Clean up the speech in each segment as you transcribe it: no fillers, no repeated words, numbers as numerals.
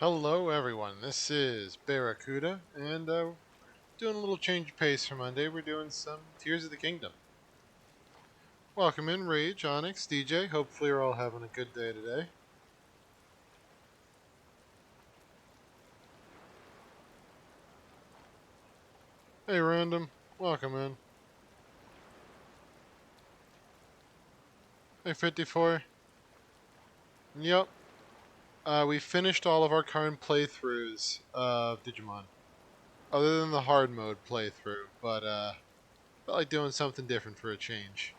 Hello everyone, this is Barracuda, and doing a little change of pace for Monday. We're doing some Tears of the Kingdom. Welcome in, Rage, Onyx, DJ. Hopefully you're all having a good day today. Hey Random, welcome in. Hey 54. Yep, we finished all of our current playthroughs of Digimon. Other than the hard mode playthrough, but felt like doing something different for a change.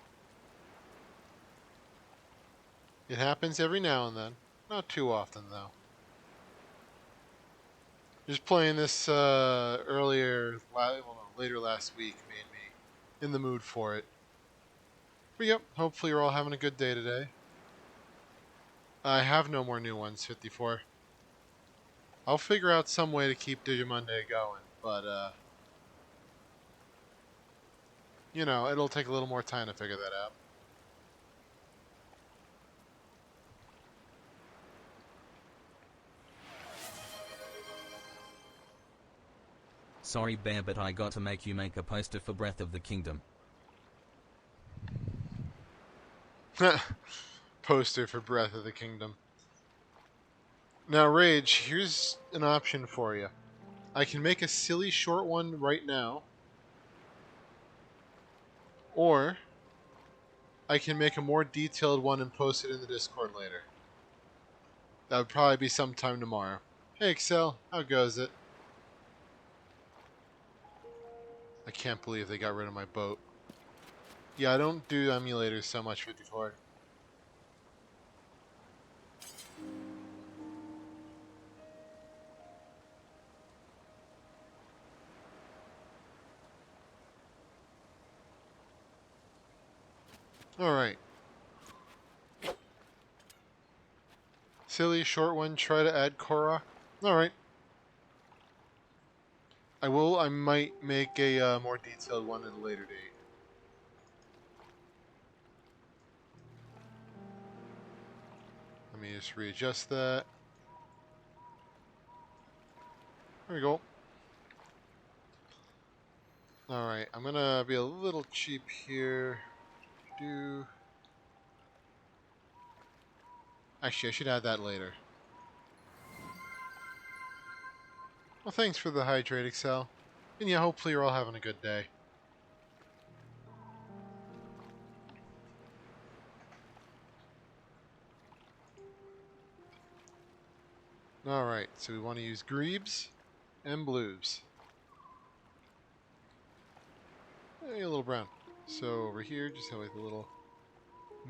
It happens every now and then. Not too often though. Just playing this later last week made me in the mood for it. But yep, hopefully you're all having a good day today. I have no more new ones, 54. I'll figure out some way to keep Digimonday going, but it'll take a little more time to figure that out. Sorry Bear, but I got to make you make a poster for Breath of the Kingdom. Poster for Breath of the Kingdom. Now, Rage, here's an option for you. I can make a silly short one right now, or I can make a more detailed one and post it in the Discord later. That would probably be sometime tomorrow. Hey Excel, how goes it? I can't believe they got rid of my boat. Yeah, I don't do emulators so much, 54. Alright. Silly short one, try to add Korok. Alright. I might make a more detailed one at a later date. Let me just readjust that. There we go. Alright, I'm gonna be a little cheap here. Actually, I should add that later. Well, thanks for the hydrate, Excel. And yeah, hopefully you're all having a good day. Alright, so we want to use Greebs and Blues. Hey, a little brown. So over here, just have like a little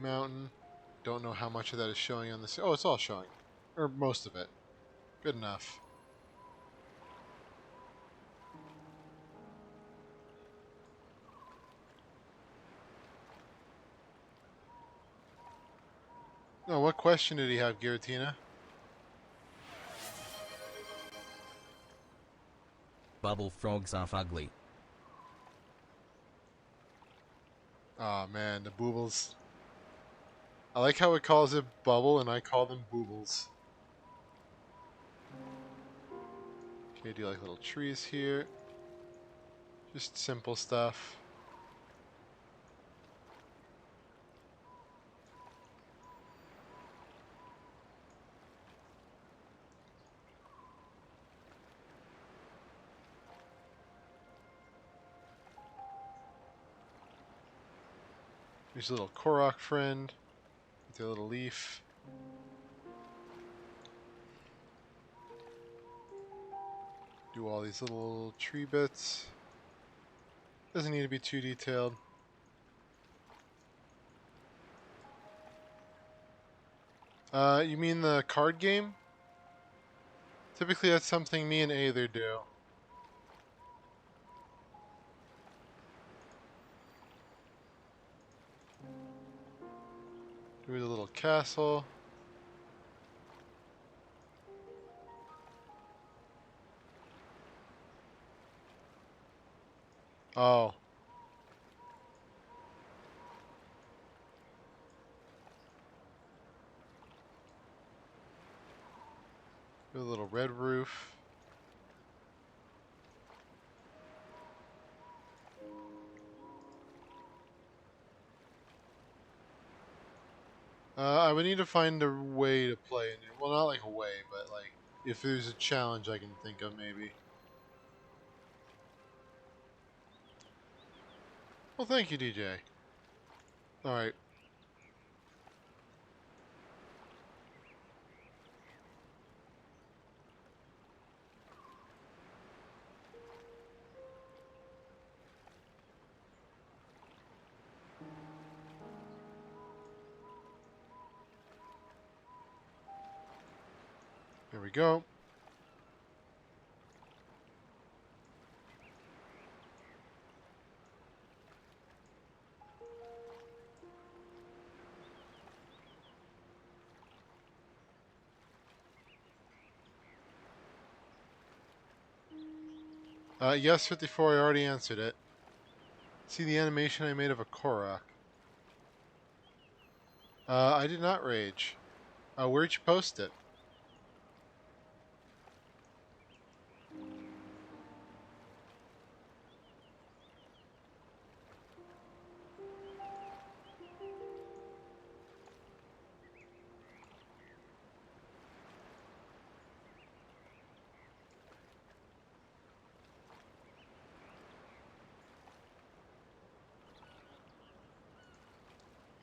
mountain. Don't know how much of that is showing on this. Oh, it's all showing. Or most of it. Good enough. Oh, what question did he have, Giratina? Bubble frogs are fugly. Aw, man, the boobles. I like how it calls it bubble and I call them boobles. Okay, do like little trees here. Just simple stuff. Here's a little Korok friend with a little leaf. Do all these little tree bits. Doesn't need to be too detailed. You mean the card game? Typically that's something me and Aether do. Do a little castle. Oh. A little red roof. I would need to find a way to play it. Well, not like a way, but like if there's a challenge I can think of, maybe. Well, thank you, DJ. All right, here we go. Yes, 54. I already answered it. See the animation I made of a Korok. I did not rage. Where'd you post it?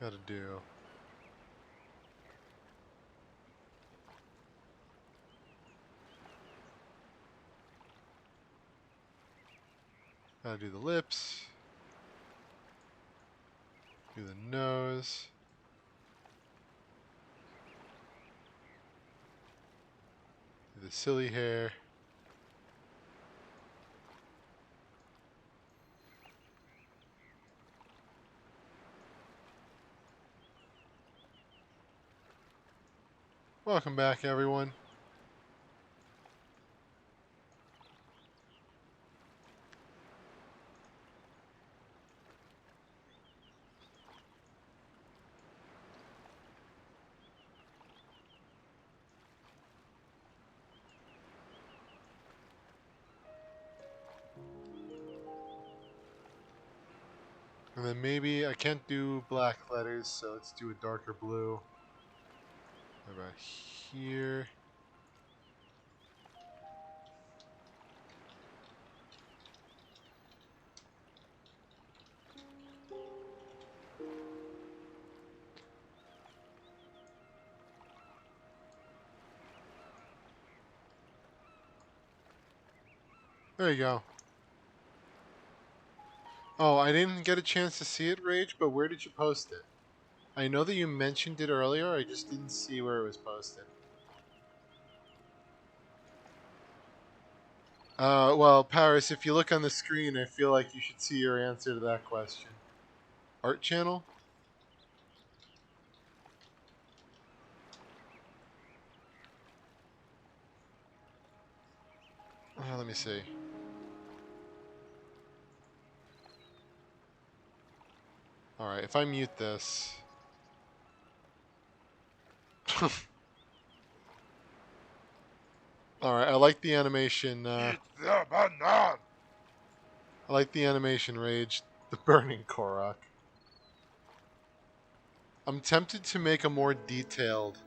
Gotta do. Gotta do the lips. Do the nose. Do the silly hair. Welcome back, everyone. And then maybe I can't do black letters, so let's do a darker blue. About here. There you go. Oh, I didn't get a chance to see it, Rage, but where did you post it? I know that you mentioned it earlier, I just didn't see where it was posted. Well, Paris, if you look on the screen, I feel like you should see your answer to that question. Art channel? Let me see. Alright, if I mute this. Alright, I like the animation. Eat the banana! I like the animation, Rage. The burning Korok. I'm tempted to make a more detailed.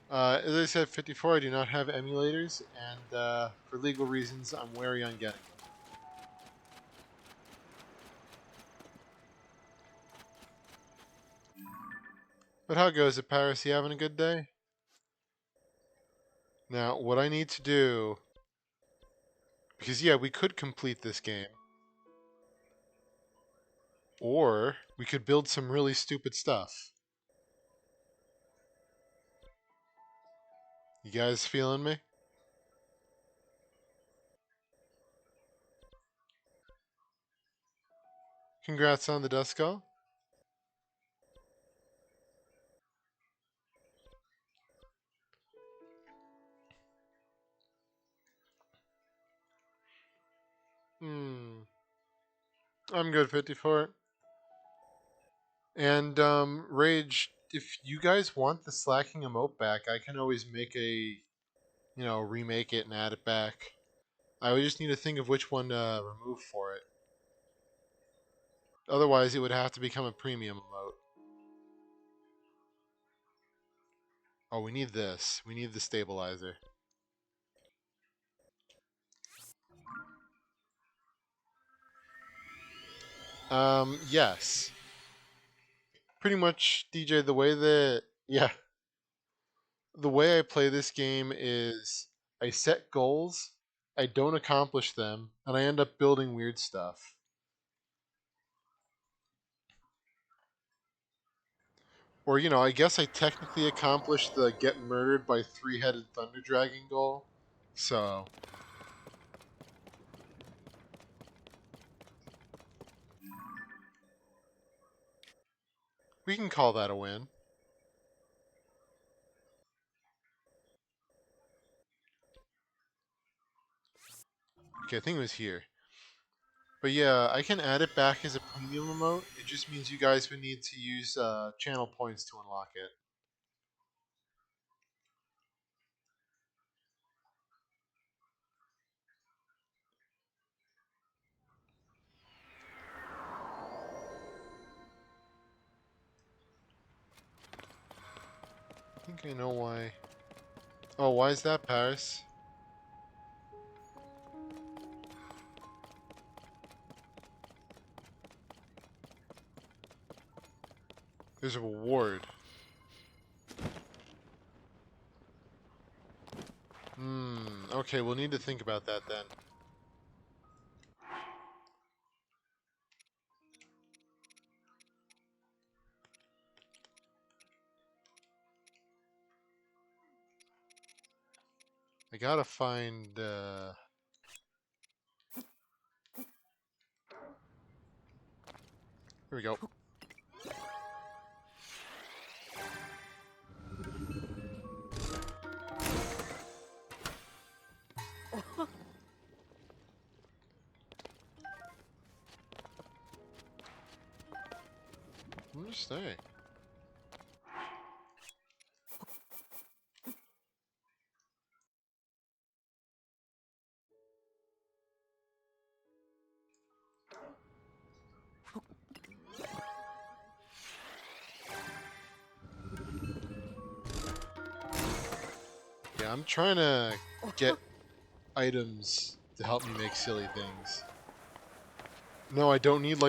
As I said, 54, I do not have emulators, and for legal reasons, I'm wary on getting them. But how goes it, Paris? You having a good day? Now, what I need to do, because yeah, we could complete this game, or we could build some really stupid stuff. You guys feeling me? Congrats on the Dust Skull. Hmm. I'm good, 54. And Rage, if you guys want the slacking emote back, I can always make a remake it and add it back. I would just need to think of which one to remove for it. Otherwise, it would have to become a premium emote. Oh, we need this. We need the stabilizer. Yes. Pretty much, DJ, the way I play this game is I set goals, I don't accomplish them, and I end up building weird stuff. Or, I guess I technically accomplished the get murdered by three-headed thunder dragon goal. So, we can call that a win. Okay, I think it was here. But yeah, I can add it back as a premium emote. It just means you guys would need to use channel points to unlock it. I think I know why. Oh, why is that, Paris? There's a reward. Okay, we'll need to think about that then. I gotta find, Here we go. I'm just saying. Yeah, I'm trying to get items to help me make silly things. No, I don't need,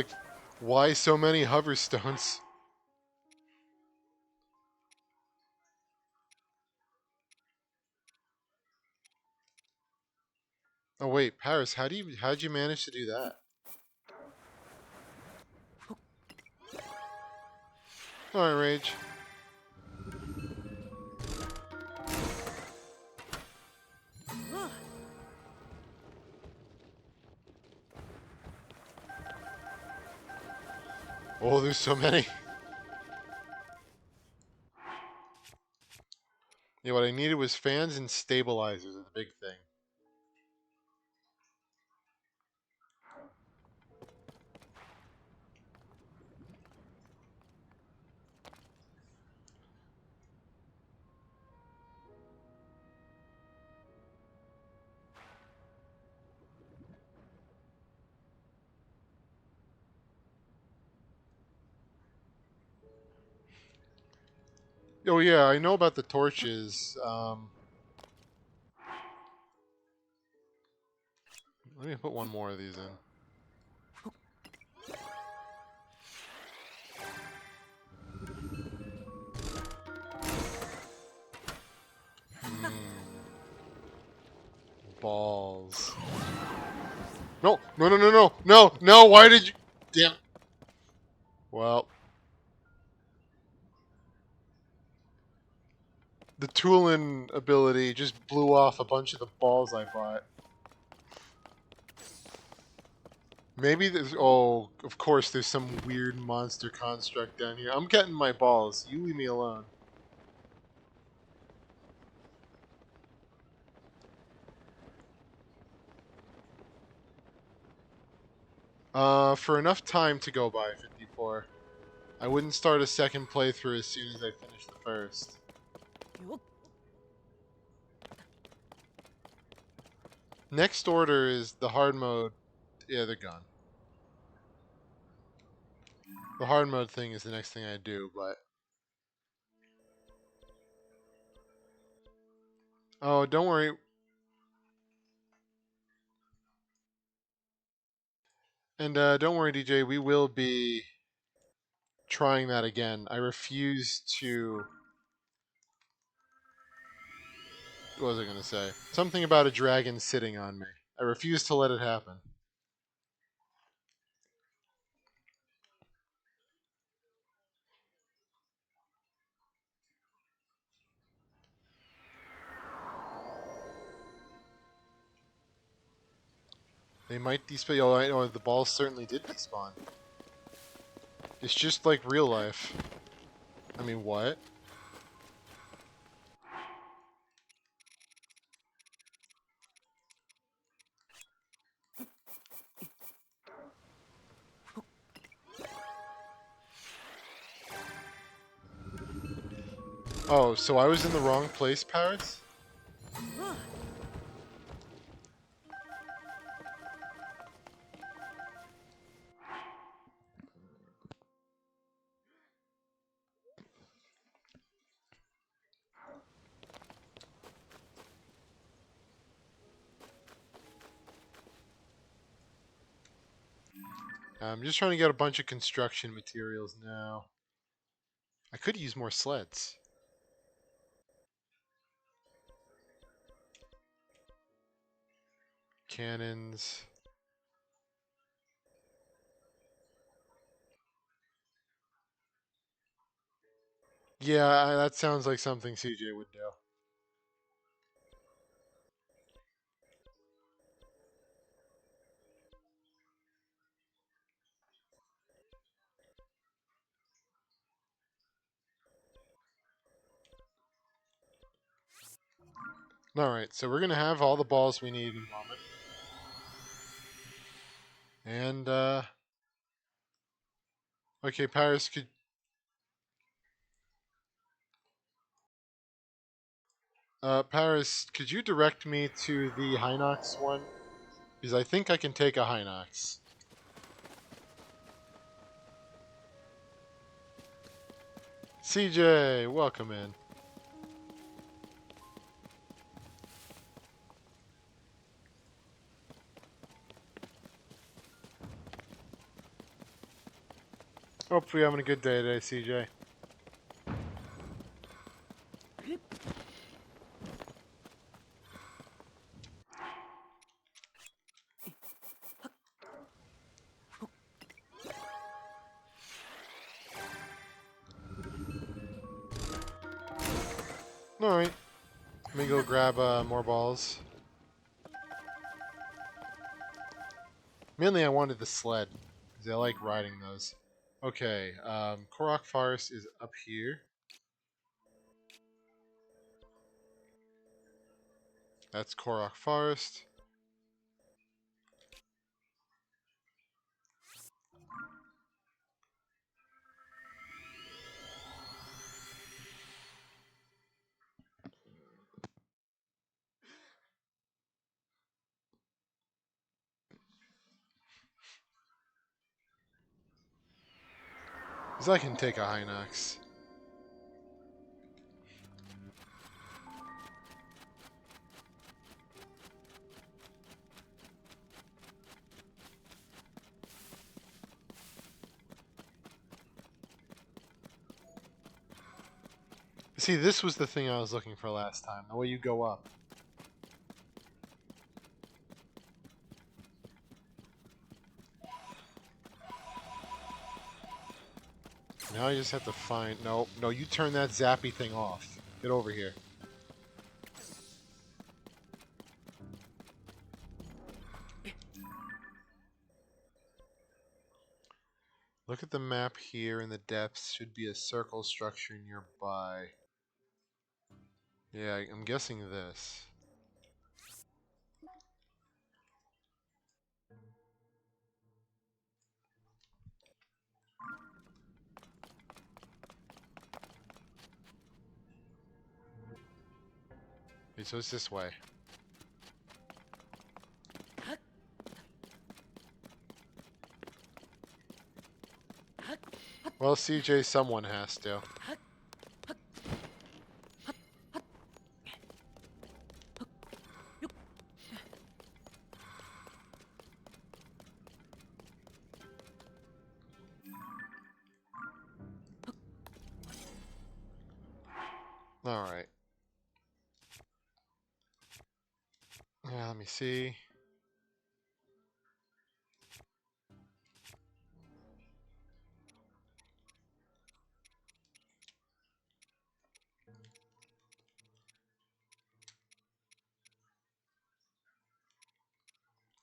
why so many hoverstones? Oh wait, Paris, how'd you manage to do that? Alright, Rage. Oh, there's so many. Yeah, what I needed was fans and stabilizers are the big thing. Oh yeah, I know about the torches. Let me put one more of these in. Balls. No, no, no, no, no, no, no, why did you... Damn. Well, the Toolin ability just blew off a bunch of the balls I bought. Maybe there's... Oh, of course there's some weird monster construct down here. I'm getting my balls. You leave me alone. For enough time to go by, 54. I wouldn't start a second playthrough as soon as I finish the first. Next order is the hard mode. Yeah, they're gone. The hard mode thing is the next thing I do, but... Oh, don't worry. And don't worry, DJ, we will be trying that again. I refuse to... What was I going to say? Something about a dragon sitting on me. I refuse to let it happen. They might despawn. Oh, the balls certainly did despawn. It's just like real life. I mean, what? Oh, so I was in the wrong place, Paris? I'm just trying to get a bunch of construction materials now. I could use more sleds. Cannons. Yeah, that sounds like something CJ would do. Alright, so we're going to have all the balls we need in a moment. And, okay, Paris, Paris, could you direct me to the Hinox one? Because I think I can take a Hinox. CJ, welcome in. Hope you're having a good day today, CJ. Alright, let me go grab more balls. Mainly I wanted the sled, because I like riding those. Okay, Korok Forest is up here. That's Korok Forest. Because I can take a Hinox. See, this was the thing I was looking for last time, the way you go up. Now I just have to find... No, no, you turn that zappy thing off. Get over here. Look at the map here in the depths. Should be a circle structure nearby. Yeah, I'm guessing this. Okay, so it's this way. Well, CJ, someone has to. Alright. Let me see.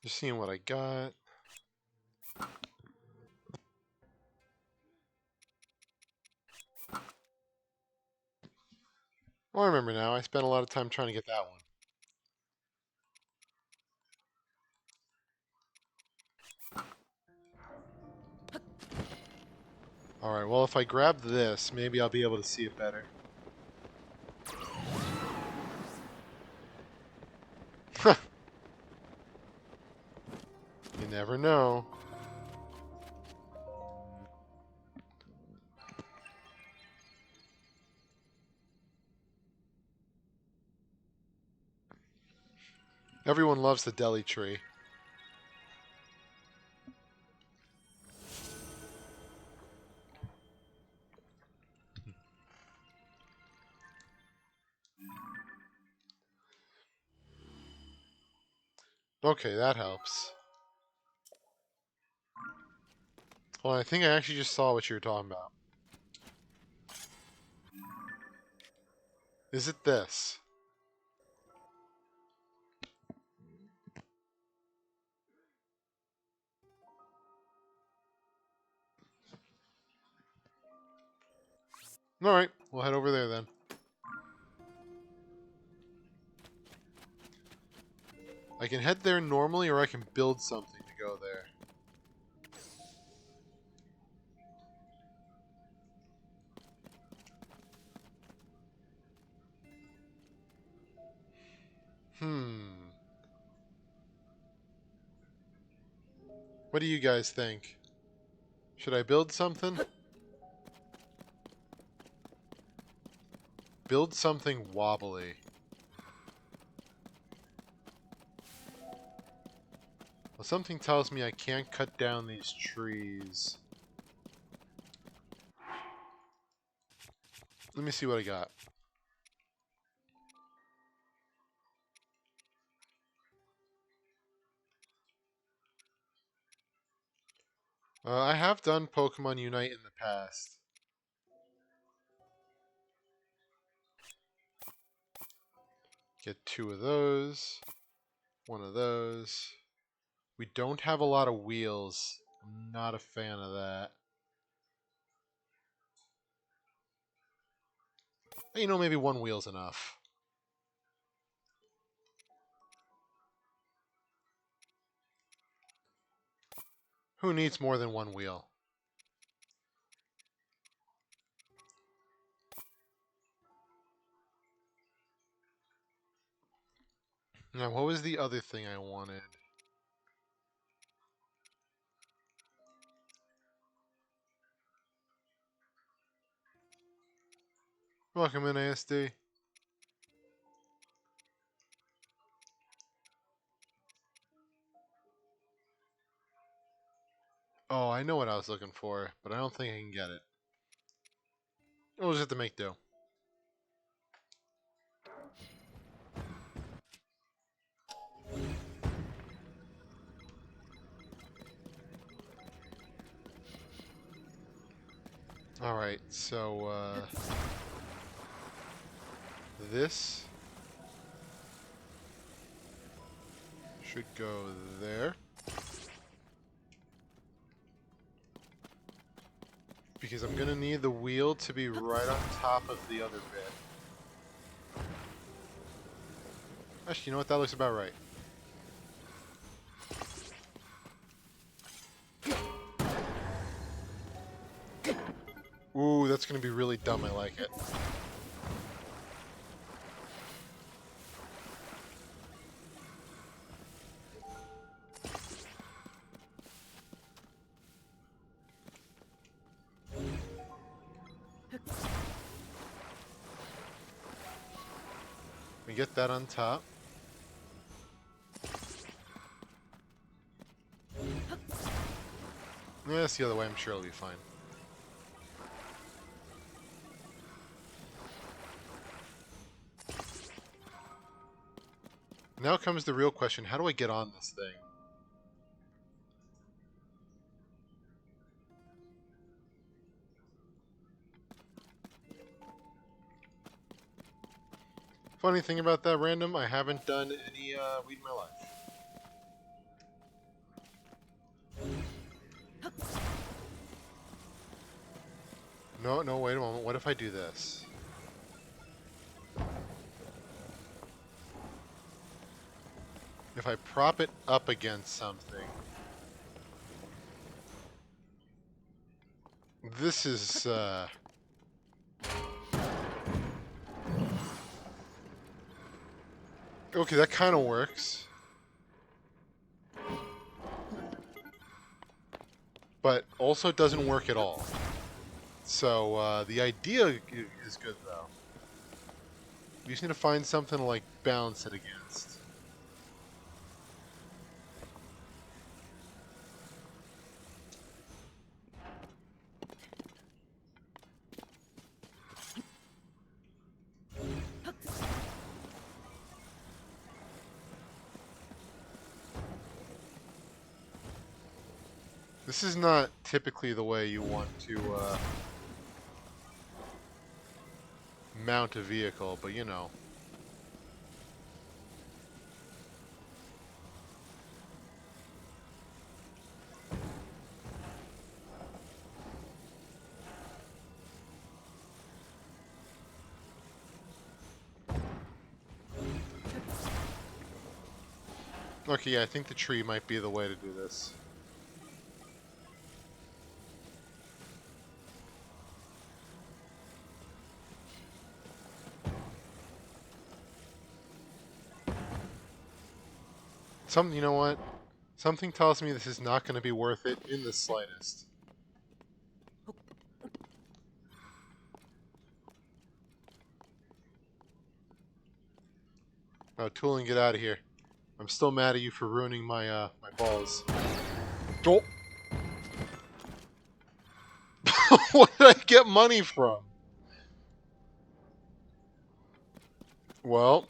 Just seeing what I got. Oh, I remember now. I spent a lot of time trying to get that one. Alright, well, if I grab this, maybe I'll be able to see it better. You never know. Everyone loves the deli tree. Okay, that helps. Well, I think I actually just saw what you were talking about. Is it this? Alright, we'll head over there then. I can head there normally, or I can build something to go there. What do you guys think? Should I build something? Build something wobbly. Well, something tells me I can't cut down these trees. Let me see what I got. I have done Pokemon Unite in the past. Get 2 of those. 1 of those. We don't have a lot of wheels. I'm not a fan of that. You know, maybe 1 wheel's enough. Who needs more than 1 wheel? Now, what was the other thing I wanted? Welcome in, ASD. Oh, I know what I was looking for, but I don't think I can get it. We'll just have to make do. Alright, so, this should go there. Because I'm going to need the wheel to be right on top of the other bit. Actually, you know what? That looks about right. Ooh, that's going to be really dumb. I like it. me get that on top. Yeah, that's the other way. I'm sure it'll be fine. Now comes the real question. How do I get on this thing? Funny thing about that random, I haven't done any weed in my life. No, no, wait a moment. What if I do this? If I prop it up against something. This is, okay, that kind of works. But also doesn't work at all. So, the idea is good, though. We just need to find something to, like, balance it against. This is not typically the way you want to mount a vehicle, but you know. Okay, yeah, I think the tree might be the way to do this. You know what? Something tells me this is not going to be worth it in the slightest. Oh, Tooling, get out of here. I'm still mad at you for ruining my my balls. Oh. Where did I get money from? Well,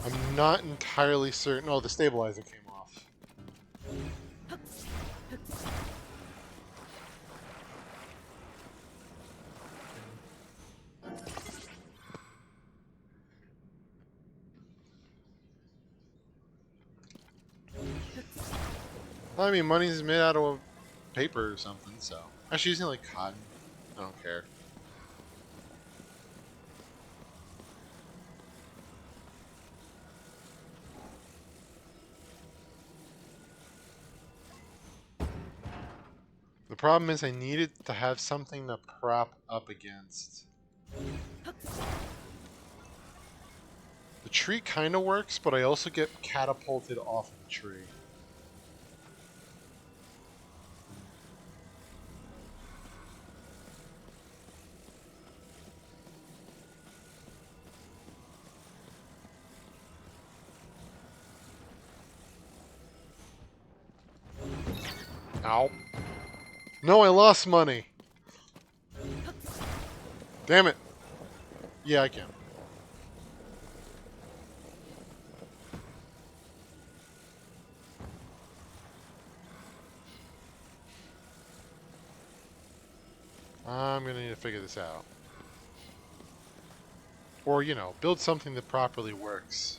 I'm not entirely certain. Oh, the stabilizer came off. I mean, money's made out of paper or something, so. Actually, using like cotton. I don't care. The problem is I needed to have something to prop up against. The tree kind of works, but I also get catapulted off of the tree. Ow. No, I lost money. Damn it. Yeah, I can. I'm gonna need to figure this out. Or, you know, build something that properly works.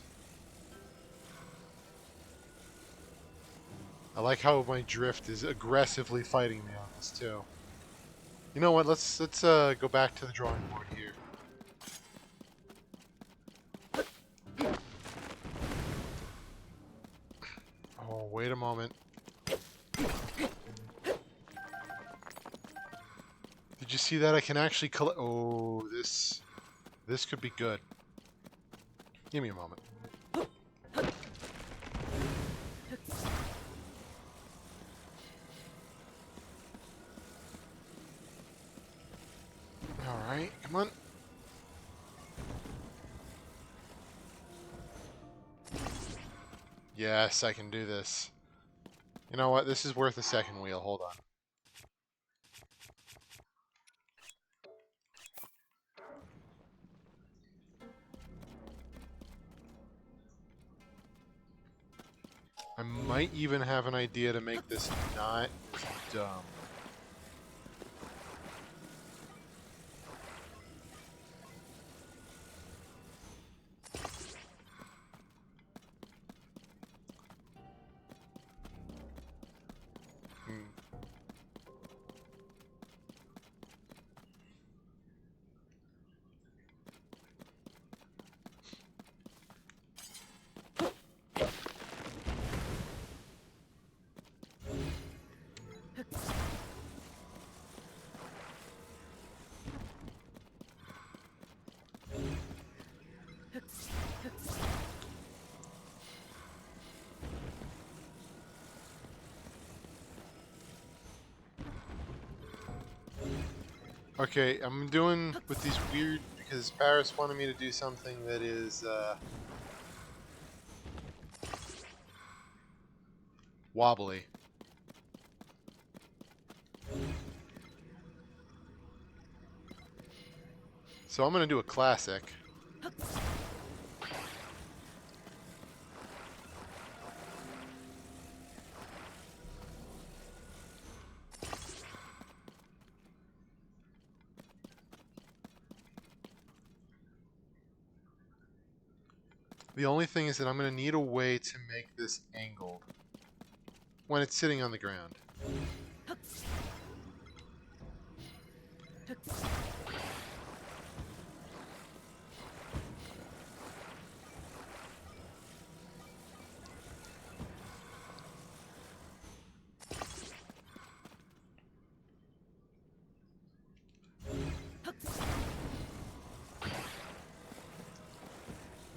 I like how my drift is aggressively fighting me on this too. You know what? Let's go back to the drawing board here. Oh, wait a moment. Did you see that? I can actually collect. Oh, this could be good. Give me a moment. Alright, come on. Yes, I can do this. You know what? This is worth a second wheel. Hold on. I might even have an idea to make this not as dumb. Hmm. Okay, I'm doing with these weird because Paris wanted me to do something that is wobbly. So I'm gonna do a classic. The only thing is that I'm gonna need a way to make this angled when it's sitting on the ground.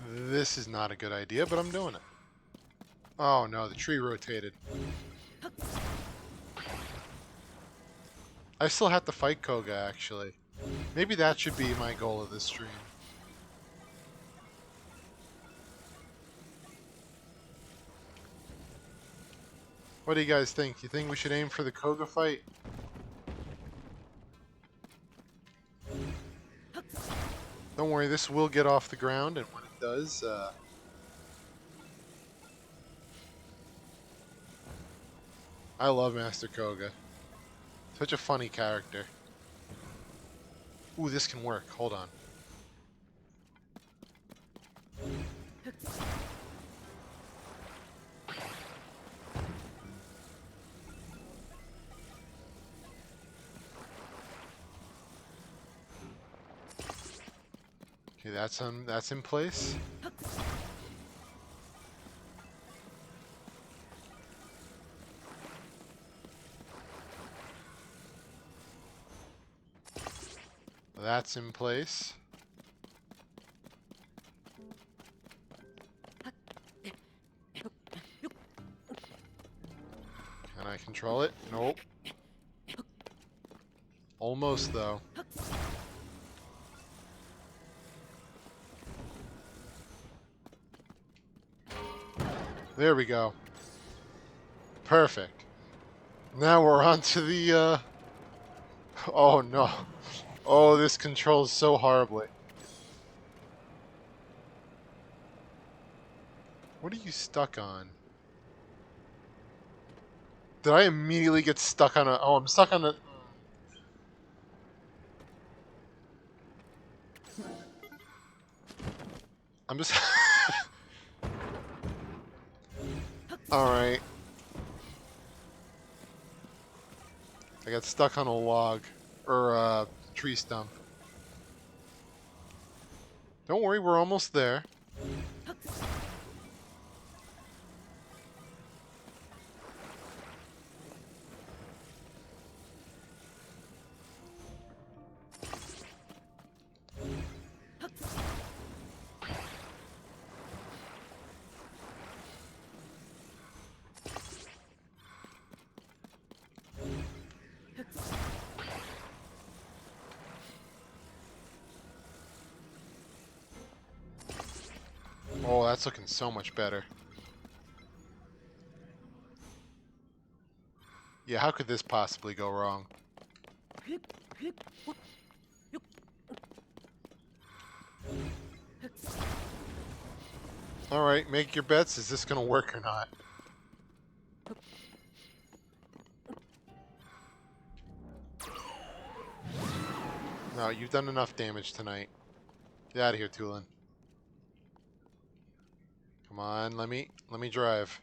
This is not a good idea, but I'm doing it. Oh no, the tree rotated. I still have to fight Koga, actually. Maybe that should be my goal of this stream. What do you guys think? You think we should aim for the Koga fight? Don't worry, this will get off the ground, and when it does, I love Master Koga. Such a funny character. Ooh, this can work. Hold on. Okay, that's in place. That's in place. Can I control it? Nope. Almost, though. There we go. Perfect. Now we're on to the, Oh, no. Oh, this controls so horribly. What are you stuck on? Did I immediately get stuck on a... Oh, I'm stuck on a... I'm just... Alright. I got stuck on a log. Or a tree stump. Don't worry, we're almost there. that's looking so much better. Yeah, how could this possibly go wrong? Alright, make your bets. Is this gonna work or not? No, you've done enough damage tonight. Get out of here, Tulin. Come on, let me drive.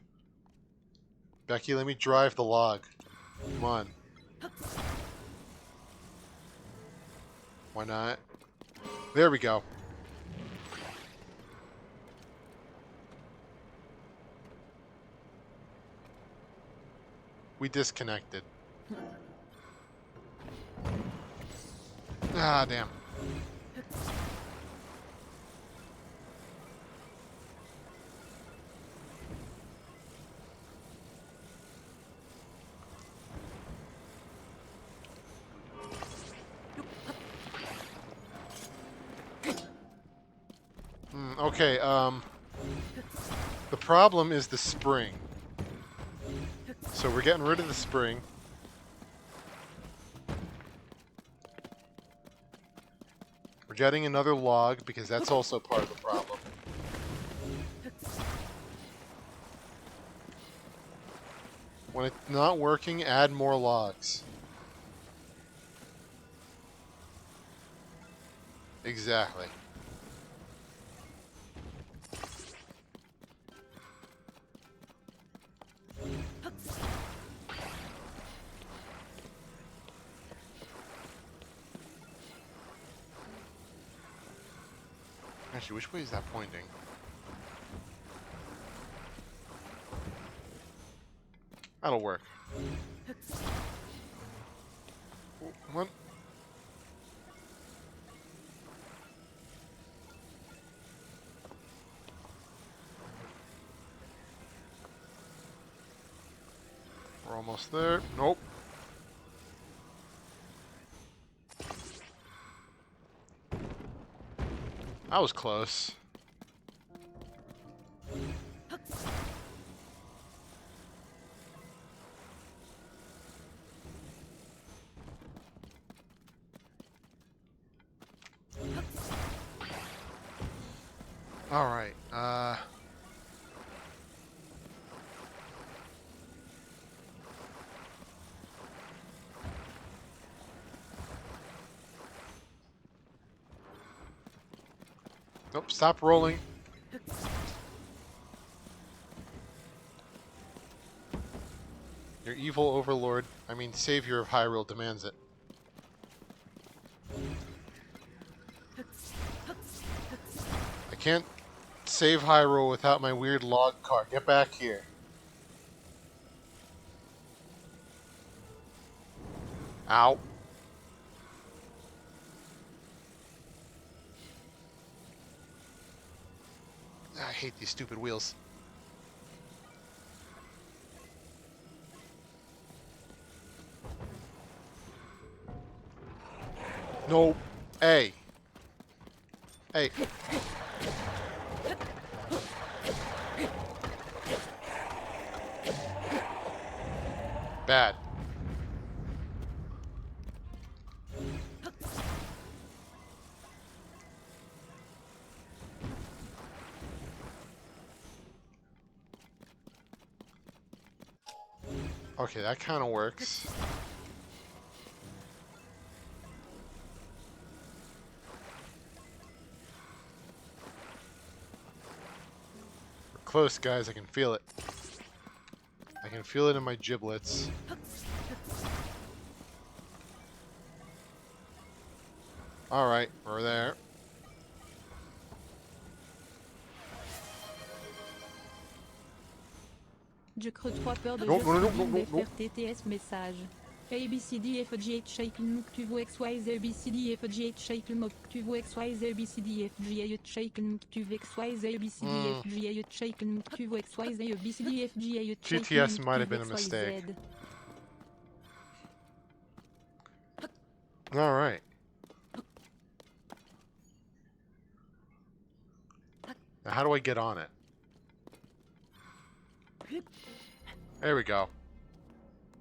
Becky, let me drive the log. Come on. Why not? There we go. We disconnected. Ah, damn. Okay, the problem is the spring. So we're getting rid of the spring. We're getting another log because that's also part of the problem. When it's not working, add more logs. Exactly. Actually, which way is that pointing? That'll work. What? We're almost there. Nope. I was close. All right. Nope. Stop rolling. Your evil overlord, I mean savior of Hyrule, demands it. I can't save Hyrule without my weird log car. Get back here. Ow. I hate these stupid wheels. No. Hey. Hey. Bad. Okay, that kind of works. We're close, guys. I can feel it. I can feel it in my giblets. Alright, we're there. Je creux trois peurs de Non, je non, non, suis non, vite non, non. TTS message. A B C D F G H shake mok tu vois X Y Z A B C D F G H shake mok tu vois X Y Z A B C D F G H shake mok tu vois X Y Z A B C D F G H shake mok tu vois X Y Z A B C D F G H shake GTS mok might tu have been a vois X Y mistake. Z. Alright. Now how do I get on it? There we go.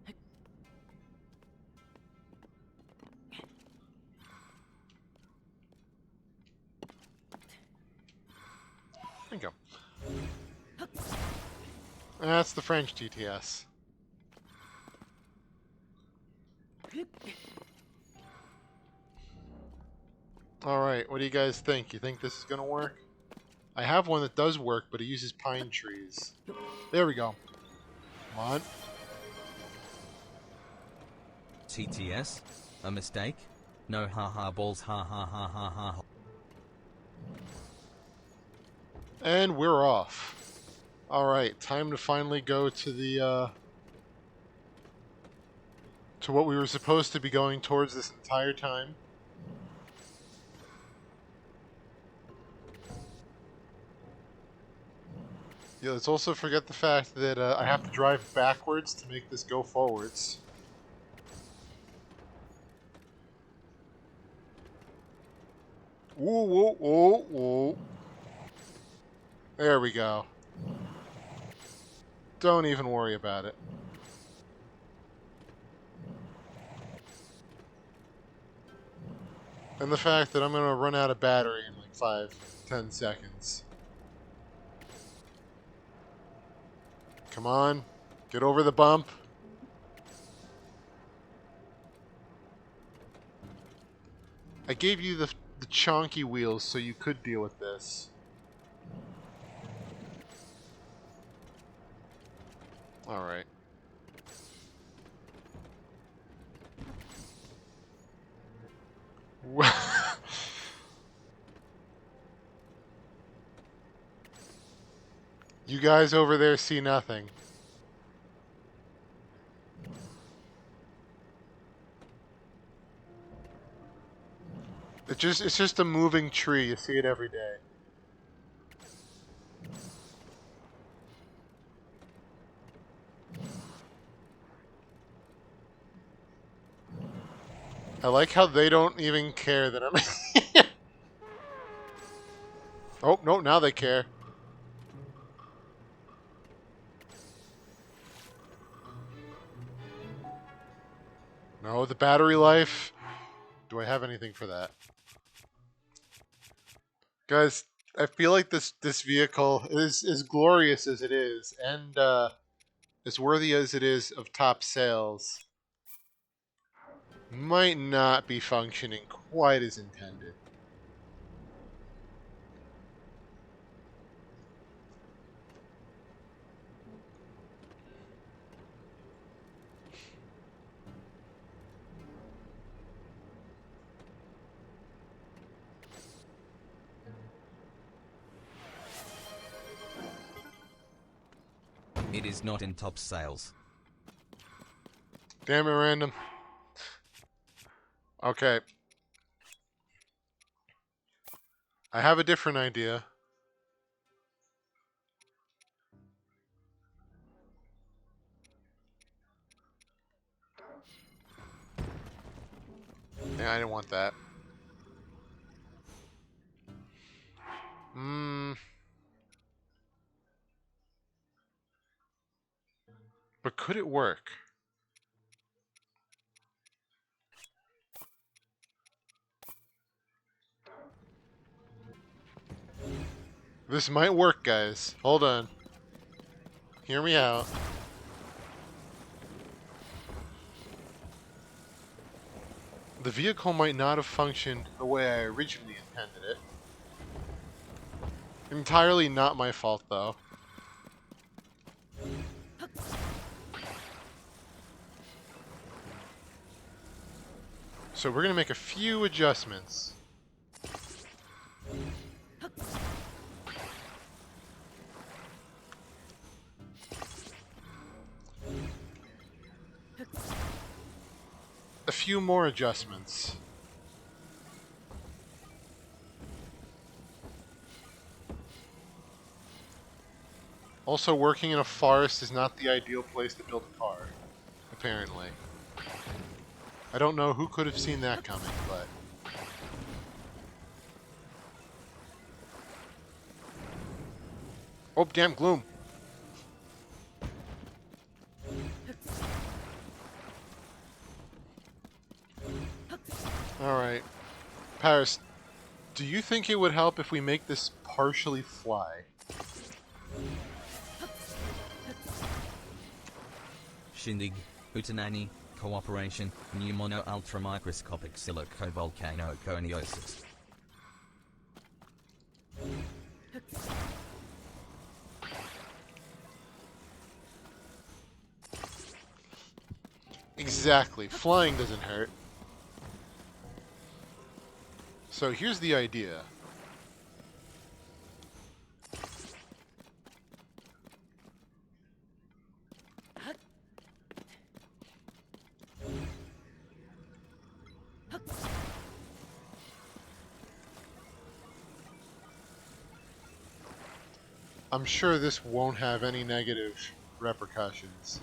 There you go. That's the French TTS. Alright, what do you guys think? You think this is gonna work? I have one that does work, but it uses pine trees. There we go. Come on. TTS? A mistake? No haha balls ha ha ha ha ha. And we're off. Alright, time to finally go to the, to what we were supposed to be going towards this entire time. Yeah, let's also forget the fact that I have to drive backwards to make this go forwards. Whoa, whoa, whoa, whoa. There we go. Don't even worry about it. And the fact that I'm going to run out of battery in like 5-10 seconds. Come on. Get over the bump. I gave you the chonky wheels so you could deal with this. Alright. You guys over there see nothing. It's just a moving tree. You see it every day. I like how they don't even care that I'm... Oh, no, now they care. No, the battery life. Do I have anything for that? Guys, I feel like this vehicle is as glorious as it is, and as worthy as it is of top sales, might not be functioning quite as intended. It is not in top sales. Damn it, random. Okay. I have a different idea. Yeah, I didn't want that. But could it work? This might work, guys. Hold on. Hear me out. The vehicle might not have functioned the way I originally intended it. Entirely not my fault, though. So we're going to make a few adjustments. A few more adjustments. Also, working in a forest is not the ideal place to build a car, apparently. I don't know who could have seen that coming, but... Oh, damn, Gloom! Alright. Paris, do you think it would help if we make this partially fly? Shindig, Hootenanny, Cooperation, Pneumono Ultramicroscopic Silicovolcano Coniosis. Exactly. Flying doesn't hurt. So here's the idea. I'm sure this won't have any negative repercussions.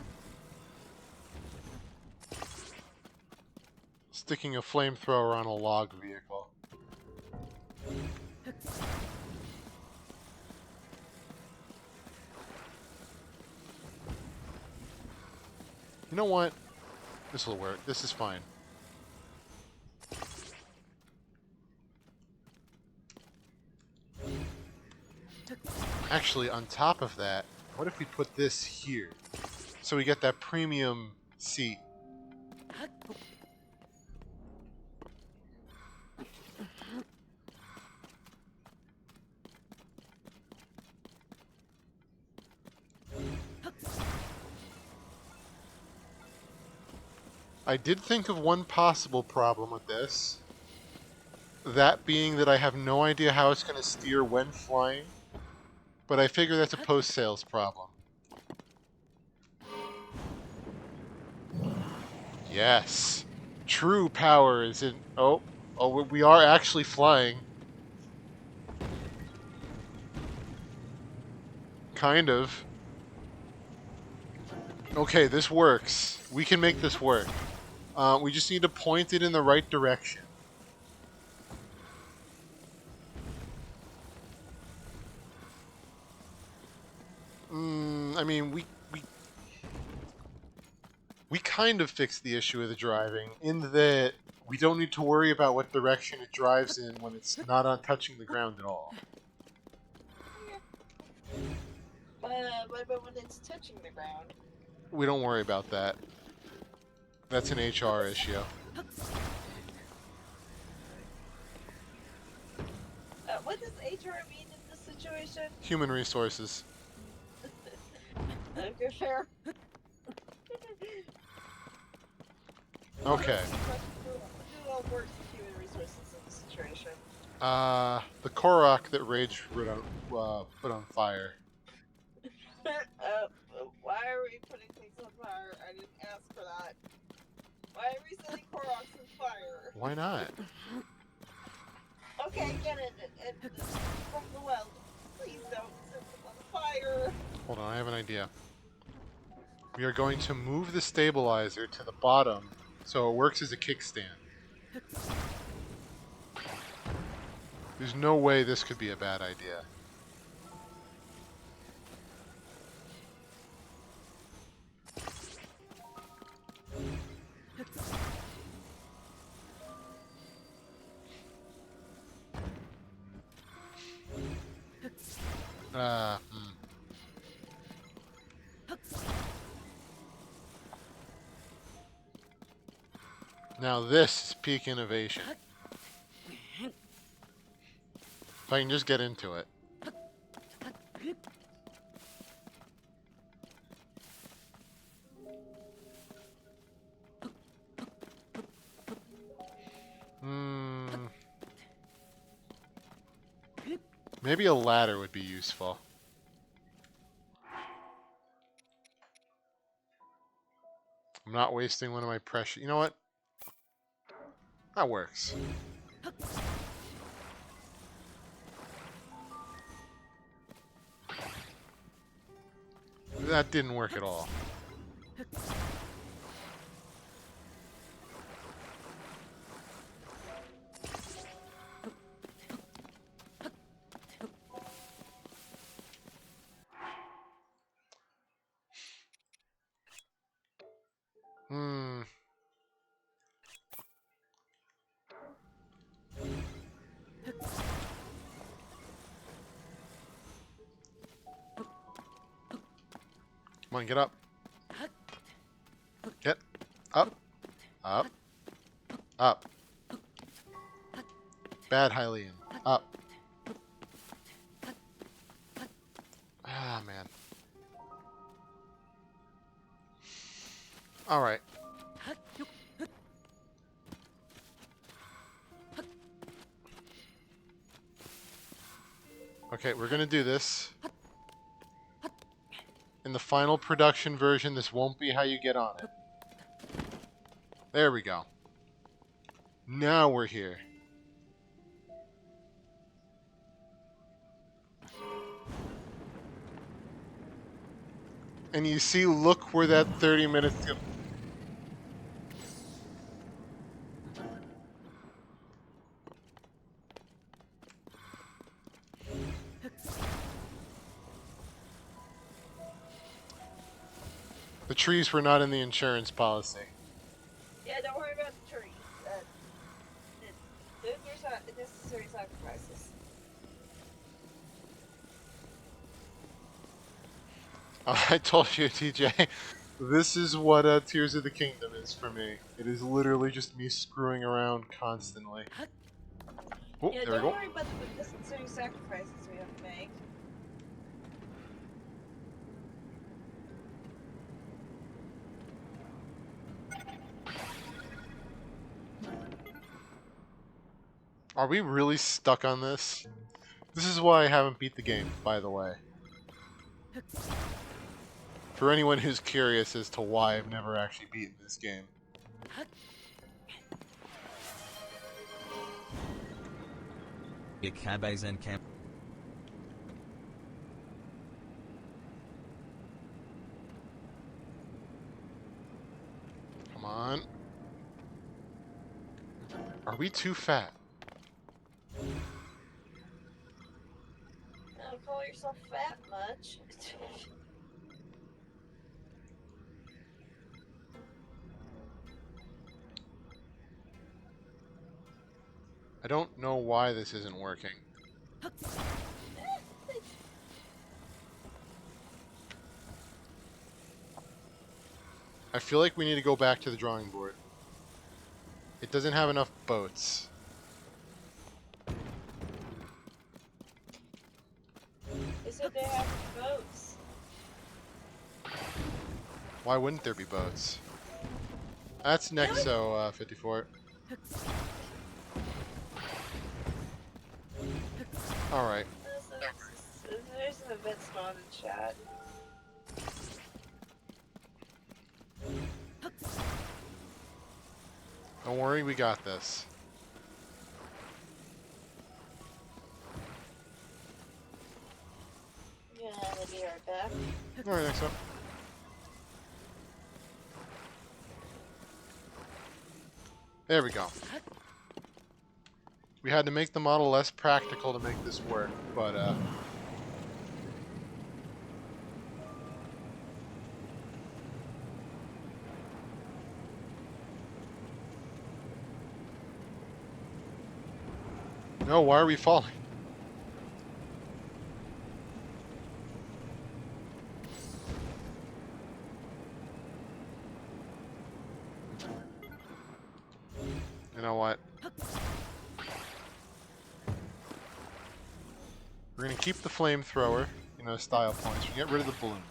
Sticking a flamethrower on a log vehicle. You know what? This will work. This is fine. Actually, on top of that, what if we put this here? So we get that premium seat. I did think of one possible problem with this. That being that I have no idea how it's going to steer when flying. But I figure that's a post-sales problem. Yes. True power is in... Oh, we are actually flying. Kind of. Okay, this works. We can make this work. We just need to point it in the right direction. I mean, we kind of fixed the issue of the driving in that we don't need to worry about what direction it drives in when it's not on touching the ground at all. What about when it's touching the ground? We don't worry about that. That's an HR issue. What does HR mean in this situation? Human resources. Okay, fair. Okay. Who all works with human resources in this situation? The Korok that Rage put on fire. Why are we putting things on fire? I didn't ask for that. Why are we setting Koroks on fire? Why not? Okay, get it. And from the well, please don't set them on fire. Hold on, I have an idea. We are going to move the stabilizer to the bottom so it works as a kickstand. There's no way this could be a bad idea. Now this is peak innovation. If I can just get into it. Maybe a ladder would be useful. I'm not wasting one of my precious... You know what? That works. That didn't work at all. on, get up. Get up. Up. Up. Bad Hylian. Up. Ah, man. Alright. Okay, we're gonna do this. In the final production version, this won't be how you get on it. There we go. Now we're here. And you see, look where that 30 minutes go. The trees were not in the insurance policy. Yeah, don't worry about the trees. Those are not necessary sacrifices. I told you, TJ. This is what Tears of the Kingdom is for me. It is literally just me screwing around constantly. Oh, Yeah, there we don't go. worry about the necessary sacrifices we have to make. Are we really stuck on this? This is why I haven't beat the game, by the way. For anyone who's curious as to why I've never actually beaten this game. Your cabbays and cam. Come on. Are we too fat? Don't call yourself fat much. I don't know why this isn't working. I feel like we need to go back to the drawing board. It doesn't have enough boats. They said they have boats. Why wouldn't there be boats? That's Nexo 54. Alright. There's an event spawn in chat. Don't worry, we got this. Yeah, I'll be right back. Alright, next up. There we go. We had to make the model less practical to make this work, but no, why are we falling? You know what? We're gonna keep the flamethrower, style points. We get rid of the balloon.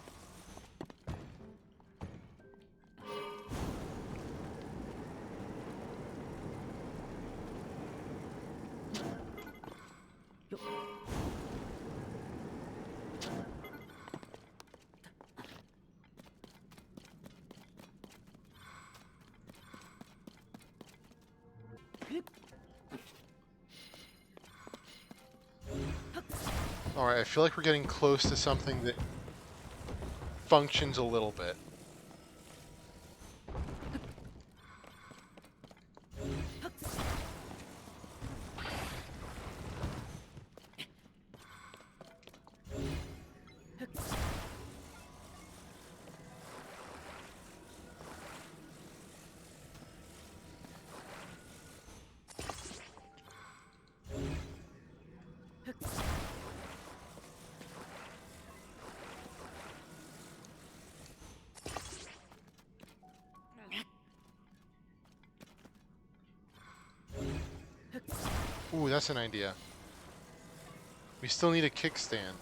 Alright, I feel like we're getting close to something that functions a little bit. Ooh, that's an idea. We still need a kickstand.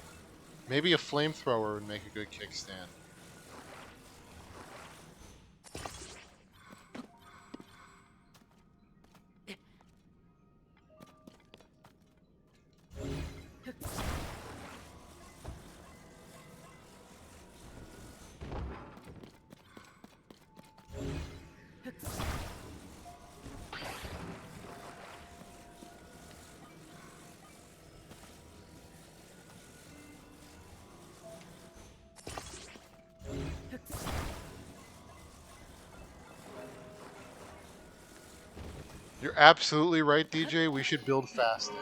Maybe a flamethrower would make a good kickstand. You're absolutely right, DJ. We should build faster.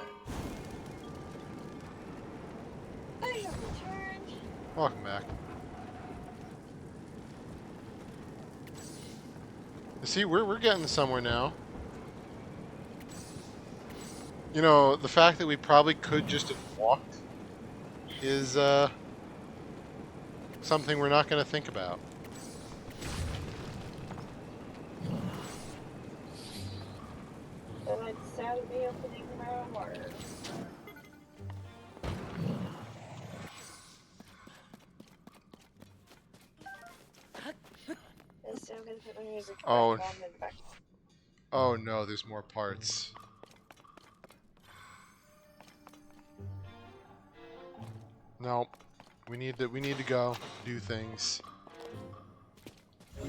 I have returned. Welcome back. See, we're getting somewhere now. You know, the fact that we probably could just have walked is something we're not going to think about. So it's sad to be opening my own water. And so I'm gonna put my music back Oh. on in the back. Oh no, there's more parts. Nope. We need to go do things.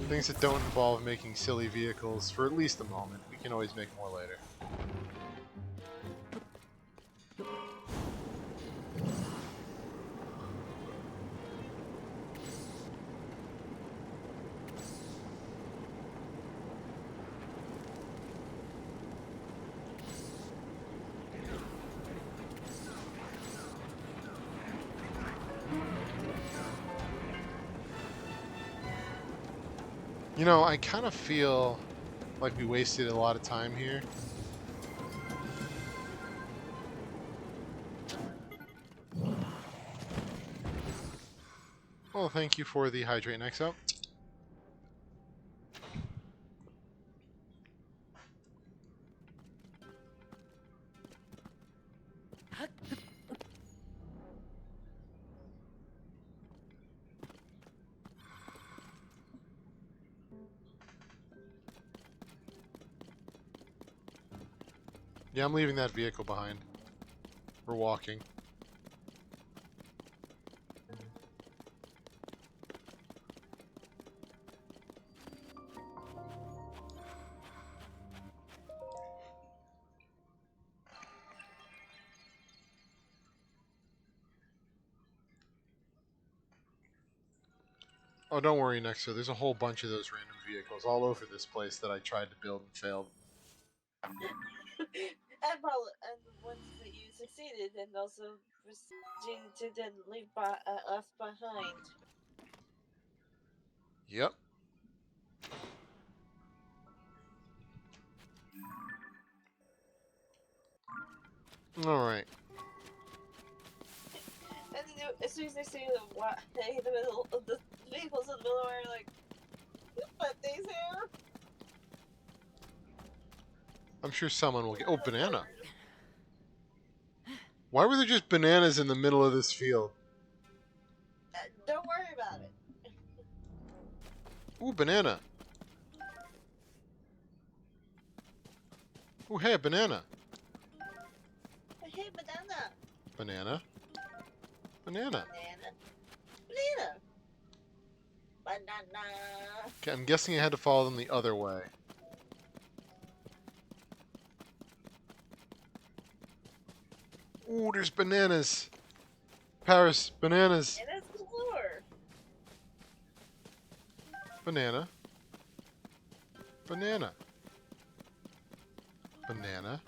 Things that don't involve making silly vehicles for at least a moment. We can always make more later. You know, I kind of feel like we wasted a lot of time here. Well, thank you for the hydrate next up. Yeah, I'm leaving that vehicle behind. We're walking. Oh, don't worry, Nexo. There's a whole bunch of those random vehicles all over this place that I tried to build and failed. And probably and the ones that you succeeded and also proceeded to then leave left behind. Yep. Alright. And then as soon as they see the middle of the vehicles in the middle are like, what these here? I'm sure someone will get... Oh, banana. Why were there just bananas in the middle of this field? Don't worry about it. Ooh, banana. Ooh, hey, banana. Hey, banana. Banana. Banana. Banana. Banana. Banana. Okay, I'm guessing I had to follow them the other way. Ooh, there's bananas. Paris, bananas. And that's galore. Banana. Banana. Banana.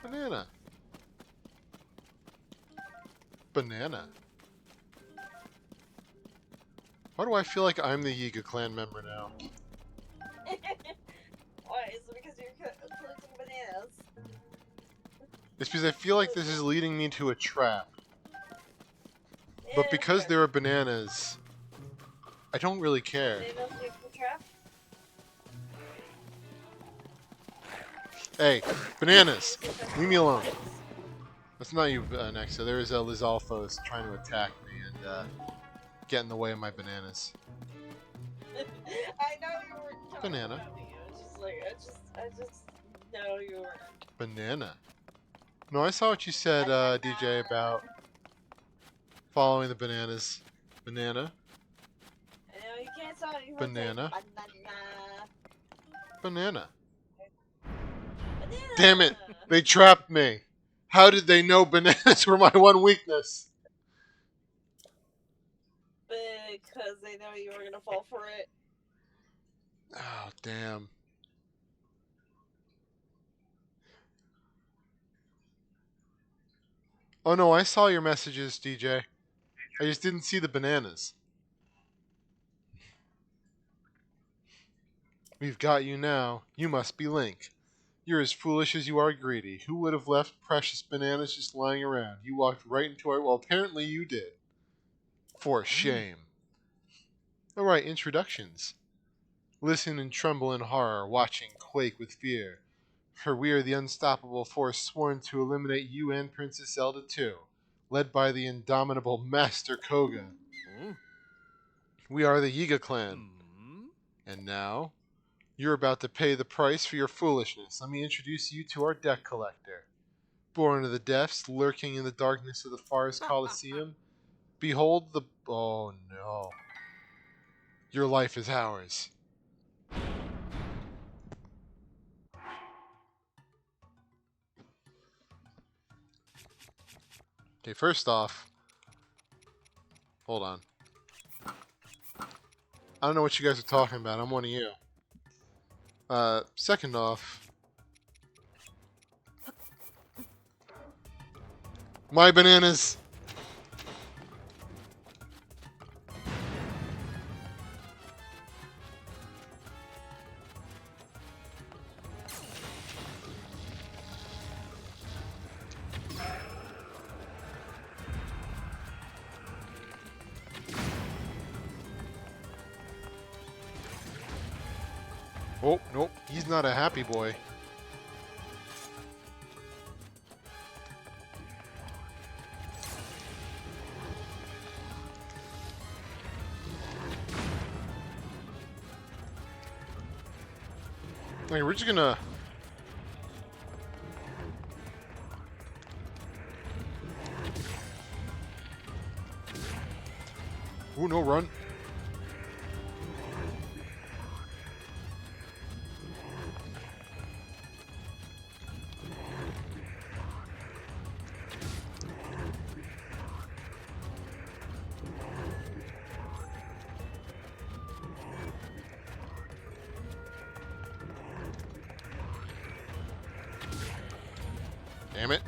Banana. Banana. Why do I feel like I'm the Yiga clan member now? Why? Is it because you're collecting bananas? It's because I feel like this is leading me to a trap. But Yeah, because sure. there are bananas, I don't really care. Bananas make the trap? Hey, bananas! Leave me alone. That's not you, Nexa. There is a Lizalfos trying to attack me and get in the way of my bananas. I know you weren't talking Banana. about me. I was just like, I just know you weren't. Banana. No, I saw what you said, DJ, about Banana. following the bananas. Banana. I know you can't stop me from Banana. saying banana. Banana. Banana. Damn it! They trapped me. How did they know bananas were my one weakness? Because they know you were gonna fall for it. Oh, damn. Oh no, I saw your messages, DJ. I just didn't see the bananas. We've got you now. You must be Link. You're as foolish as you are greedy. Who would have left precious bananas just lying around? You walked right into our... Well, apparently you did. For shame. Alright, introductions. Listen and tremble in horror, watching quake with fear. For we are the unstoppable force sworn to eliminate you and Princess Zelda too, led by the indomitable Master Koga. We are the Yiga clan. And now, you're about to pay the price for your foolishness. Let me introduce you to our deck collector. Born of the depths, lurking in the darkness of the Forest Coliseum, behold the... Oh no. Your life is ours. Okay, first off... Hold on. I don't know what you guys are talking about. I'm one of you. Second off... My bananas! Oh, nope. He's not a happy boy. Okay, we're just gonna... Ooh, no, run. Damn it.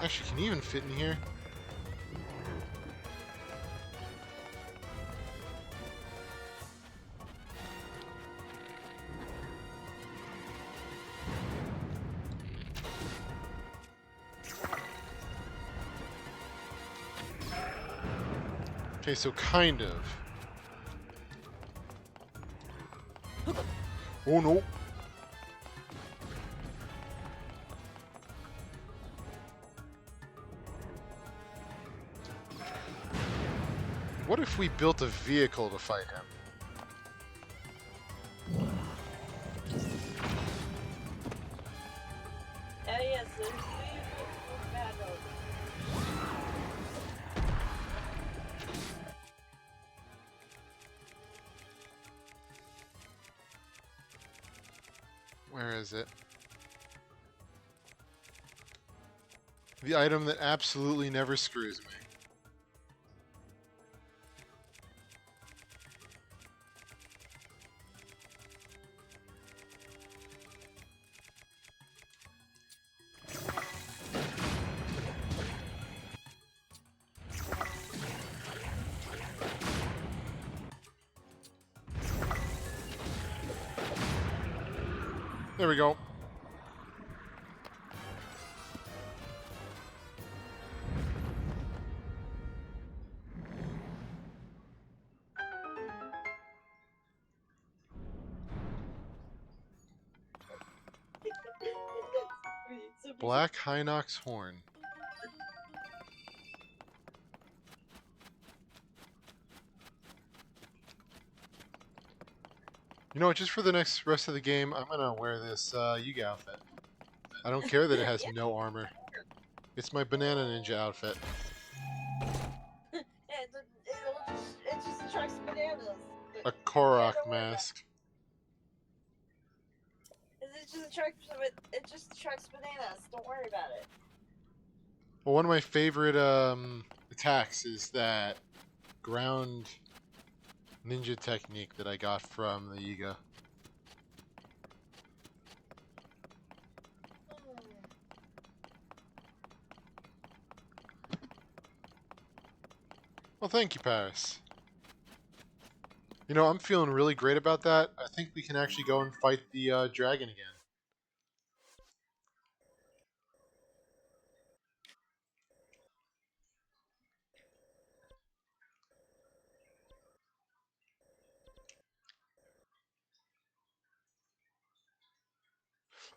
Actually, can he even fit in here? Okay, so kind of. Oh no. What if we built a vehicle to fight him? Oh yes, there's vehicles for battle. Where is it? The item that absolutely never screws me. There we go. Black Hinox horn. You know what? Just for the next rest of the game, I'm gonna wear this Yuga outfit. I don't care that it has Yeah. no armor. It's my banana ninja outfit. It just attracts bananas. But, A yeah, Korok don't worry about mask. it. It just attracts bananas. Don't worry about it. Well, one of my favorite attacks is that ground ninja technique that I got from the Yiga. Well, thank you, Paris. You know, I'm feeling really great about that. I think we can actually go and fight the dragon again.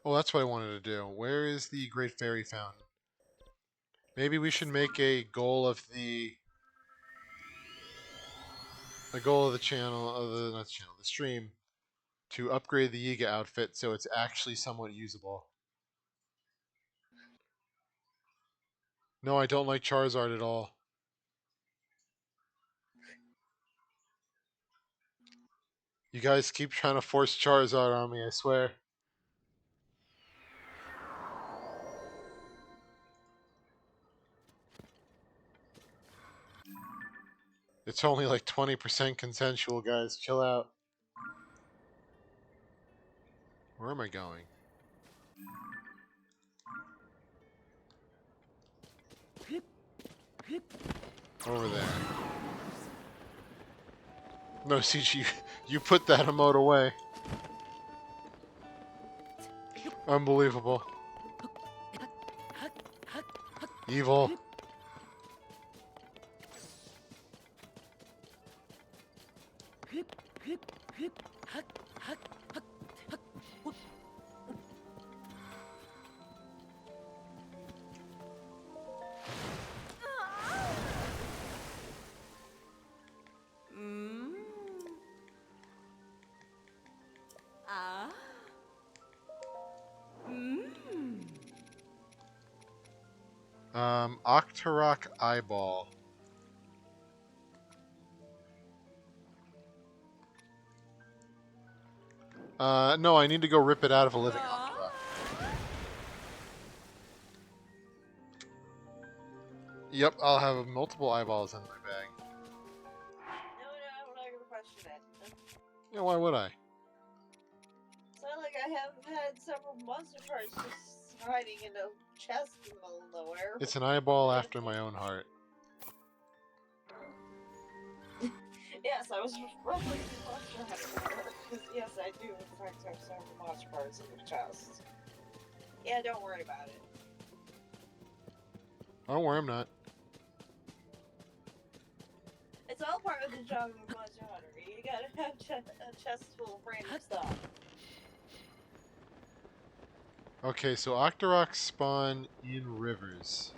Oh, that's what I wanted to do. Where is the Great Fairy Fountain? Maybe we should make a goal of the channel of the not the channel, the stream to upgrade the Yiga outfit so it's actually somewhat usable. No, I don't like Charizard at all. You guys keep trying to force Charizard on me, I swear. It's only like 20% consensual, guys. Chill out. Where am I going? Over there. No, CG, you put that emote away. Unbelievable. Evil. Octorok Eyeball. No, I need to go rip it out of a living Octorok. Yep, I'll have multiple eyeballs in my bag. No, I'm not gonna question it. Yeah, why would I? It's not like I have had several monster parts just hiding in a chest in the middle of nowhere. It's an eyeball after my own heart. Yes, I was referencing Monster Hunter. Because yes, I do in fact have several monster parts in the chest. Yeah, don't worry about it. Don't worry, I'm not. It's all part of the job of a Monster Hunter. You gotta have a chest full of random stuff. Okay, so Octoroks spawn in rivers.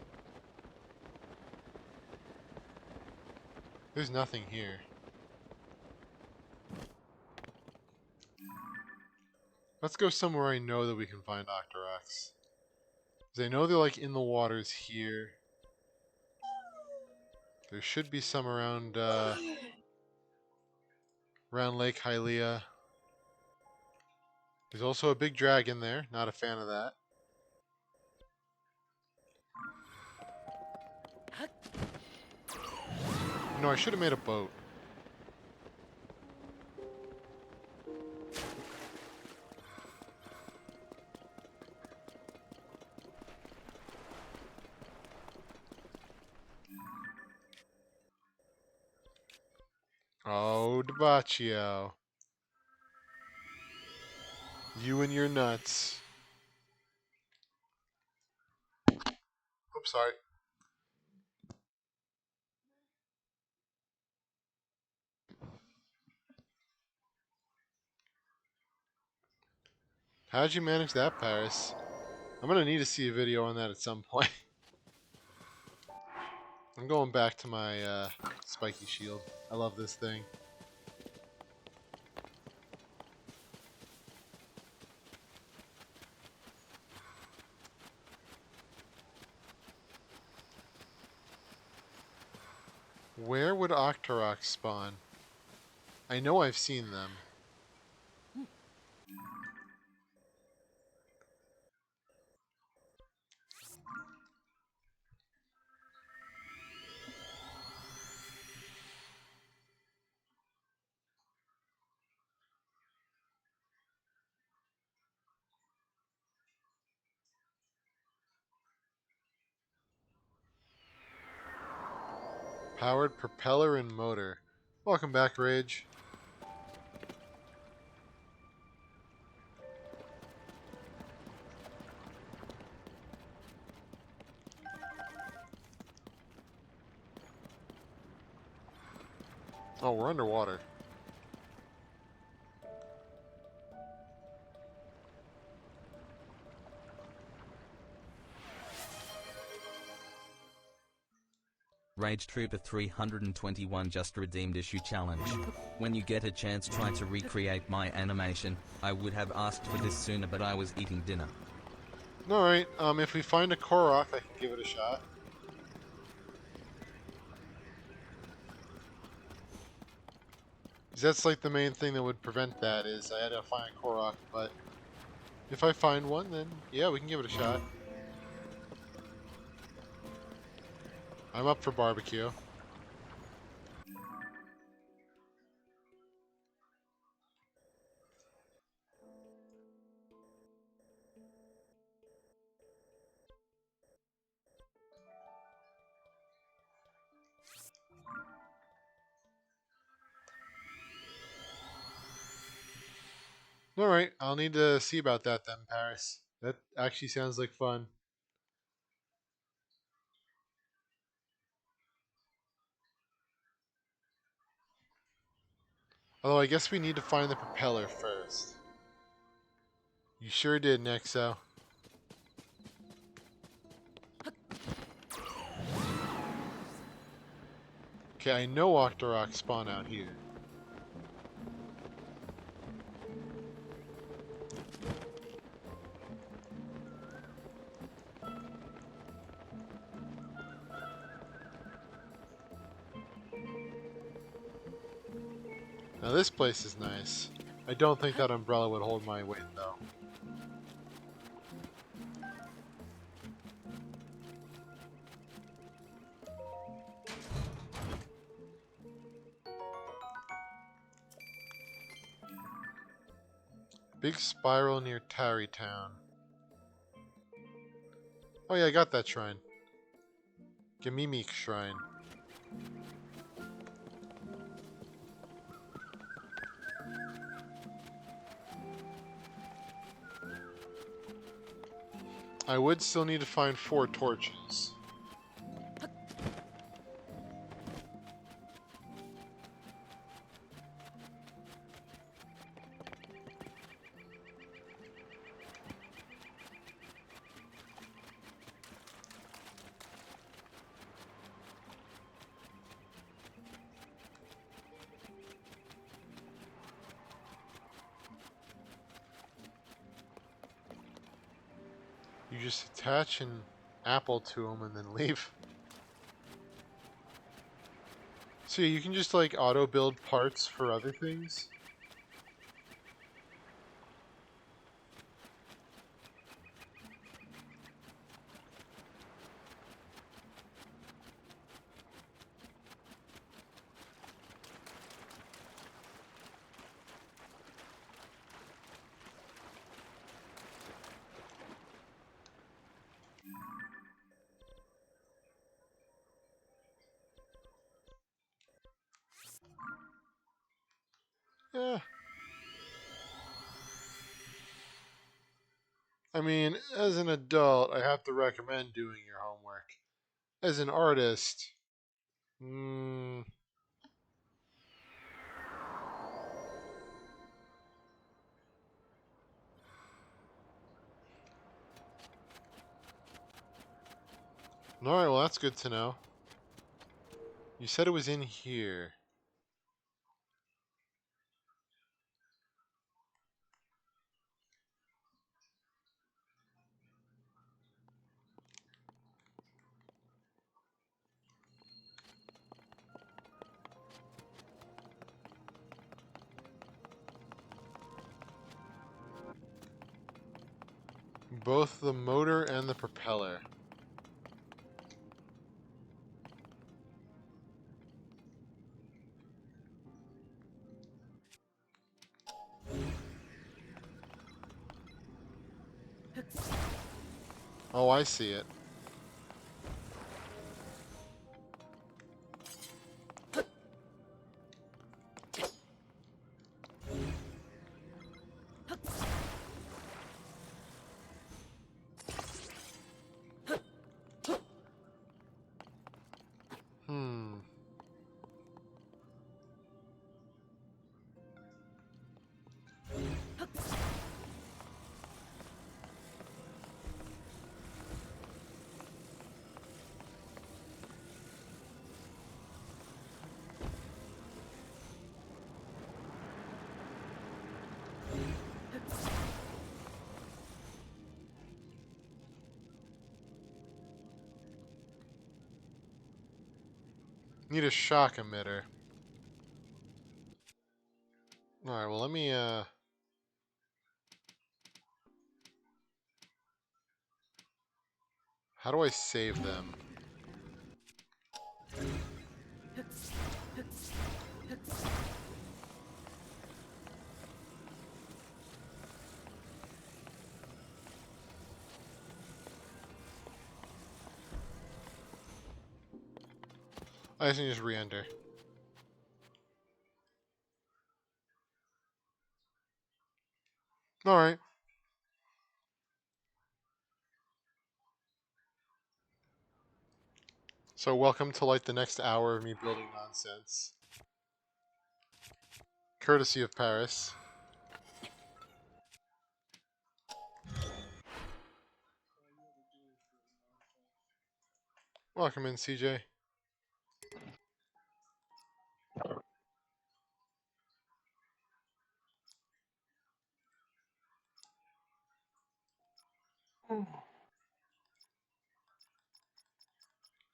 There's nothing here. Let's go somewhere I know that we can find Octoroks. Because I know they're like in the waters here. There should be some around around Lake Hylia. There's also a big dragon there. Not a fan of that. No, I should have made a boat. Oh, Debaccio. You and your nuts. Oops, sorry. How'd you manage that, Paris? I'm gonna need to see a video on that at some point. I'm going back to my spiky shield. I love this thing. Where would Octoroks spawn? I know I've seen them. Powered propeller and motor. Welcome back, Rage. Oh, we're underwater. Rage Trooper 321 just redeemed issue challenge. When you get a chance, try to recreate my animation. I would have asked for this sooner, but I was eating dinner. Alright, if we find a Korok, I can give it a shot. 'Cause that's like the main thing that would prevent that is I had to find a Korok, but if I find one, then yeah, we can give it a shot. I'm up for barbecue. Alright, I'll need to see about that then, Paris. That actually sounds like fun. Although I guess we need to find the propeller first. You sure did, Nexo. Okay, I know Octoroks spawn out here. Now this place is nice. I don't think that umbrella would hold my weight though. Big spiral near Tarrytown. Oh yeah, I got that shrine. Gamimik Shrine. I would still need to find 4 torches. You just attach an apple to them and then leave. So yeah, you can just like auto build parts for other things. Yeah. I mean, as an adult, I have to recommend doing your homework. As an artist, mm, Alright, well that's good to know. You said it was in here. Both the motor and the propeller. Oh, I see it. Hmm. Need a shock emitter. Alright, well let me, how do I save them? I just need to just re-enter. Alright. So welcome to like the next hour of me building nonsense. Courtesy of Paris. Welcome in, CJ.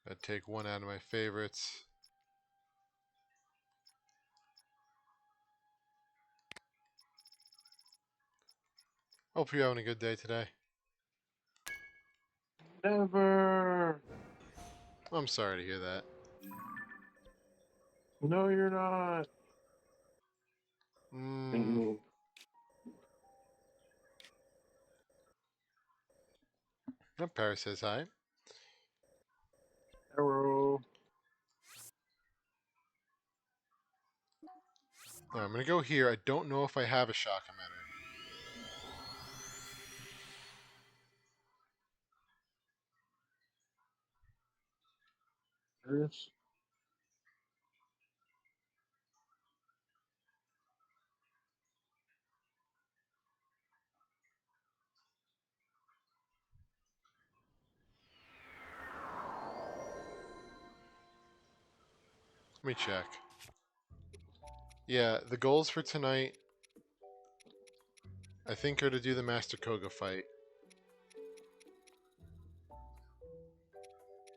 I'd take one out of my favorites. Hope you're having a good day today. Never. I'm sorry to hear that. No, you're not. Thank Mm, you. Paris says hi. Arrow. Alright, I'm gonna go here. I don't know if I have a shock emitter. Yes. Let me check. Yeah, the goals for tonight, I think, are to do the Master Koga fight.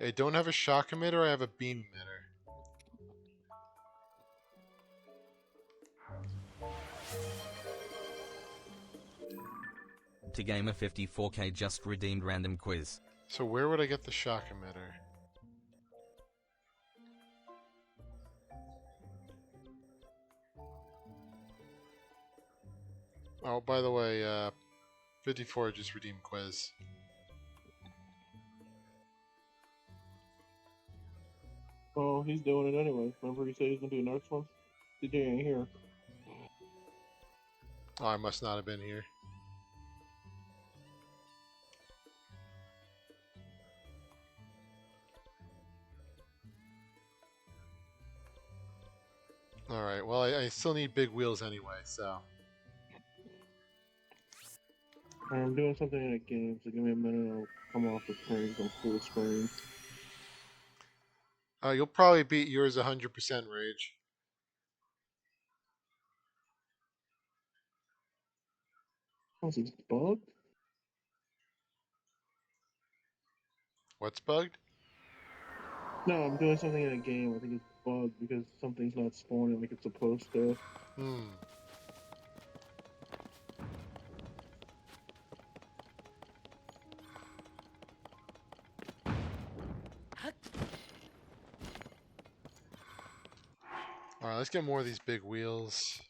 I don't have a shock emitter, I have a beam emitter. To Gamer 54K just redeemed random quiz. So where would I get the shock emitter? Oh, by the way, 54 just redeemed quiz. Oh, he's doing it anyway. Remember he said he's gonna do the next one? DJ ain't here. Oh, I must not have been here. Alright, well, I still need big wheels anyway, so. I'm doing something in a game, so give me a minute. I'll come off the screen, go full screen. You'll probably beat yours 100% Rage. What's this bug? What's bugged? No, I'm doing something in a game. I think it's bugged because something's not spawning like it's supposed to. Hmm. Alright, let's get more of these big wheels.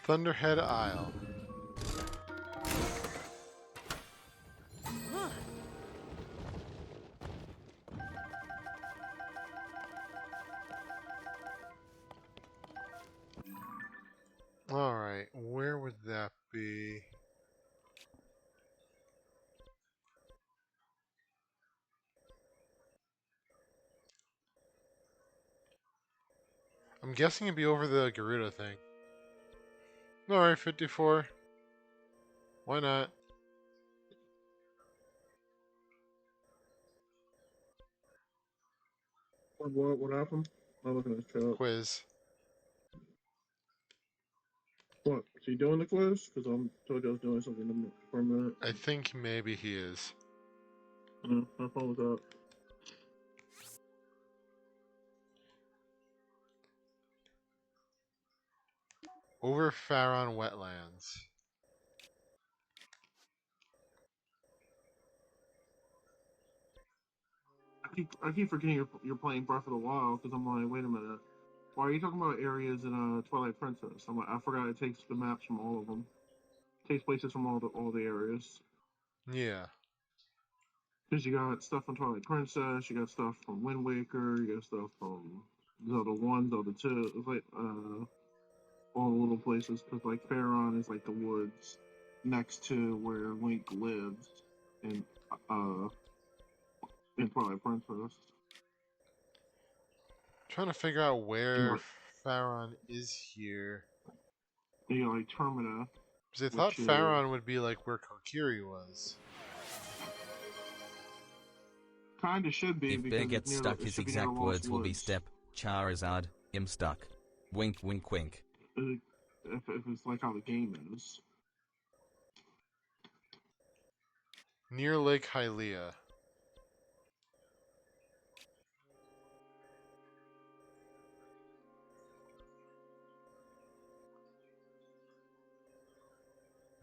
Thunderhead Isle. Alright, where would that be? I'm guessing it'd be over the Gerudo thing. Alright, 54. Why not? What happened? I'm looking at the chat. Quiz. What? Is he doing the quiz? Because I'm told you I was doing something for a minute. I think maybe he is. My phone was up. Over Faron Wetlands. I keep forgetting you're playing Breath of the Wild because I'm like, wait a minute. Why are you talking about areas in Twilight Princess? I'm like, I forgot it takes the maps from all of them. It takes places from all the areas. Yeah. Because you got stuff from Twilight Princess, you got stuff from Wind Waker, you got stuff from Zelda 1, Zelda 2. It's like all the little places. Because like Faron is like the woods next to where Link lives in uh in Twilight Princess. Trying to figure out You where got Faron is here. you got like Termina, Because I thought which is Faron would be like where Kokiri was. kind of should be If Bear because it's gets near stuck, it his should be near the exact Lost words will be Woods. step, Charizard, I'm stuck. Wink wink wink. If it's like how the game is. Near Lake Hylia.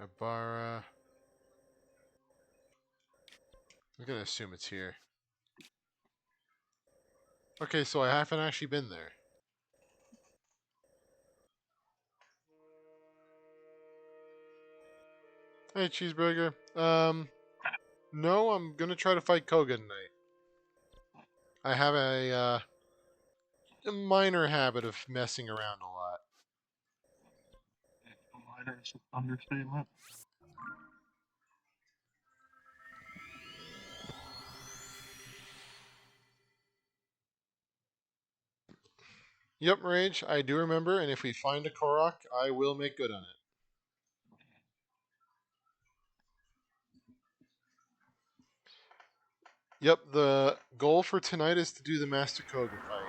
Abara. I'm gonna assume it's here. Okay, so I haven't actually been there. Hey, Cheeseburger. No, I'm gonna try to fight Koga tonight. I have a minor habit of messing around a lot. Understatement. Yep, Rage, I do remember, and if we find a Korok, I will make good on it. Yep, the goal for tonight is to do the Master Koga fight.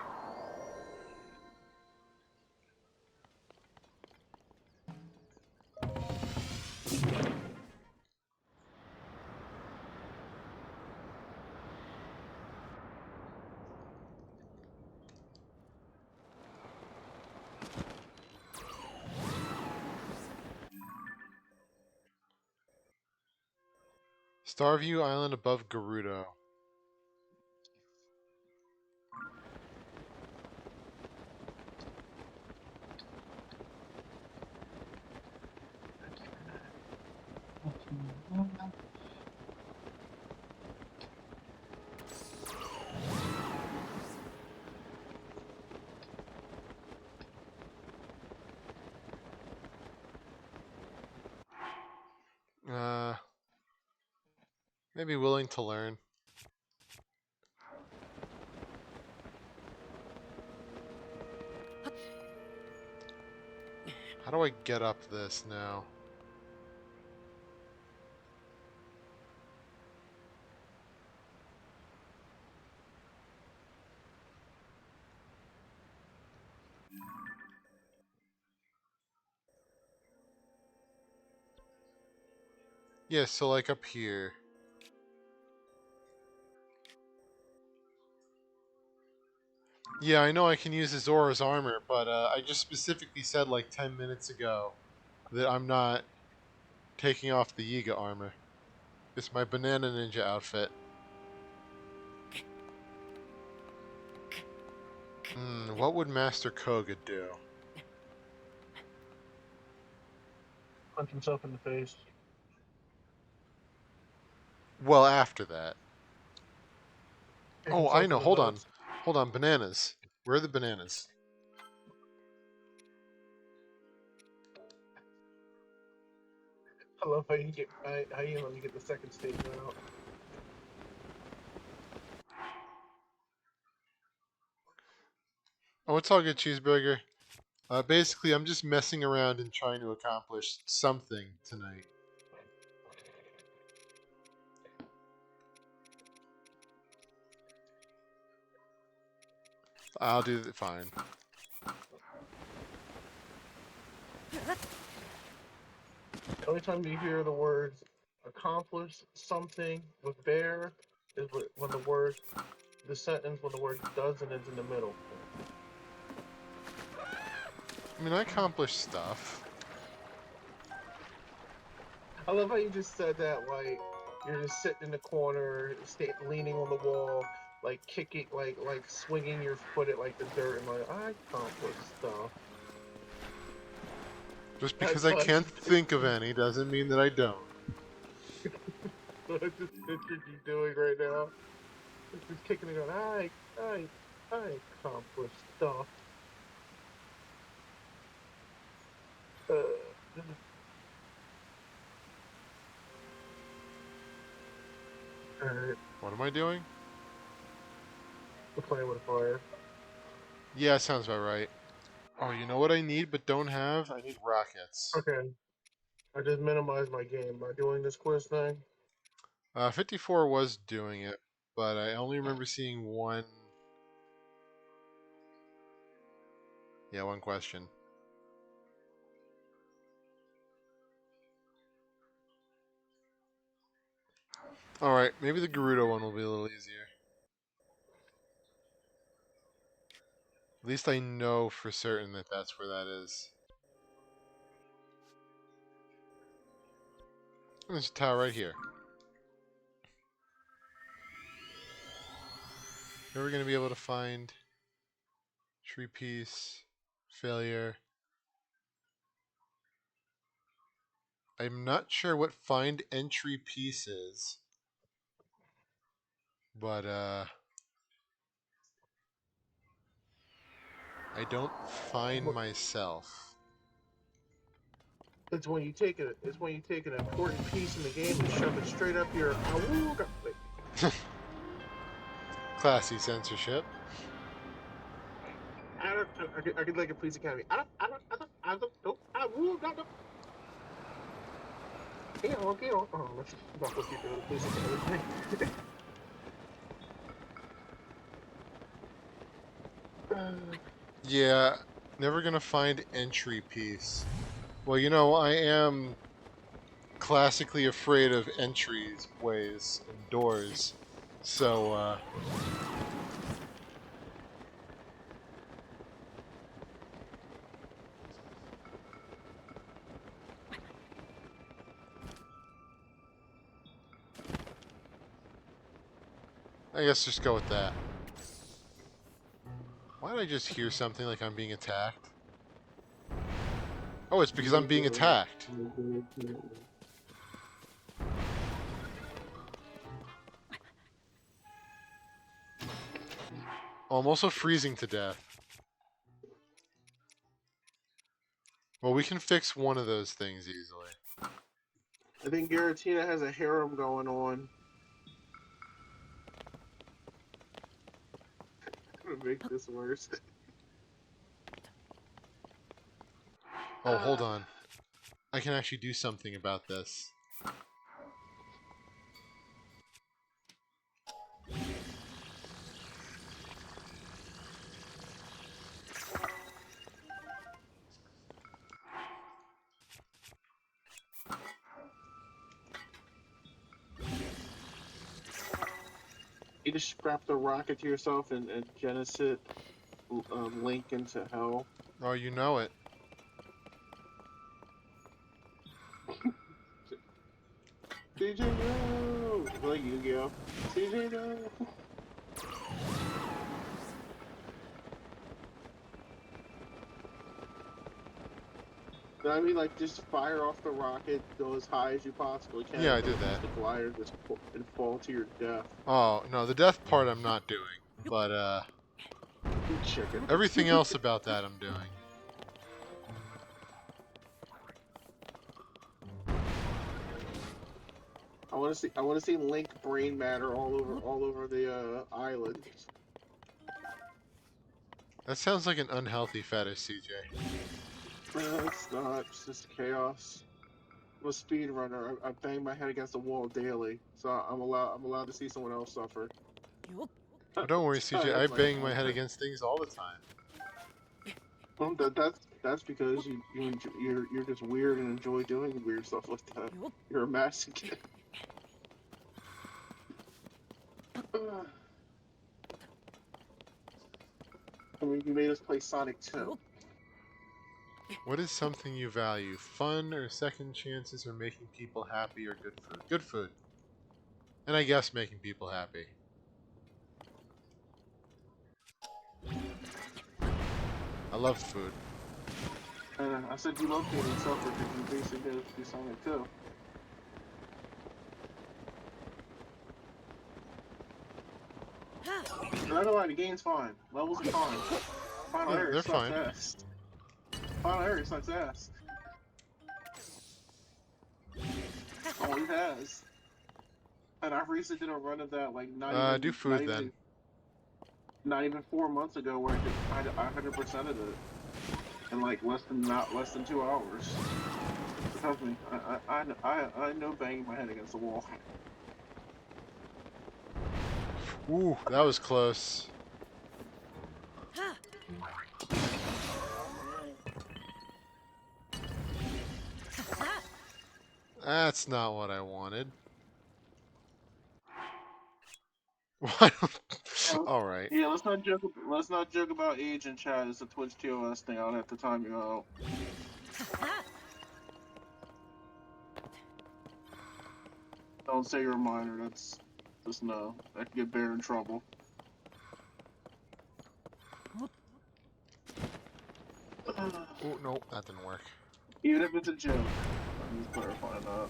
Starview Island above Gerudo. Uh, maybe willing to learn. How do I get up this now? Yeah, so like up here. Yeah, I know I can use Azora's armor, but I just specifically said like 10 minutes ago that I'm not taking off the Yiga armor. It's my Banana Ninja outfit. What would Master Koga do? Punch himself in the face. Well, after that. Kick Oh, I himself in know. the Hold on. nuts. Hold on. Bananas. Where are the bananas? I love how you get how you let me get the second statement out. Oh, it's all good, cheeseburger. Basically, I'm just messing around and trying to accomplish something tonight. I'll do it fine. Every time you hear the words accomplish something with bear is when the sentence when the word doesn't is in the middle. I mean, I accomplished stuff. I love how you just said that like you're just sitting in the corner, leaning on the wall, like kicking, like swinging your foot at like the dirt, and like I accomplished stuff. Just because That's I what I can't just think of pictured. any doesn't mean that I don't. What I just pictured you doing right now. Just kicking it going. I accomplished stuff. Uh, Alright, What am I doing? we're playing with fire. Yeah, sounds about right. Oh, you know what I need but don't have? I need rockets. Okay, I just minimized my game by doing this quiz thing. 54 was doing it, but I only remember seeing one. Yeah, one question. Alright, maybe the Gerudo one will be a little easier. At least I know for certain that that's where that is. There's a tower right here. Never gonna be able to find tree piece, failure. I'm not sure what find entry piece is, but I don't find myself. It's when you take an important piece in the game and shove it straight up your. Wait. Classy censorship. I could like a police academy. I don't, nope, I will not. Okay. Oh, that's not supposed to be doing the police academy thing. Yeah, never gonna find entry piece. Well, you know, I am classically afraid of entries, ways, and doors. So, I guess just go with that. Why did I just hear something like I'm being attacked? Oh, it's because I'm being attacked. Oh, I'm also freezing to death. Well, we can fix one of those things easily. I think Garatina has a harem going on. I'm gonna make this worse. Oh, hold on. I can actually do something about this. You just strap the rocket to yourself and Genesis Link into hell. Oh, you know it. CJ, no! Like Yu-Gi-Oh! CJ, no! I mean, like, just fire off the rocket, go as high as you possibly Yeah, can, I then did use that. the glider and fall to your death. Oh, no, the death part I'm not doing. But, Chicken. everything else about that I'm doing. I want to see Link brain matter all over the island. That sounds like an unhealthy fetish, CJ. It's not. It's just chaos. I'm a speedrunner. I bang my head against the wall daily, so I'm allowed to see someone else suffer. Well, don't worry, CJ. I That's my bang my head content. against things all the time. Well, that's because you're just weird and enjoy doing weird stuff like that. You're a masochist. I mean, you made us play Sonic 2. What is something you value? Fun or second chances or making people happy or good food? Good food. And I guess making people happy. I love food. I said you love being suffer because you basically did it through Sonic 2. Not gonna lie, the game's fine. Levels are fine. Final Yeah, area they're sucks fine. ass. Final area sucks ass. Always has. And I recently did a run of that, like Do food then. not even 4 months ago, where I 100% of it in like less than 2 hours. Trust me, I know banging my head against the wall. Ooh, that was close. That's not what I wanted. Why? All right. Yeah, let's not joke. Let's not joke about age and chat. It's a Twitch TOS thing. I'll have to time you out. Don't say you're a minor. That's just no. That could get Bear in trouble. Oh no, that didn't work. Even if it's a joke. I'm just clarifying that.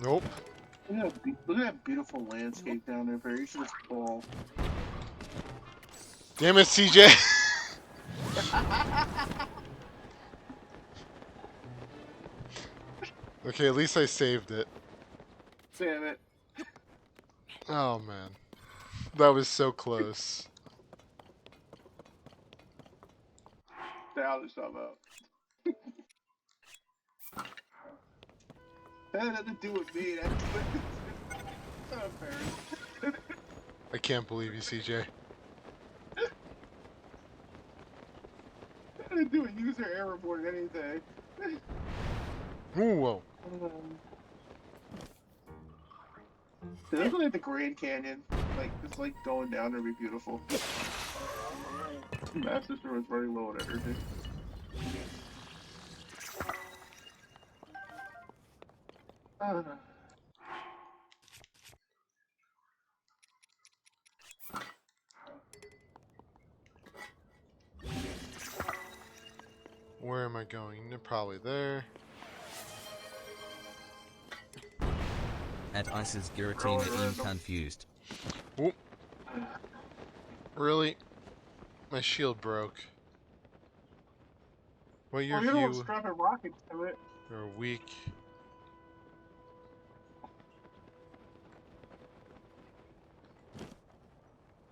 Nope. Look at that beautiful landscape down there, Bear. You should just fall. Damn it, CJ. Okay, at least I saved it. Damn it. Oh man, that was so close. That was something out. That had nothing to do with me. That's not fair. I can't believe you, CJ. That had to do with user error more than anything. Ooh, whoa. Let's look at the Grand Canyon. Like, it's like going down there would be beautiful. Master Sword is very low on energy. Where am I going? They're probably there. At ISIS Giratina im confused. Oop. Really? My shield broke. What your Well, you're the one view strapping rockets to it. or week?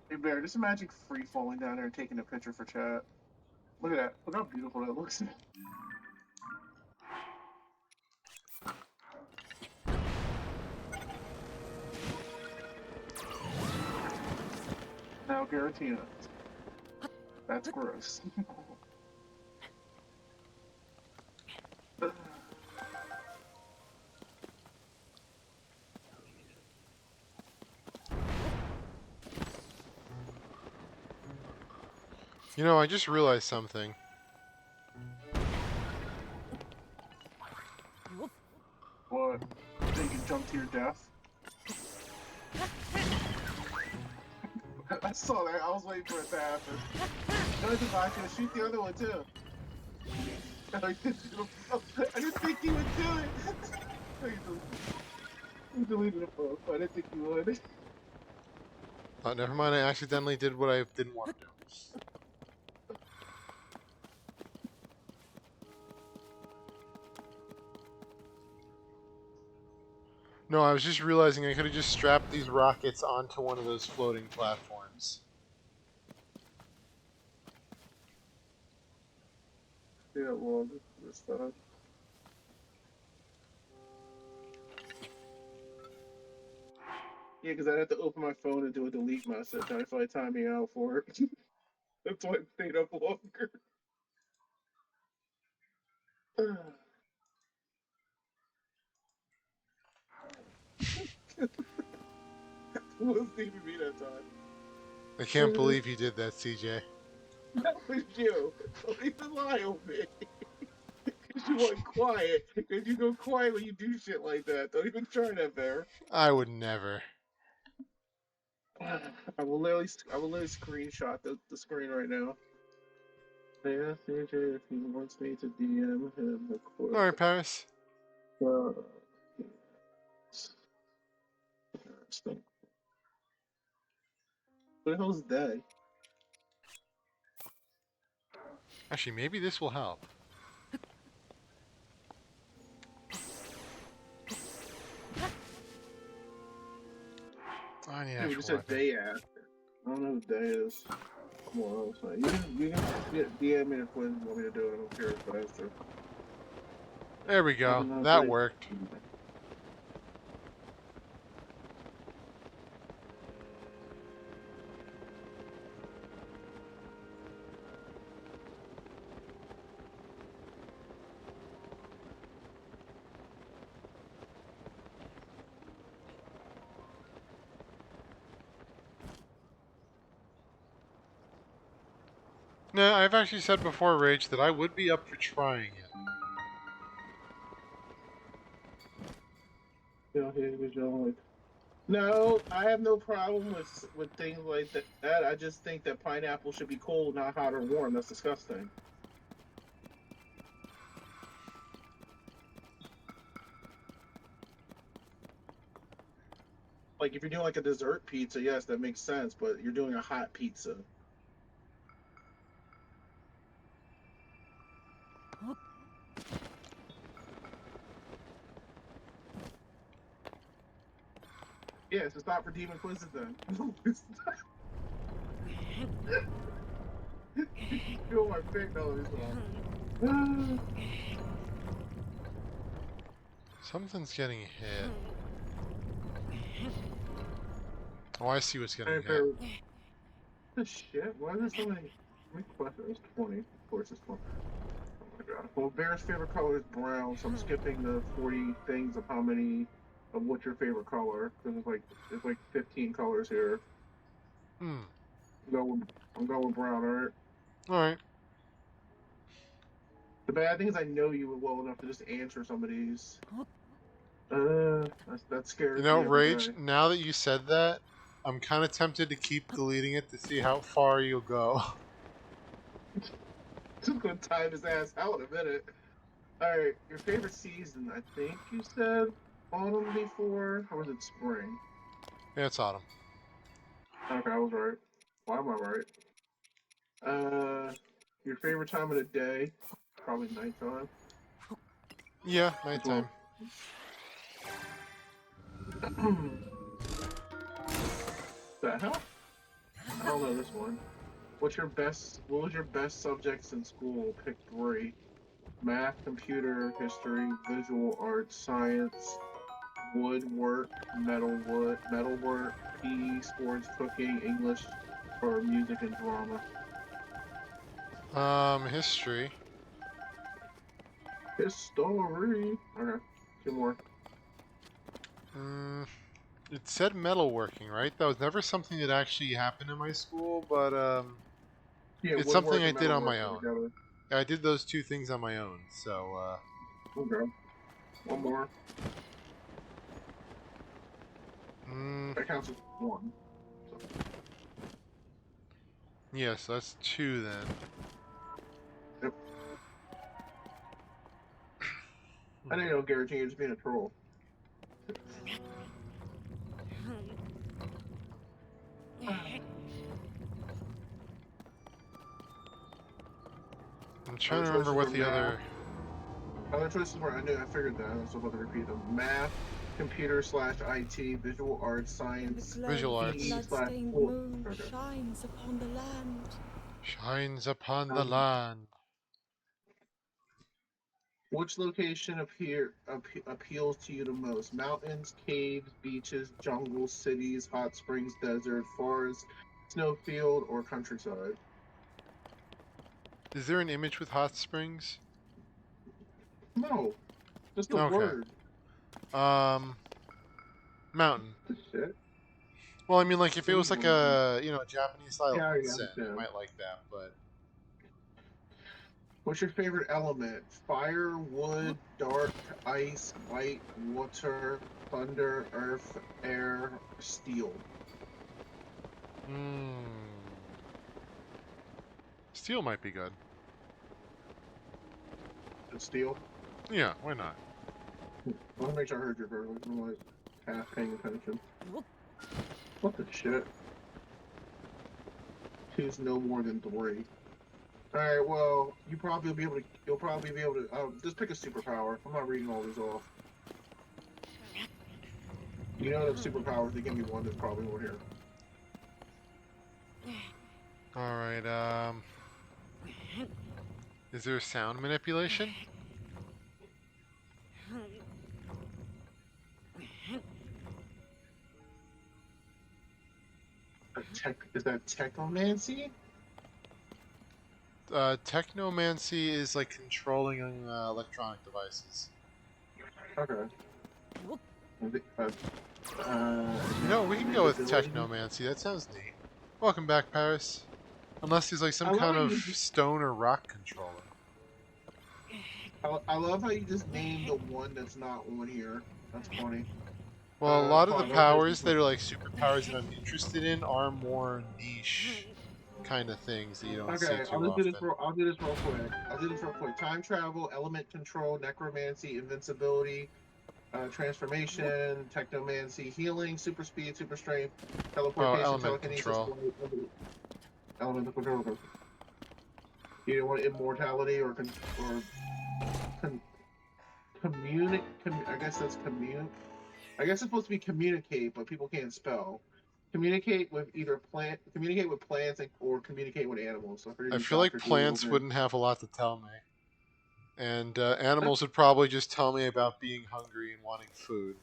Hey, Bear, just imagine free falling down there and taking a picture for chat. Look at that. Look how beautiful that looks. Now, Garatina. That's gross. You know, I just realized something. What? So you can jump to your death? I saw that. I was waiting for it to happen. No, it's about to shoot the other one too. I didn't think he would do it. He deleted the post. I didn't think he would. Oh, never mind. I accidentally did what I didn't want to do. No, I was just realizing I could have just strapped these rockets onto one of those floating platforms. Yeah, well, this stuff. Yeah, because I'd have to open my phone and do a delete message. I feel like time me out for it. That's why I stayed up longer. It wasn't even me that time. I can't believe he did that, CJ. That was you. Don't even lie on me. Because you want quiet. Because you go quiet when you do shit like that. Don't even try that, Bear. I would never. I will literally screenshot the screen right now. I asked AJ if he wants me to DM him a All quote. right, Paris. Interesting. What the hell's day? Actually, maybe this will help. I need Yeah, we actual just said weapon. day after. I don't know what day is. Come on, you can DM me if you want me to do it. I don't care if faster. There we I go. don't know That day. worked. No, I've actually said before, Rage, that I would be up for trying it. Yeah, here we go. No, I have no problem with things like that. I just think that pineapple should be cold, not hot or warm. That's disgusting. Like if you're doing like a dessert pizza, yes, that makes sense. But you're doing a hot pizza. Yeah, so stop for Demon Quizzes then. You feel my pick though. Something's getting hit. Oh, I see what's getting Hey, hit. Bear, the shit? Why is there so many? How many questions? It's 20. Of course, it's 20. Oh my god. Well, Bear's favorite color is brown, so I'm skipping the 40 things of how many of what's your favorite color because it's like 15 colors here. Hmm. I'm going with brown. All right. All right. The bad thing is I know you well enough to just answer some of these. That You scares know, me every Rage, day. now that you said that, I'm kind of tempted to keep deleting it to see how far you'll go. Just gonna time his ass out in a minute. All right, your favorite season? I think you said autumn before. Or was it spring? Yeah, it's autumn. Okay, I was right. Why am I right? Your favorite time of the day? probably nighttime. Yeah, As well. nighttime. The hell? I don't know this one. What was your best subjects in school? Pick 3. Math, computer, history, visual arts, science, woodwork, metalwork, PE, sports, cooking, English, or music and drama. History. History. Okay. 2 more. Mm, it said metalworking, right? That was never something that actually happened in my school, but Yeah, it's something woodwork I and did on metalwork my go own. together. I did those 2 things on my own, so Okay. 1 more. mm, That counts as 1. So, yeah, so that's 2 then. yep. I know you don't guarantee you're just being a troll. I'm trying Other to remember choices were what the math. other Other choices were, I figured that, so I'm about to repeat them. Math, computer/IT, visual arts, And the science, glow visual of the arts blood-stained PE/sport. moon Okay. shines upon the land. shines upon the Um, land. which location appeals to you the most? Mountains, caves, beaches, jungles, cities, hot springs, desert, forest, snowfield, or countryside? Is there an image with hot springs? No, just a Okay. word. Mountain. The shit. Well, I mean, like if it was like England. a Japanese style Yeah, I onsen, I understand. might like that, but What's your favorite element? Fire, wood, dark, ice, light, water, thunder, earth, air, steel. hmm, steel might be good. It's steel. Yeah, why not? I want to make sure I heard you correctly. I'm like half paying attention. What the shit? Two's no more than 3. All right. Well, you'll probably be able to. Just pick a superpower. I'm not reading all these off. You know, the superpowers. They give me one. There's probably one here. All right. Is there sound manipulation? Is that technomancy? Technomancy is like controlling electronic devices. Okay. We can go with technomancy. That sounds neat. Welcome back, Paris. Unless there's like some I love kind how of you just, stone or rock controller. I love how you just named the one that's not on here. That's funny. Well, a lot of the Fine, I'll go powers with that are like superpowers that I'm interested in are more niche kind of things that you don't see okay, too often. I'll do this real quick. Time travel, element control, necromancy, invincibility, transformation, technomancy, healing, super speed, super strength, Oh, teleportation, element telekinesis, control. flight, elemental control. You don't want immortality or con, I guess that's commune. I guess it's supposed to be communicate, but people can't spell. Communicate with plants or communicate with animals. So I figured I use feel like Doctor Doodle plants here. wouldn't have a lot to tell me, and animals would probably just tell me about being hungry and wanting food,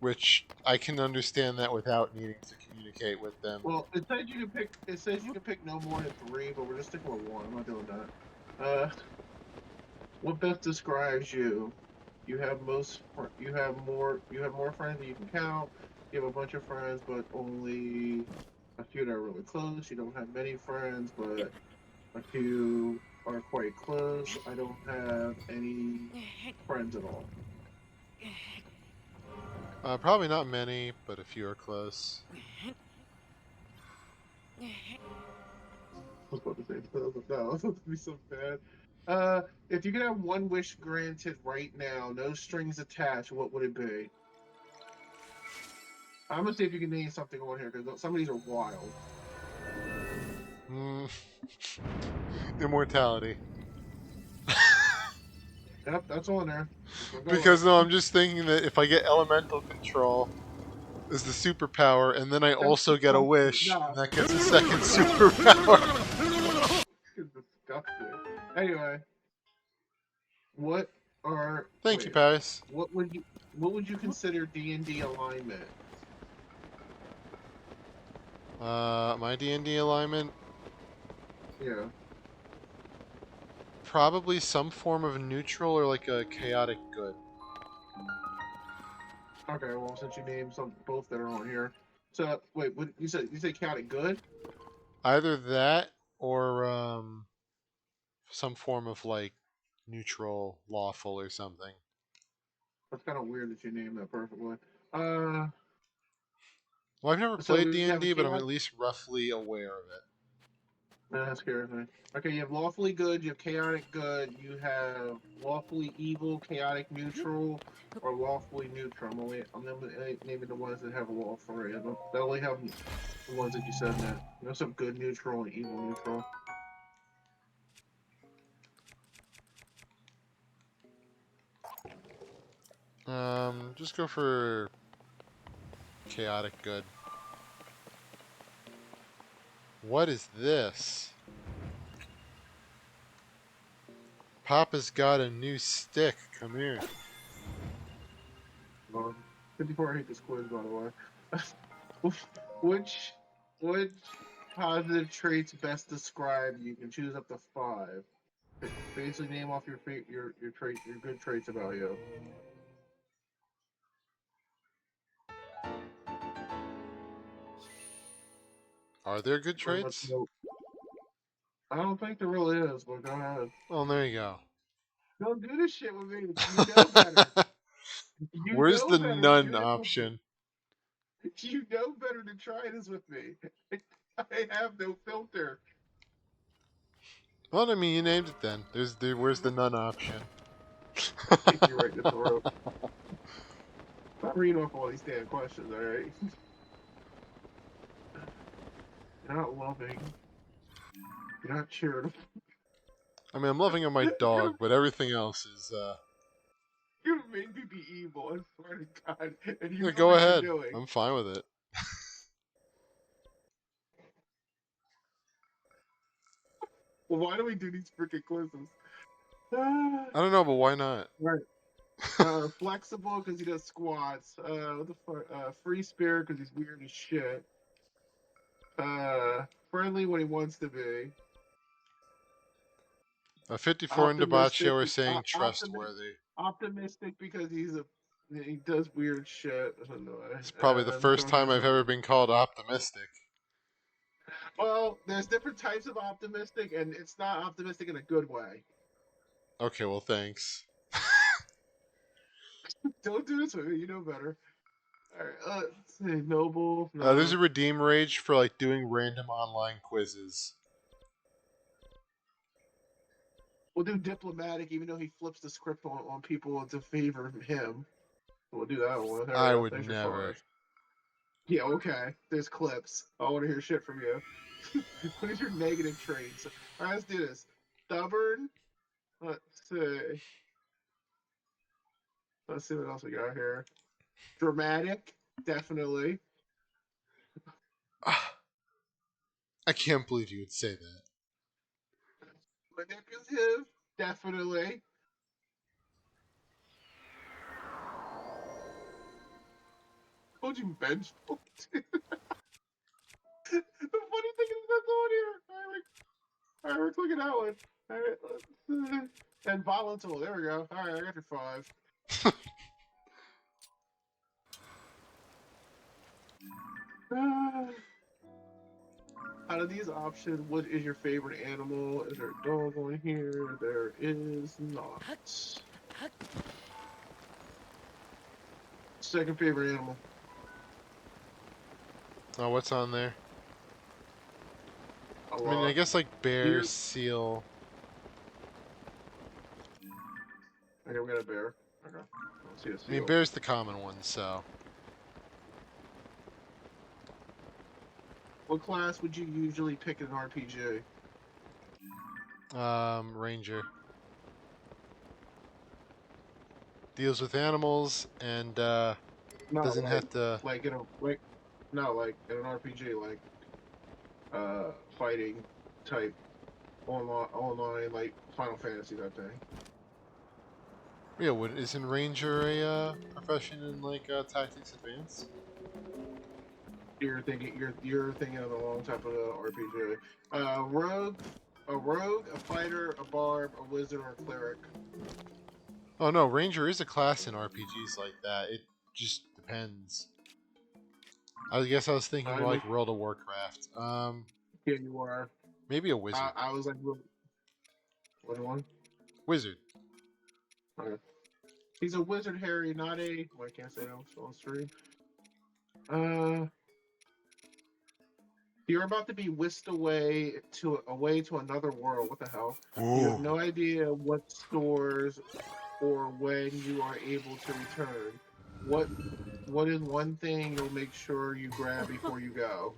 which I can understand that without needing to communicate with them. Well, it says you can pick. It says you can pick no more than 3, but we're just sticking with 1. I'm not doing that. What best describes you? You have more friends than you can count. You have a bunch of friends, but only a few that are really close. You don't have many friends, but a few are quite close. I don't have any friends at all. Probably not many, but a few are close. I was about to say, no, it's supposed to be so bad. If you could have one wish granted right now, no strings attached, what would it be? I'm gonna see if you can name something on here because some of these are wild. Mm, immortality. Yep, that's on there. Keep going. Because no, I'm just thinking that if I get elemental control as the superpower, and then I That's also get a disgusting. wish, Nah. and that gets a second superpower. It's disgusting. Anyway, what are Thank you, wait? Paris. What would you consider D&D alignment? My D&D alignment, Yeah. probably some form of neutral or like a chaotic good. Okay. Well, since you named some both that are on here, so wait, what you said? You say chaotic good? Either that or some form of like neutral, lawful, or something. That's kind of weird that you named that perfectly. Uh, Well, I've never so played we have a D&D, but I'm at chaotic. least roughly aware of it. That scares me. Okay, you have lawfully good, you have chaotic good, you have lawfully evil, chaotic neutral, or lawfully neutral. I'm naming the ones that have a lawful rate. They only have the ones that you said in that. You know, some good neutral and evil neutral. Just go for chaotic good. What is this? Papa's got a new stick. Come here. 54, I hate this quiz, by the way. which which positive traits best describe you? You can choose up to 5. Basically, name off your good traits about you. Are there good Pretty much traits? no. I don't think there really is, but go ahead. Oh, there you go. Don't do this shit with me. You know better. You Where's know the better to none do this with me. option? You know better to try this with me. I have no filter. Well, I mean, you named it then. Where's the none option? I kick you right in the throat. I'm reading off all these damn questions, alright? You're not loving. You're not charitable. I mean, I'm loving on my You're, dog, but everything else is, you're made me be evil, I swear to God. And you yeah, know go what you're ahead. doing. I'm fine with it. Well, why do we do these freaking quizzes? I don't know, but why not? Right. Flexible because he does squats. What the fuck? Free spirit because he's weird as shit. Friendly when he wants to be. 54 and Optimistic. Debaccio are saying Optimistic. trustworthy. Optimistic because he does weird shit. It's probably the first time I've ever been called optimistic. Well, there's different types of optimistic, and it's not optimistic in a good way. Okay, well, thanks. Don't do this with me. You know better. All right. Let's see. Noble. There's No. a redeem rage for like doing random online quizzes. We'll do diplomatic, even though he flips the script on people to favor him. We'll do that one. There we I go. would Thanks for never. 5. Yeah, okay. There's clips. I want to hear shit from you. What is your negative traits? All right, let's do this. Stubborn. Let's see. Let's see what else we got here. Dramatic. Definitely. I can't believe you would say that. Manipulative. Definitely. Told you vengeful. The funny thing is that's on here. All right, we're clicking that one. All right, and volatile. There we go. All right, I got your 5. Out of these options, what is your favorite animal? Is there a dog on here? There is not. Second favorite animal. Oh, what's on there? A I mean, I lot. guess like bear, Deer. seal. Okay, we got a bear. Okay. Let's see a I mean, seal. bear's the common one, so. What class would you usually pick in an RPG? Ranger. deals with animals and No, doesn't have to. like in a like no, like in an RPG, like fighting type online like Final Fantasy type thing. Yeah, isn't Ranger a profession in like Tactics Advance? You're thinking of the wrong type of RPG. Rogue, a fighter, a barb, a wizard, or a cleric. Oh no, Ranger is a class in RPGs like that. It just depends. I guess I was thinking I more mean, like World of Warcraft. yeah, you are. Maybe a wizard. I was like, what one? Wizard. Okay. He's a wizard, Harry, not a. Well, I can't say that on stream. Uh, you're about to be whisked away to another world. What the hell? You have Ooh. no idea what stores or when you are able to return. What What is one thing you'll make sure you grab before you go?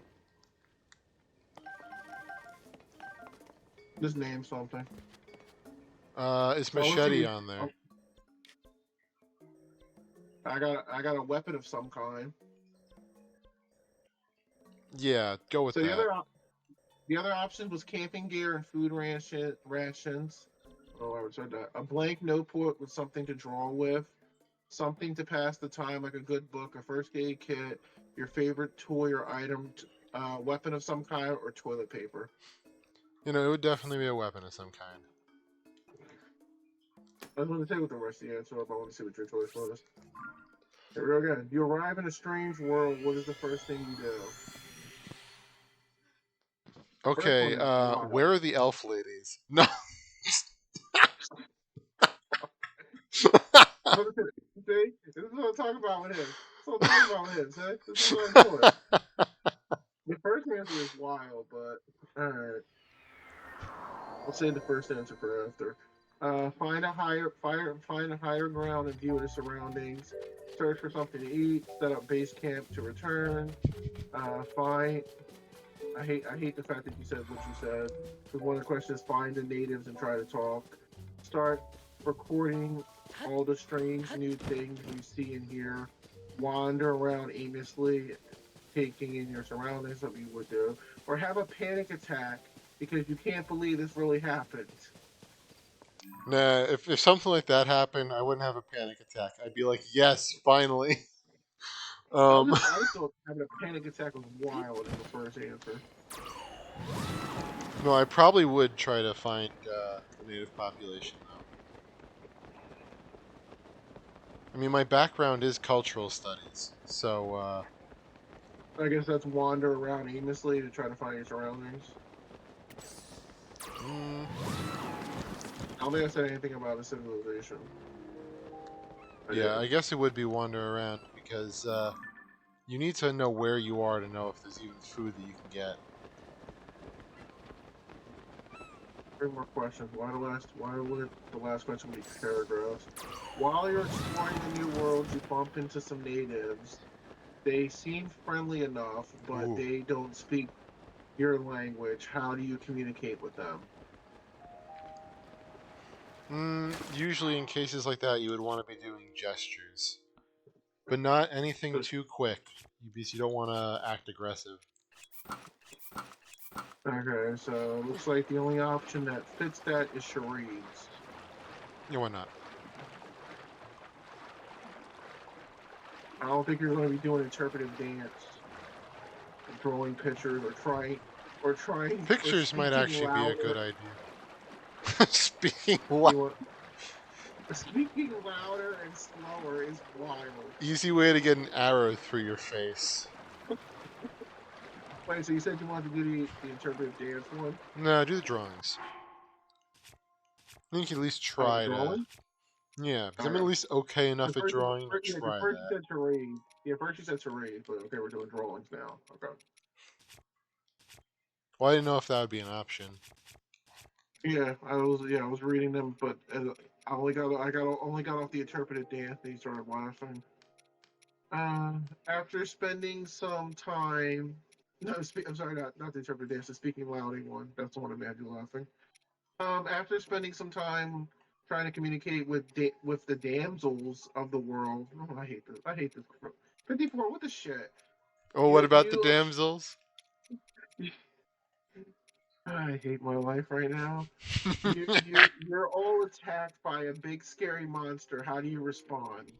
Just name something. Is So I want to see machete you. on there? I got a weapon of some kind. Yeah, go with So that. the other option was camping gear and food rations. Oh, I said that. A blank notebook with something to draw with, something to pass the time, like a good book, a first aid kit, your favorite toy or item, weapon of some kind, or toilet paper. You know, it would definitely be a weapon of some kind. I was going to say what the rest of the answer, but I want to see what your choice was. Here we go again. You arrive in a strange world. What is the first thing you do? First one Okay, is where wild. are the elf ladies? No. See, this is what I'm talking about with him. This is what I'm talking about with him. See, this is what I'm doing. The first answer is wild, but all right. We'll save the first answer for after. Find a higher ground and view the surroundings. Search for something to eat. Set up base camp to return. Find. I hate the fact that you said what you said. Because one of the questions is find the natives and try to talk. Start recording all the strange new things you see and hear. Wander around aimlessly, taking in your surroundings, what you would do, or have a panic attack because you can't believe this really happened. Nah, if something like that happened, I wouldn't have a panic attack. I'd be like, yes, finally. Um, I just thought having a panic attack was wild in the first answer. no, I probably would try to find the native population, though. I mean, my background is cultural studies, so, I guess that's wander around aimlessly to try to find your surroundings. mm, I don't think I said anything about a civilization. yeah, I guess it would be wander around because you need to know where you are to know if there's even food that you can get. Three more questions. Why would the last question be paragraphs? While you're exploring the new world, you bump into some natives. They seem friendly enough, but Ooh. they don't speak your language. How do you communicate with them? Usually in cases like that, you would want to be doing gestures, but not anything too quick because you don't want to act aggressive. Okay, so looks like the only option that fits that is charades. Yeah, why not? I don't think you're going to be doing interpretive dance, drawing pictures, or Pictures might speaking actually be a good louder. idea. Speaking You loud. want speaking louder and slower is wild. Easy way to get an arrow through your face. Wait, so you said you wanted to do the interpretive dance one? No, do the drawings. I think you can at least Oh, the try to. drawing? Yeah, because I'm at Okay. least okay enough at drawing to Yeah, try first you that. said charades. Yeah, first you said charades, but okay, we're doing drawings now. Okay. Well, I didn't know if that would be an option. Yeah, I was reading them, but only got off the interpretive dance, and he started laughing. After spending some time, no, I'm sorry, not the interpretive dance, the speaking louding one. That's the one that made you laughing. After spending some time trying to communicate with with the damsels of the world. Oh, I hate this. I hate this. 54. What the shit? Oh, what about the You. damsels? I hate my life right now. You're all attacked by a big scary monster. How do you respond?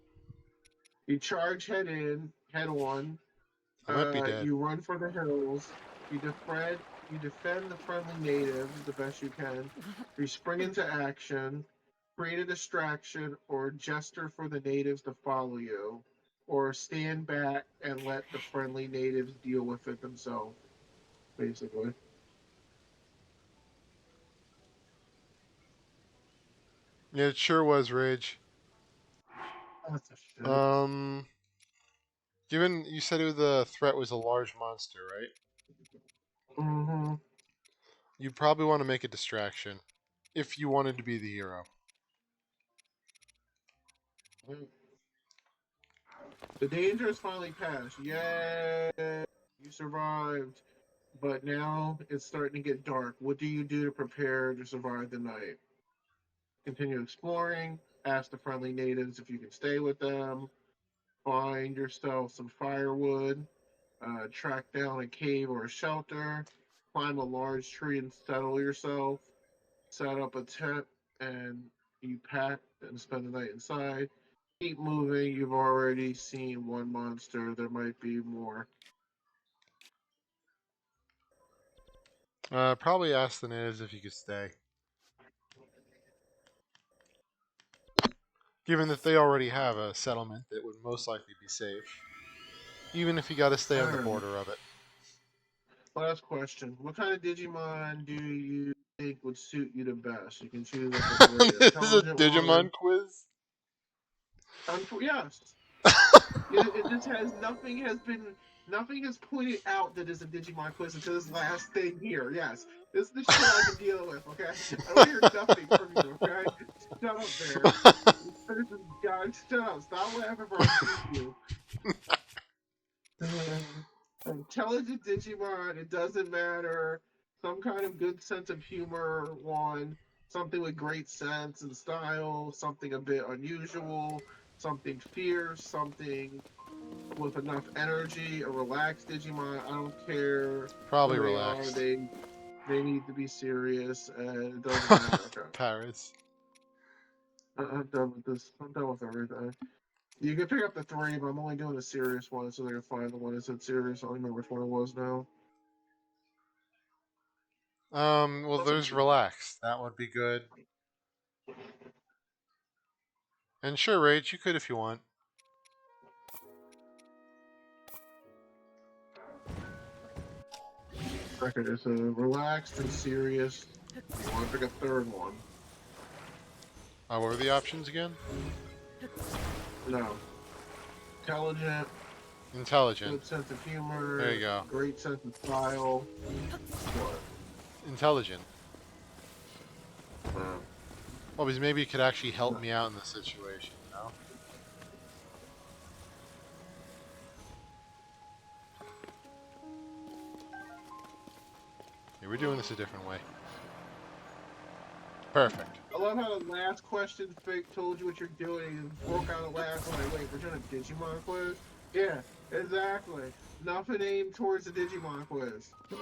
You charge head on. I might be dead. You run for the hills. You defend the friendly natives the best you can. You spring into action, create a distraction, or gesture for the natives to follow you, or stand back and let the friendly natives deal with it themselves. Basically, Yeah, it sure was Rage. that's a shit. Um, given you said the threat was a large monster, right? Mm-hmm. You probably want to make a distraction if you wanted to be the hero. The danger is finally passed. Yay! You survived. But now it's starting to get dark. What do you do to prepare to survive the night? Continue exploring, ask the friendly natives if you can stay with them, find yourself some firewood, track down a cave or a shelter, climb a large tree and settle yourself, set up a tent, and you pack and spend the night inside. Keep moving. You've already seen one monster. There might be more. Probably ask the natives if you could stay. Given that they already have a settlement that would most likely be safe, even if you got to stay All on the right. border of it. Last question. What kind of Digimon do you think would suit you the best? You can choose up to three. This is a Intelligent one. Digimon quiz. Yes. It just has nothing has pointed out that it's a Digimon quiz until this last thing here. Yes. This is the shit I can deal with, okay? I don't hear nothing from you, okay? Shut up, Bear. Finish this guy. Shut up. Stop laughing or I'll shoot you. Intelligent Digimon, it doesn't matter. Some kind of good sense of humor one, something with great sense and style, something a bit unusual, something fierce, something with enough energy, a relaxed Digimon. I don't care Probably who they are. relaxed. They need to be serious, and it doesn't matter. Okay, Paris. I'm done with this. I'm done with everything. You can pick up the three, but I'm only doing the serious one, so they can find the one that said serious. I don't remember which one it was now. Well, there's relaxed. That would be good. And sure, Rage, you could if you want. Okay, there's a relaxed and serious. You want to pick a third one? What were the options again? No. Intelligent, Intelligent. good sense of There you humor, go. great sense of style. What? Intelligent. No. Well, because maybe it could actually help No. me out in the situation, you know? Okay, we're doing this a different way. Perfect. I love how the last question fake told you what you're doing and broke out at last. I'm like, wait, we're doing a Digimon quiz? Yeah, exactly. Nothing aimed towards the Digimon quiz. Come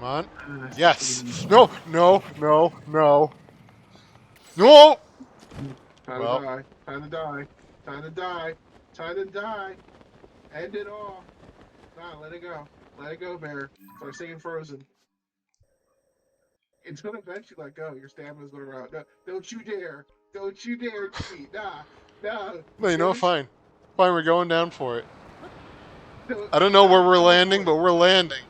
on. Ah, Yes! No! No! No! No! No! time to Well, die. Time to die. Time to die. Time to die. End it all. Nah, let it go. Let it go, Bear. Start singing Frozen. It's gonna eventually let go. Your stamina's gonna run out. No, don't you dare. Don't you dare cheat. Nah. No. no, you know, Finish. fine. Fine, we're going down for it. No, I don't know where nah, we're go landing, for it. but we're landing.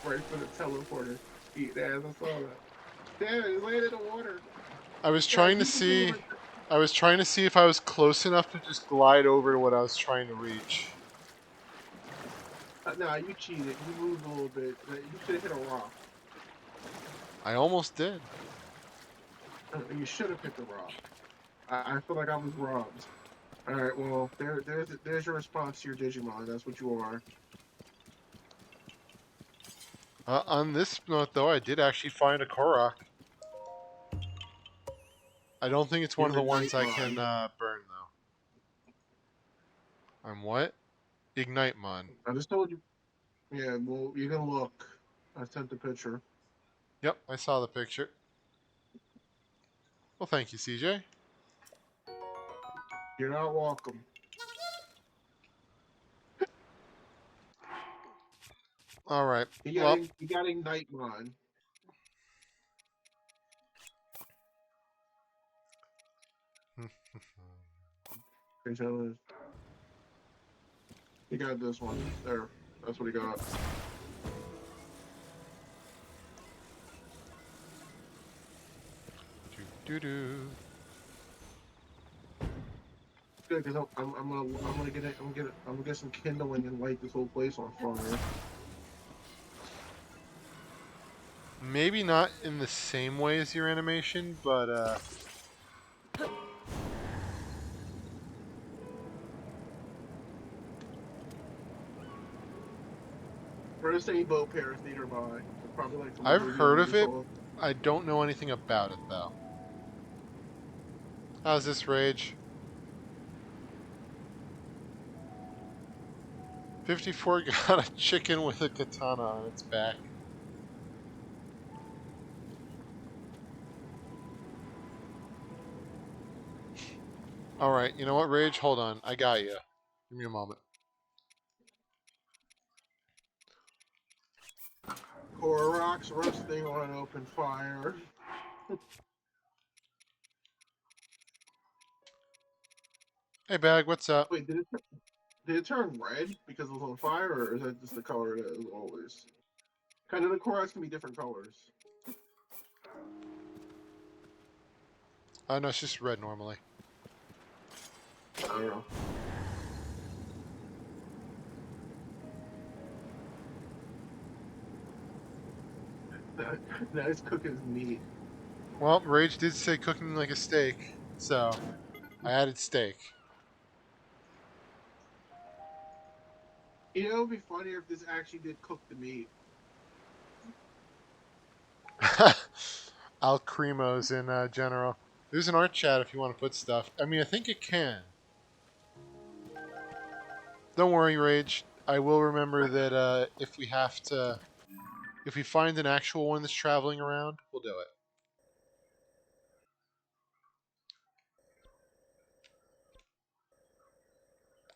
Right for the teleporter. Eat ass. I saw that. Damn it, he landed in the water. I was Guys, trying to you can move see. it. I was trying to see if I was close enough to just glide over to what I was trying to reach. Nah, you cheated. You moved a little bit. You should have hit a rock. I almost did. You should have picked a rock. I feel like I was robbed. All right. Well, there's your response to your Digimon. That's what you are. On this note, though, I did actually find a Korok. I don't think it's one You're of the the ones I can Nightmon. burn, though. I'm what? Ignite Mon. I just told you. Yeah. Well, you can look. I sent the picture. Yep, I saw the picture. Well, thank you, CJ. You're not welcome. All right. You got Well, you got Nightmon. Okay, so he got this one. There. That's what he got. do do. Good, because I'm gonna get some kindling and light this whole place on fire. Maybe not in the same way as your animation, but First any boat pairs nearby. It's probably like from a I've movie heard we of just it. saw. I don't know anything about it though. How's this rage? 54 got a chicken with a katana on its back. All right, you know what, Rage? Hold on, I got you. Give me a moment. Korok's roasting on open fire. Hey, Bag, what's up? Wait, did it turn red because it was on fire, or is that just the color it is always? Kind of the Koroks can be different colors. No, it's just red normally. I don't know. Now it's cooking meat. Well, Rage did say cooking like a steak, so I added steak. You know, it'd be funnier if this actually did cook the meat. Al Cremos in general. There's an art chat if you want to put stuff. I mean, I think it can. Don't worry, Rage. I will remember that if we find an actual one that's traveling around, we'll do it.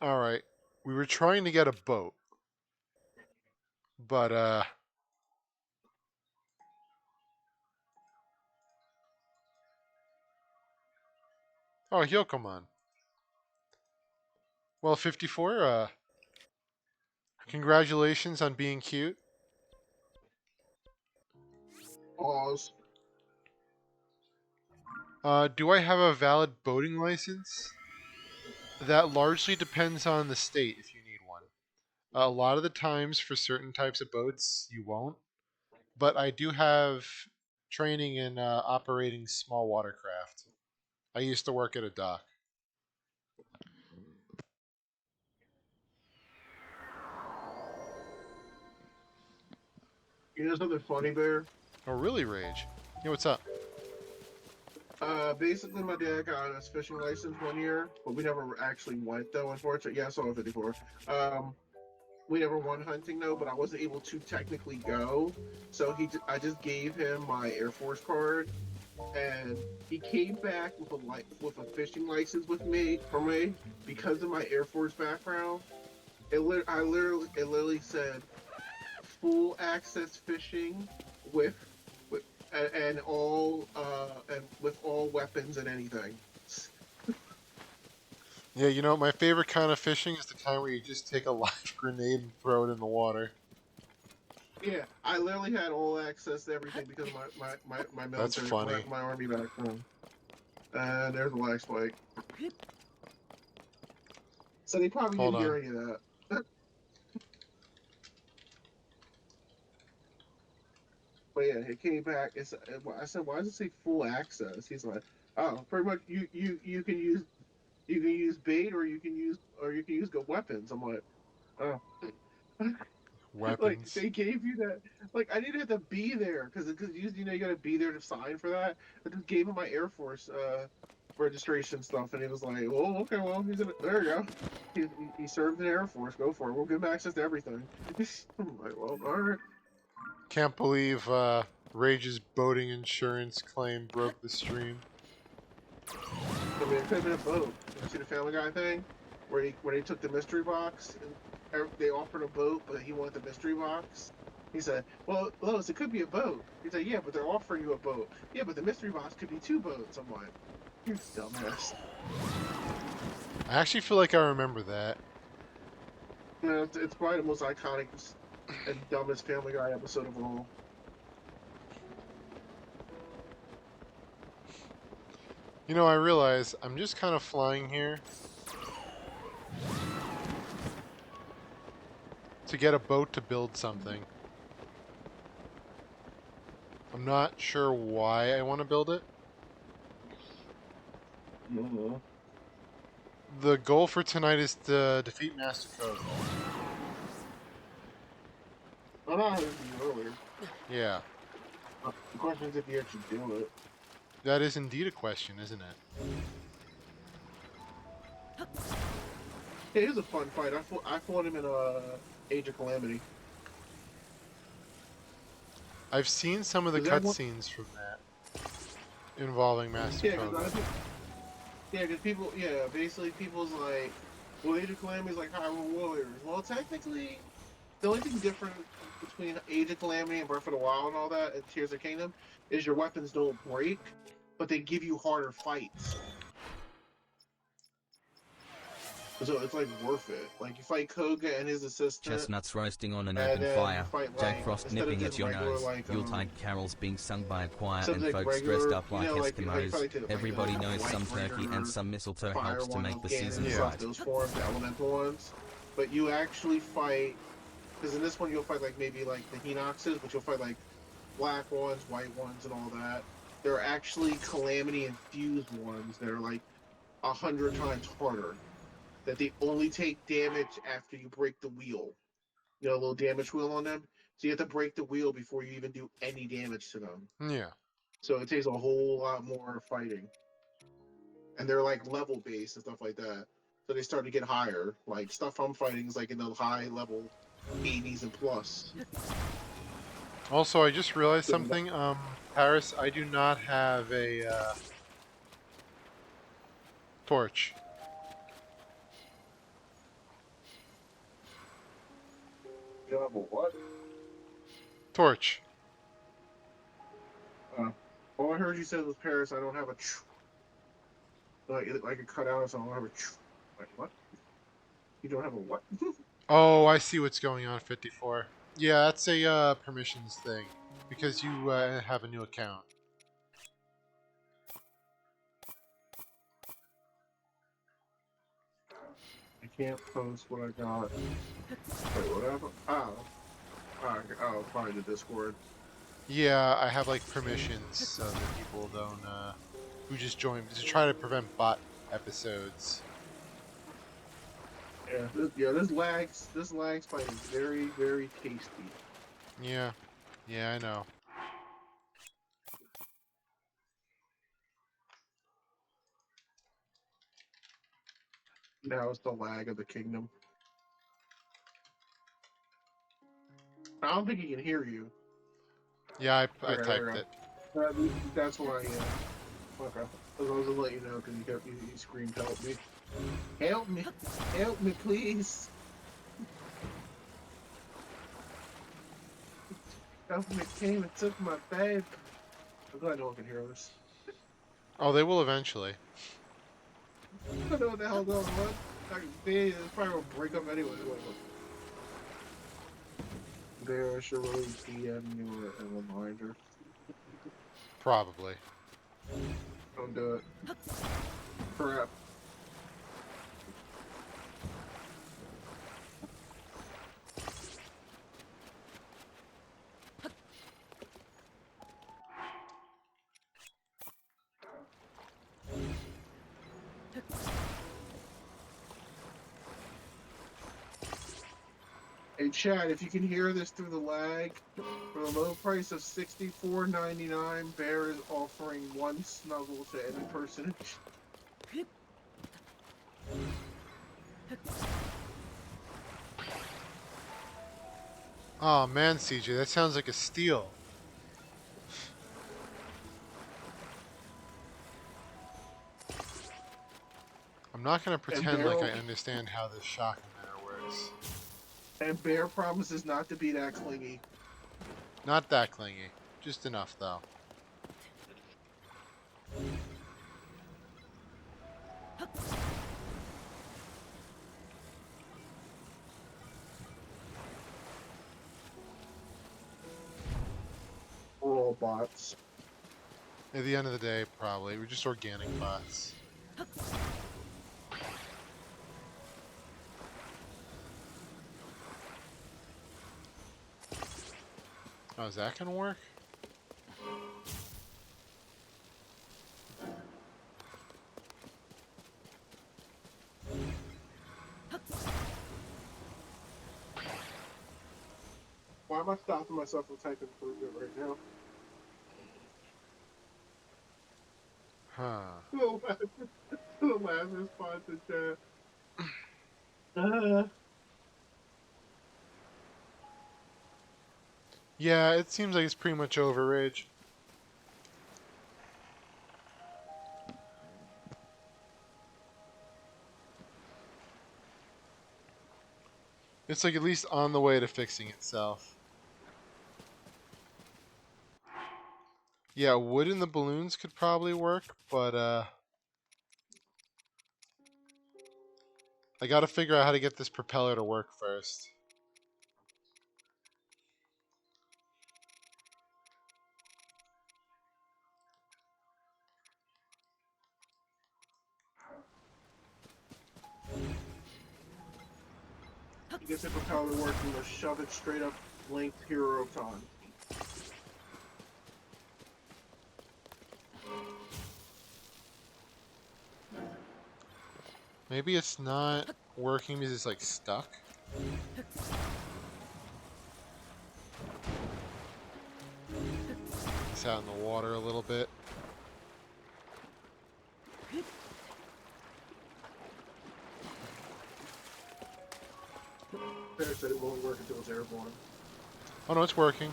All right. We were trying to get a boat, but oh, Hyokomon. Well, 54. Congratulations on being cute. Pause. Do I have a valid boating license? That largely depends on the state if you need one. A lot of the times for certain types of boats, you won't. But I do have training in operating small watercraft. I used to work at a dock. You know something funny, Bear? Oh, really, Rage? Hey, what's up? Basically, my dad got us fishing license one year, but we never actually went though. Unfortunately, yeah, I saw it 54. We never went hunting though, but I wasn't able to technically go. So I just gave him my Air Force card, and he came back with a fishing license for me because of my Air Force background. It literally said full access fishing with with and all and with all weapons and anything. Yeah, you know, my favorite kind of fishing is the kind where you just take a live grenade and throw it in the water. Yeah, I literally had all access to everything because of my That's military, funny. my army background. And there's a lag spike. So they probably Hold didn't on. hear any of that. But yeah, it came back. I said, why does it say full access? He's like, oh, pretty much you can use. You can use bait, or you can use good weapons. I'm like, oh. Like Weapons. they gave you that. Like I didn't have to be there because you got to be there to sign for that. I just gave him my Air Force registration stuff, and he was like, "Oh, okay, well, there you go. He served in the Air Force. Go for it. We'll give him access to everything." I'm like, well, all right. Can't believe Rage's boating insurance claim broke the stream. I mean, it could have been a boat. You see the Family Guy thing where he took the mystery box and they offered a boat, but he wanted the mystery box. He said, "Well, Lois, it could be a boat." He's like, "Yeah, but they're offering you a boat. Yeah, but the mystery box could be two boats." I'm like, "You dumbass." I actually feel like I remember that. Yeah, it's probably the most iconic and dumbest Family Guy episode of all. You know, I realize I'm just kind of flying here to get a boat to build something. I'm not sure why I want to build it. Mm-hmm. The goal for tonight is to defeat Master Code. I know I heard you earlier. Yeah, The question is if you actually do it. that is indeed a question, isn't it? It is a fun fight. I fought him in Age of Calamity. I've seen some of the Does everyone? cutscenes from that involving Master Yeah, Code. because people, yeah, basically people's like, well, Age of Calamity is like Hyrule Warriors. Well, technically, the only thing different between Age of Calamity and Breath of the Wild and all that, and Tears of the Kingdom, is your weapons don't break, but they give you harder fights. So it's like worth it. Like you fight Koga and his assistant, Chestnuts roasting on an and open then you fire. fight Jack like Frost instead of nipping just at your regular nose. like Yuletide carols being sung by a choir something and like folks dressed regular, up like like how you Eskimos. fight like Everybody knows White some turkey Ranger, and some mistletoe fire helps to ones, make the Ganon season and Yeah. stuff, bright. those forms, the elemental ones. But you actually fight, because in this one you'll fight like maybe like the Hinoxes, but you'll fight like black ones, white ones, and all that. There are actually calamity infused ones that are like 100 times harder. That they only take damage after you break the wheel. You know, a little damage wheel on them. So you have to break the wheel before you even do any damage to them. Yeah. So it takes a whole lot more fighting. And they're like level based and stuff like that. So they start to get higher. Like stuff I'm fighting is like in the high level 80s and plus. Also, I just realized So something. Paris, I do not have a torch. what? Torch. All I heard you said was Paris. I don't have a like a cutout, so I don't have a like what? You don't have a what? Oh, I see what's going on, 54. Yeah, that's a permissions thing. Because you have a new account. I can't post what I got. Wait, whatever. Oh, probably the Discord. Yeah, I have like permissions so that people don't who just joined to try to prevent bot episodes. Yeah, this lag spike is very, very tasty. Yeah. Yeah, I know. Now it's the lag of the kingdom. I don't think he can hear you. Yeah, I Okay, there typed we it. go. That's why, yeah. Okay. I was going to let you know because you screamed, help me. Help me. Help me, please. Government came and took my babe. I'm glad no one can hear this. Oh, they will eventually. I don't know what the hell going on. They probably will break up anyway. There should really PM you a reminder. Probably. Don't do it. Crap. Hey, Chad, if you can hear this through the lag, for the low price of $64.99, Bear is offering one snuggle to any person. Oh man, CJ, that sounds like a steal. I'm not gonna And pretend like I understand how this shock emitter works. Bear promises not to be that clingy. Not that clingy. Just enough, though. We're all bots. At the end of the day, probably. We're just organic bots. Oh, is that gonna work? Why am I stopping myself from typing Fruit right now? Huh. The last response in chat. Uh, Yeah, it seems like it's pretty much over, Rage. It's like at least on the way to fixing itself. Yeah, wood in the balloons could probably work, but I gotta figure out how to get this propeller to work first. you get the propeller working, to shove it straight up Link's Hero of Time. Maybe it's not working because it's like stuck. It's out in the water a little bit. Bear said it won't work until it's airborne. Oh no, it's working.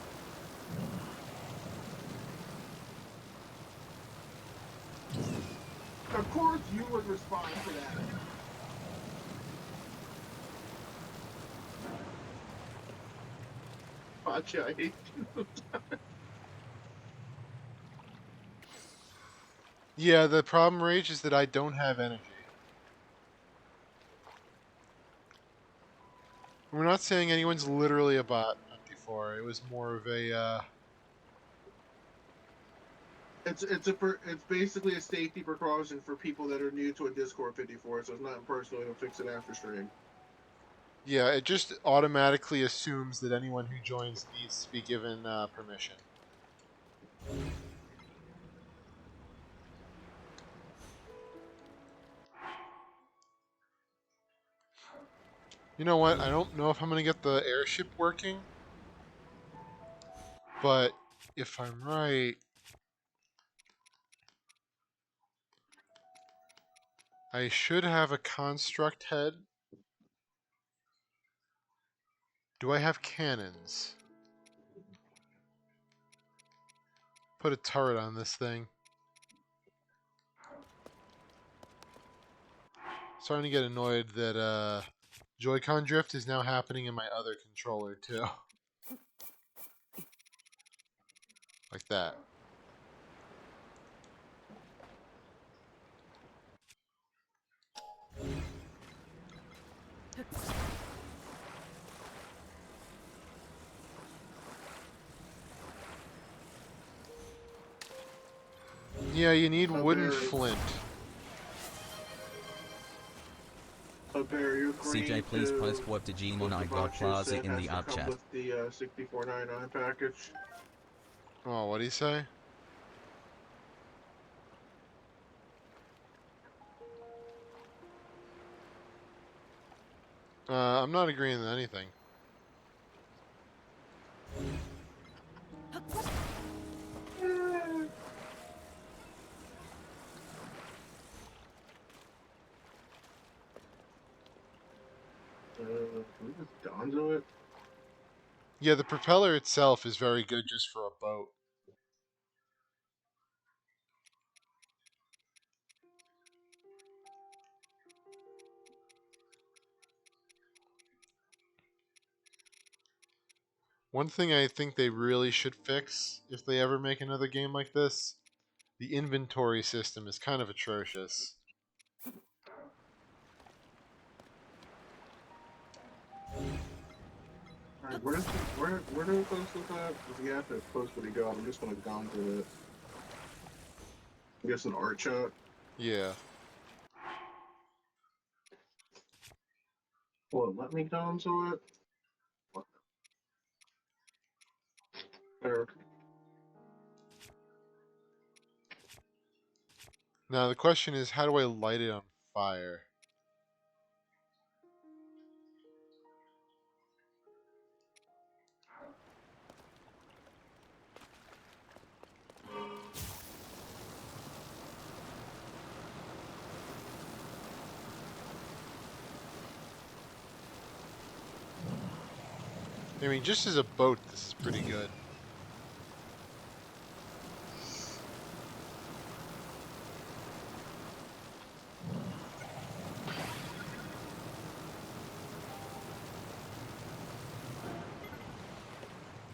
Of course you would respond to that. Gotcha, I hate you. Yeah, the problem, Rage, is that I don't have energy. We're not saying anyone's literally a bot 54. It was more of a, It's basically a safety precaution for people that are new to a Discord 54, so it's not personal. You'll fix it after stream. yeah, it just automatically assumes that anyone who joins needs to be given permission. You know what? I don't know if I'm going to get the airship working, but if I'm right, I should have a construct head. Do I have cannons? Put a turret on this thing. Starting to get annoyed that Joy-Con drift is now happening in my other controller too. Like that. Yeah, you need wooden flint. Bear, you're green CJ, please to post what Digimon what I the got bot just Plaza said in has the to art come chat. with the 64.99 package. Oh, what do you say? I'm not agreeing with anything. onto it. Yeah, the propeller itself is very good just for a boat. One thing I think they really should fix if they ever make another game like this, the inventory system is kind of atrocious. Alright, where do we post this at? If you have to post what you got, I'm just gonna go into it. I guess an art shot. Yeah. Well, let me go into it. There. Now the question is, how do I light it on fire? I mean, just as a boat, this is pretty good.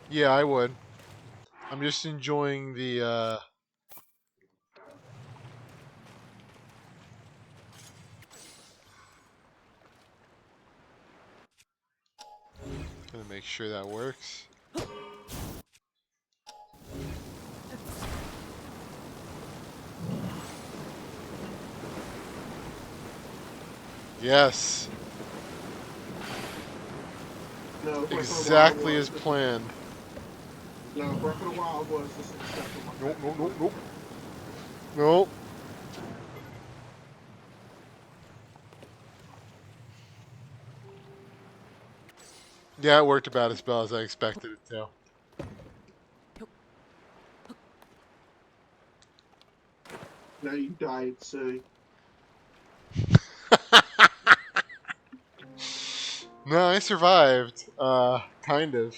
Yeah, I would. I'm just enjoying the, gonna make sure that works. Yes. No, Breath of the Wild Exactly was. as planned. No, Breath of the Wild was. This is the second one. Nope, nope, nope, nope. Nope. Yeah, it worked about as well as I expected it to. Now you died, so No, I survived. Kind of.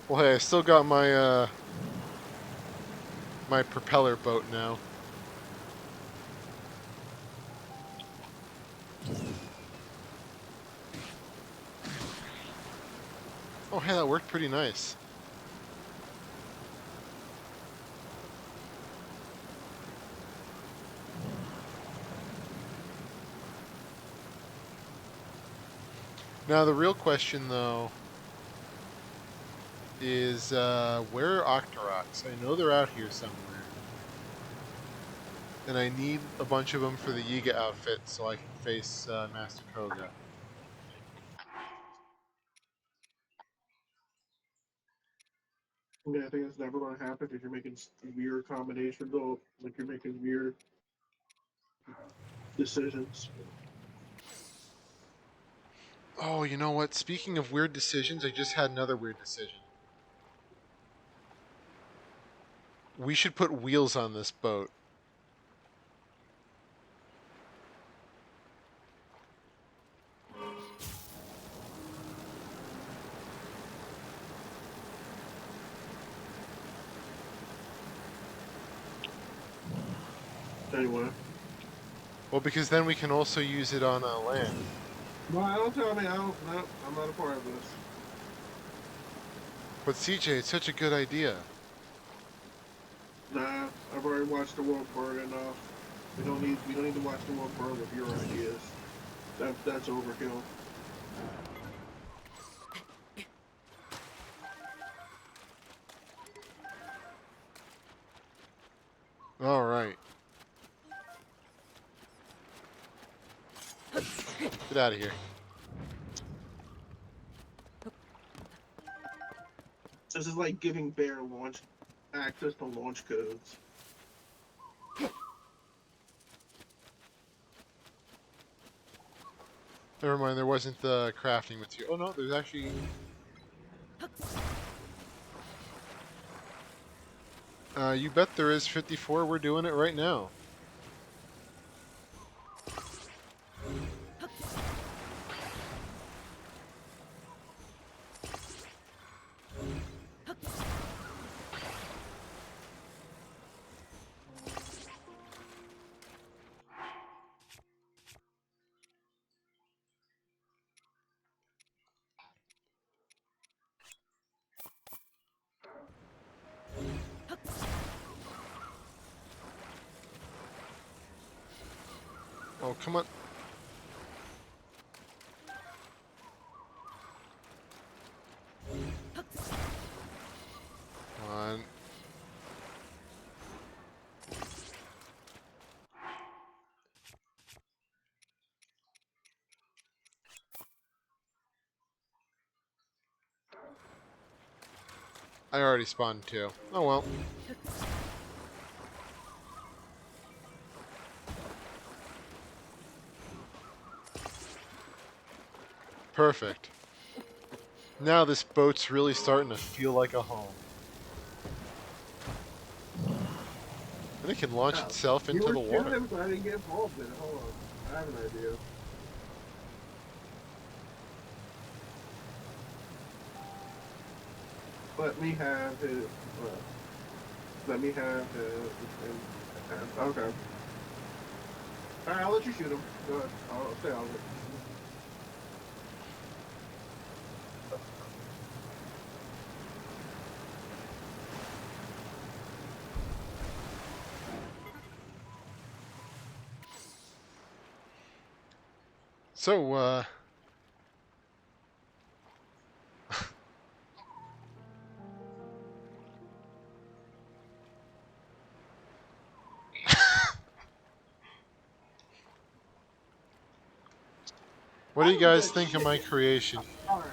Well, hey, I still got my propeller boat now. Oh, hey, that worked pretty nice. Now, the real question, though, is where are Octoroks? I know they're out here somewhere. And I need a bunch of them for the Yiga outfit so I can face Master Koga. yeah, I think it's never going to happen because you're making weird combinations. Though, like you're making weird decisions. Oh, you know what? Speaking of weird decisions, I just had another weird decision. We should put wheels on this boat. Anyway. Well, because then we can also use it on land. Well, don't tell me. I don't. No, I'm not a part of this. But CJ, it's such a good idea. Nah, I've already watched the world burn enough. We don't need. We don't need to watch the world burn with your ideas. That's overkill. All right. Get out of here. This is like giving Bear launch access to launch codes. Never mind, there wasn't the crafting material. Oh no, there's actually... you bet there is 54. We're doing it right now. Oh, come on. Come on. I already spawned two. Oh well. Perfect. Now this boat's really starting to feel like a home. And it can launch Oh, itself you into were the shooting water. him, so I didn't get involved in it. Hold on. I have an idea. Let me have it. Let me have it. Okay. Alright, I'll let you shoot him. Go ahead. I'll stay on it. So, what do you I'm a guys good think of shit. my creation? Alright.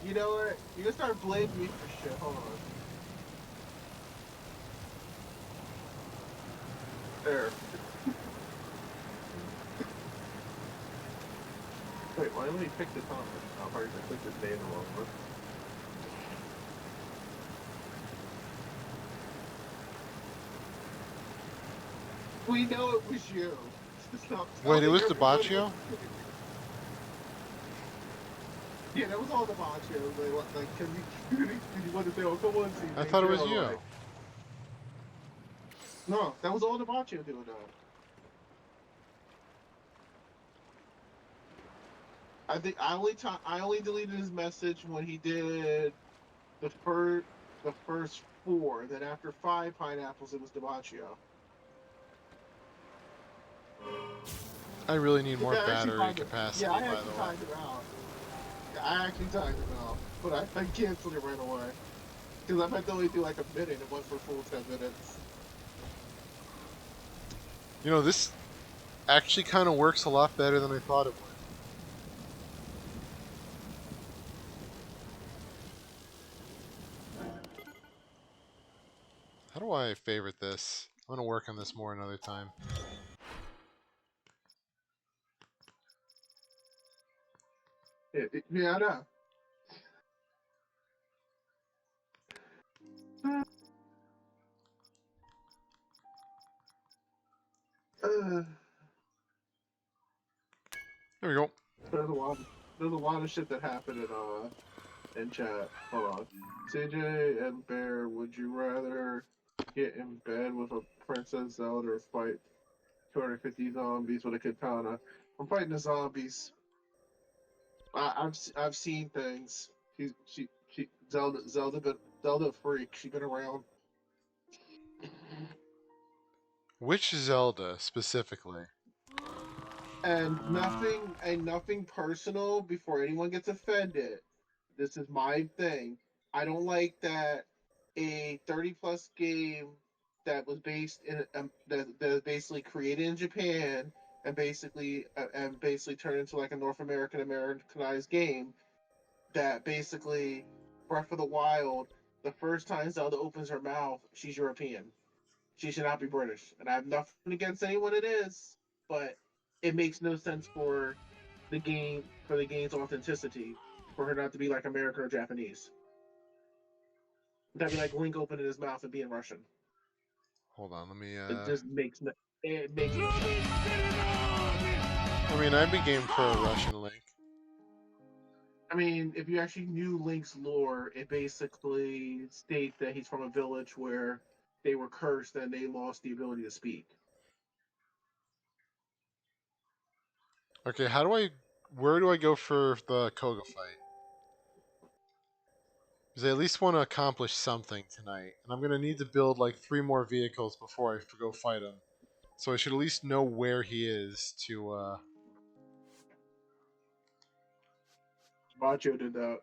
You know what? You can start blaming me for shit. Hold on. There. Wait, why did he pick this on? Oh, probably I clicked his name the wrong one. We know it was you. Stop Wait, it telling was everyone what DeBaccio? to do. Yeah, that was all the macho. Like, cause he wanted to say, "Oh, come on, I CJ, thought it was chill." you. Like, no, that was all the macho doing that. I think I only deleted his message when he did the first four. Then after five pineapples, it was DiMaggio. I really need more Yeah, I actually battery timed it. Yeah, capacity, I by actually the way. timed him out. Yeah, I actually timed him out, but I canceled it right away because I meant to only do like a minute. It went for full 10 minutes. You know, this actually kind of works a lot better than I thought it would. How do I favorite this? I'm gonna work on this more another time. Yeah, I know. Uh, There we go. there's a lot. There's a lot of shit that happened in chat. Hold on. CJ and Bear, would you rather get in bed with a Princess Zelda or fight 250 zombies with a katana? I'm fighting the zombies. I've seen things. She Zelda freak. She been around. Which Zelda specifically? And nothing personal before anyone gets offended. This is my thing. I don't like that a 30 plus game that was based in that is basically created in Japan and basically turned into like a North Americanized game that basically Breath of the Wild, the first time Zelda opens her mouth, she's European. She should not be British. And I have nothing against anyone it is, but it makes no sense for the game's authenticity for her not to be like American or Japanese. That'd be like Link opening his mouth and being Russian. Hold on, let me. It just makes no sense. I mean, I'd be game for a Russian Link. I mean, if you actually knew Link's lore, it basically states that he's from a village where they were cursed and they lost the ability to speak. Okay, how do I? Where do I go for the Koga fight? Because I at least want to accomplish something tonight, and I'm gonna need to build like 3 more vehicles before I go fight him. So I should at least know where he is to, Macho did that.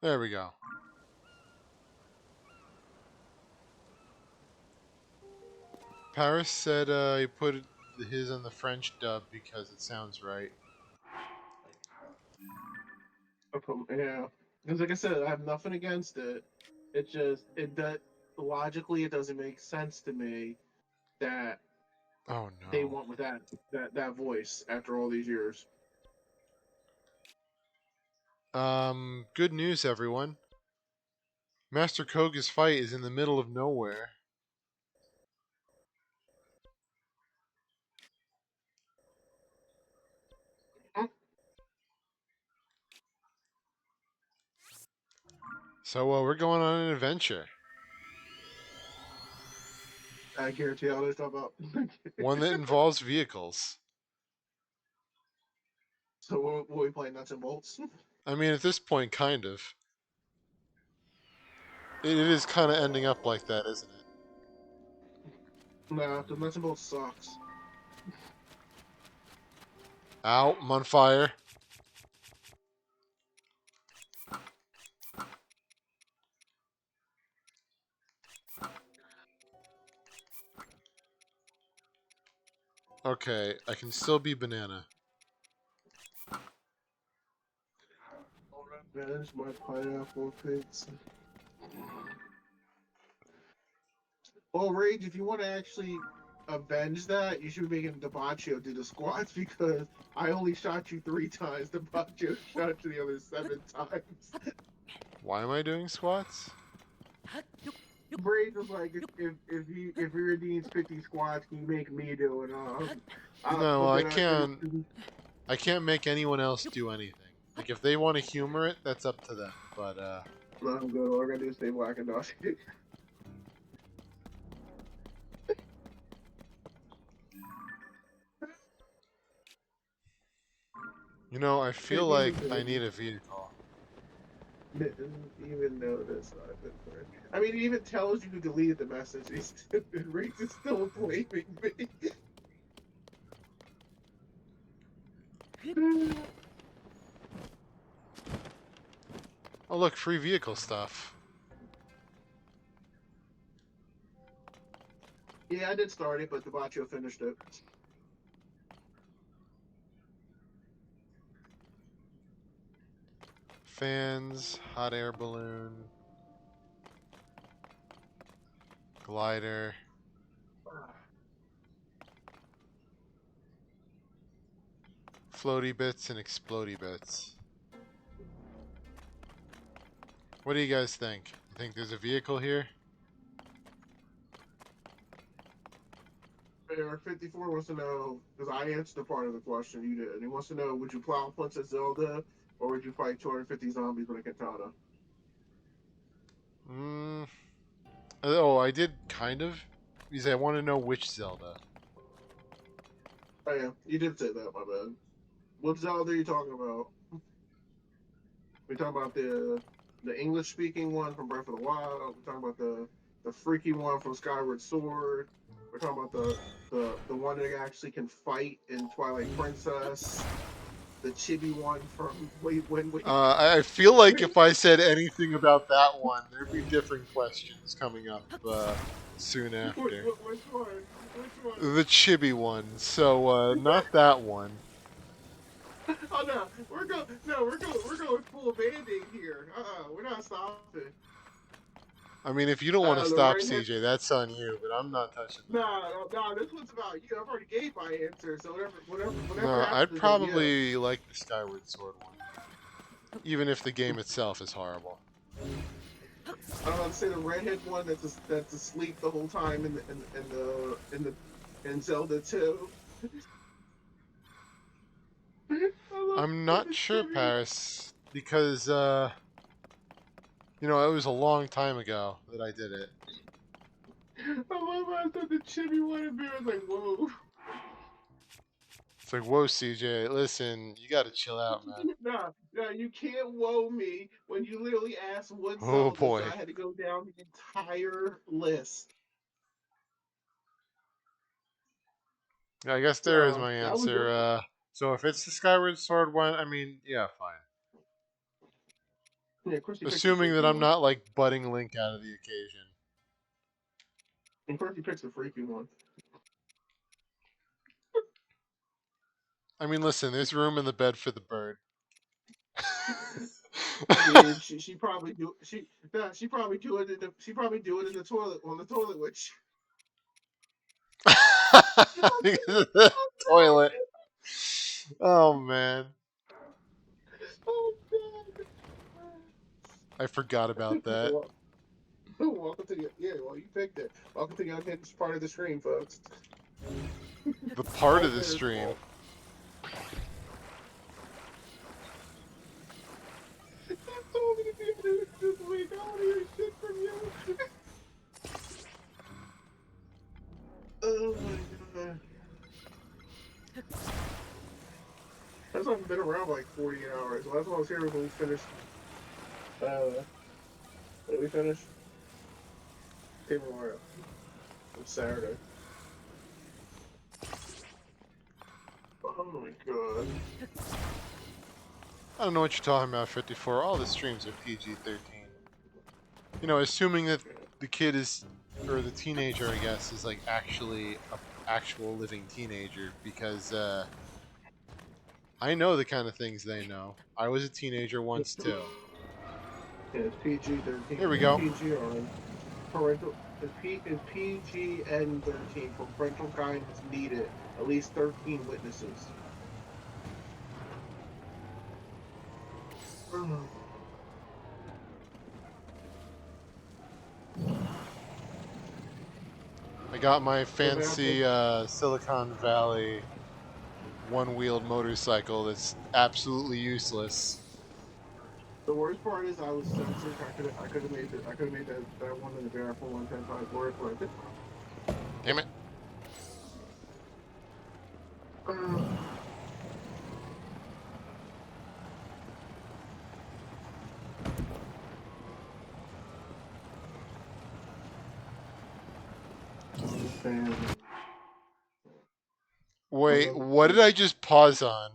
There we go. Paris said he put his on the French dub because it sounds right. Yeah, because like I said, I have nothing against it. It just it does logically it doesn't make sense to me that Oh they no. went with that voice after all these years. Good news, everyone. Master Koga's fight is in the middle of nowhere. So we're going on an adventure, I guarantee all this stuff about. one that involves vehicles. So what we play nuts and bolts? I mean, at this point, kind of. It is kind of ending up like that, isn't it? Nah, the nuts and bolts sucks. Ow, I'm on fire. Okay, I can still be banana. Revenge my pineapple pizza. Well, Rage, if you want to actually avenge that, you should be making Debaccio do the squats because I only shot you 3 times. Debaccio shot you the other 7 times. Why am I doing squats? Rage was like, if he redeems 50 squats, can you make me do it? No, But I then I said, can't. I can't make anyone else do anything. Like if they want to humor it, that's up to them. But no, I'm good. All I gotta do is stay black and dusty. you know, I feel Didn't like even I notice. need a vehicle. Didn't even notice. I mean, it even tells you who deleted the message. Reese is still blaming me. Oh look, free vehicle stuff. Yeah, I did start it, but Debaccio finished it. Fans, hot air balloon, glider, floaty bits, and explody bits. What do you guys think? You think there's a vehicle here? Fair 54 wants to know, because I answered the part of the question you did. He wants to know, would you plow Princess Zelda, or would you fight 250 zombies with a katana? Mm. Oh, I did kind of. Because I want to know which Zelda. Oh yeah, you did say that, my bad. What Zelda are you talking about? We talking about the English speaking one from Breath of the Wild. We're talking about the freaky one from Skyward Sword. We're talking about the one that actually can fight in Twilight Princess. The chibi one from wait. I feel like if I said anything about that one, there'd be different questions coming up soon after. Which one? Which one? The chibi one. So, not that one. Oh no, we're going full band-aid here. We're not stopping. I mean, if you don't want to The stop right hand. CJ, that's on you, but I'm not touching that. No, this one's about you. I've already gave my answer, so whatever No, happens I'd is on you. probably like the Skyward Sword one. Even if the game itself is horrible. I'm about to say the redhead one that's asleep the whole time in Zelda 2. I'm not sure, Paris, because, you know, it was a long time ago that I did it. I love how I thought the chibi one and I was like, whoa. It's like, whoa, CJ, listen, you gotta chill out, man. No, you can't woe me when you literally asked what Oh Zelda, so boy. I had to go down the entire list. Yeah, I guess there is So my that was answer. So if it's the Skyward Sword one, I mean, yeah, fine. yeah. Chrissy picks the Assuming that freaky I'm one. not like butting Link out of the occasion. And Chrissy picks the freaky one. I mean, listen, there's room in the bed for the bird. Yeah, she probably do she probably do it in the she probably do it in the toilet on the toilet which Because of the toilet. Oh man, oh god. I forgot about that. Well, welcome to the well you picked it. Welcome to the unhinged part of the stream, folks. The part All of the Bear's stream. fault. You told me to be honest this week. I want to hear shit from you. Oh my god. That's not been around for like 48 hours. Last one I was here was when we finished. When we finished Paper Mario on Saturday. Oh my god. I don't know what you're talking about, 54. All the streams are PG-13. You know, assuming that the kid is, or the teenager, I guess, is like actually a actual living teenager, because I know the kind of things they know. I was a teenager once too. Yeah, it's PG-13. Here we It's go. PG on parental. It's PG and 13 for parental guidance needed. At least 13 witnesses. I got my So fancy Silicon Valley one-wheeled motorcycle that's absolutely useless. the worst part is I was censored. I could have made that one in the bear for 110 worth, but I did Damn it. not. And Wait, what did I just pause on?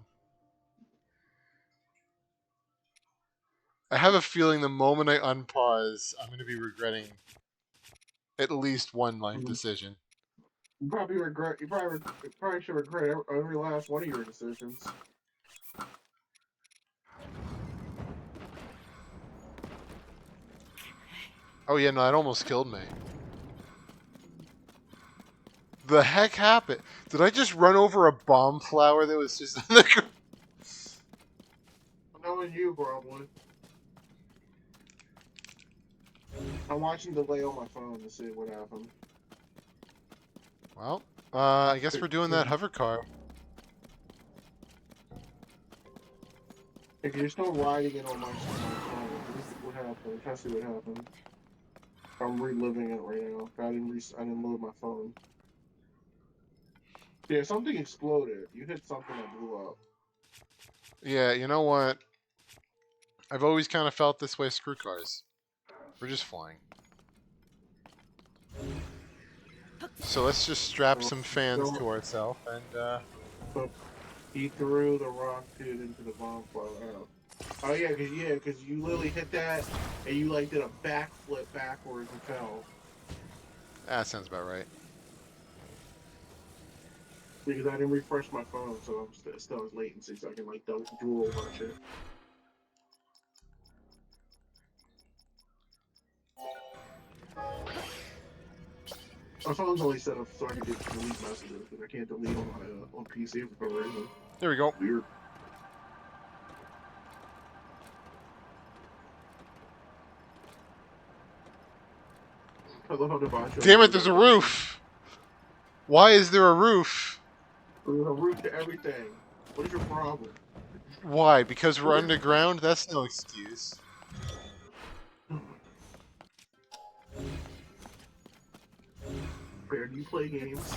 I have a feeling the moment I unpause, I'm going to be regretting at least one life decision. you probably regret. You probably should regret every last one of your decisions. Oh yeah, no, it almost killed me. The heck happened? Did I just run over a bomb flower that was just in the ground? Knowing you, probably. I'm watching delay on my phone to see what happened. Well, I guess we're doing that hover car. If you're still riding it on my phone, what happened? I'm trying to see what happened. I'm reliving it right now. I didn't load my phone. Yeah, something exploded. You hit something that blew up. Yeah, you know what? I've always kind of felt this way. Screw cars. We're just flying. So let's just strap some fans to ourselves and, So he threw the rock dude into the bomb flower. Oh yeah, cause you literally hit that and you like did a backflip backwards and fell. that sounds about right. Because I didn't refresh my phone, so I'm still has latency, so I can like dual watch it. My phone's only set up so I can delete messages, but I can't delete on my on PC for some reason. There we go. Weird. I love how Devancho. Damn it, there's a roof! Why is there a roof? There's a root to everything. What is your problem? Why? Because we're underground? That's no excuse. Where do you play games?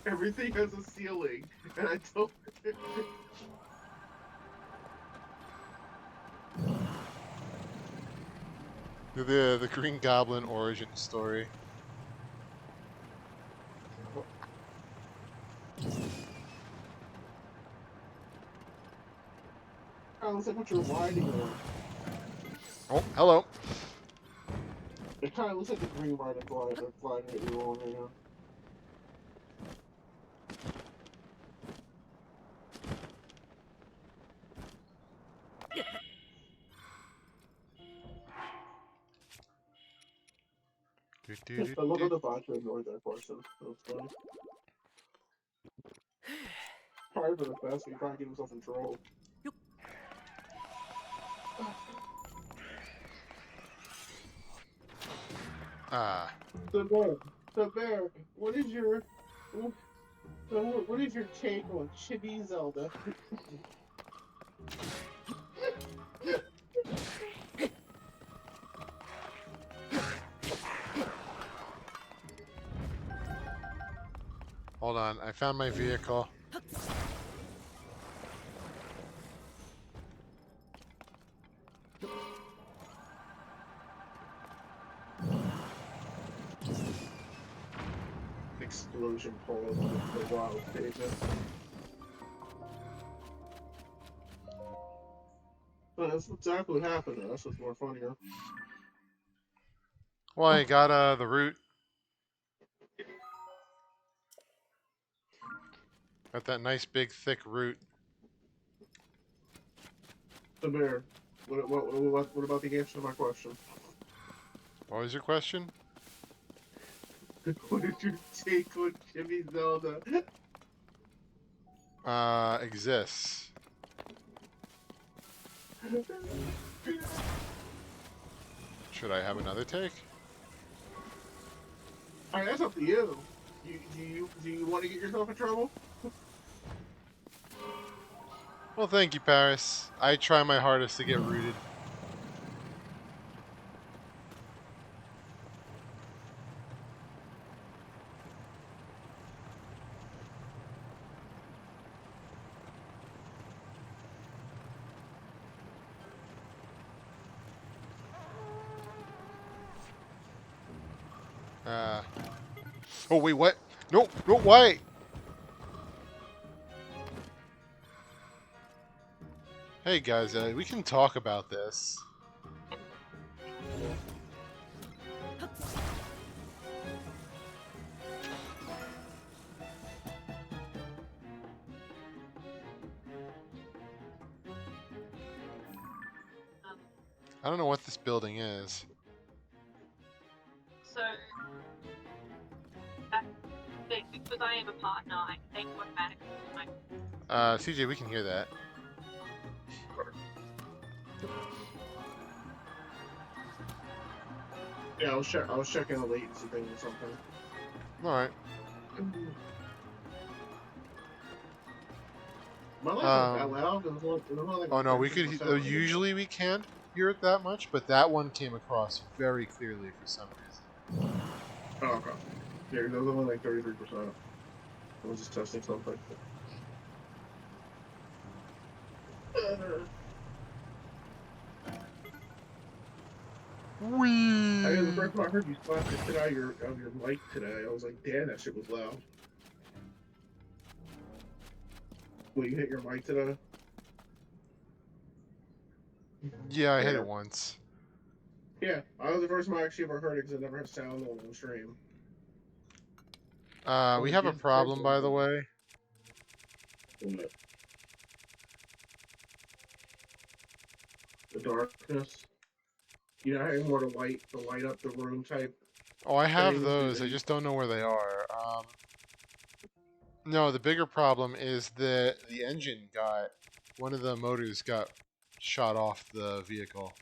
Everything has a ceiling, and I don't. The Green Goblin origin story. Oh, looks like what you're riding on. Oh, hello. It kind of looks like the green riding glider that you're on right now. I love that the Batra ignored that question. That was funny. Probably for the best, he probably get himself in trouble. Ah. The bear, what is your what is your take on Chibi Zelda? Hold on, I found my vehicle. Explosion pause the wild statement. But that's exactly what happened. That's what's more funnier. Well, I got the route. Got that nice big thick root. The bear, what about the answer to my question? What was your question? What is your take on Chibi Zelda? Exists. Should I have another take? Alright, that's up to you. Do you want to get yourself in trouble? Well, thank you, Paris. I try my hardest to get rooted. Oh wait, what? No, no, why? Hey guys, we can talk about this. I don't know what this building is. So, that's because I am a partner, I think automatically. CJ, we can hear that. Yeah, I was checking a latency thing or something. All right. My light's not that loud. It was only like Oh no, we could. 33%. Usually we can't hear it that much, but that one came across very clearly for some reason. Oh, okay. Yeah, it was only like 33%. I was just testing something. Whee! I guess the first time I heard you slap the shit out of your mic today, I was like, damn, that shit was loud. Will you hit your mic today? Yeah, I hit it once. Yeah, I was the first time I actually ever heard it because I never had sound on the stream. We have a problem, by the way. What? The darkness. You know how more to light up the room type Oh, I have things? those. I just don't know where they are. No, the bigger problem is that the engine got one of the motors got shot off the vehicle.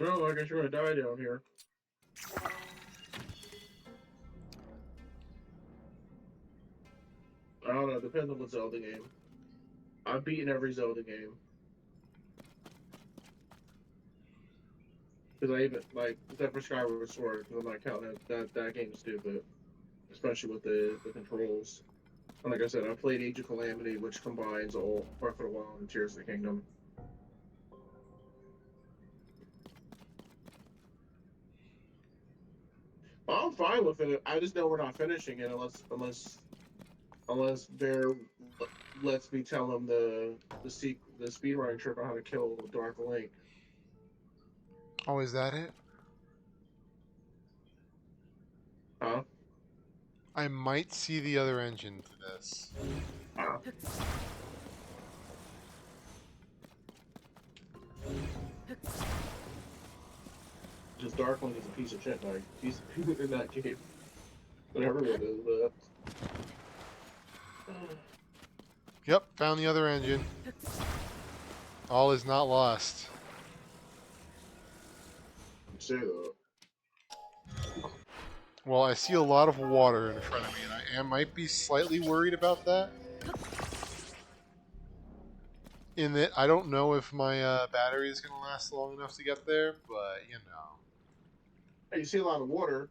No, I guess you're gonna die down here. I don't know. Depends on what Zelda game. I've beaten every Zelda game. Because I even, like, except for Skyward Sword, because I'm not counting that game's stupid. especially with the controls. And like I said, I played Age of Calamity, which combines all Breath of the Wild and Tears of the Kingdom. I'm fine with it. I just know we're not finishing it unless Bear lets me tell him the speedrunning trick on how to kill Dark Link. Oh, is that it? Huh? I might see the other engine to this. Huh? Just Dark Link is a piece of shit. Like he's in that game. But everyone is. Yep, found the other engine. All is not lost. Say that. Well, I see a lot of water in front of me, and I might be slightly worried about that. In that, I don't know if my battery is going to last long enough to get there, but you know. Hey, you see a lot of water.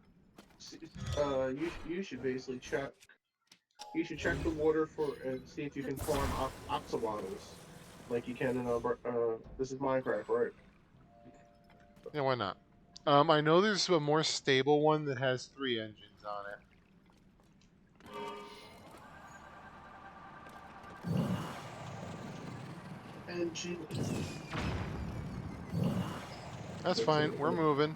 You should basically check. You should check the water for and see if you can farm oxalotls, like you can in this is Minecraft, right? Yeah, why not? I know there's a more stable one that has 3 engines on it. Engine. That's fine. We're moving.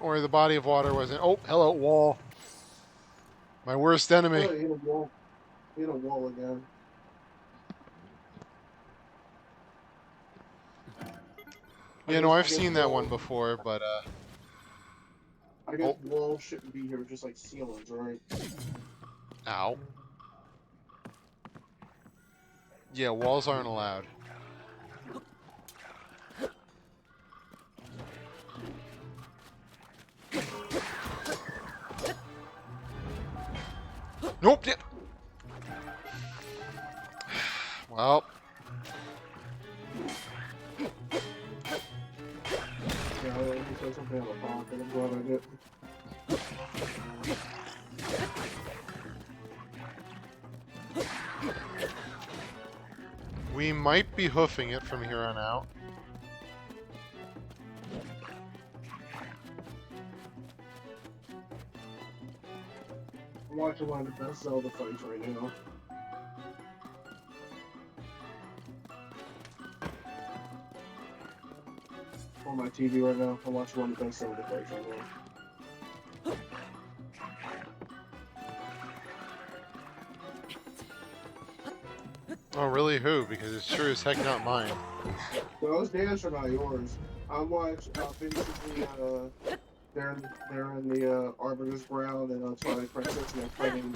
Or the body of water wasn't. Oh, hello, wall. My worst enemy. Oh, hit a wall. Hit a wall again. Yeah, no, I've seen that one before, but I guess walls shouldn't be here, just like ceilings, right? Ow. Yeah, walls aren't allowed. Nope. Yeah. Well. Yeah, I said something about pocket. I'm glad I did. We might be hoofing it from here on out. I'm watching one of the best Zelda fights right now. On my TV right now. I'm watching one of the best Zelda fights right now. Oh, really? Who? Because it's sure as heck not mine. Those dance are not yours. I watched basically they're in the Arbiter's Ground and Twilight Princess and they're fighting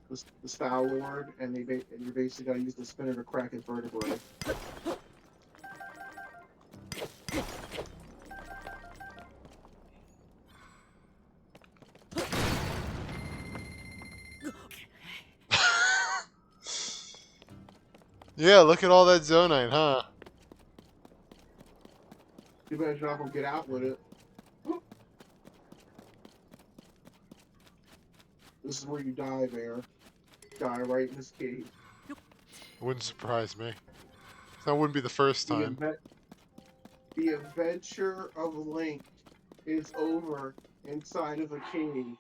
the Style Lord and you basically gotta use the spinner to crack his vertebrae. Yeah, look at all that Zonite, huh? You better not gonna get out with it. This is where you die, Bear. Die right in this cave. It wouldn't surprise me. That wouldn't be the first time. The adventure of Link is over inside of a cave.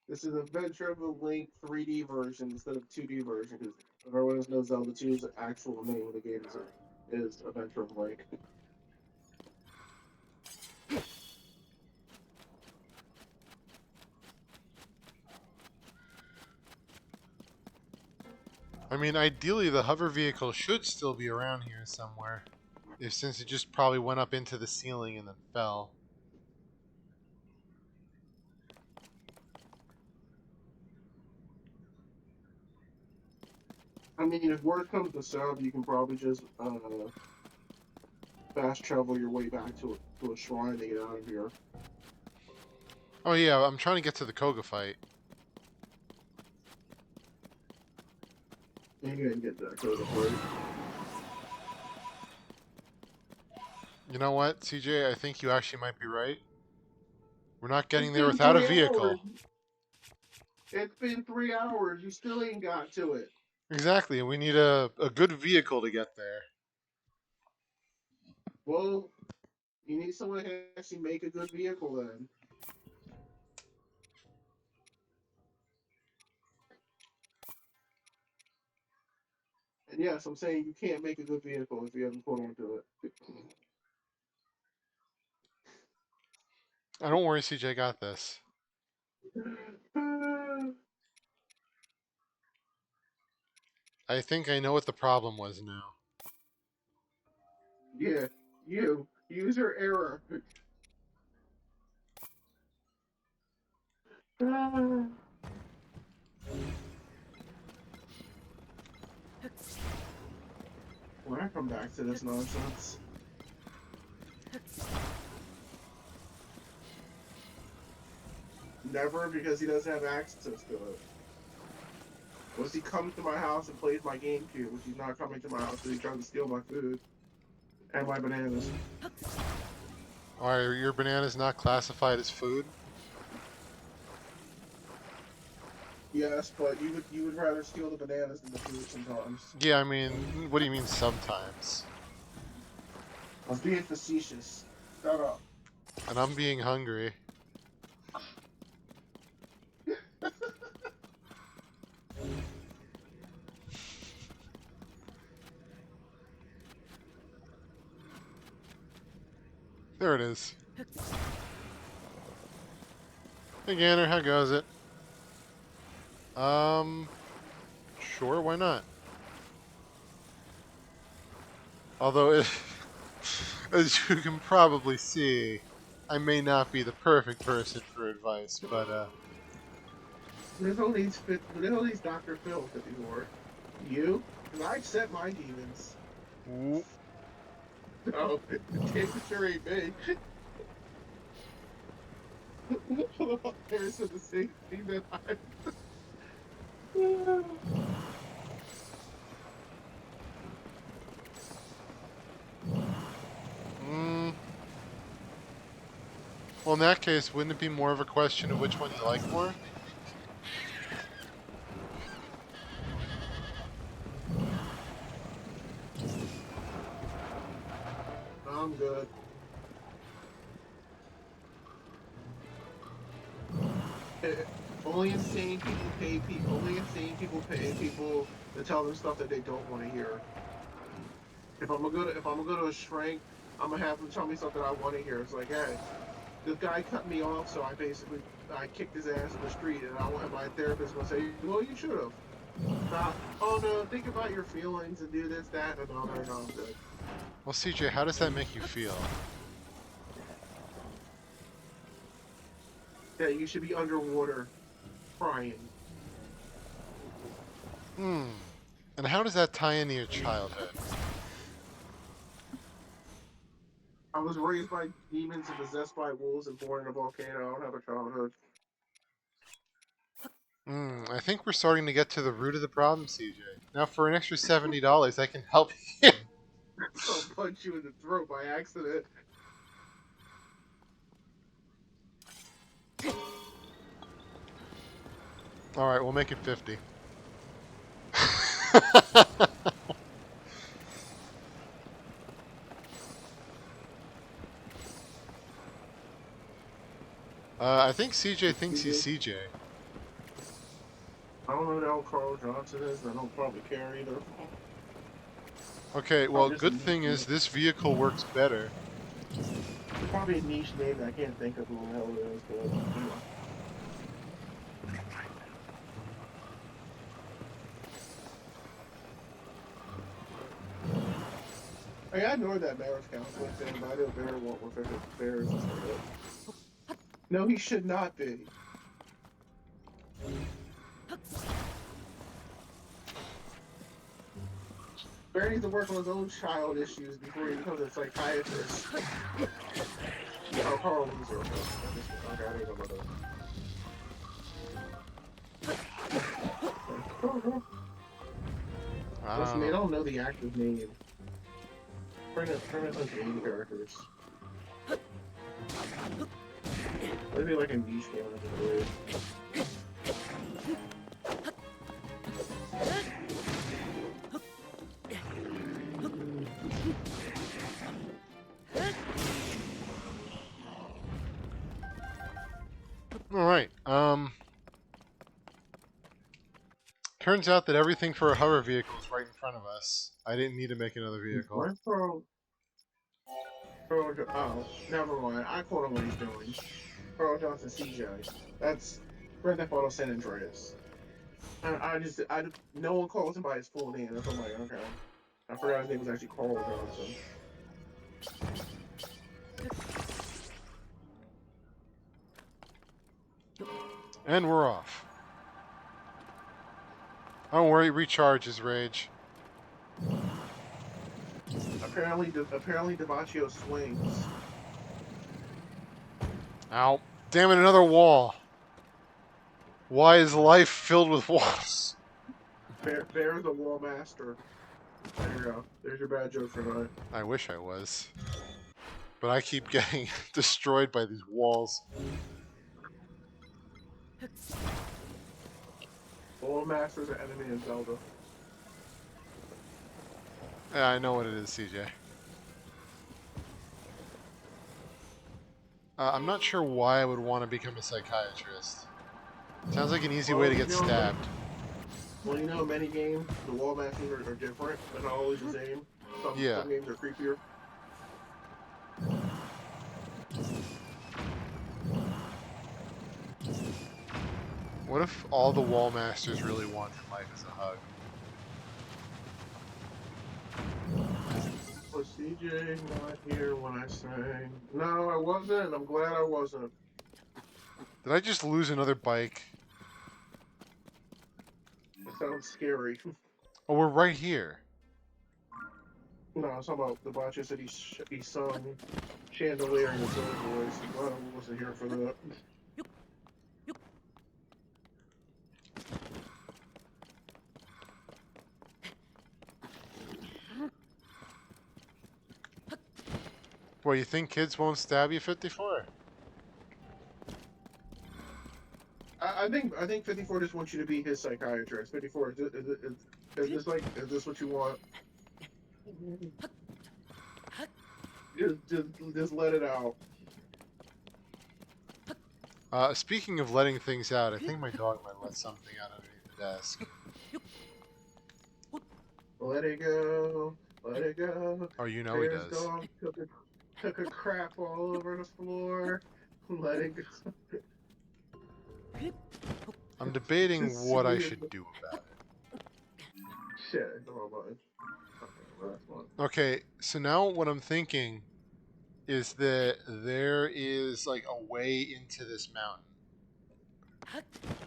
This is Adventure of the Link 3D version instead of 2D version, because everyone knows Zelda 2's actual name of the game is Adventure of Link. I mean, ideally, the hover vehicle should still be around here somewhere. Since it just probably went up into the ceiling and then fell. I mean, if word comes to shove, you can probably just fast travel your way back to a shrine to get out of here. Oh yeah, I'm trying to get to the Koga fight. You didn't get that code, right? You know what, CJ? I think you actually might be right. We're not It's getting there been without a 3 hours. vehicle. It's been 3 hours. You still ain't got to it. Exactly, and we need a good vehicle to get there. Well, you need someone to actually make a good vehicle then. And yes, I'm saying you can't make a good vehicle if you haven't put onto it. Don't worry, CJ got this. I think I know what the problem was now. Yeah, you. User error. When I come back to this nonsense. Never, because he doesn't have access to it. Once he comes to my house and plays my GameCube, which he's not coming to my house because he's trying to steal my food and my bananas. Are your bananas not classified as food? Yes, but you would rather steal the bananas than the food sometimes. Yeah, I mean, what do you mean sometimes? I was being facetious. Shut up. And I'm being hungry. There it is. Hey Ganner, how goes it? Sure, why not? Although, as you can probably see, I may not be the perfect person for advice, but There's all these Dr. Phil 54. You? And I accept my demons. No, it sure ain't me. There's the same thing that I. mm, well, in that case, wouldn't it be more of a question of which one you like more? I'm good. Only insane people pay people. Only insane people pay people to tell them stuff that they don't want to hear. If I'm gonna go to a shrink, I'm gonna have them tell me something I want to hear. It's like, hey, this guy cut me off, so I kicked his ass in the street, and I want my therapist gonna say, well, you should have. Not, oh no, think about your feelings and do this, that, and another. No, I'm good. Well, CJ, how does that make you feel? That you should be underwater, crying. And how does that tie into your childhood? I was raised by demons and possessed by wolves and born in a volcano. I don't have a childhood. I think we're starting to get to the root of the problem, CJ. Now, for an extra $70, I can help you. I'll punch you in the throat by accident. All right, we'll make it 50. I think CJ thinks he's CJ. I don't know who the hell Carl Johnson is, and I don't probably care either. Okay, well, good thing is this vehicle works better. Probably a niche name that I can't think of who the hell it is, but anyway. I ignored that marriage counseling thing, but I know Bear won't with Bears and stuff. No, he should not be. Bear needs to work on his own child issues before he becomes a psychiatrist. Oh, Carl Loser. Okay, I didn't know about that. Listen, they don't know the actor's name. Trying to like game characters. Maybe like a niche game, I believe. All right. Turns out that everything for a hover vehicle is right in front of us. I didn't need to make another vehicle. Where's oh, never mind. I quote him what he's doing. Pearl Johnson CJ. That's Grand Theft Auto San Andreas. No one calls him by his full name. That's what I'm like, okay. I forgot his name was actually Carl Johnson. And we're off. Don't worry, it recharges rage. Apparently DiMaggio swings. Ow. Damn it, another wall. Why is life filled with walls? Bear's a wall master. There you go. There's your bad joke for tonight. I wish I was. But I keep getting destroyed by these walls. Wall master's an enemy in Zelda. Yeah, I know what it is, CJ. I'm not sure why I would want to become a psychiatrist. Sounds like an easy way to get stabbed. Well, you know, many games, the wall masters are different. They're not always the same. Some games are creepier. What if all the wall masters really want in life is a hug? Was CJ not here when I sang? No, I wasn't. I'm glad I wasn't. Did I just lose another bike? It sounds scary. Oh, we're right here. No, I was talking about the botches that he sung Chandelier in his own voice. I'm glad I wasn't here for that. Well, you think kids won't stab you, 54? I think 54 just wants you to be his psychiatrist. 54, is this what you want? Just let it out. Speaking of letting things out, I think my dog might let something out underneath the desk. Let it go. Let it go. Oh, you know he Bear's does. dog took a crap all over the floor. Let it go. I'm debating Just what I see it. should do about it. Shit, don't mind. Okay, that's fine. Okay, so now what I'm thinking is that there is like a way into this mountain.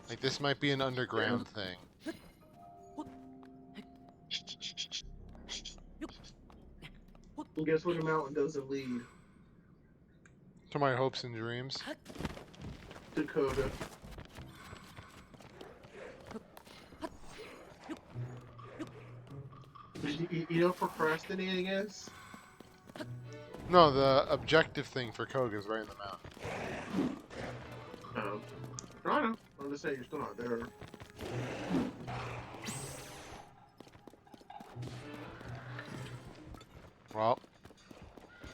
Like this might be an underground thing. Well, guess where the mountain doesn't lead? To my hopes and dreams. Dakota. You know what procrastinating is? No, the objective thing for Koga is right in the mountain. I know. I'm just saying you're still not there. Well,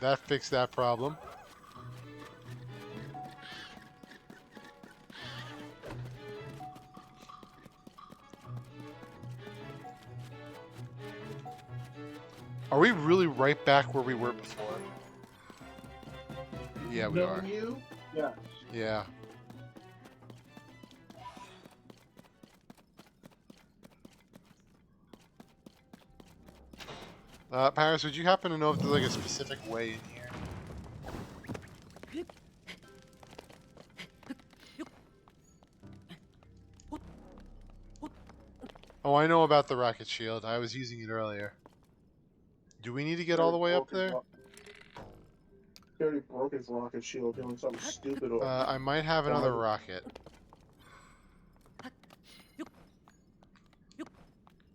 that fixed that problem. Are we really right back where we were before? Yeah, we are. You? Yeah. Yeah. Paris, would you happen to know if there's like a specific way in here? Oh, I know about the rocket shield. I was using it earlier. Do we need to get all the way up there? He already broke his rocket shield doing something stupid. I might have another rocket.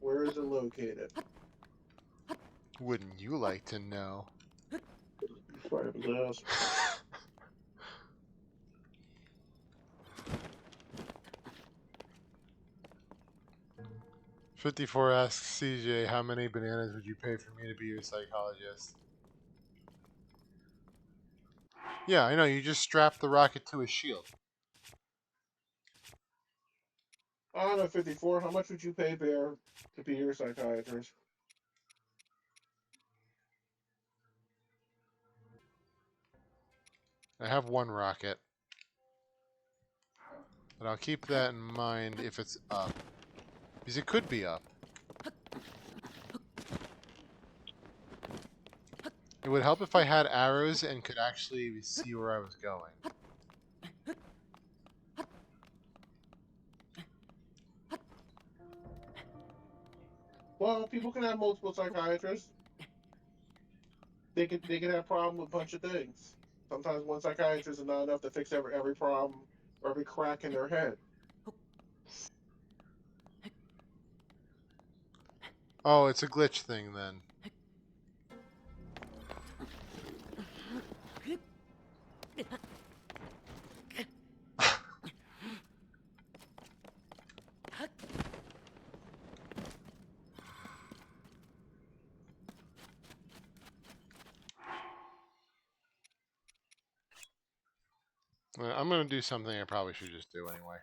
Where is it located? Wouldn't you like to know? Fire up his ass. 54 asks CJ, how many bananas would you pay for me to be your psychologist? Yeah, I know, you just strap the rocket to a shield. I don't know, 54. How much would you pay Bear to be your psychiatrist? I have one rocket, but I'll keep that in mind if it's up. Because it could be up. It would help if I had arrows and could actually see where I was going. Well, people can have multiple psychiatrists. They can have a problem with a bunch of things. Sometimes one psychiatrist is not enough to fix every problem or every crack in their head. Oh, it's a glitch thing then. I'm gonna do something I probably should just do anyway.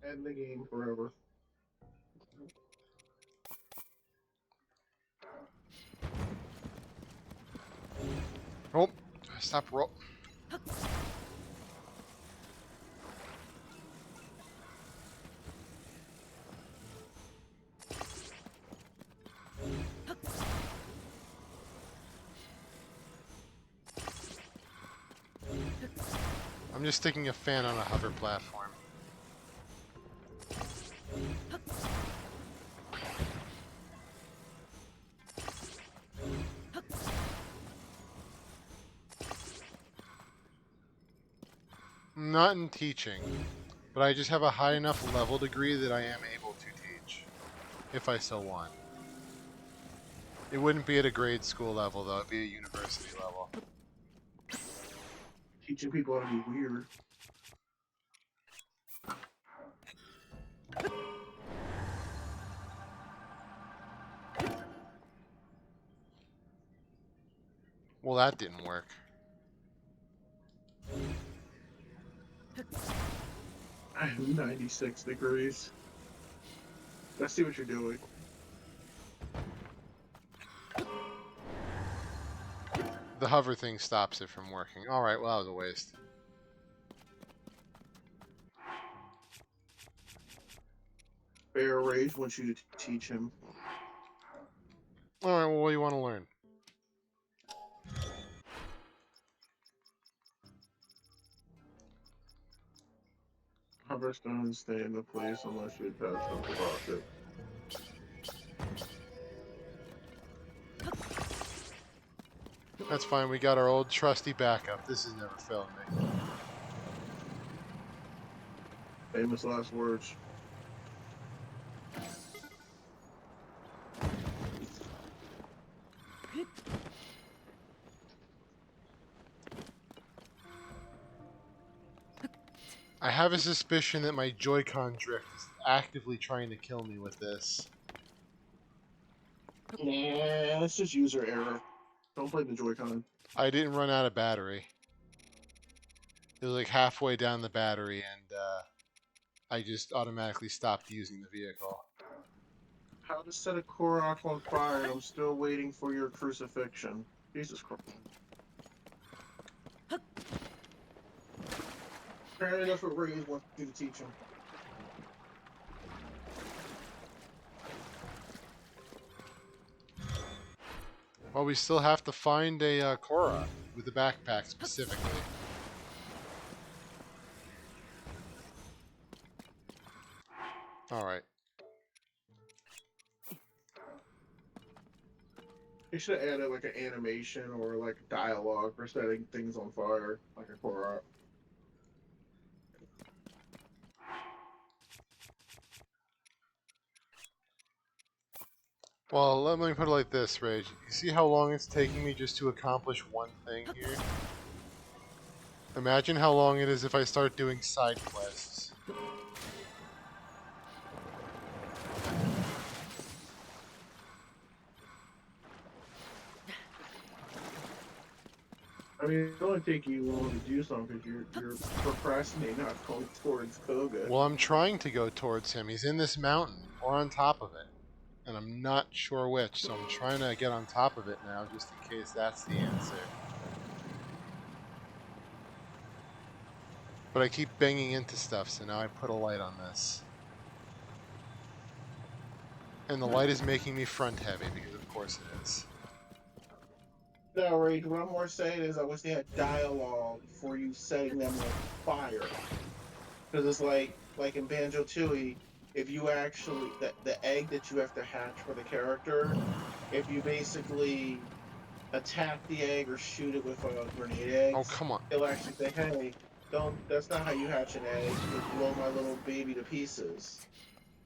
End the game forever. Oh, stop roll. I'm just sticking a fan on a hover platform. Not in teaching, but I just have a high enough level degree that I am able to teach, if I so want. It wouldn't be at a grade school level though, it'd be a university level. Teaching people how to be weird. Well, that didn't work. I have 96 degrees. I see what you're doing. The hover thing stops it from working. Alright, well that was a waste. Bear Rage wants you to teach him. Alright, well what do you want to learn? Hoverstones stay in the place unless you attach them to rocket. That's fine, we got our old trusty backup. This has never failed me. Famous last words. I have a suspicion that my Joy-Con drift is actively trying to kill me with this. Nah, that's just user error. Don't blame the Joy-Con. I didn't run out of battery. It was like halfway down the battery and I just automatically stopped using the vehicle. How to set a Korok on fire? I'm still waiting for your crucifixion. Jesus Christ. Apparently that's what Ray's wants you to teach him. Well, we still have to find a Korra with a backpack specifically. Alright. He should have added like an animation or like dialogue for setting things on fire, like a Korok. Well, let me put it like this, Rage. You see how long it's taking me just to accomplish one thing here? Imagine how long it is if I start doing side quests. I mean, it only take you long to do something because you're procrastinating not going towards Koga. Well, I'm trying to go towards him. He's in this mountain, or on top of it. And I'm not sure which, so I'm trying to get on top of it now, just in case that's the answer. But I keep banging into stuff, so now I put a light on this. And the light is making me front heavy, because of course it is. No, Rage, what I'm more saying is I wish they had dialogue for you setting them on fire. Because it's like in Banjo Tooie, if you actually the egg that you have to hatch for the character, if you basically attack the egg or shoot it with grenade Oh, eggs, come on. it'll actually say, "Hey, don't. That's not how you hatch an egg. You'll blow my little baby to pieces."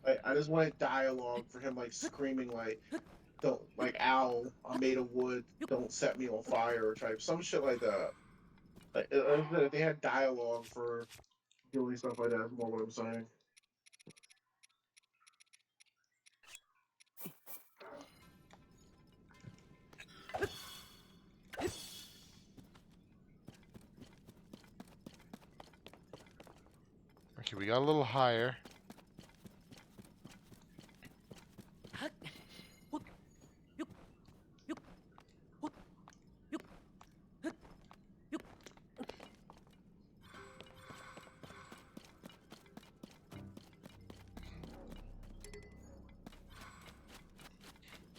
I just wanted dialogue for him like screaming like, "Don't like owl. I'm made of wood. Don't set me on fire," or type some shit like that. Like if they had dialogue for doing stuff like that, is more what I'm saying. Okay, we got a little higher.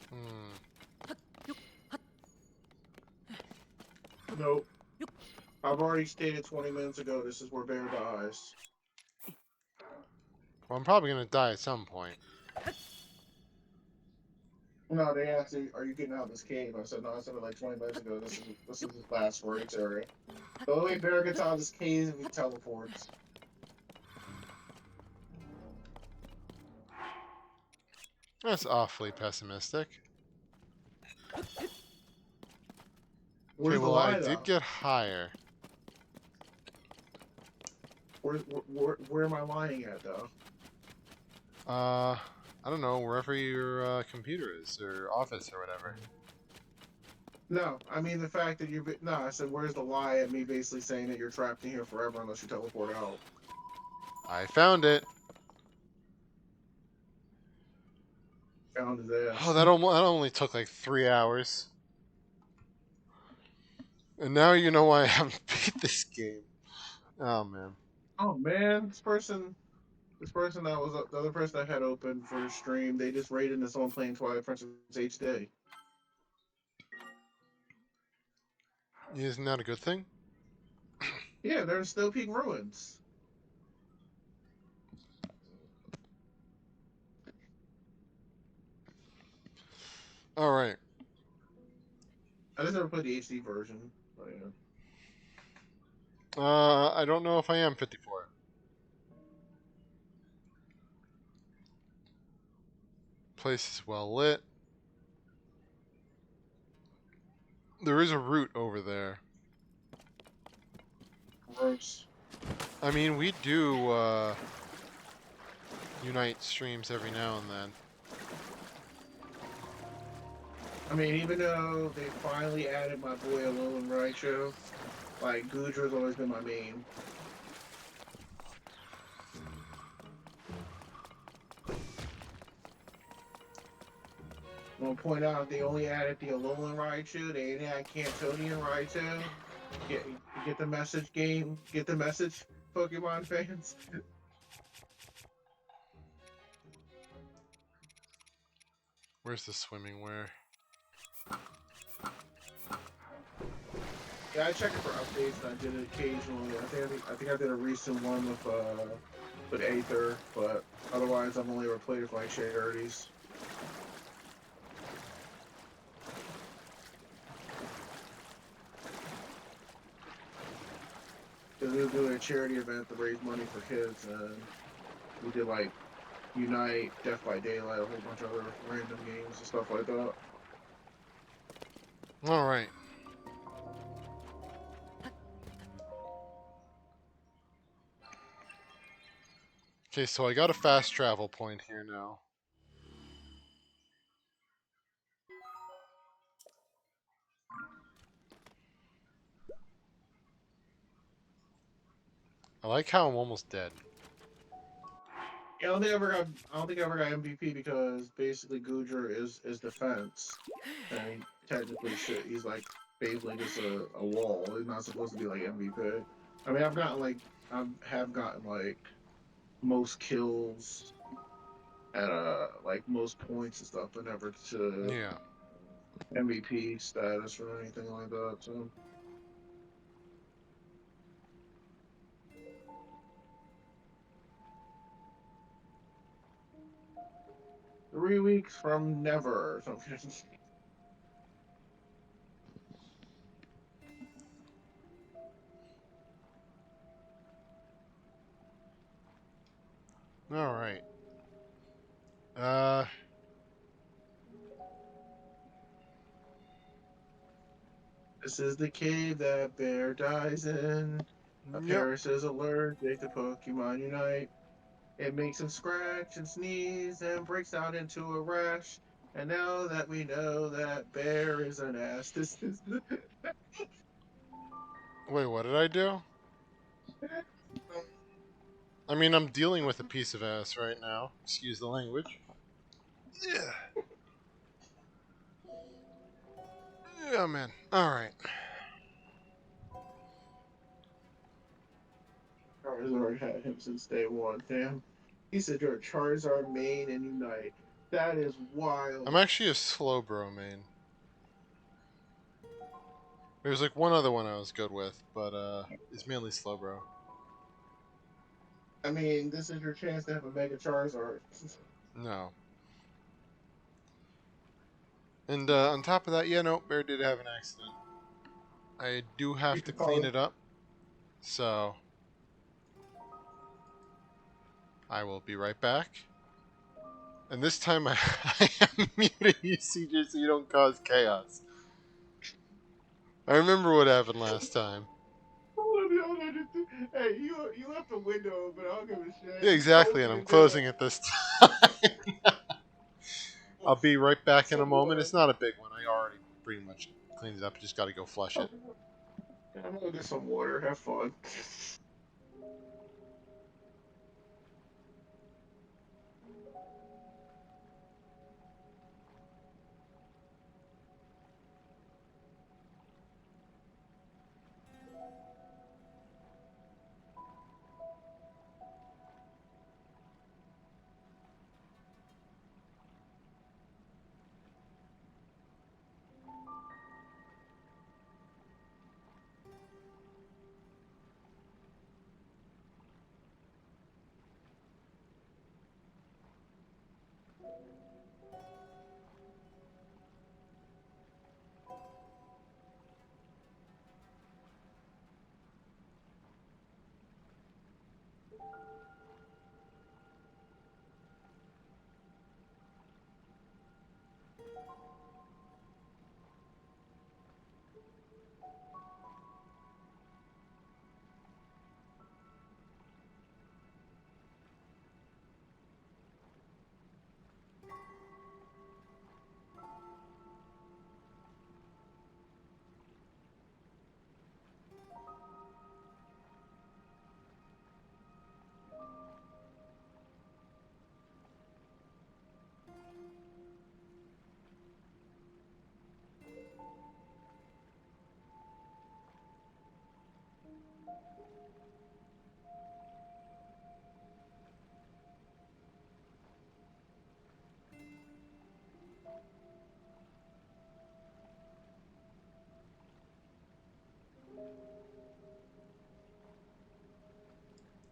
Hmm. Nope. I've already stated 20 minutes ago this is where Bear dies. Well, I'm probably gonna die at some point. No, they asked, "Are you getting out of this cave?" I said, "No." I said it like 20 minutes ago. This is his last words area. The only way Bear gets out of this cave is if he teleports. That's awfully pessimistic. Okay, Where's the well, I lie did though? get higher. Where am I lying at though? I don't know, wherever your computer is, or office, or whatever. No, I mean the fact that you're. No, I said where's the lie at me basically saying that you're trapped in here forever unless you teleport out. I found it. Found his Oh, ass. that only took like 3 hours. And now you know why I haven't beat this game. Oh, man. Oh man, this person that was the other person I had open for stream. They just rated this on playing Twilight Princess HD. Isn't that a good thing? Yeah, they're in Snow Peak Ruins. Alright. I just never played the HD version. But, yeah. I don't know if I am 54. Place is well lit. There is a route over there. Gross. I mean, we do, unite streams every now and then. I mean, even though they finally added my boy Alone Right Show, like Gudra's always been my main. I'm gonna point out they only added the Alolan Raichu. They didn't add Cantonian Raichu. Get get the message, game. Get the message, Pokemon fans. Where's the swimming wear? Yeah, I check it for updates, and I did it occasionally. I think I did a recent one with Aether, but otherwise I've only ever played it for like charities. Because we were doing a charity event to raise money for kids, and we did like Unite, Death by Daylight, a whole bunch of other random games and stuff like that. All right. Okay, so I got a fast travel point here now. I like how I'm almost dead. Yeah, I don't think I ever got MVP because basically Gujar is defense, and he technically should. He's like basically just a wall. He's not supposed to be like MVP. I mean, I have gotten like most kills at like most points and stuff, but never to Yeah. MVP status or anything like that. So 3 weeks from never. So All right. Uh, this is the cave that Bear dies in. yep. Paris is allergic to Pokemon Unite. It makes him scratch and sneeze and breaks out into a rash. And now that we know that Bear is an ass, this is the. Wait, what did I do? I mean, I'm dealing with a piece of ass right now. Excuse the language. Yeah. Yeah, man. All right. Charizard had him since day one. Damn. He said you're a Charizard main and Unite. That is I'm wild. actually a slow bro main. There's like one other one I was good with, but it's mainly slow bro. I mean, this is your chance to have a Mega Charizard. No. And on top of that, yeah, no, Bear did have an accident. I do You have to should call clean it. it up, so I will be right back. And this time I, I am muting you, CJ, so you don't cause chaos. I remember what happened last time. Hey, you left the window open. I don't give a shit. Yeah, You exactly, closing and I'm it down. closing it this time. I'll be right back in a Some moment. water. It's not a big one. I already pretty much cleaned it up. Just got to go flush Oh, it. I'm gonna get some water. Have fun.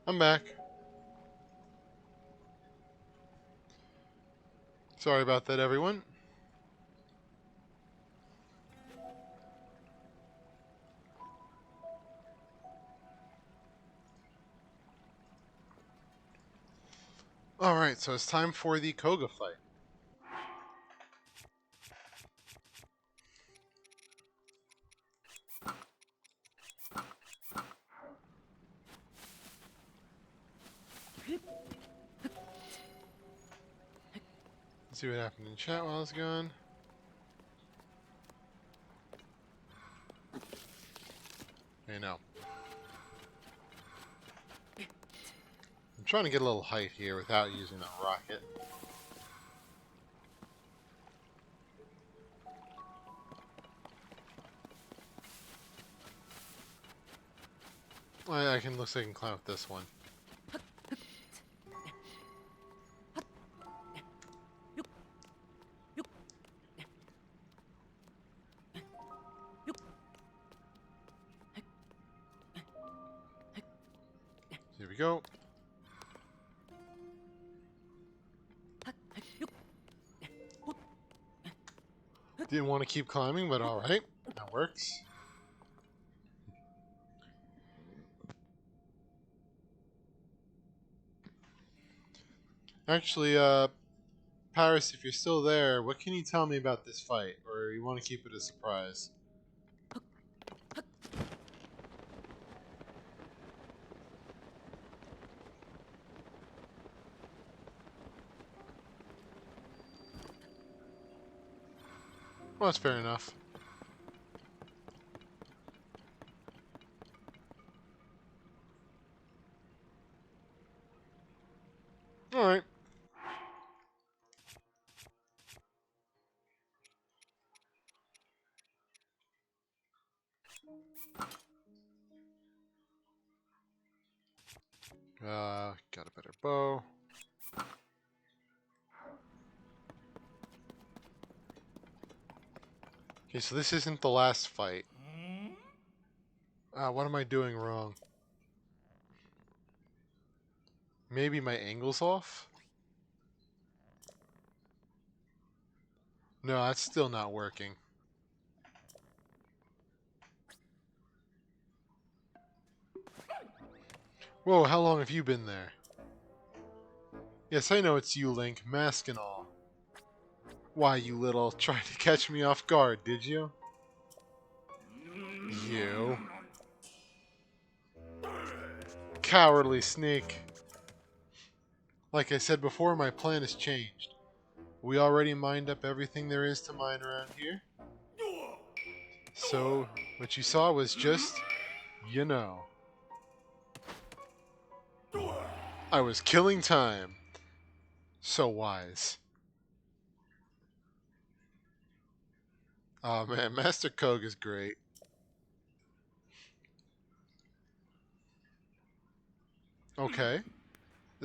I'm back. Sorry about that, everyone. Alright, so it's time for the Koga fight. Let's see what happened in chat while I was gone. Okay, no. I'm trying to get a little height here without using a rocket. I can, looks like I can climb up this one. Here we go. Didn't want to keep climbing, but alright. That works. Actually, Paris, if you're still there, what can you tell me about this fight? Or you want to keep it a surprise? Well, that's fair enough. Alright. Got a better bow. Okay, so this isn't the last fight. What am I doing wrong? Maybe my angle's off? No, that's still not working. Whoa, how long have you been there? Yes, I know it's you, Link, mask and all. Why, you little, trying to catch me off guard, did you? You. Cowardly sneak. Like I said before, my plan has changed. We already mined up everything there is to mine around here. So, what you saw was just, you know. I was killing time. So wise. Oh man, Master Koga is great. Okay.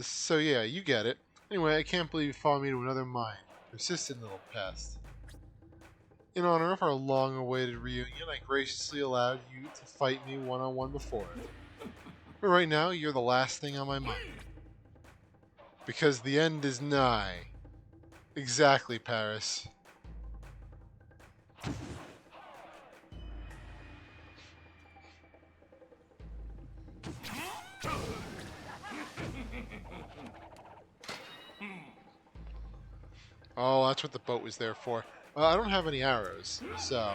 So yeah, you get it. Anyway, I can't believe you followed me to another mine. Persistent little pest. In honor of our long-awaited reunion, I graciously allowed you to fight me one-on-one before. But right now, you're the last thing on my mind. Because the end is nigh. Exactly, Paris. Oh, that's what the boat was there for. I don't have any arrows, so...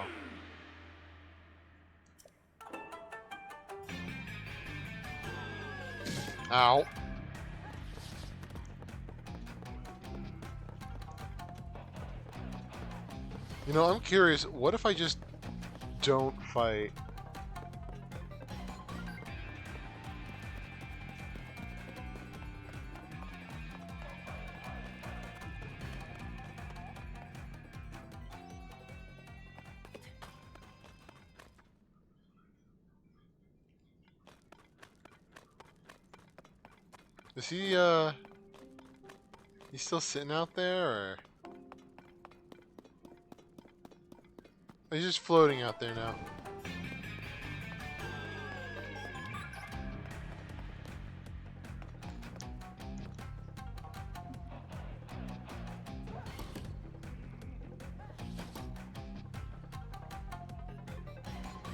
Ow. You know, I'm curious, what if I just don't fight? Is he, he's still sitting out there, or? He's just floating out there now.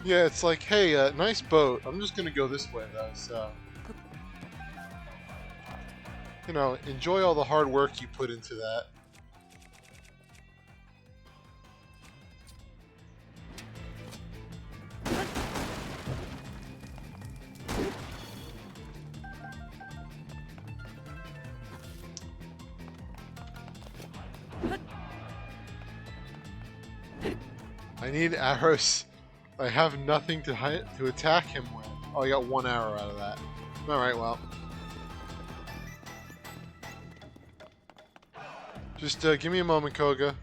Yeah, it's like, hey, nice boat. I'm just gonna go this way, though, so... You know, enjoy all the hard work you put into that. I need arrows. I have nothing to attack him with. Oh, I got 1 arrow out of that. Alright, well. Just give me a moment, Koga.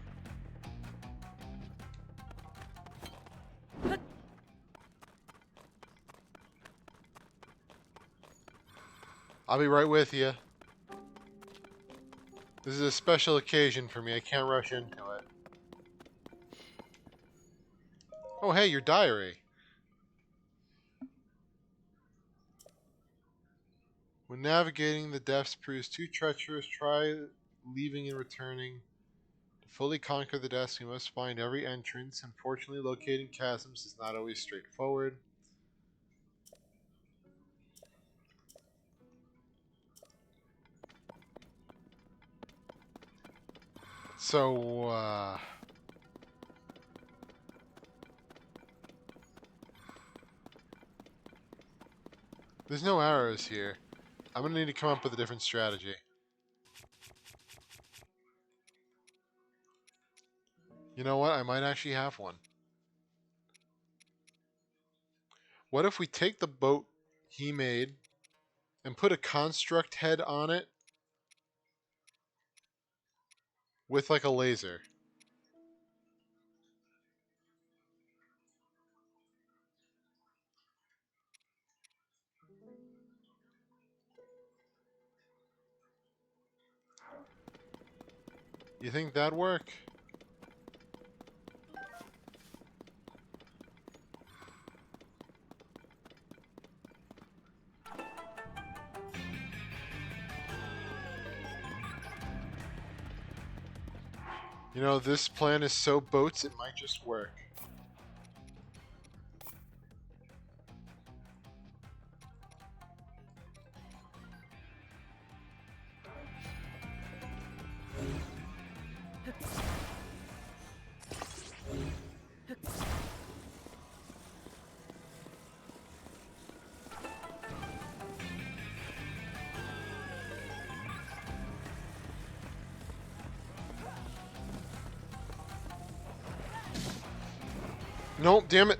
I'll be right with you. This is a special occasion for me. I can't rush into it. Oh, hey, your diary. When navigating the depths proves too treacherous, try leaving and returning. To fully conquer the depths, you must find every entrance. Unfortunately, locating chasms is not always straightforward. So, there's no arrows here. I'm gonna need to come up with a different strategy. You know what? I might actually have one. What if we take the boat he made and put a construct head on it with like a laser? You think that'd work? You know, this plan is so boats, it might just work. Nope, damn it.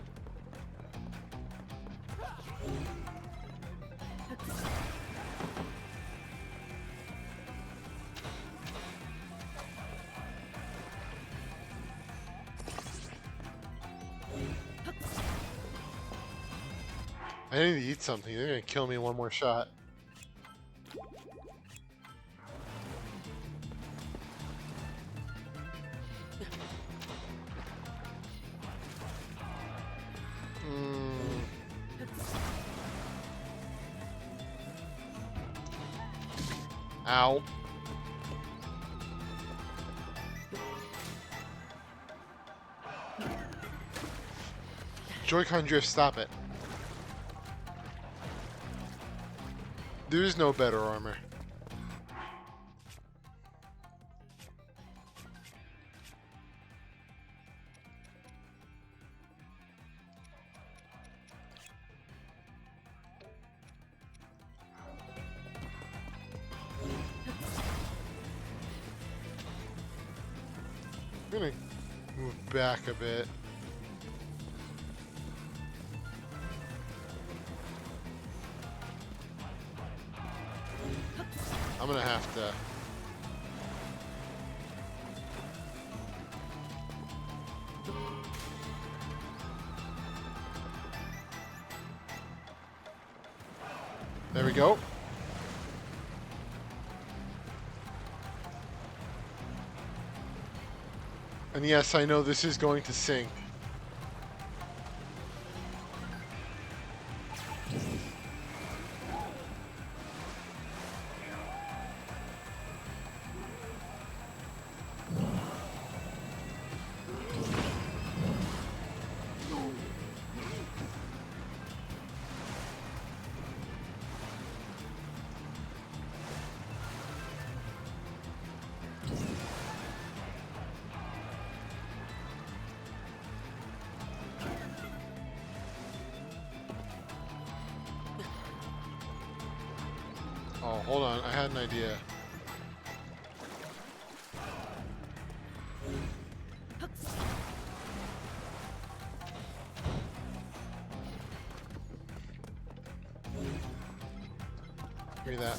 I need to eat something. They're gonna kill me in one more shot. Ow. Joy-Con drift, stop it. There's no better armor. I'm gonna move back a bit. I'm gonna have to... There we go. And yes, I know this is going to sink. hold on. I had an idea. Give me that.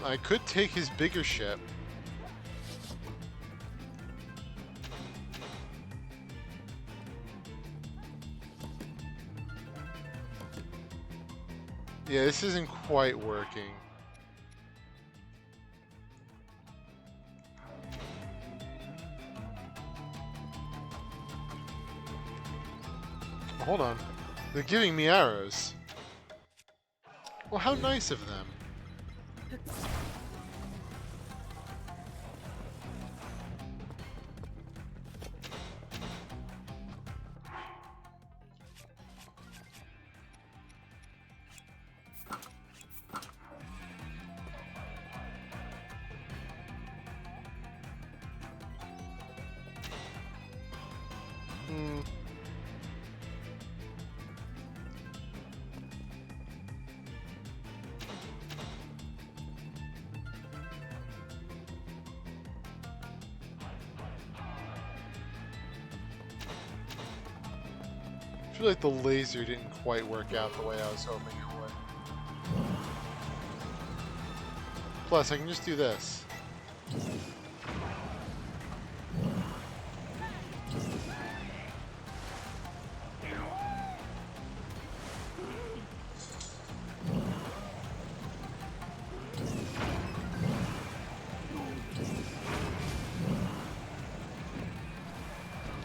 I could take his bigger ship. Yeah, this isn't quite working. Hold on. They're giving me arrows. Well, how nice of them. I feel like the laser didn't quite work out the way I was hoping it would. Plus, I can just do this.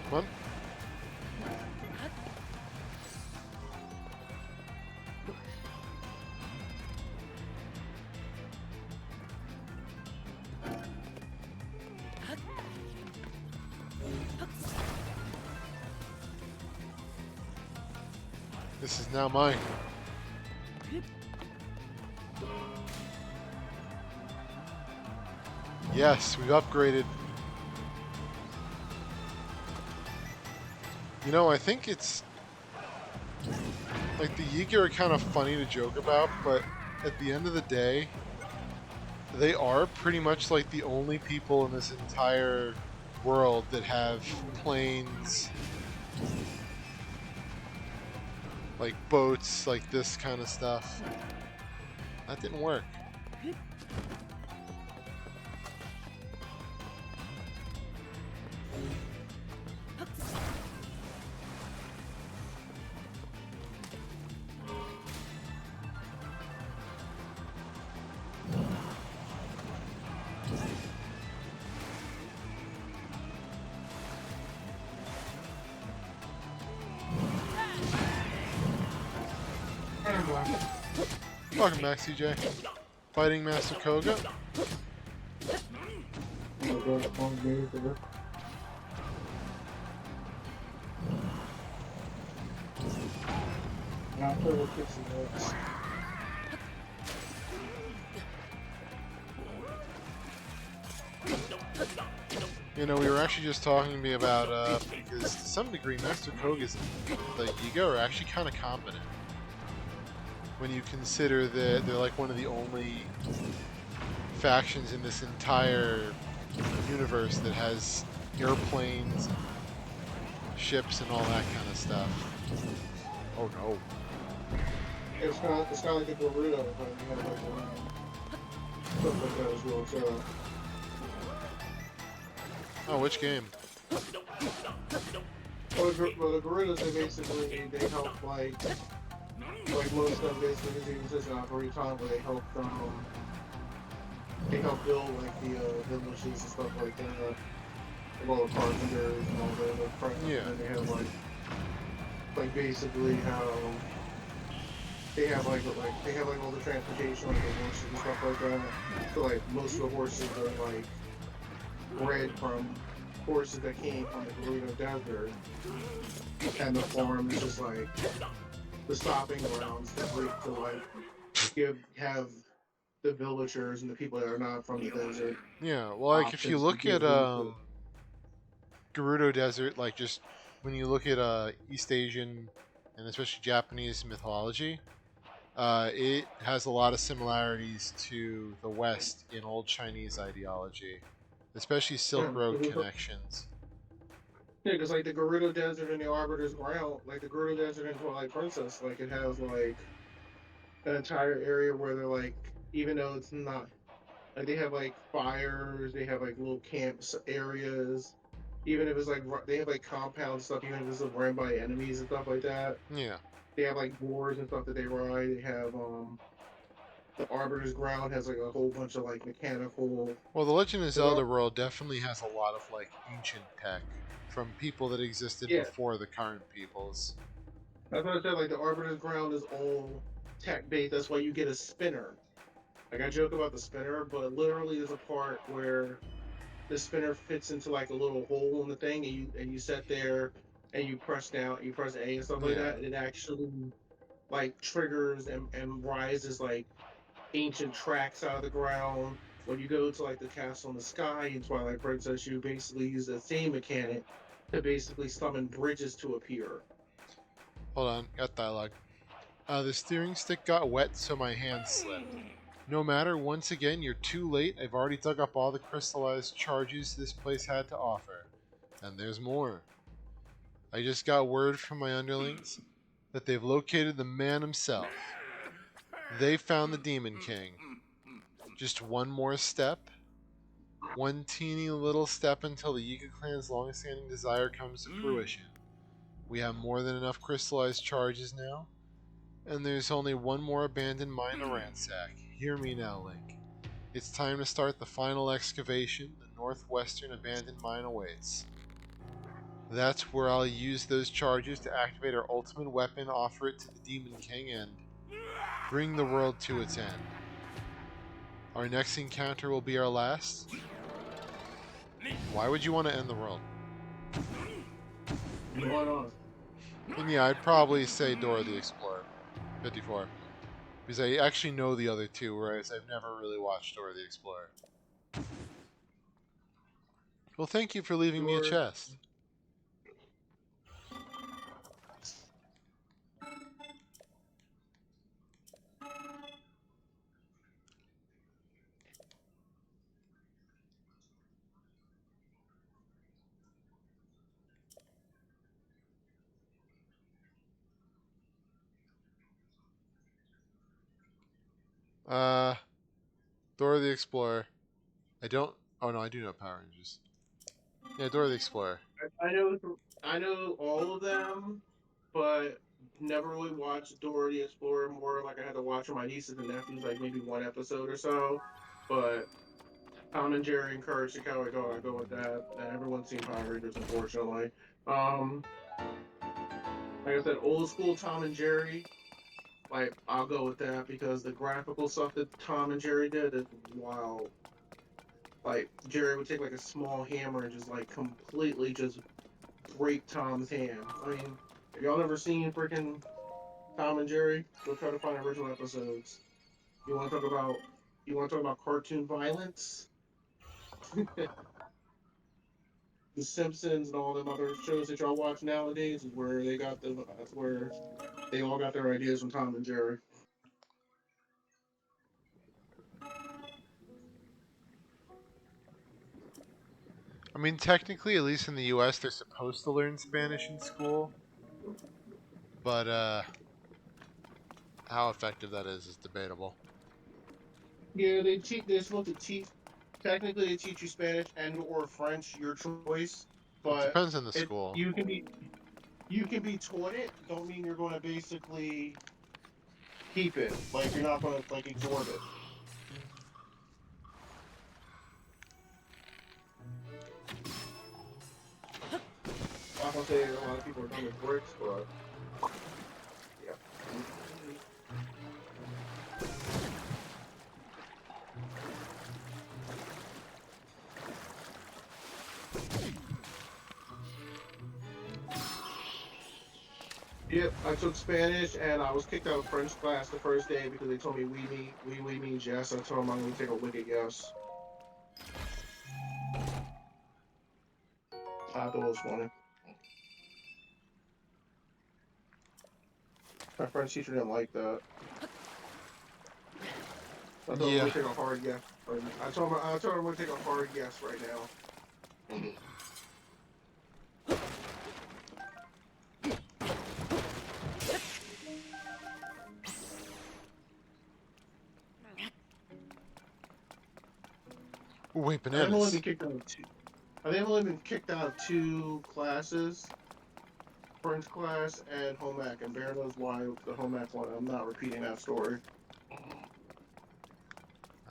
Come on. This is now mine. Yes, we've upgraded. You know, I think it's... like, the Yiga are kind of funny to joke about, but at the end of the day, they are pretty much like the only people in this entire world that have planes, like boats, like this kind of stuff. That didn't work. Welcome back, CJ. Fighting Master Koga. You know, we were actually just talking to me about, because to some degree, Master Koga's the Yiga are actually kind of competent. When you consider that they're like one of the only factions in this entire universe that has airplanes, and ships, and all that kind of stuff. Oh no. It's kind of like a Garuda, but you have like stuff like that as well. So. Oh, which game? Well, the Garudas, they help like most of them basically is even system operating time where they help build like the villages and stuff like that. All the carpenters and all the other crap. Yeah. And they have like basically how they have like all the transportation, like the horses and stuff like that. So like most of the horses are like bred from horses that came from the Gerudo Desert, and the farm is just like the stopping grounds to like have the villagers and the people that are not from the desert Yeah, well, like if you options to look at give them to. Gerudo Desert, like just when you look at East Asian and especially Japanese mythology, it has a lot of similarities to the West in old Chinese ideology, especially Silk Yeah, Road connections. because like the Gerudo Desert and the Arbiter's Ground, like the Gerudo Desert and Twilight Princess, like it has like an entire area where they're like, even though it's not like they have like fires, they have like little camps areas. Even if it's like they have like compound stuff, even if it's like, ran by enemies and stuff like that. Yeah. They have like boars and stuff that they ride. They have the Arbiter's Ground has like a whole bunch of like mechanical. Well, the Legend of Cause Zelda world definitely has a lot of like ancient tech from people that existed yeah, before the current peoples. that's what I said. Like the Arbiter's Ground is all tech based. That's why you get a spinner. Like I joke about the spinner, but literally there's a part where the spinner fits into like a little hole in the thing, and you sit there and you press down, you press A and stuff like Yeah. that, and it actually like triggers and rises like ancient tracks out of the ground. When you go to like the castle in the sky in Twilight Princess, you basically use the same mechanic to basically summon bridges to appear. Hold on, got dialogue. The steering stick got wet, so my hand slipped. No matter, once again, you're too late. I've already dug up all the crystallized charges this place had to offer. And there's more. I just got word from my underlings that they've located the man himself. They found the Demon King. Just one more step. One teeny little step until the Yiga clan's long-standing desire comes to fruition. We have more than enough crystallized charges now, and there's only one more abandoned mine to ransack. Hear me now, Link. It's time to start the final excavation. The northwestern abandoned mine awaits. That's where I'll use those charges to activate our ultimate weapon, offer it to the Demon King, and bring the world to its end. Our next encounter will be our last. Why would you want to end the world? Why not? And yeah, I'd probably say Dora the Explorer, 54. Because I actually know the other two, whereas I've never really watched Dora the Explorer. Well, thank you for leaving me a Sure. chest. Uh, Dora the Explorer. I don't. Oh no, I do know Power Rangers. Yeah, Dora the Explorer. I know all of them, but never really watched Dora the Explorer. More like I had to watch with my nieces and nephews, like maybe one episode or so. But Tom and Jerry and Courage the Cowardly Dog, I go with that. And everyone's seen Power Rangers, unfortunately. Um, like I said, old school Tom and Jerry. Like I'll go with that because the graphical stuff that Tom and Jerry did is wild. Like Jerry would take like a small hammer and just like completely just break Tom's hand. I mean, have y'all ever seen freaking Tom and Jerry? Go try to find original episodes. You want to talk about cartoon violence? The Simpsons and all them other shows that y'all watch nowadays is where they got the. That's where they all got their ideas from Tom and Jerry. I mean, technically, at least in the U.S., they're supposed to learn Spanish in school, but how effective that is debatable. Yeah, they teach. They're supposed to teach. Technically, they teach you Spanish and or French, your choice. It But depends on the it school. you can be taught it. Don't mean you're going to basically keep it. Like you're not going to like absorb it. I'm not gonna say a lot of people are done with bricks, but yeah. Yep, I took Spanish and I was kicked out of French class the first day because they told me we means yes. I told them I'm gonna take a wicked yes. I thought it was funny. My French teacher didn't like that. I told him Yeah. we're gonna take a hard yes. I told him we're gonna take a hard yes right now. Ooh, wait, I think I've only bananas. been kicked out of two. I think I've only been kicked out of two classes, French class and home ec, and Bear knows why the home ec one. I'm not repeating that story.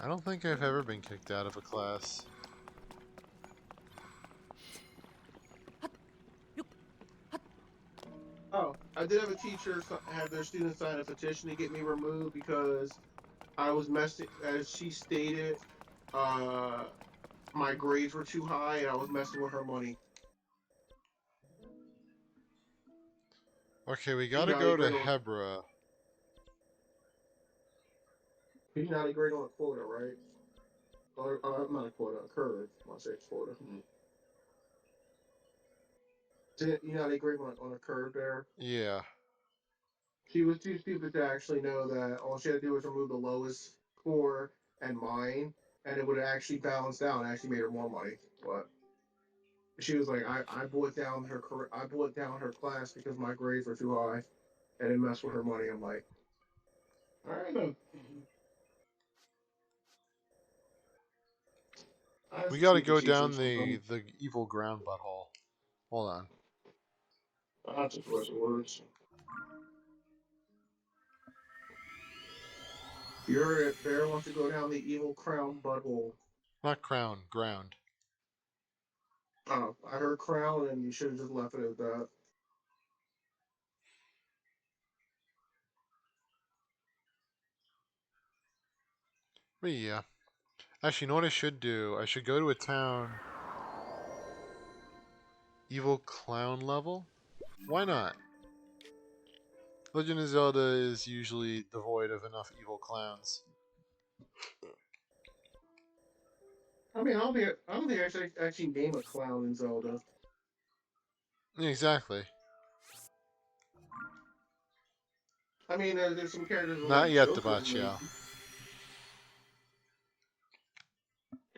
I don't think I've ever been kicked out of a class. Oh, I did have a teacher have their students sign a petition to get me removed because I was messing, as she stated, uh, my grades were too high and I was messing with her money. Okay, we You gotta know, they go to grade on Hebra. you know they grade on a quota, right? Or not a quota, a curve. I want to say quota. You know they grade on a curve there. Yeah. She was too stupid to actually know that all she had to do was remove the lowest score and mine, and it would have actually balanced out and actually made her more money. But she was like, I brought down her class because my grades were too high, and it messed with her money. I'm like, all right, then. That's We a gotta stupid go teacher. down Sometimes the evil ground butthole. Hold on. I just was words. You're it. Bear wants to go down the evil crown butthole. Not crown, ground. Oh, I heard crown, and you should have just left it at that. But yeah. Actually, you know what I should do? I should go to a town. Evil clown level? Why not? Legend of Zelda is usually devoid of enough evil clowns. I don't think I should actually name a clown in Zelda. Exactly. I mean, there's some characters Not like yet, Joker. Like, Debaccio.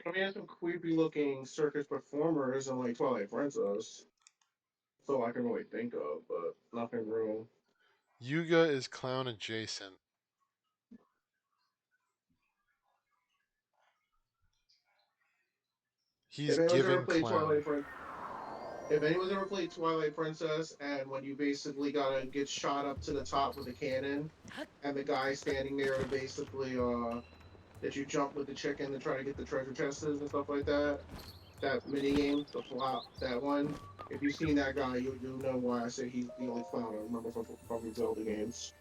I mean, there's some creepy looking circus performers in like Twilight Princess. So I can really think of, but nothing real. Yuga is clown adjacent. If He's anyone's ever giving played clown. If anyone's ever played Twilight Princess, and when you basically gotta get shot up to the top with a cannon, and the guy standing there basically that you jump with the chicken to try to get the treasure chests and stuff like that. That mini game, the flop, that one. If you've seen that guy, you'll know why I say he's the only clown I remember from Zelda games.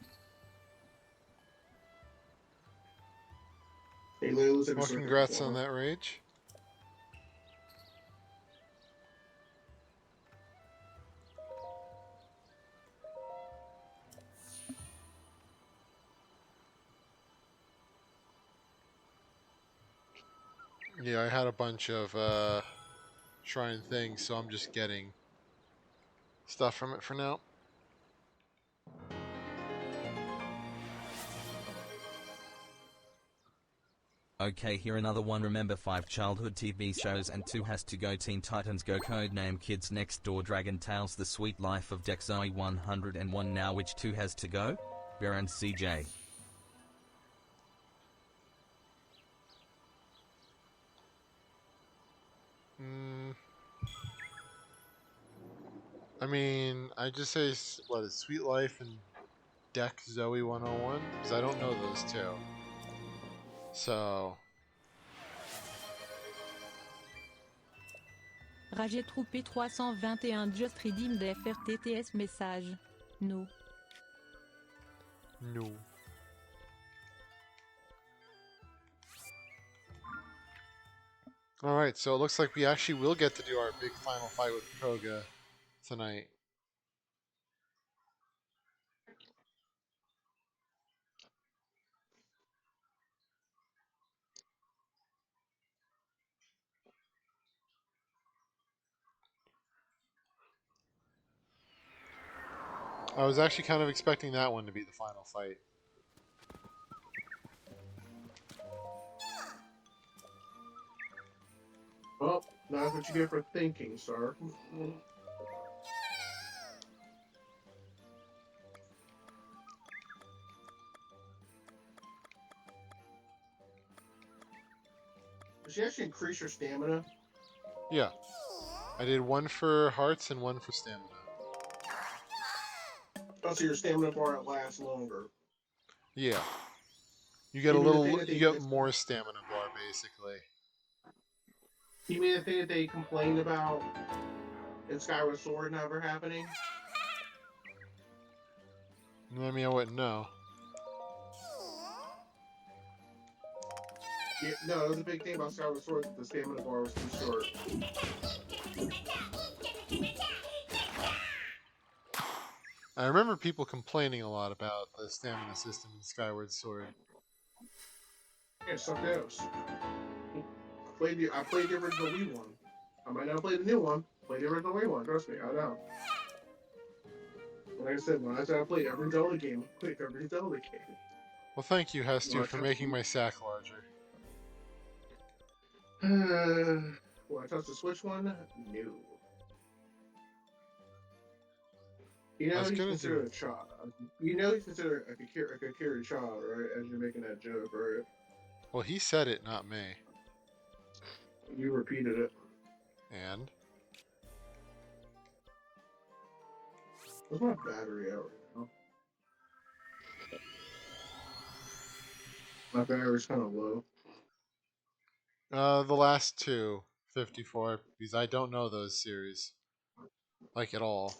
He literally looks like a Well, circus congrats on performer. that rage. Yeah, I had a bunch of shrine things, so I'm just getting stuff from it for now. Okay, here another one. Remember 5 childhood TV shows and 2 has to go. Teen Titans Go, Codename Kids Next Door, Dragon Tales, The Sweet Life of Dex, Zoe 101. Now which 2 has to go? Bear and CJ. Mm, I mean, I just say what is Sweet Life and Deck Zoe 101 because I don't know those two. So Rajet Troupé 321 Just Redeemed FRTTS message. No. no. All right, so it looks like we actually will get to do our big final fight with Koga tonight. I was actually kind of expecting that one to be the final fight. Well, that's what you get for thinking, sir. Does she actually increase your stamina? Yeah. I did one for hearts and one for stamina. Oh, so your stamina bar lasts longer. Yeah. You get a You mean the thing little, that you they get missed? more stamina bar, basically. You mean the thing that they complained about in Skyward Sword never happening? I mean, I wouldn't know. Yeah, no, it was a big thing about Skyward Sword that the stamina bar was too short. I remember people complaining a lot about the stamina system in Skyward Sword. Yeah, something else. I played the original Wii one. I might not play the new one. Play the original Wii one. Trust me, I know. Like I said, when I said I played every Zelda game, I played every Zelda game. Well, thank you, When Hestu, I for touched making my sack larger. when I touched the Switch one, no. You I know was he's gonna do. considered a child. You know he's considered a Kakiri child, right? As you're making that joke, right? Well, he said it, not me. You repeated it. And What's my battery out right now? My battery's kind of low. the last two, 54, because I don't know those series like at all.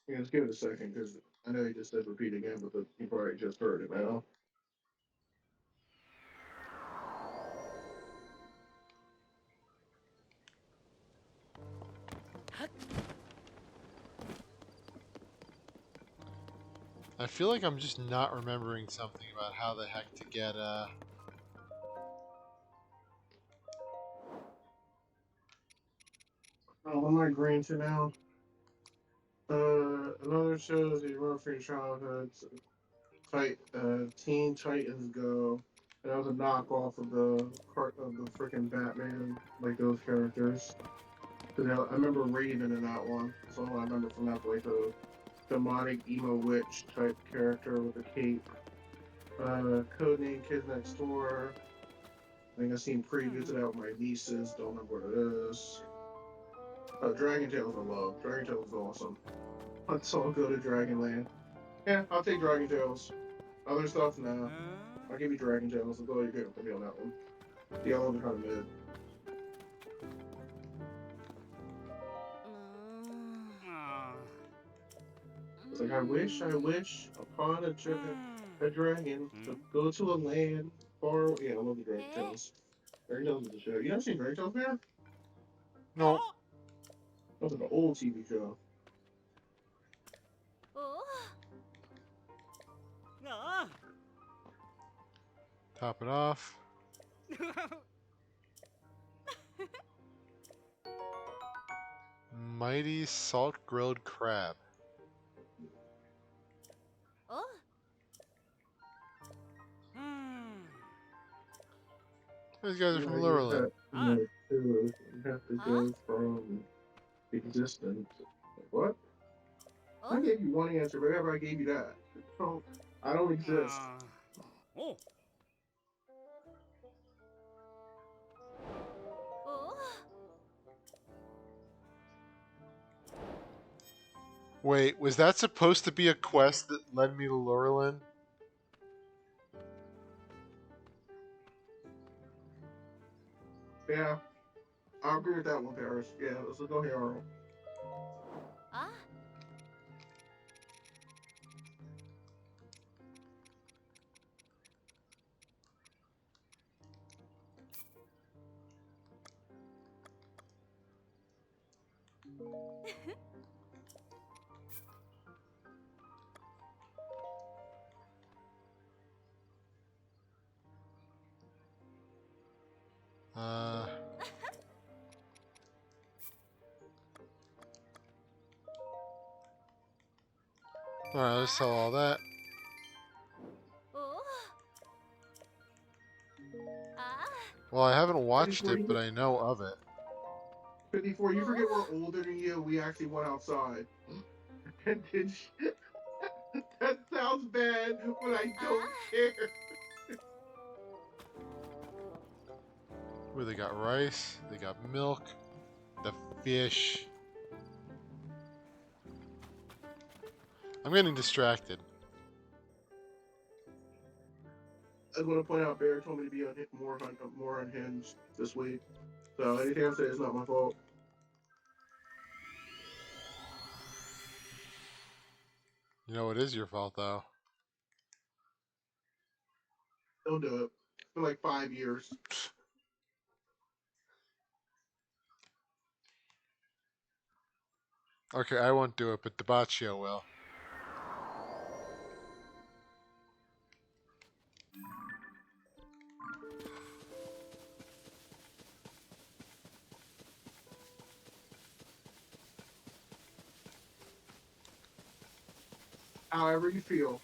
Yeah, let's give it a second because I know he just said repeat again, but you probably just heard it now. I feel like I'm just not remembering something about how the heck to get Oh, what am I agreeing to now? Another shows that you wrote for your childhood. Teen Titans Go. And that was a knockoff of the freaking Batman, like those characters. Cause I remember Raven in that one. So I remember from that like a demonic emo witch type character with a cape. Codename Kids Next Door. I think I've seen previews of that with my nieces. Don't remember what it is. Dragon Tales I love. Dragon Tales is awesome. Let's all go to Dragonland. Yeah, I'll take Dragon Tales. Other stuff, nah. I'll give you Dragon Tales. That's all you get with me on that one. The other one's kind of mid. It's like, I wish upon a dragon to go to a land far. Yeah, I love the Dragon Tales. Dragon Tales is the show. You never seen Dragon Tales, man? no. That was an old TV show. Top it off. Mighty salt grilled crab. These guys are Yeah, from you Lurelin. have you have to go from existence. What? I gave you one answer, whatever I gave you that. I don't exist. Wait, was that supposed to be a quest that led me to Lurelin? Yeah, I'll agree with that one, Paris. Yeah, let's go here, Arnold. Alright, let's sell all that. Well, I haven't watched 54, it, but I know of it. 54, you forget we're older than you. We actually went outside. And did that sounds bad, but I don't care. Where they got rice, they got milk, the fish. I'm getting distracted. I want to point out, Bear told me to be more unhinged this week. So anything I say is not my fault. You know, it is your fault, though. Don't do it. It's been like 5 years. Okay, I won't do it, but Debaccio will. However you feel.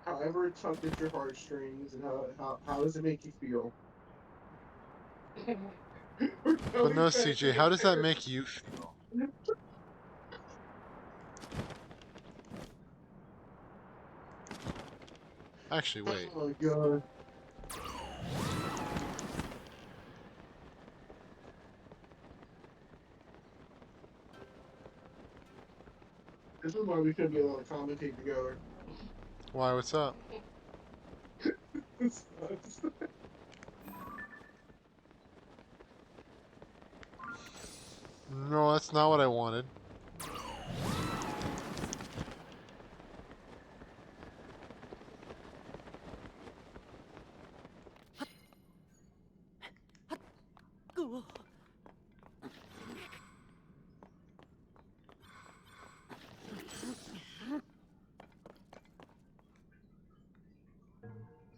However it tugged at your heartstrings, and how does it make you feel? But no, CJ, how does that make you feel? Actually, wait. Oh god. This is why we couldn't be able to commentate together. Why, what's up? This sucks. No, that's not what I wanted.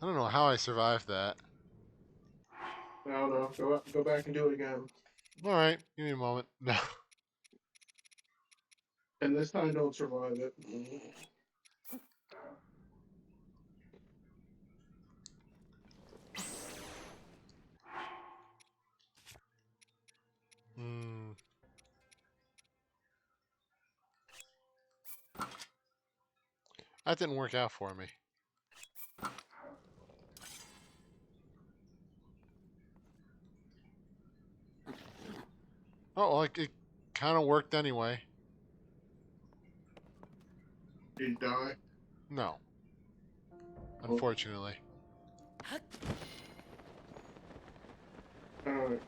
I don't know how I survived that. I don't know. Go back and do it again. Alright, give me a moment. No. And this time don't survive it. Hmm. That didn't work out for me. Oh, well, it kind of worked anyway. Did you die? No. Unfortunately. Alright.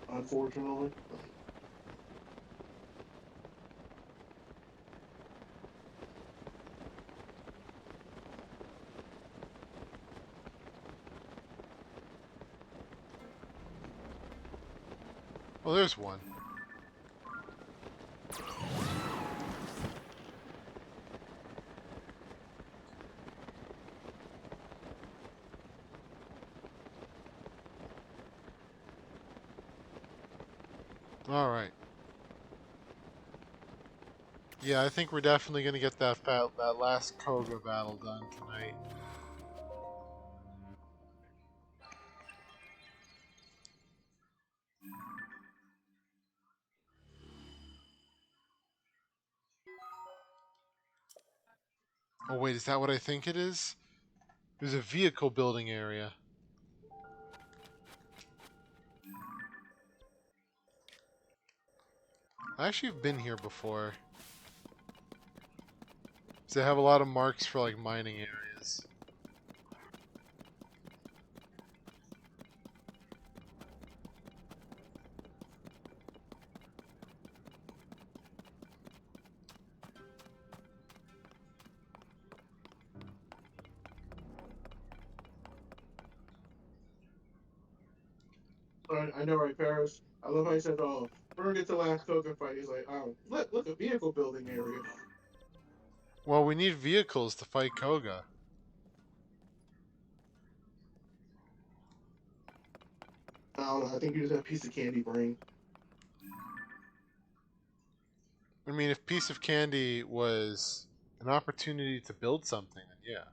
Unfortunately. Well, there's one. Alright. Yeah, I think we're definitely going to get that last Koga battle done tonight. Oh wait, is that what I think it is? There's a vehicle building area. I actually have been here before. So they have a lot of marks for like mining areas. I know, right, Paris? I love how he said, oh, we're gonna get to the last Koga fight. He's like, oh, look, a vehicle building area. Well, we need vehicles to fight Koga. I don't know. I think you just have a piece of candy brain. I mean, if piece of candy was an opportunity to build something, then yeah.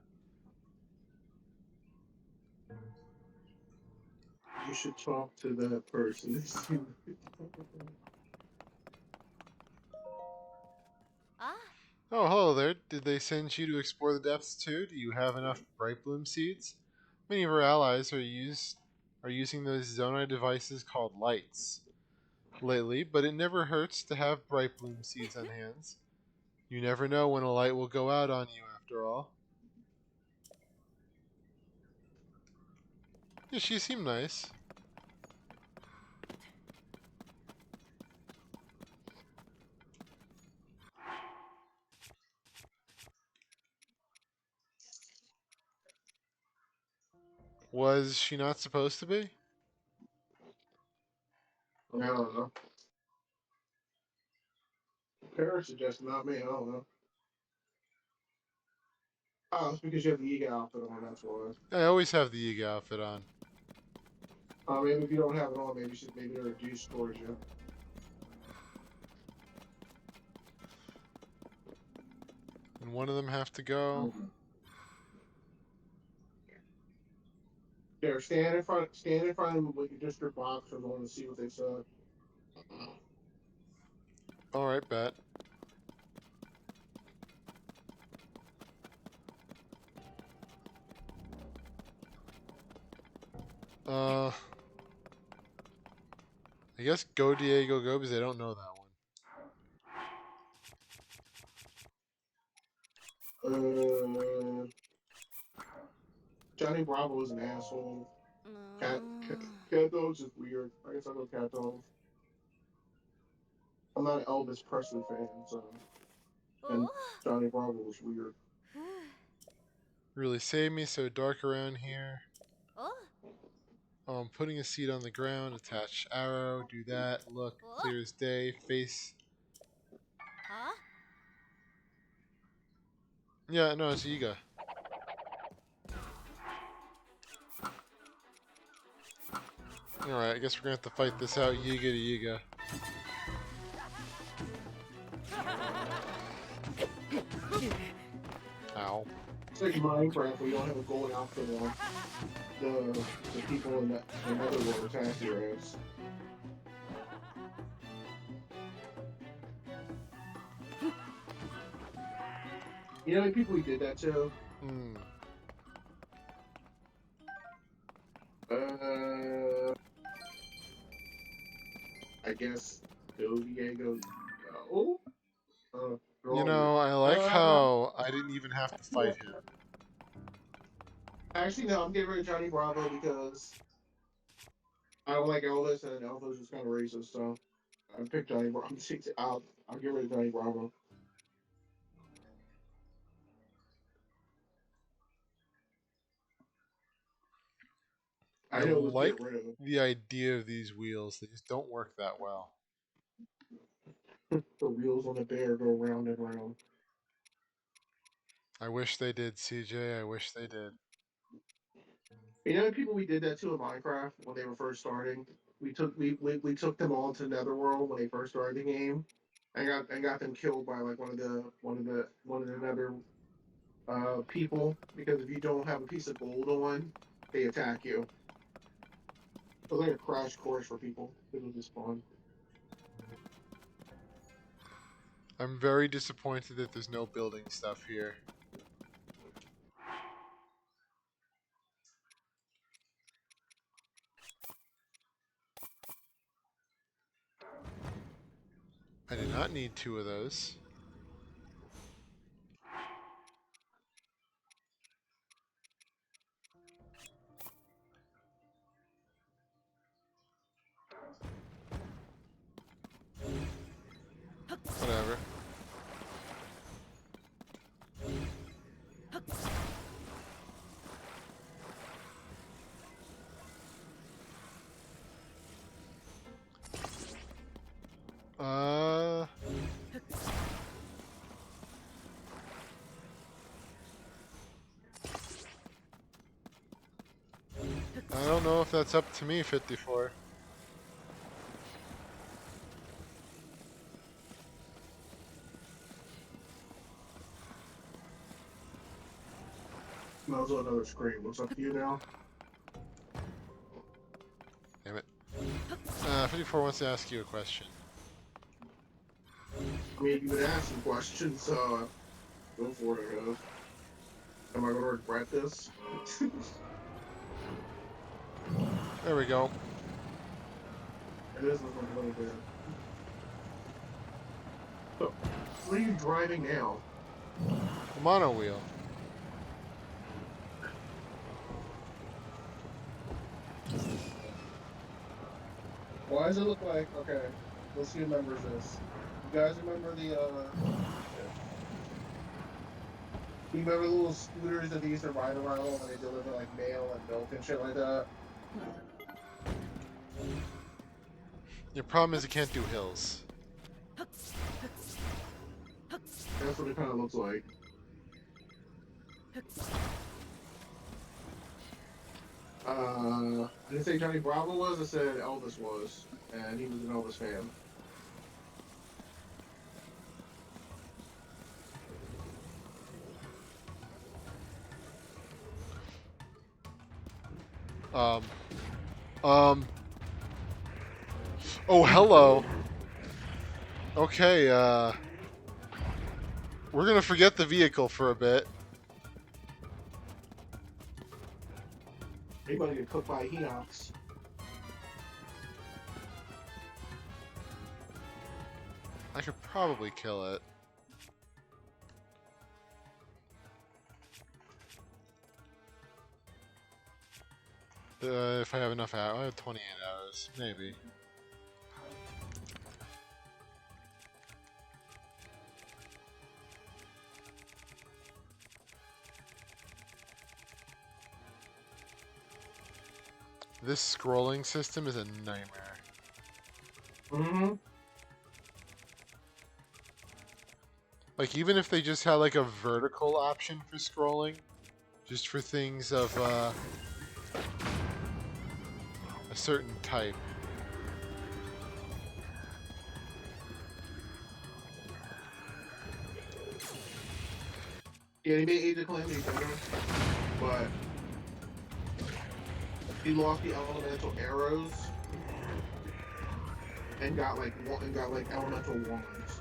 You should talk to that person. Oh, hello there. Did they send you to explore the depths too? Do you have enough bright bloom seeds? Many of our allies are using those Zonai devices called lights lately, but it never hurts to have bright bloom seeds on hands. You never know when a light will go out on you after all. Yeah, she seemed nice. Was she not supposed to be? I don't know. Parents are just not me. I don't know. Oh, it's because you have the Yiga outfit on. That's why. I always have the Yiga outfit on. Maybe if you don't have it on, maybe they're reduced towards you. And one of them have to go. There, stand in front of them with your district box or going to see what they said. Alright, bet. I guess go Diego go because I don't know that one. Johnny Bravo is an asshole. Cat Dogs is weird. I guess I know Cat Dogs. I'm not an Elvis Presley fan, so. And Johnny Bravo was weird. really saved me. So dark around here. Oh, I'm putting a seed on the ground. Attach arrow. Do that. Look, clear as day. Face. Yeah, no, it's Yiga. Alright, I guess we're gonna have to fight this out Yiga to Yiga. Ow. It's like Minecraft where you don't have a gold outfit on. The people in the other world attack your ass. You know how many people we did that to? Hmm. I guess Go Diego. Oh. You know, I like how I didn't even have to fight him. Actually, no, I'm getting rid of Johnny Bravo because I don't like Elvis, and Elvis is kind of racist, so I picked Johnny Bravo. I'll get rid of Johnny Bravo. I I know what to like get rid of. the idea of these wheels. They just don't work that well. The wheels on the bear go round and round. I wish they did, CJ. I wish they did. You know, the people we did that to in Minecraft when they were first starting. We took them all to Netherworld when they first started the game, and got them killed by like one of the Nether people because if you don't have a piece of gold on, they attack you. It was like a crash course for people. It was just fun. I'm very disappointed that there's no building stuff here. I did not need two of those. Whatever. I don't don't know if that's up to me, 54. That was another screen. What's up to you now? Damn it. 54 wants to ask you a question. I mean, you've been asking questions, so go for it, I guess. Am I going to regret this? There we go. It is looking a little bit. So, what are you driving now? The mono wheel. Why does it look like, okay, let's see who remembers this. You guys remember the, you remember the little scooters that they used to ride around when they deliver, like, mail and milk and shit like that? Your problem is you can't do hills. That's what it kind of looks like. I didn't say Johnny Bravo was, I said Elvis was, and he was an Elvis fan. Um. Oh, hello. Okay, we're gonna forget the vehicle for a bit. You're gonna get cooked by Hinox. I could probably kill it. If I have enough hours. I have 28 hours, maybe. This scrolling system is a nightmare. Mm-hmm. Like, even if they just had, like, a vertical option for scrolling, just for things of, a certain type. Yeah, he made Age of Calamity better, but he lost the elemental arrows and got like elemental wands.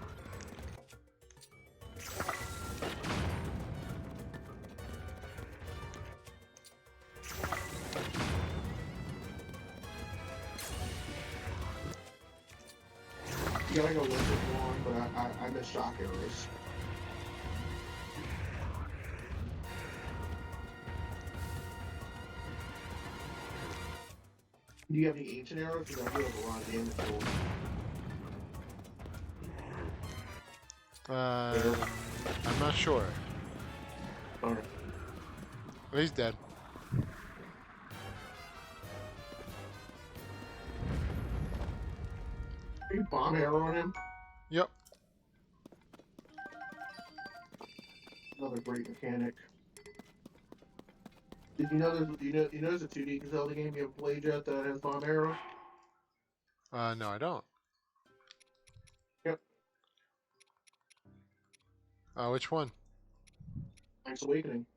You got like a lizard wand, but I miss shock arrows. Do you have any ancient arrows? Because I do have a lot of damage to them. I'm not sure. Alright. Oh, he's dead. Are you bomb arrow on him? Yep. Another great mechanic. Did you know there's a 2D Zelda game you have played yet that has bomb arrow? No, I don't. Yep. Which one? Link's Awakening.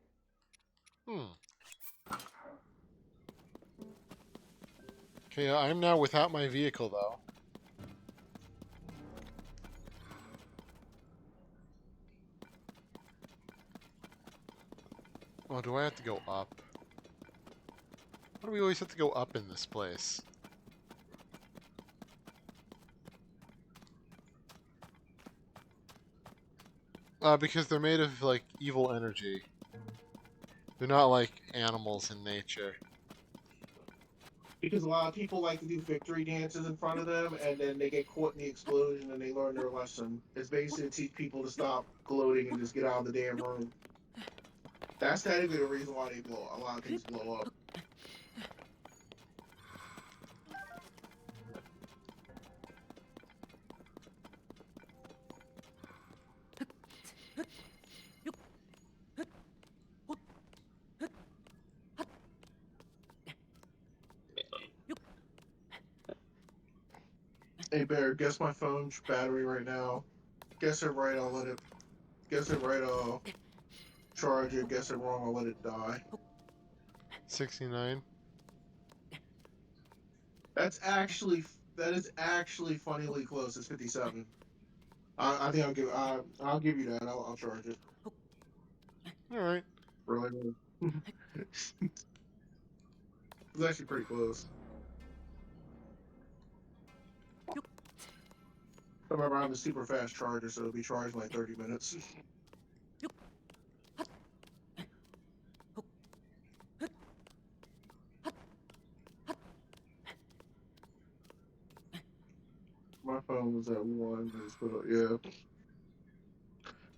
Okay, I'm now without my vehicle, though. Oh, do I have to go up? Why do we always have to go up in this place? Because they're made of, like, evil energy. They're not like animals in nature. Because a lot of people like to do victory dances in front of them, and then they get caught in the explosion and they learn their lesson. It's basically to teach people to stop gloating and just get out of the damn room. That's technically the reason why a lot of things blow up. Hey Bear, guess my phone's battery right now. Guess it right, I'll let it. Guess it right, I'll charge it. Guess it wrong, I'll let it die. 69. That is actually funnily close. It's 57. I think I'll give you that. I'll charge it. All right. Really? It's actually pretty close. Remember, I have a super fast charger, so it'll be charged in like 30 minutes. My phone was at 1. Yeah.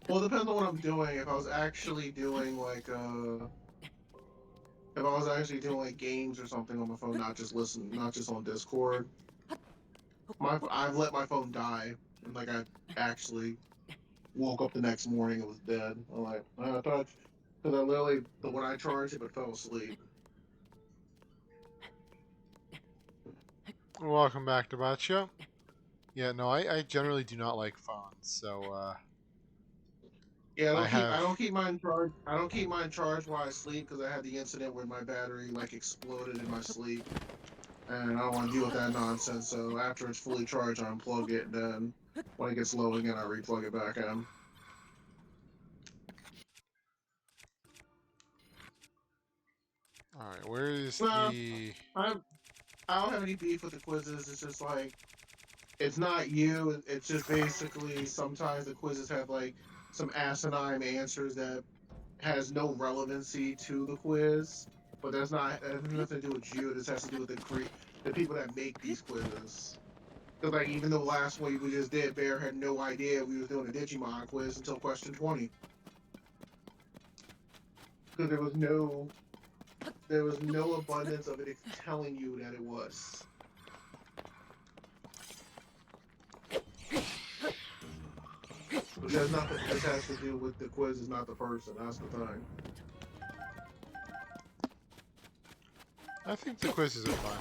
Well, it depends on what I'm doing. If I was actually doing like if I was actually doing like games or something on my phone, not just on Discord. I've let my phone die, and like I actually woke up the next morning, it was dead. I'm like, I thought, because I literally when I charged it, but fell asleep. Welcome back to Batcha. Yeah, no, I generally do not like phones, so Yeah, I I have. don't keep mine charged. I don't keep mine charged while I sleep because I had the incident where my battery like exploded in my sleep, and I don't want to deal with that nonsense. So after it's fully charged, I unplug it, and then when it gets low again, I replug it back in. All right, where is No, the? I don't have any beef with the quizzes. It's just like it's not you. It's just basically sometimes the quizzes have like some asinine answers that has no relevancy to the quiz. But that has nothing to do with you. This has to do with the people that make these quizzes. Because like even the last one we just did, Bear had no idea we was doing a Digimon quiz until question 20. Because there was no abundance of it telling you that it was. Which has nothing. This has to do with the quiz is not the person. That's the thing. I think the quizzes are fun.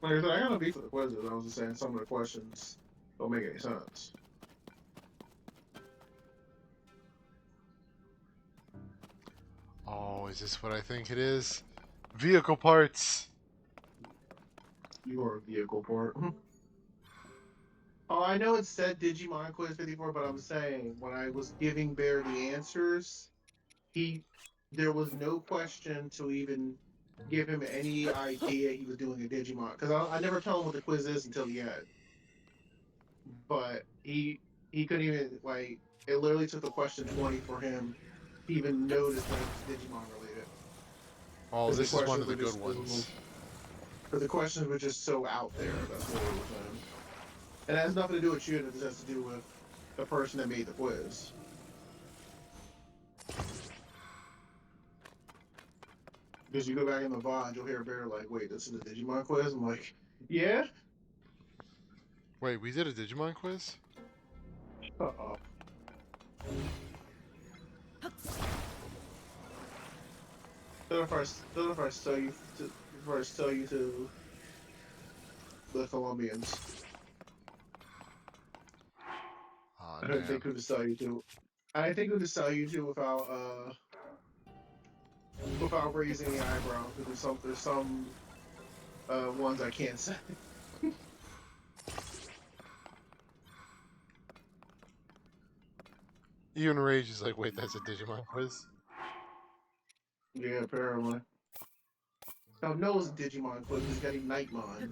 Like I said, I got no beef with the quizzes. I was just saying some of the questions don't make any sense. Oh, is this what I think it is? Vehicle parts. You are a vehicle part. Oh, I know it said Digimon Quiz 54, but I'm saying when I was giving Bear the answers, there was no question to even give him any idea he was doing a Digimon. Because I never tell him what the quiz is until the end. But he couldn't even like it literally took the question 20 for him to even notice that it was Digimon related. Oh, Because the this is one questions of the were good just ones. because the questions were just so out there. That's what it was saying. And it has nothing to do with you. It just has to do with the person that made the quiz. Because you go back in the VOD, you'll hear Bear like, "Wait, this is a Digimon quiz." I'm like, "Yeah." Wait, we did a Digimon quiz? Uh-oh. Then if I sell you to, if I sell you to the Colombians, Oh, I didn't damn. think who to sell you to. I didn't think who to sell you to without raising the eyebrow. Because there's some ones I can't say. Even Rage is like, wait, that's a Digimon quiz? Yeah, apparently. Now no, it's a Digimon quiz. He's got a Nightmon.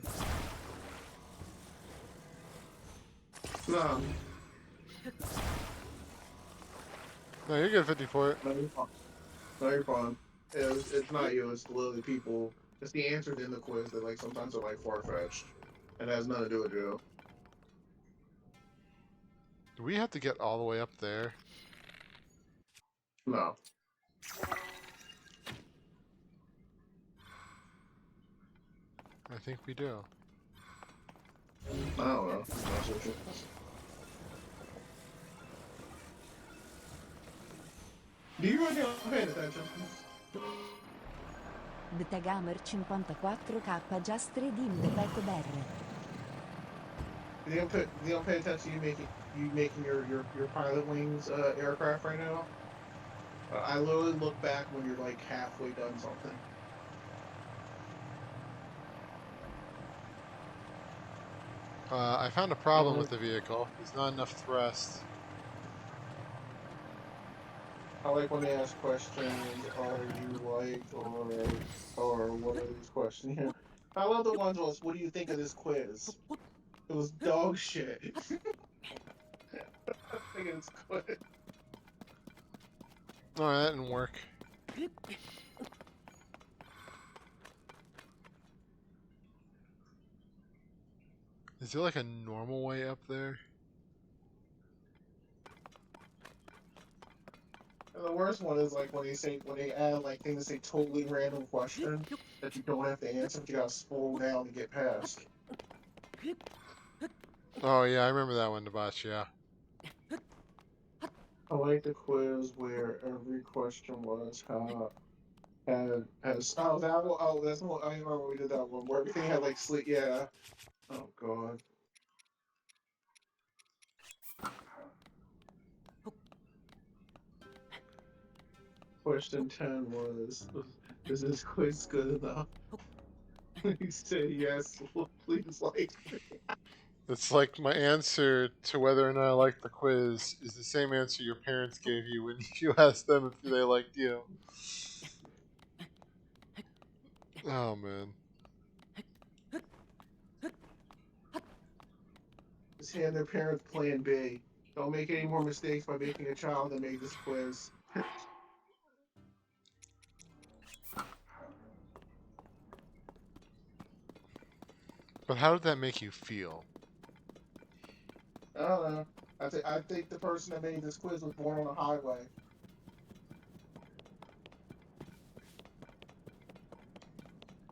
No, No, you're good 54. no, you're fine. No, you're fine. It's not you. It's literally people. It's the answers in the quiz that like sometimes are like far fetched. It has nothing to do with you. Do we have to get all the way up there? No. I think we do. I don't know. That's what you- Do you really not paying attention? The Tagamer 54K Just Redeemed Pet Bear. You don't pay attention to you making your pilot wings aircraft right now. I literally look back when you're like halfway done something. I found a problem with the vehicle. There's not enough thrust. I like when they ask questions. Are you liked or what are these questions? Yeah. I love the ones was, what do you think of this quiz? It was dog shit. I think it's quiz. Oh, that didn't work. Is there like a normal way up there? And the worst one is like when they add like things that say totally random question that you don't have to answer, but you gotta scroll down to get past. Oh yeah, I remember that one, Debauch, yeah. I like the quiz where every question was has that's the one I remember we did that one where everything had like sleep. Yeah. Oh god. Question 10 was, is this quiz good enough? Please say yes. Please like. It's like my answer to whether or not I like the quiz is the same answer your parents gave you when you asked them if they liked you. Oh man. Just hand their parents plan B. Don't make any more mistakes by making a child that made this quiz. But how did that make you feel? I don't know. I think the person that made this quiz was born on a highway.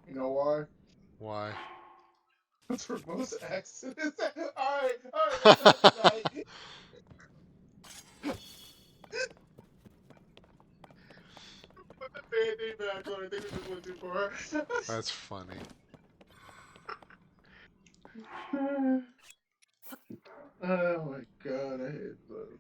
You know why? Why? That's for most accidents. Alright, let's end it tonight. Put the band-aid back on. I think we just went too far. That's funny. Oh my god, I hate those.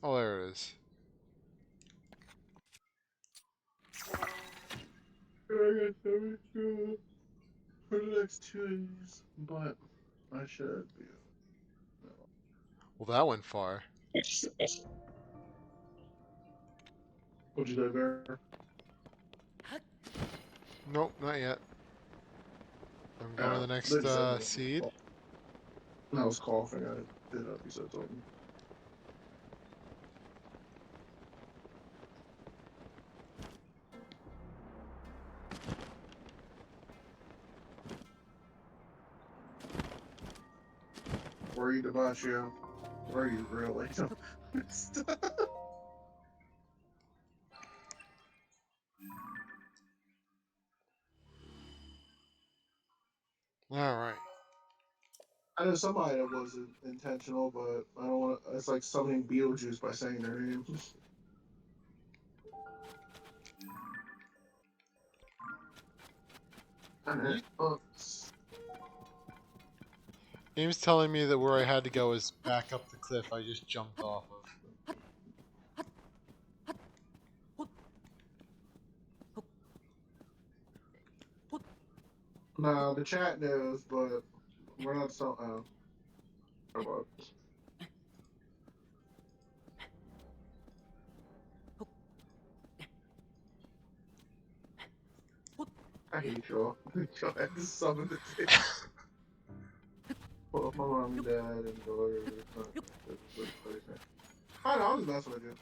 Oh, there it is. I got so much to for the next 2 days, but I should be. Well, that went far. What'd you do there? Nope, not yet. I'm going to the They next just said seed. I was coughing. I did up. You said something. Were you DiMaggio? Were you really? All right. I know somebody that wasn't intentional, but I don't want to. It's like summoning Beetlejuice by saying their name. You, Oops. Game's telling me that where I had to go is back up the cliff I just jumped off of. Nah, the chat knows, but we're not so. How about? I hate y'all. Y'all had to summon the kid. Well, my mom and dad and daughter. I know, I'm just messing with you.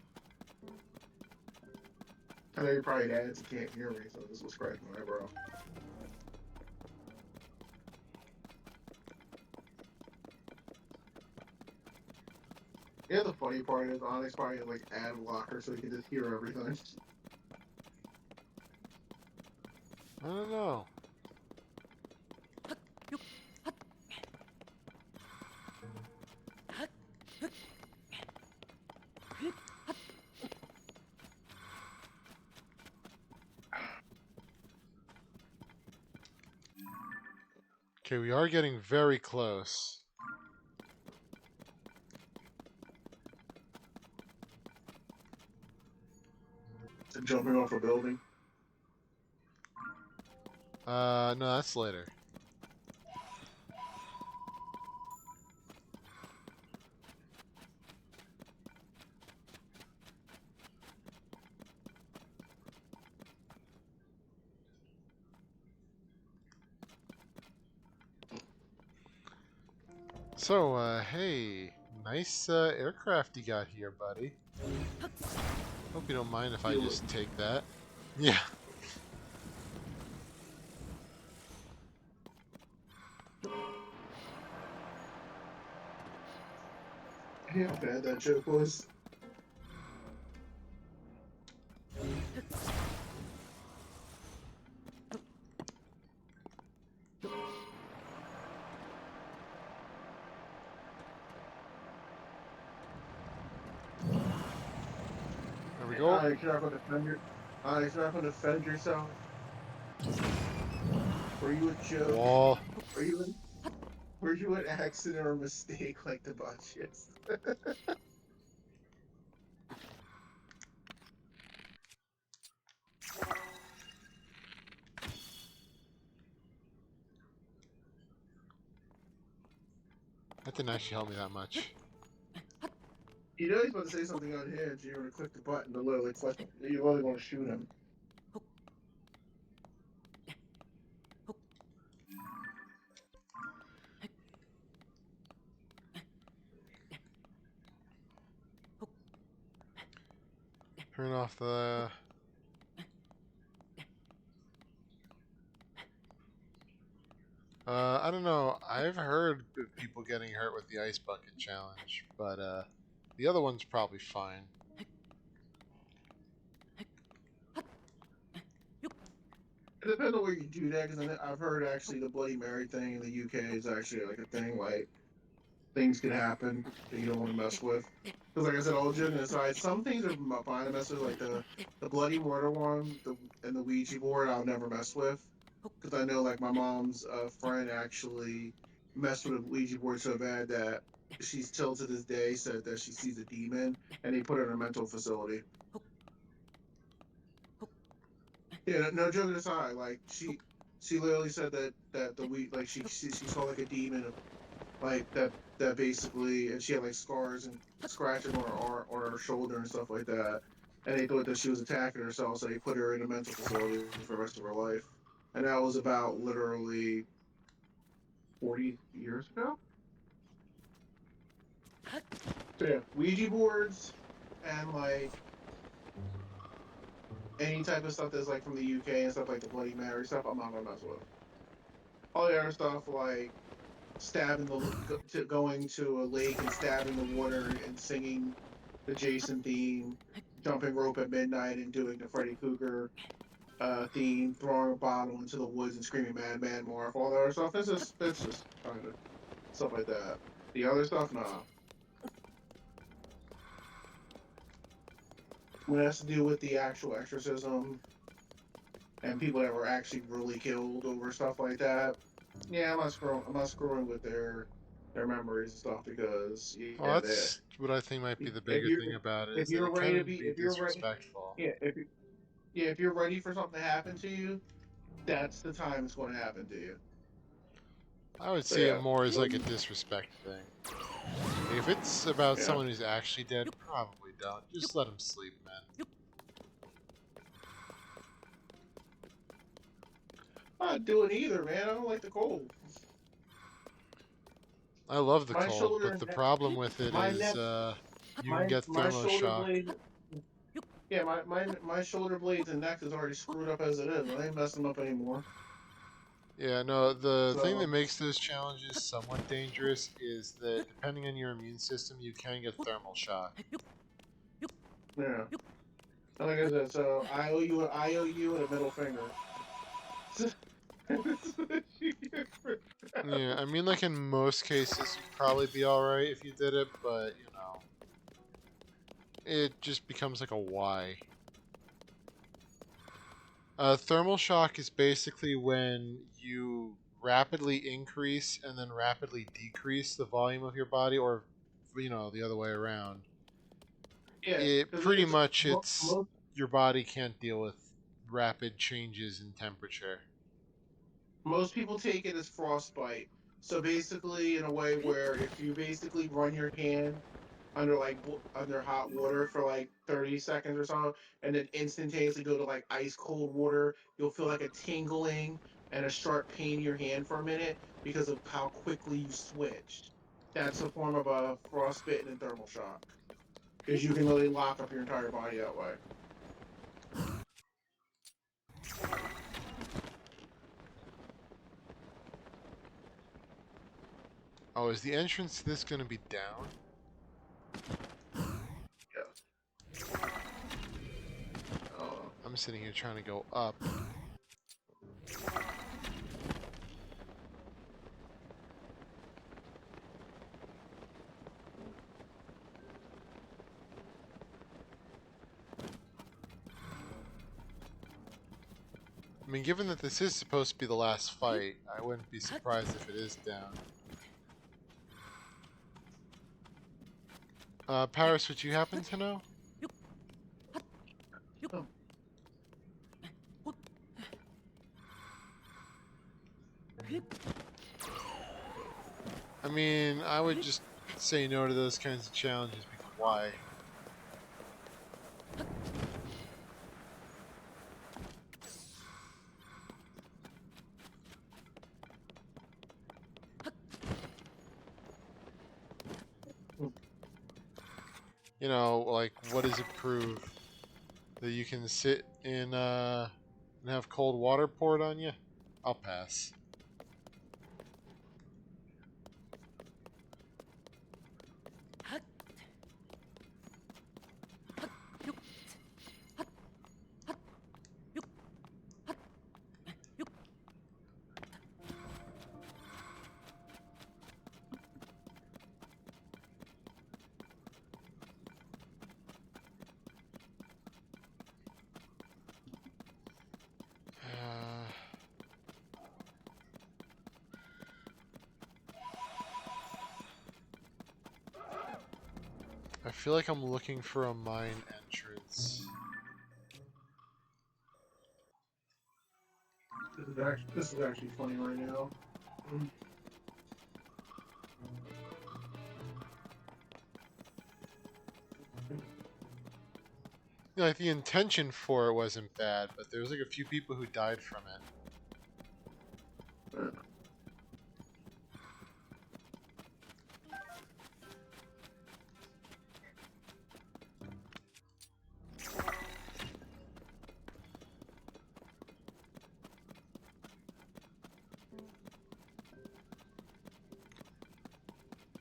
I know you're probably dads and can't hear me, so this was scratching my eyebrow. Yeah, the funny part is Onyx probably has, like ad blocker so he can just hear everything. I don't know. Okay, we are getting very close. To jumping off a building. No, that's later. So, hey, nice aircraft you got here, buddy. Hope you don't mind if I Feel it. just take that. Yeah. Hey, how bad that joke was. There we go. Alex, you're not gonna defend your. Alex, you're not gonna defend yourself. Were you a joke? Wall. Were you an Were you an accident or a mistake like the Butchers? That didn't actually help me that much. You know he's about to say something unhinged. You're gonna click the button to literally click. You really want to shoot him. Turn off the... I don't know. I've heard of people getting hurt with the ice bucket challenge, but the other one's probably fine. It depends on where you do that, because I've heard actually the Bloody Mary thing in the UK is actually like a thing. Like things can happen that you don't want to mess with. Because like I said, all joking aside, some things are fine to mess with, like the Bloody Murder one, and the Ouija board. I'll never mess with, because I know like my mom's friend actually messed with a Ouija board so bad that she still to this day said that she sees a demon, and they put her in a mental facility. Yeah, no joking aside, like she literally said that the week like she saw like a demon like that basically, and she had like scars and scratches on her arm, on her shoulder and stuff like that, and they thought that she was attacking herself, so they put her in a mental facility for the rest of her life, and that was about literally 40 years ago. So yeah, Ouija boards and like any type of stuff that's like from the UK and stuff like the Bloody Mary stuff, I'm not gonna mess with. All the other stuff like going to a lake and stabbing the water and singing the Jason theme, jumping rope at midnight and doing the Freddy Krueger theme, throwing a bottle into the woods and screaming "Mad Man Marv," all that other stuff. It's just kind of stuff like that. The other stuff, nah. When it has to do with the actual exorcism and people that were actually really killed over stuff like that, yeah, I'm not screwing with their memories and stuff, because Well, yeah, that's what I think might be the if bigger you're thing about it, if is that you're it ready to can be be if you're ready disrespectful. yeah if you're ready for something to happen to you, that's the time it's going to happen to you. I would So see it yeah, more as like a disrespect thing. If it's about yeah. someone who's actually dead, probably don't. Just let him sleep, man. I'm not doing either, man. I don't like the cold. I love the My cold, shoulder but and the neck, problem with it my is neck, you can get my shoulder thermoshock. blade. Yeah, my shoulder blades and neck is already screwed up as it is. I ain't messing them up anymore. Yeah, no, the thing that So makes those challenges somewhat dangerous is that depending on your immune system, you can get thermal shock. yeah, and like I said, so I owe you and a middle finger. Yeah, I mean, like in most cases, you'd probably be alright if you did it, but, you know, it just becomes like a why. Thermal shock is basically when you rapidly increase and then rapidly decrease the volume of your body, or the other way around. Yeah, It because pretty it's much it's your body can't deal with rapid changes in temperature. most people take it as frostbite. So basically, in a way where if you basically run your hand under under hot water for like 30 seconds or so, and then instantaneously go to like ice cold water, you'll feel like a tingling and a sharp pain in your hand for a minute because of how quickly you switched. That's a form of a frostbitten and thermal shock because you can literally lock up your entire body that way. Oh, is the entrance to this going to be down? Yeah. I'm sitting here trying to go up. I mean, given that this is supposed to be the last fight, I wouldn't be surprised if it is down. Paris, would you happen to know? Oh. I mean, I would just say no to those kinds of challenges because why? Like, what does it prove? That you can sit in, and have cold water poured on you? I'll pass. I feel like I'm looking for a mine entrance. This is actually funny right now. Like, the intention for it wasn't bad, but there was like a few people who died from it.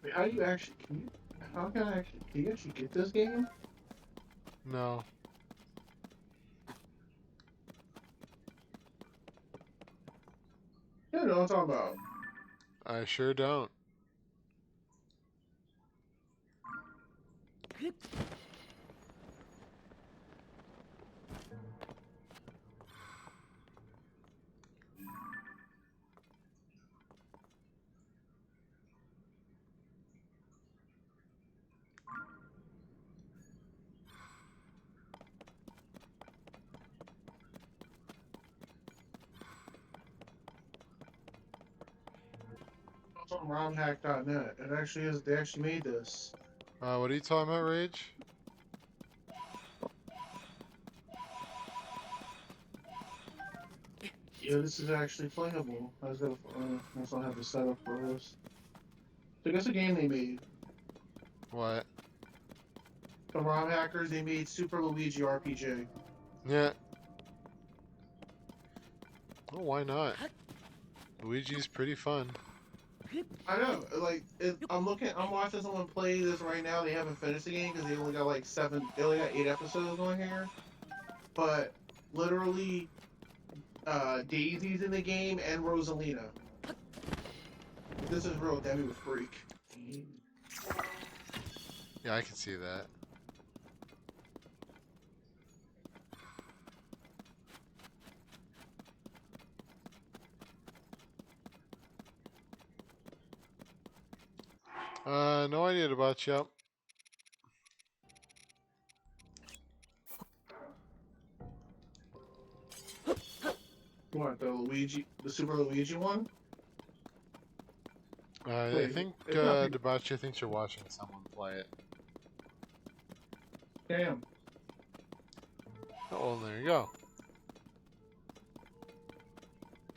Wait, how do you actually? How can I actually? Can you actually get this game? No. Yeah, no, I'm talking about. I sure don't. It's on RomHack.net. It actually is. They actually made this. What are you talking about, Rage? Yeah, this is actually playable. I just don't have the setup for this. So guess a game they made. What? The ROM hackers, they made Super Luigi RPG. Yeah. Well, why not? Luigi's pretty fun. I know, like, I'm watching someone play this right now. They haven't finished the game because they only got like they only got 8 episodes on here. But literally, Daisy's in the game and Rosalina. This is real. Demi was freak. Yeah, I can see that. No idea about you. What, the Super Luigi one? I Wait, think it's not. Debachi thinks you're watching someone play it. Damn. Oh, well, there you go.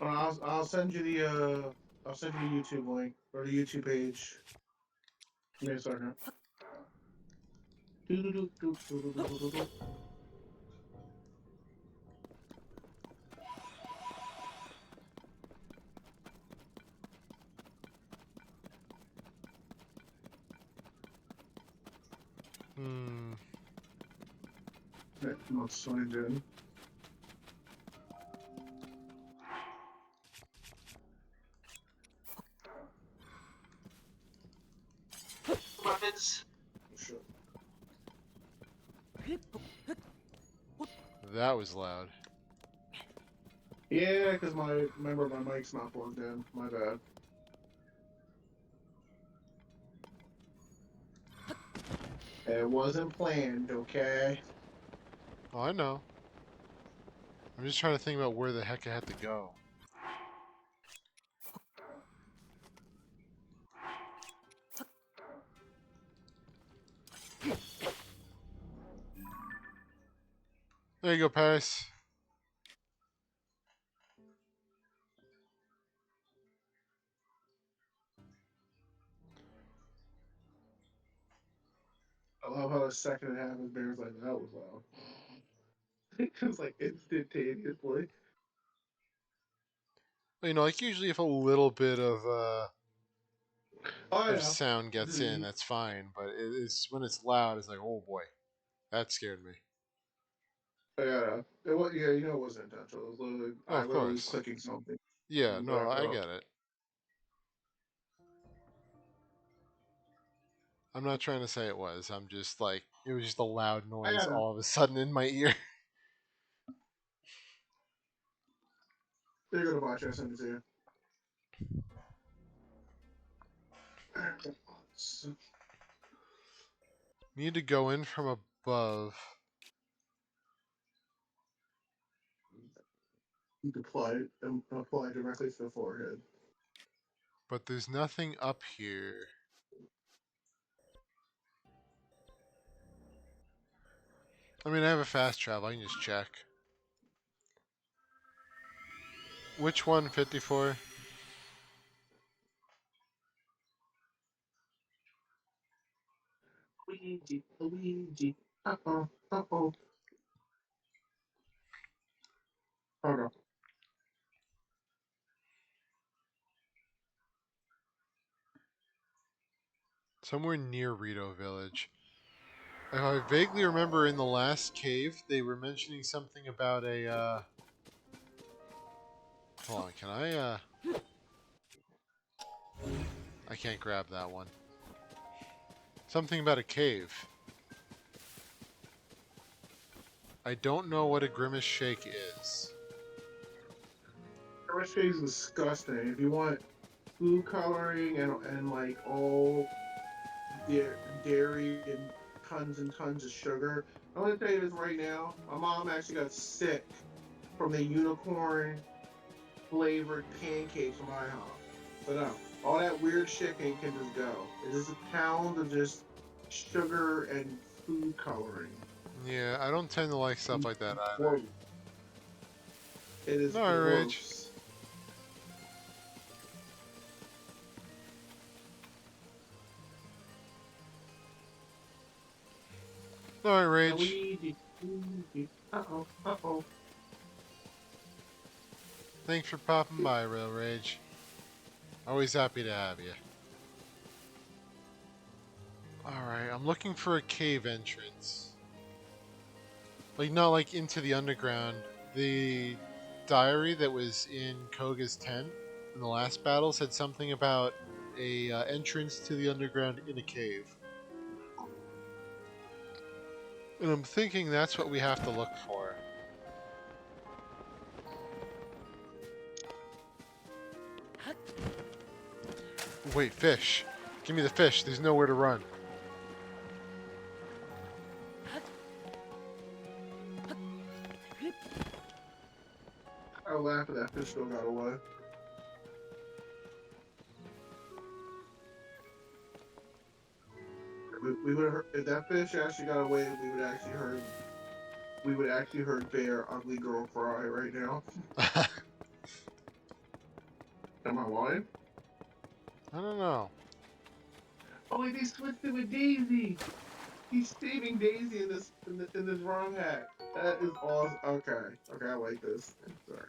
I'll send you I'll send you the YouTube link or the YouTube page. Give me a second. Doo-doo-doo-doo-doo-doo-doo-doo. Hmm. Not signed in. Weapons. Oh, shit. That was loud. Yeah, because my mic's not plugged in. My bad. It wasn't planned, okay? Oh, I know. I'm just trying to think about where the heck I had to go. There you go, Paris. I love how the second half of Bears like that was loud. It was like instantaneously. You know, like usually if a little bit Oh of yeah. sound gets in, that's fine. But it's when it's loud, it's like, oh boy, that scared me. Yeah. It was, yeah, you know it wasn't intentional. It was literally Oh, I of literally was course. clicking something Yeah, in the no, I background. get it. I'm not trying to say it was. I'm just like, it was just a loud I noise got it. all of a sudden in my ear. They're gonna watch. I send it to you. Need to go in from above, You can apply directly to the forehead. but there's nothing up here. I mean, I have a fast travel. I can just check. Which one, 54? Luigi, Luigi. Uh-oh, uh-oh. Hold on. Somewhere near Rito Village. I vaguely remember in the last cave, they were mentioning something about a, hold on, can I can't grab that one. Something about a cave. I don't know what a Grimace Shake is. Orange is disgusting. If you want food coloring and like all dairy and tons of sugar, I'm gonna tell you this right now. My mom actually got sick from the unicorn flavored pancakes from my house. But no, all that weird shit can just go. It is a pound of just sugar and food coloring. Yeah, I don't tend to like stuff like that either. Gross. It is No, Rage. gross. Alright, Rage. Luigi, Luigi. Uh-oh, uh-oh. Thanks for popping by, Real Rage. Always happy to have you. Alright, I'm looking for a cave entrance. Like, not like into the underground. The diary that was in Koga's tent in the last battle said something about a entrance to the underground in a cave. And I'm thinking that's what we have to look for. Wait, fish. Give me the fish. There's nowhere to run. I laugh at that fish still got away. We would have heard, if that fish actually got away, we would actually heard Bear Ugly Girl cry right now. I Am I lying? don't know. Oh wait, they switched it with Daisy. He's saving Daisy in this wrong hat. That is awesome. Okay, I like this. Sorry.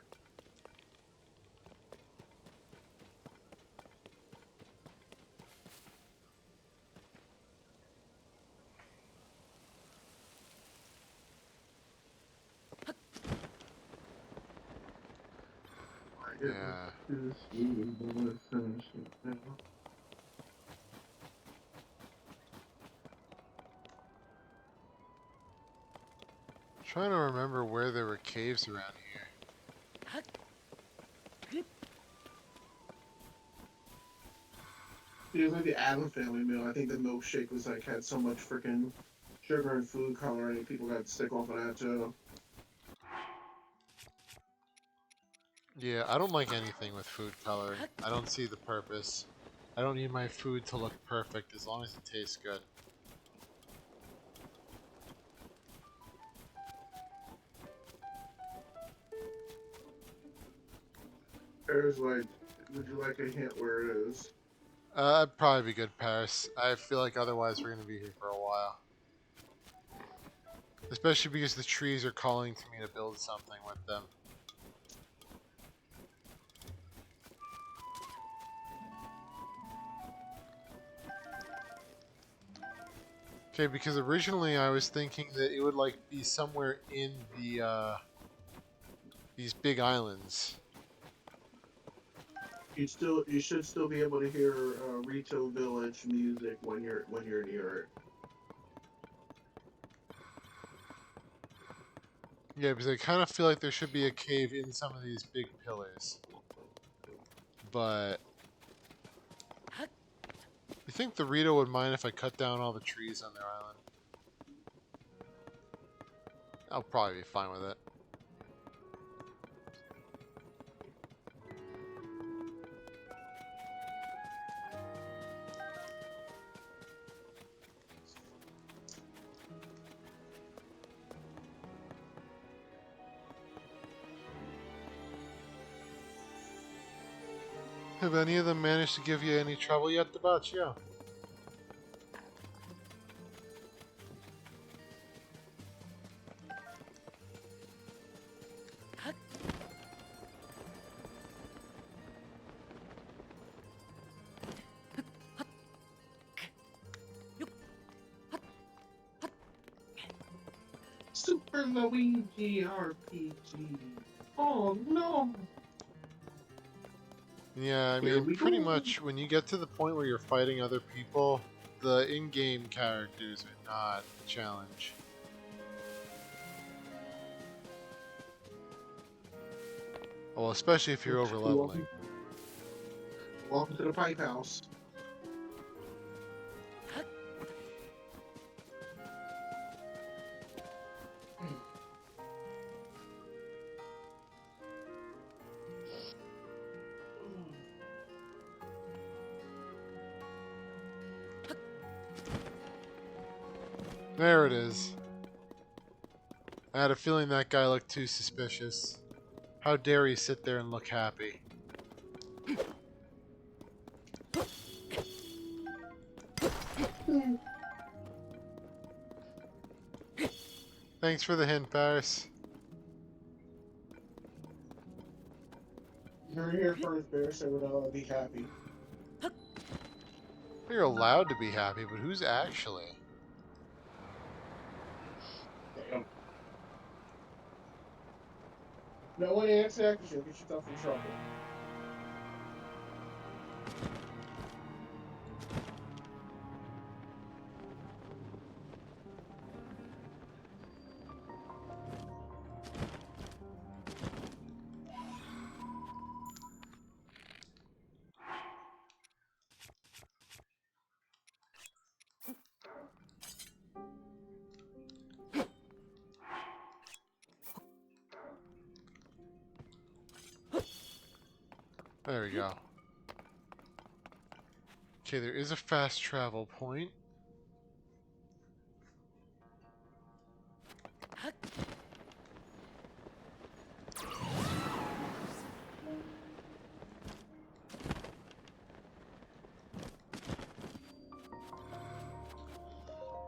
Yeah. Trying to remember where there were caves around here. It was like the Adams Family meal. I think the milkshake was like had so much freaking sugar and food coloring. People got sick off of that too. Yeah, I don't like anything with food coloring. I don't see the purpose. I don't need my food to look perfect as long as it tastes good. There's like, would you like a hint where it is? I'd probably be good, Paris. I feel like otherwise we're gonna be here for a while. Especially because the trees are calling to me to build something with them. Okay, because originally I was thinking that it would like be somewhere in the these big islands. You should still be able to hear Rito Village music when you're near it. Yeah, because I kind of feel like there should be a cave in some of these big pillars. But you think the Rito would mind if I cut down all the trees on their island? I'll probably be fine with it. Have any of them managed to give you any trouble yet, Debaccio? Super Luigi RPG. Oh no! Yeah, I Here mean, we pretty go. much when you get to the point where you're fighting other people, the in-game characters are not a challenge. Well, especially if you're over leveling. Welcome to the Pipe House. There it is. I had a feeling that guy looked too suspicious. How dare he sit there and look happy? Thanks for the hint, Paris. You're here first, Bear, so we'll be happy. You're allowed to be happy, but who's actually? Damn. No one answer that because you'll get yourself in trouble. There we go. Okay, there is a fast travel point.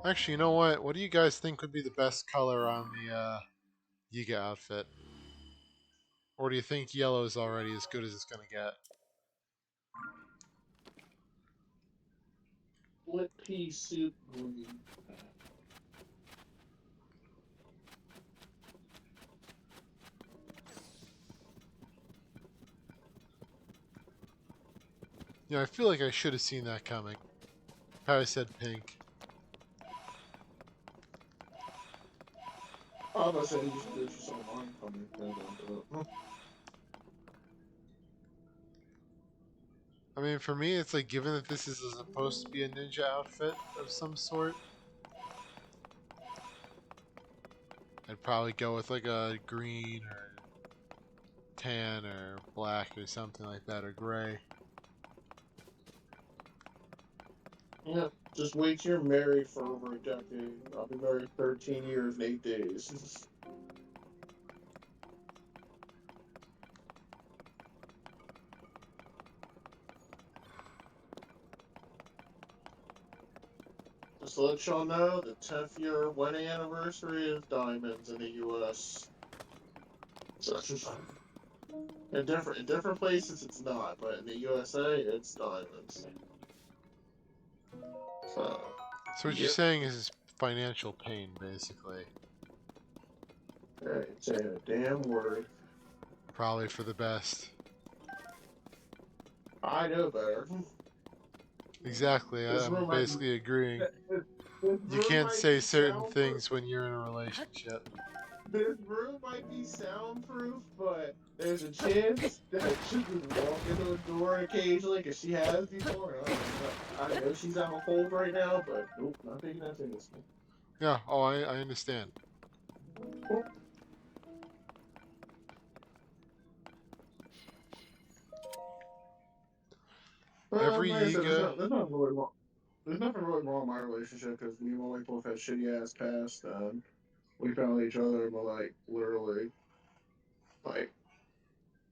Actually, you know what? What do you guys think would be the best color on the Yiga outfit? Or do you think yellow is already as good as it's gonna get? Split pea soup green. Yeah, I feel like I should have seen that coming. Probably said pink. I was about to say you should saw mine coming. I mean, for me, it's like, given that this is supposed to be a ninja outfit of some sort, I'd probably go with like a green or tan or black or something like that, or gray. Yeah, just wait till you're married for over a decade. I'll be married 13 years and 8 days. Just to let y'all know, the 10th year wedding anniversary is diamonds in the U.S. So, in different places it's not, but in the USA it's diamonds. So, So what you're yep, saying is financial pain, basically. it's a damn word. Probably for the best. I know better. Exactly, This I'm room might be. basically agreeing. This You room can't might say be certain soundproof. things when you're in a relationship. This room might be soundproof, but there's a chance that she'll just walk into a door occasionally because she has before. I know she's out cold right now, but nope, not taking that seriously. Yeah, oh, I understand. Well, Every like I said, Yiga, there's nothing really wrong. There's nothing really wrong in my relationship because me and my wife both had shitty ass past, and we found each other, but like literally, like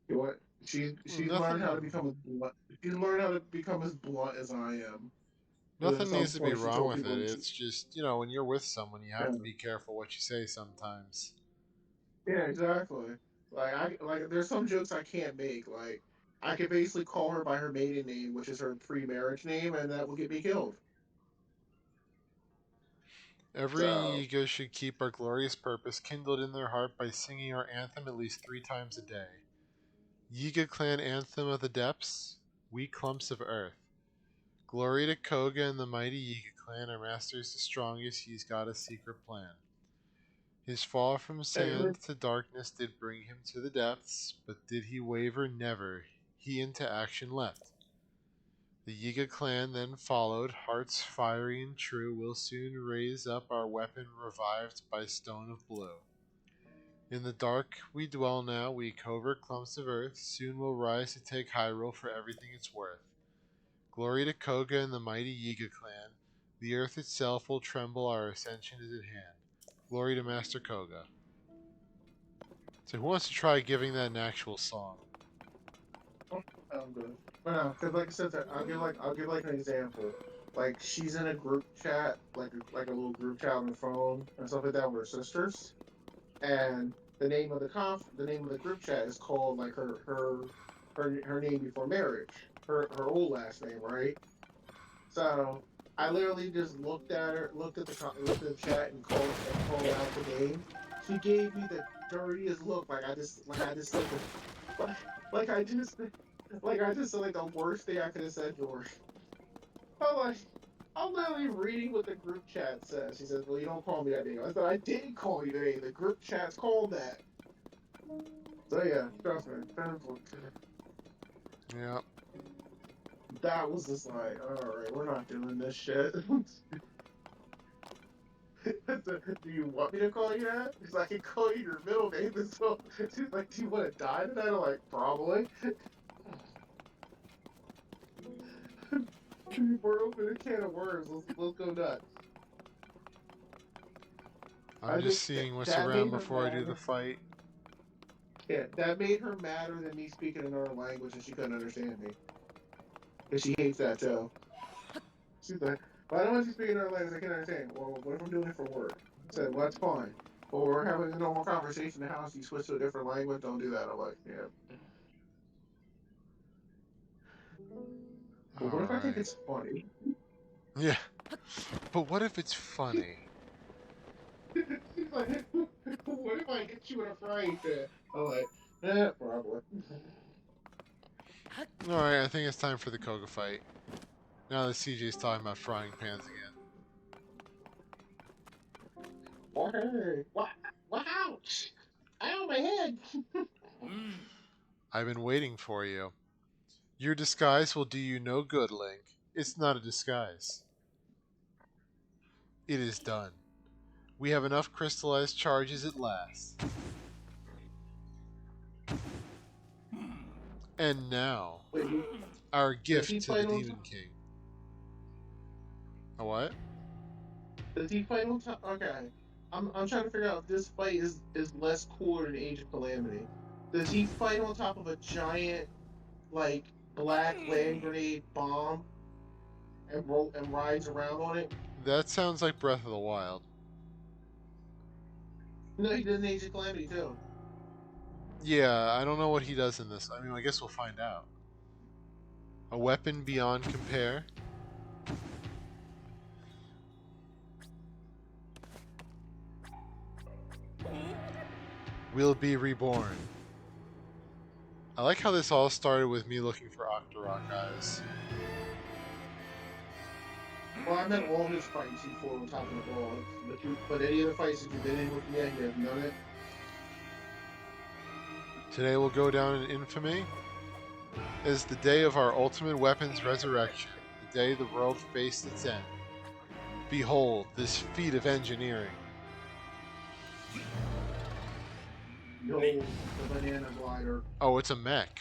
you know what? She's learned how to nothing become as blunt. She's learned how to become as blunt as I am. Because at nothing some needs to be point she wrong told with it. people, It's just, when you're with someone, you have yeah, to be careful what you say sometimes. yeah, exactly. Like there's some jokes I can't make. Like I could basically call her by her maiden name, which is her pre-marriage name, and that will get me killed. Every So Yiga should keep our glorious purpose kindled in their heart by singing our anthem at least 3 times a day. Yiga Clan Anthem of the Depths, We Clumps of Earth. Glory to Koga and the mighty Yiga Clan, our master is the strongest, he's got a secret plan. His fall from every sand to darkness did bring him to the depths, but did he waver? Never. He into action leapt. The Yiga clan then followed, hearts fiery and true, will soon raise up our weapon revived by stone of blue. In the dark we dwell now, we covert clumps of earth, soon will rise to take Hyrule for everything it's worth. Glory to Koga and the mighty Yiga clan, the earth itself will tremble, our ascension is at hand. Glory to Master Koga. So who wants to try giving that an actual song? I'm good. No, because like I said, I'll give like an example. Like she's in a group chat, like a little group chat on the phone and stuff like that with her sisters, and the name of the group chat is called like her name before marriage, her old last name, right? So I literally just looked at her, looked at the chat and called out the name. She gave me the dirtiest look, like I just said like, like I just like I just said like the worst thing I could have said to her. I'm like, I'm literally reading what the group chat says. She says, "Well, you don't call me that name." I said, "I did call you that name. The group chat's called that." So yeah, trust me, Yeah. that was just like, all right, we're not doing this shit. Do you want me to call you that? Because I can call you your middle name. And so she's like, do you want to die tonight? I'm like, probably. We're opening a can of worms. Let's go nuts. I'm I just think seeing what's that around made her before I do the madder. fight. Yeah, that made her madder than me speaking another language and she couldn't understand me. Because she hates that too. She's like, why don't you speak another language I can't understand? Well, what if I'm doing it for work? I said, well, that's fine. But we're having a normal conversation in the house. You switch to a different language. Don't do that. I'm like, yeah. But what if I think Alright. it's funny? Yeah. But what if it's funny? She's like, what if I get you in a frying pan? I'm like, probably. Alright, I think it's time for the Koga fight. Now that CJ's talking about frying pans again. Okay. Wow. Ouch! Ow, my head! I've been waiting for you. Your disguise will do you no good, Link. It's not a disguise. It is done. We have enough crystallized charges at last. And now, Wait, our does gift he to the fight on Demon top? King. A what? Does he fight on top? Okay. I'm trying to figure out if this fight is less cooler than Age of Calamity. Does he fight on top of a giant, like, black land grenade bomb and rides around on it? That sounds like Breath of the Wild. No, he does in Age of Calamity too. Yeah, I don't know what he does in this. I mean, I guess we'll find out. A weapon beyond compare. Will be reborn. I like how this all started with me looking for Octorok eyes. Well, I meant all his fights he fought on top of the ball. But any of the fights that you've been in with me, you have none of it. Today will go down in infamy as the day of our ultimate weapon's resurrection, the day the world faced its end. Behold this feat of engineering. Behold, the banana glider. Oh, it's a mech.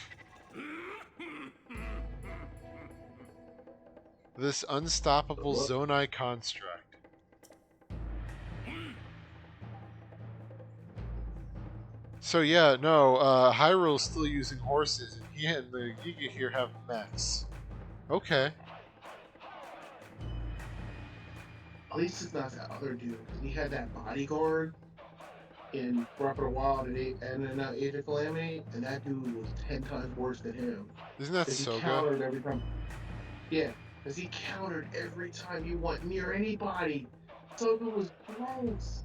This unstoppable What? Zonai construct. So yeah, no, Hyrule's still using horses, and he and the Giga here have mechs. Okay. At least it's not that other dude. He had that bodyguard in Breath of the Wild and in Age of Calamity, and that dude was 10 times worse than him. Isn't that Because he Soga? countered every time. Yeah, because he countered every time you went near anybody. Soga was gross.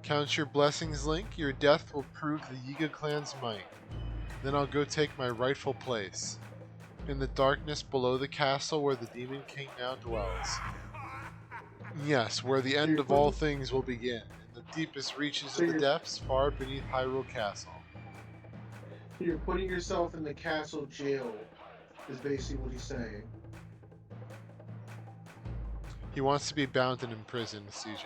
Count your blessings, Link. Your death will prove the Yiga clan's might. Then I'll go take my rightful place. In the darkness below the castle where the Demon King now dwells. Yes, where the end of all things will begin. In the deepest reaches of the depths, far beneath Hyrule Castle. You're putting yourself in the castle jail, is basically what he's saying. He wants to be bound and imprisoned, CJ.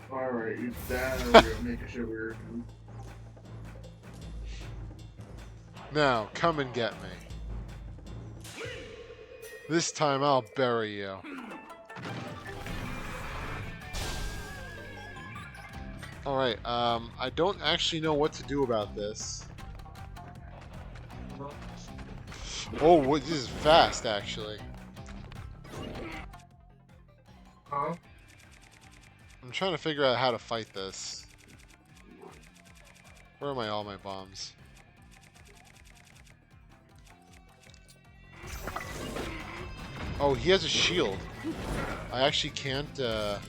Alright, you that over making sure we're. Now, come and get me. This time I'll bury you. Alright, I don't actually know what to do about this. Oh, this is fast, actually. Huh? I'm trying to figure out how to fight this. Where are all my bombs? Oh, he has a shield. I actually can't, I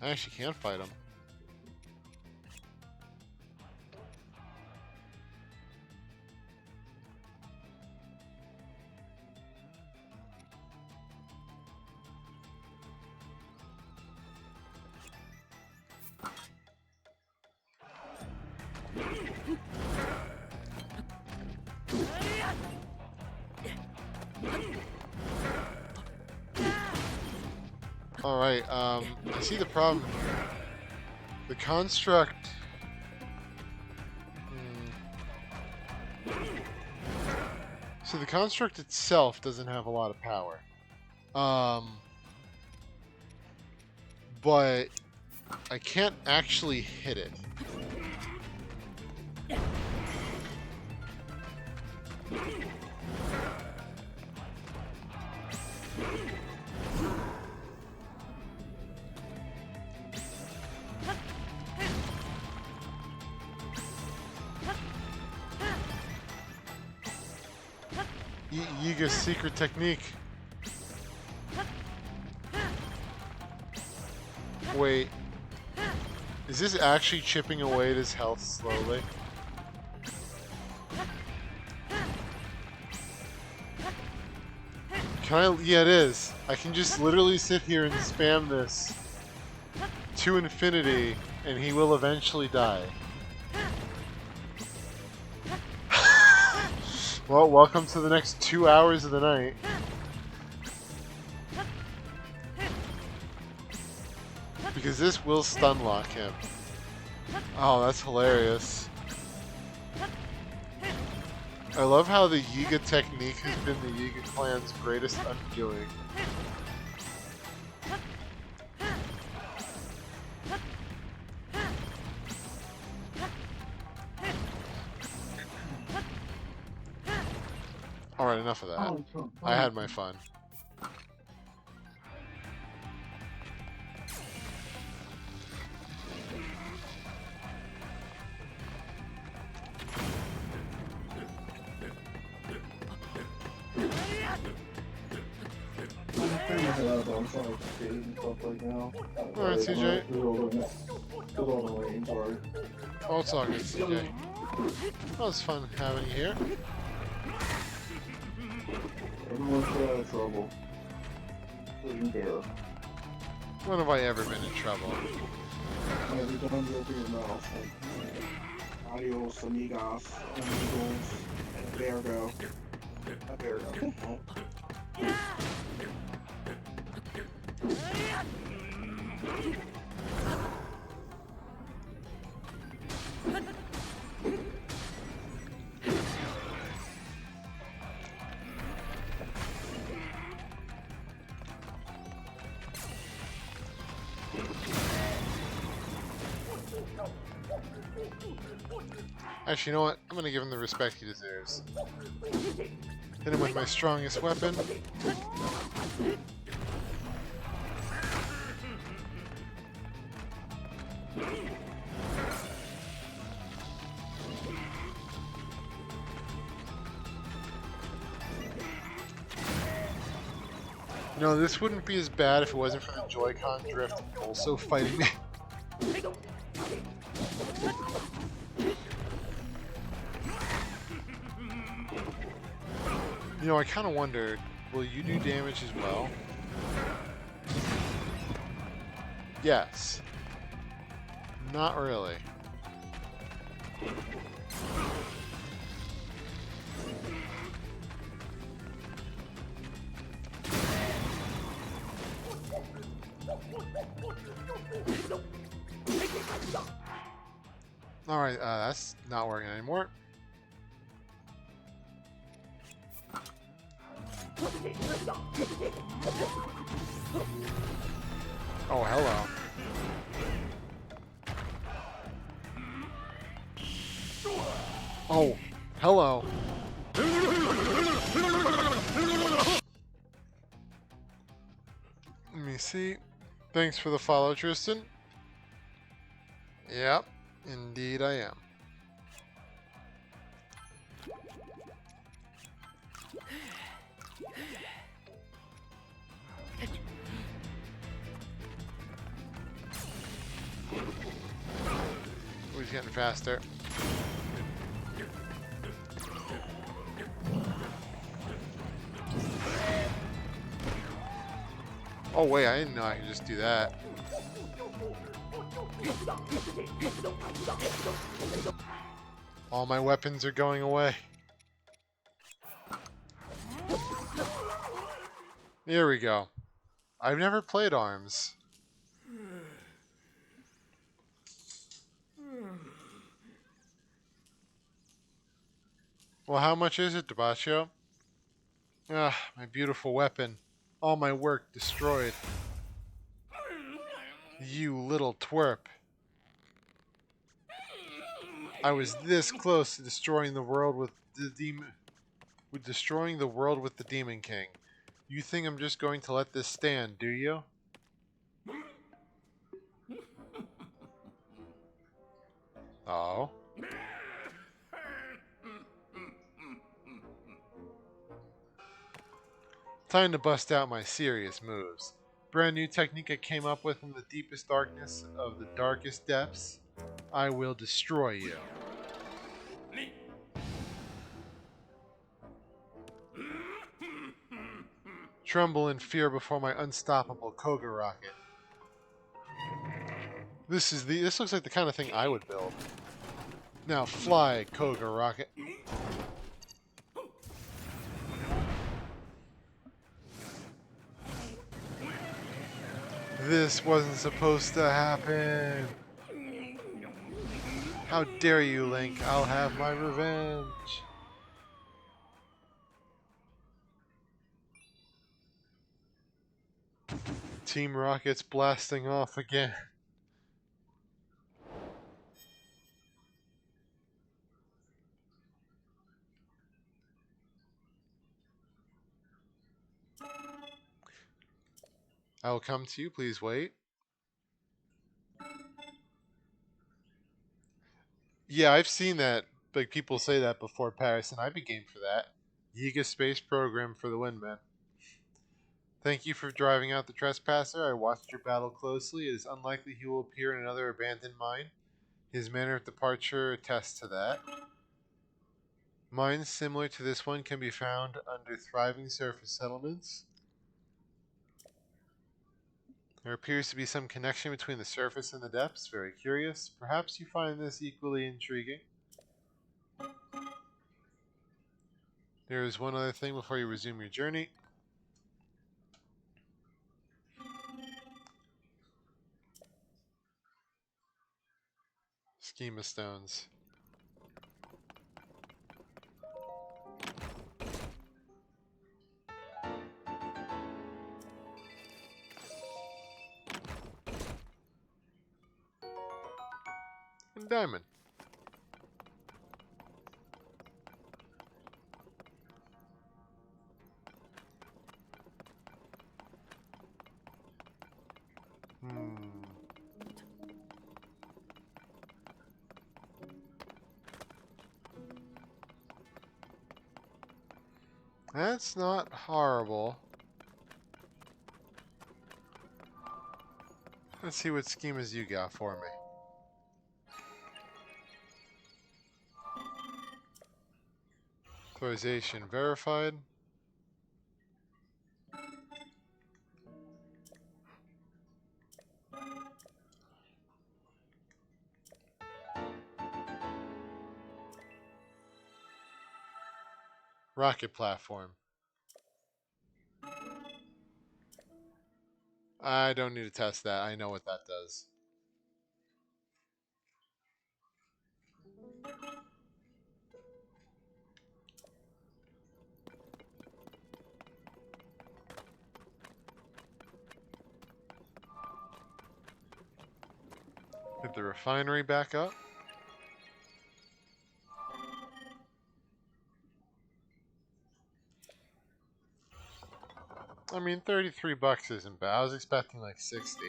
actually can't fight him. Alright, I see the problem here. The construct So the construct itself doesn't have a lot of power. But I can't actually hit it. Yiga's secret technique. Wait. Is this actually chipping away at his health slowly? Can I? Yeah, it is. I can just literally sit here and spam this to infinity, and he will eventually die. Well, welcome to the next 2 hours of the night. Because this will stun lock him. Oh, that's hilarious. I love how the Yiga technique has been the Yiga clan's greatest undoing. Alright, enough of that. I had my fun. Alright, CJ. Oh, it's all good, CJ. Well, it's fun having you here. Everyone's out of trouble. Including Bear. When have I ever been in trouble? Every time you open your mouth, like, adios, amigos, amigos, and a bear go. A bear go. Oh. Actually, you know what? I'm gonna give him the respect he deserves. Hit him with my strongest weapon. You know, this wouldn't be as bad if it wasn't for the Joy-Con drift also fighting me. You know, I kind of wonder, will you do damage as well? Yes. Not really. Alright, that's not working anymore. Oh, hello. Oh, hello. Let me see. Thanks for the follow, Tristan. Yep, indeed I am. Oh, he's getting faster. Oh wait, I didn't know I could just do that. All my weapons are going away. Here we go. I've never played ARMS. Well, how much is it, Debaccio? Ah, my beautiful weapon. All my work destroyed. You little twerp. I was this close to destroying the world with the demon with destroying the world with the Demon King. You think I'm just going to let this stand, do you? Oh. Time to bust out my serious moves. Brand new technique I came up with in the deepest darkness of the darkest depths. I will destroy you. Tremble in fear before my unstoppable Koga rocket. This looks like the kind of thing I would build. Now fly, Koga rocket. This wasn't supposed to happen. How dare you, Link? I'll have my revenge. Team Rocket's blasting off again. I will come to you, please wait. Yeah, I've seen that. Like people say that before Paris, and I'd be game for that. Yiga space program for the win, man. Thank you for driving out the trespasser. I watched your battle closely. It is unlikely he will appear in another abandoned mine. His manner of departure attests to that. Mines similar to this one can be found under thriving surface settlements. There appears to be some connection between the surface and the depths. Very curious. Perhaps you find this equally intriguing. There is one other thing before you resume your journey. Schema stones. And diamond. Hmm. That's not horrible. Let's see what schemas you got for me. Authorization verified. Rocket platform. I don't need to test that. I know what that does. Get the refinery back up. I mean, 33 bucks isn't bad. I was expecting like 60.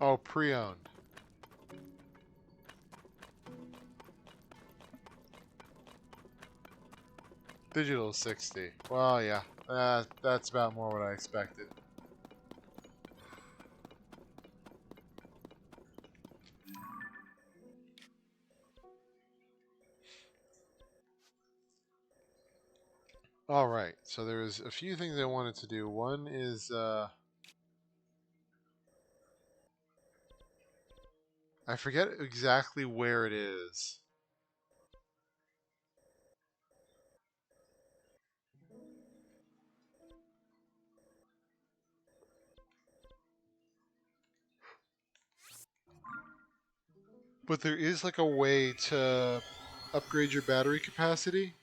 Oh, pre-owned. Digital 60. Well, yeah. That's about more what I expected. Alright, so there's a few things I wanted to do. One is, I forget exactly where it is. But there is like a way to upgrade your battery capacity.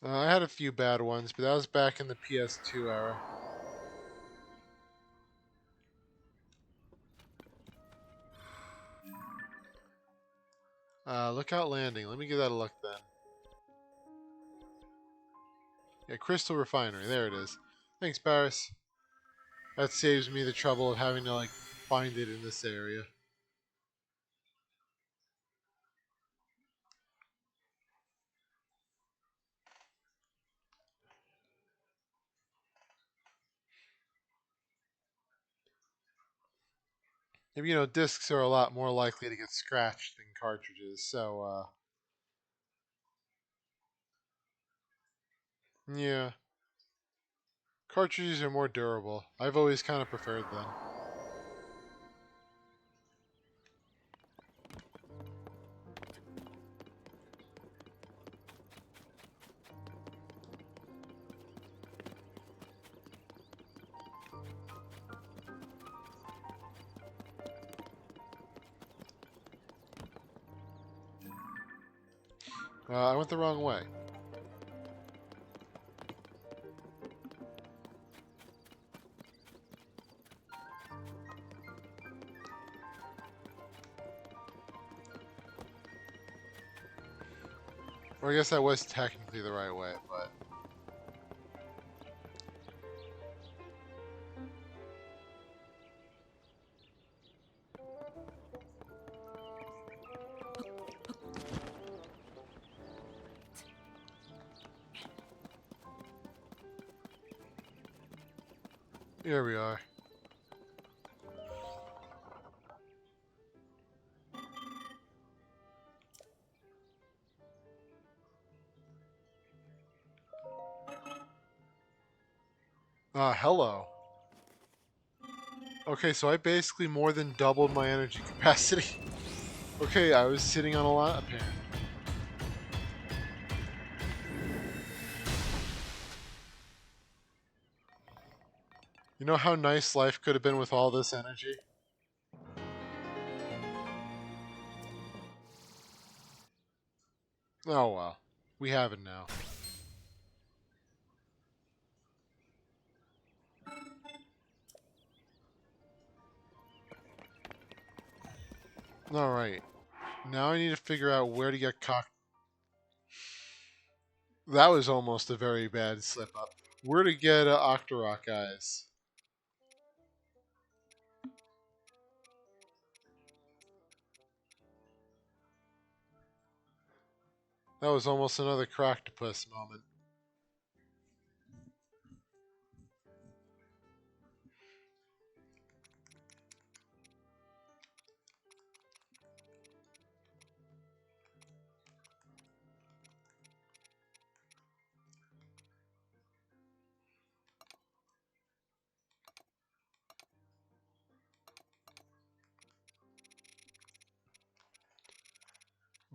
I had a few bad ones, but that was back in the PS2 era. Lookout Landing. Let me give that a look then. Yeah, Crystal Refinery. There it is. Thanks, Paris. That saves me the trouble of having to like find it in this area. And, discs are a lot more likely to get scratched than cartridges, so yeah, cartridges are more durable. I've always kind of preferred them. I went the wrong way. Or I guess that was technically the right way, but here we are. Hello. Okay, so I basically more than doubled my energy capacity. Okay, I was sitting on a lot apparently. You know how nice life could have been with all this energy? Oh well. We have it now. Alright. Now I need to figure out where to get cock. That was almost a very bad slip up. Where to get Octorok eyes. That was almost another Croctopus moment.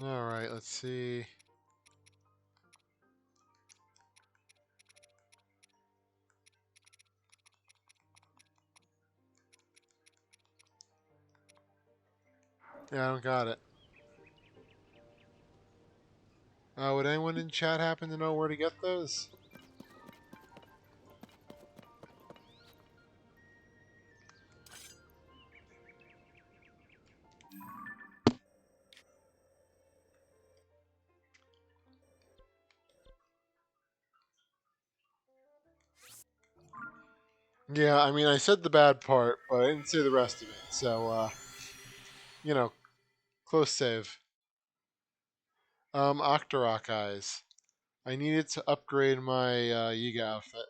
Alright, let's see. Yeah, I don't got it. Would anyone in chat happen to know where to get those? Yeah, I mean, I said the bad part, but I didn't say the rest of it. So, you know, close save. Octorok eyes. I needed to upgrade my Yiga outfit.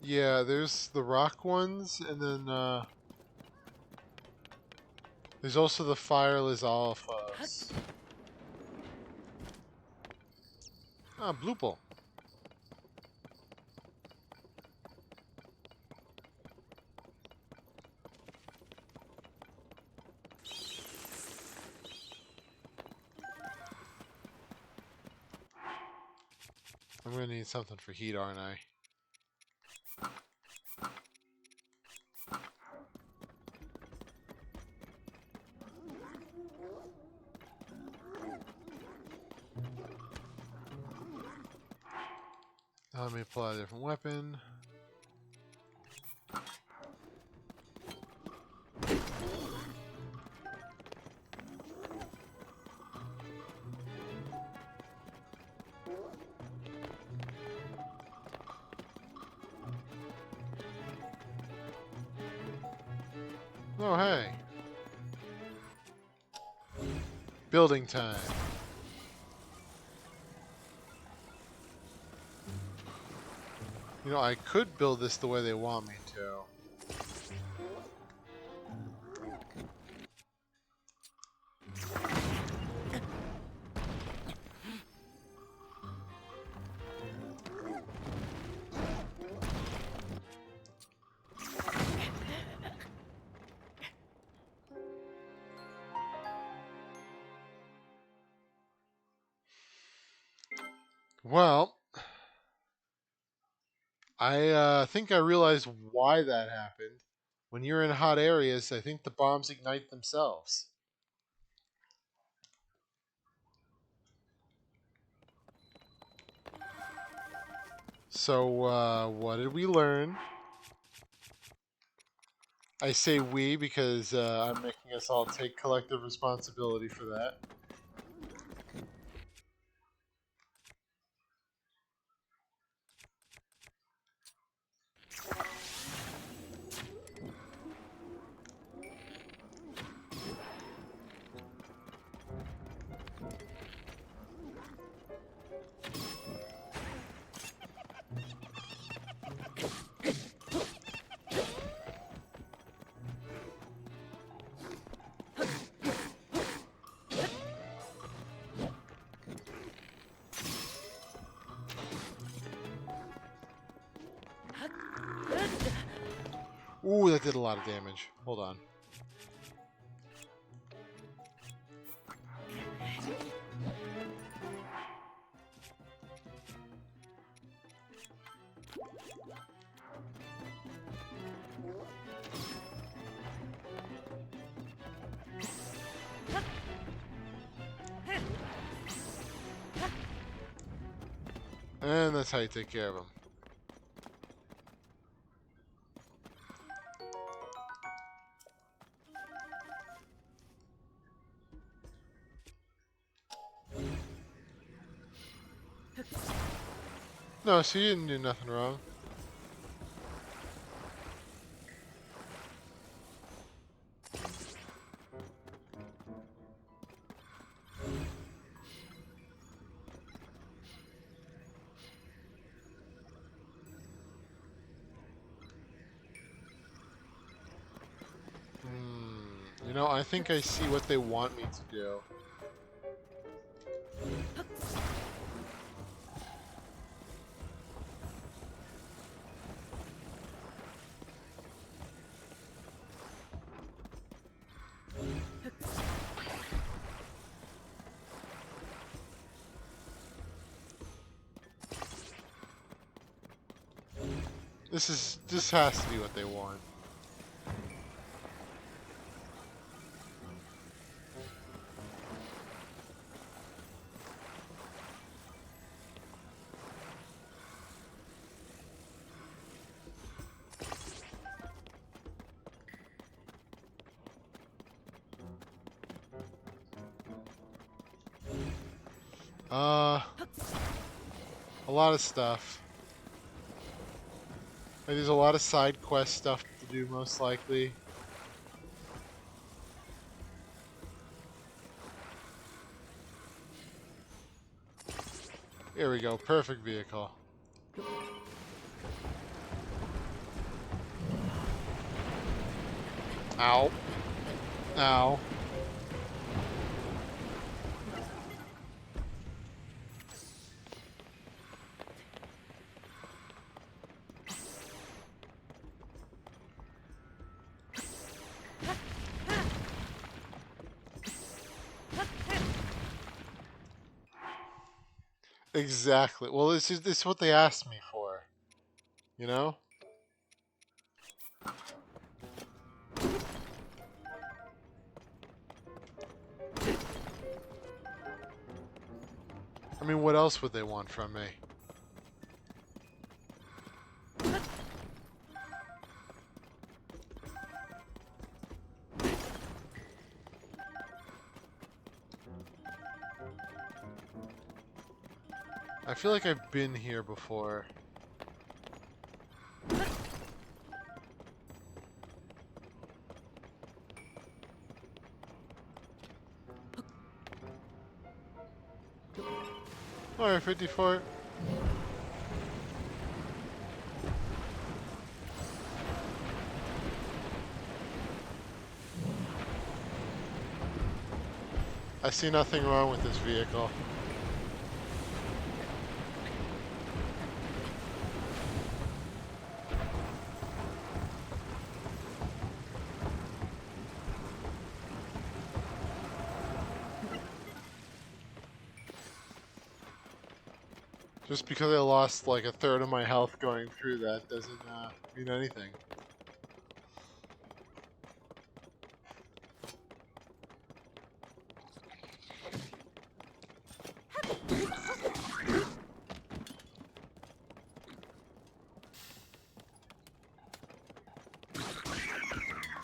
Yeah, there's the rock ones, and then there's also the fireless alphas. Ah, blue ball. I'm gonna need something for heat, aren't I? Let me pull out a different weapon. Oh, hey. Building time. You know, I could build this the way they want me to. Well, I think I realized why that happened. When you're in hot areas, I think the bombs ignite themselves. So, what did we learn? I say we because I'm making us all take collective responsibility for that. Ooh, that did a lot of damage. Hold on. And that's how you take care of them. No, so you didn't do nothing wrong. You know, I think I see what they want me to do. This has to be what they want. A A lot of stuff. Like, there's a lot of side quest stuff to do, most likely. Here we go. Perfect vehicle. Ow. Ow. Exactly. Well, this is what they asked me for. You know? I mean, what else would they want from me? I feel like I've been here before. Alright, 54. I see nothing wrong with this vehicle. Just because I lost like a third of my health going through that doesn't mean anything.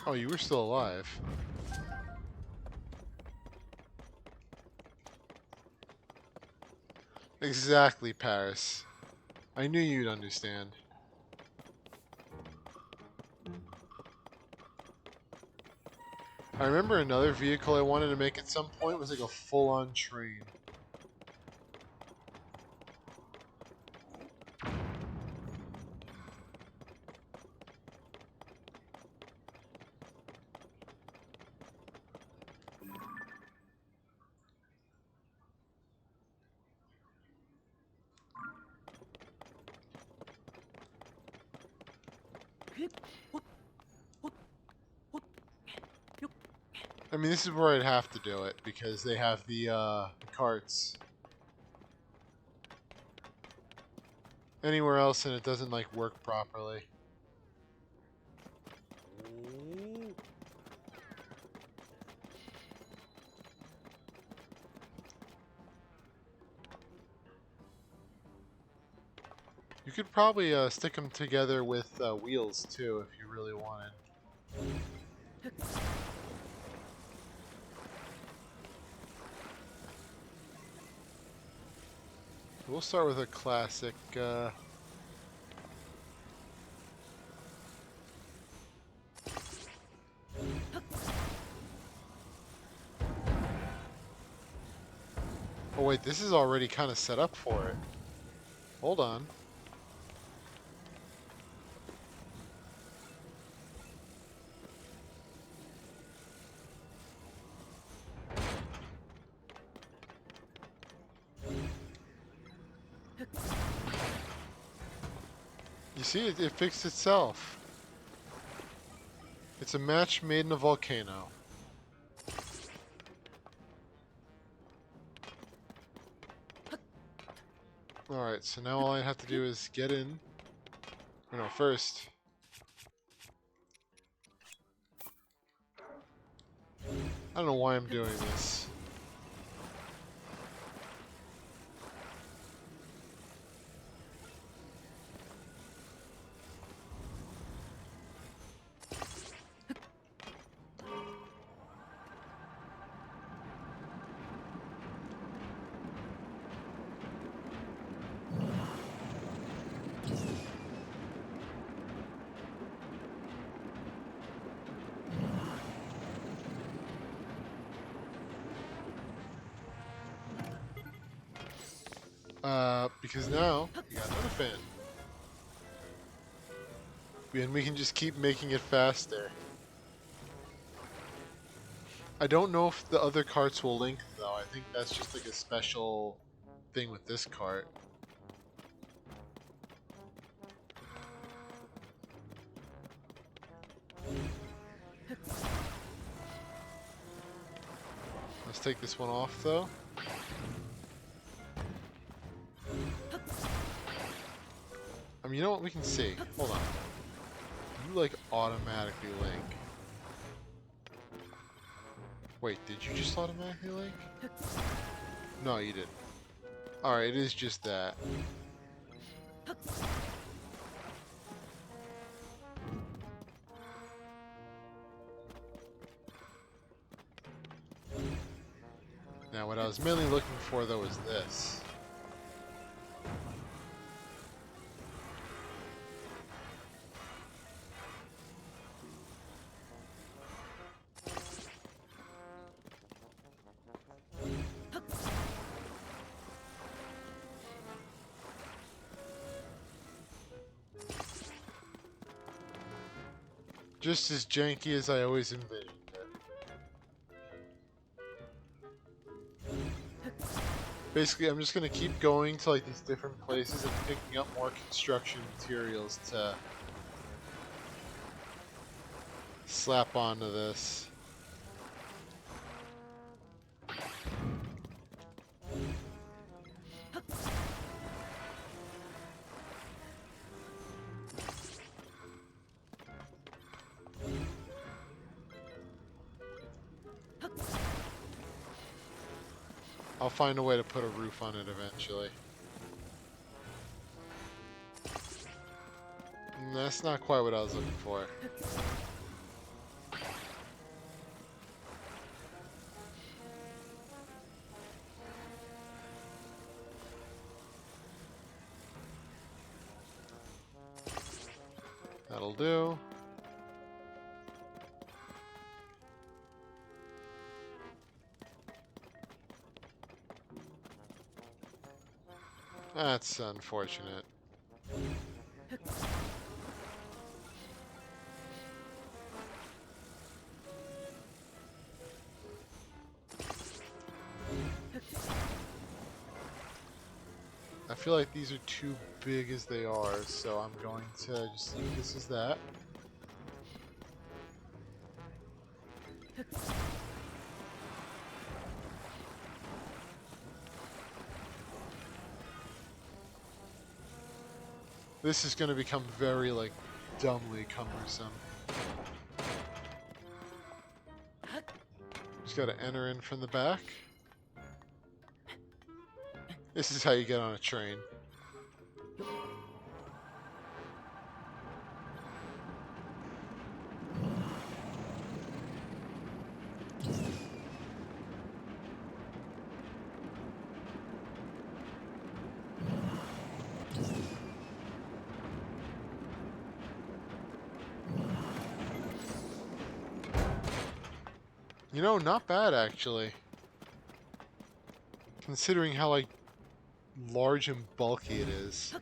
Oh, you were still alive. Exactly, Paris. I knew you'd understand. I remember another vehicle I wanted to make at some point was like a full-on train. I mean, this is where I'd have to do it because they have the carts. Anywhere else and it doesn't like work properly. You could probably stick them together with wheels too if you really wanted. We'll start with a classic. Oh wait, this is already kind of set up for it. Hold on. You see, it fixed itself. It's a match made in a volcano. Alright, so now all I have to do is get in. Or no, first. I don't know why I'm doing this. Because now we got another fan. And we can just keep making it faster. I don't know if the other carts will link though. I think that's just like a special thing with this cart. Let's take this one off though. I mean, you know what? We can see. Hold on. You like automatically link. Wait, did you just automatically link? No, you didn't. Alright, it is just that. Now, what I was mainly looking for though is this. Just as janky as I always envisioned it. Basically, I'm just gonna keep going to like these different places and picking up more construction materials to slap onto this. I'll find a way to put a roof on it eventually. And that's not quite what I was looking for. That'll do. That's unfortunate. I feel like these are too big as they are, so I'm going to just leave this as that. This is going to become very, like, dumbly cumbersome. Just got to enter in from the back. This is how you get on a train. You know, not bad actually. Considering how, like, large and bulky it is.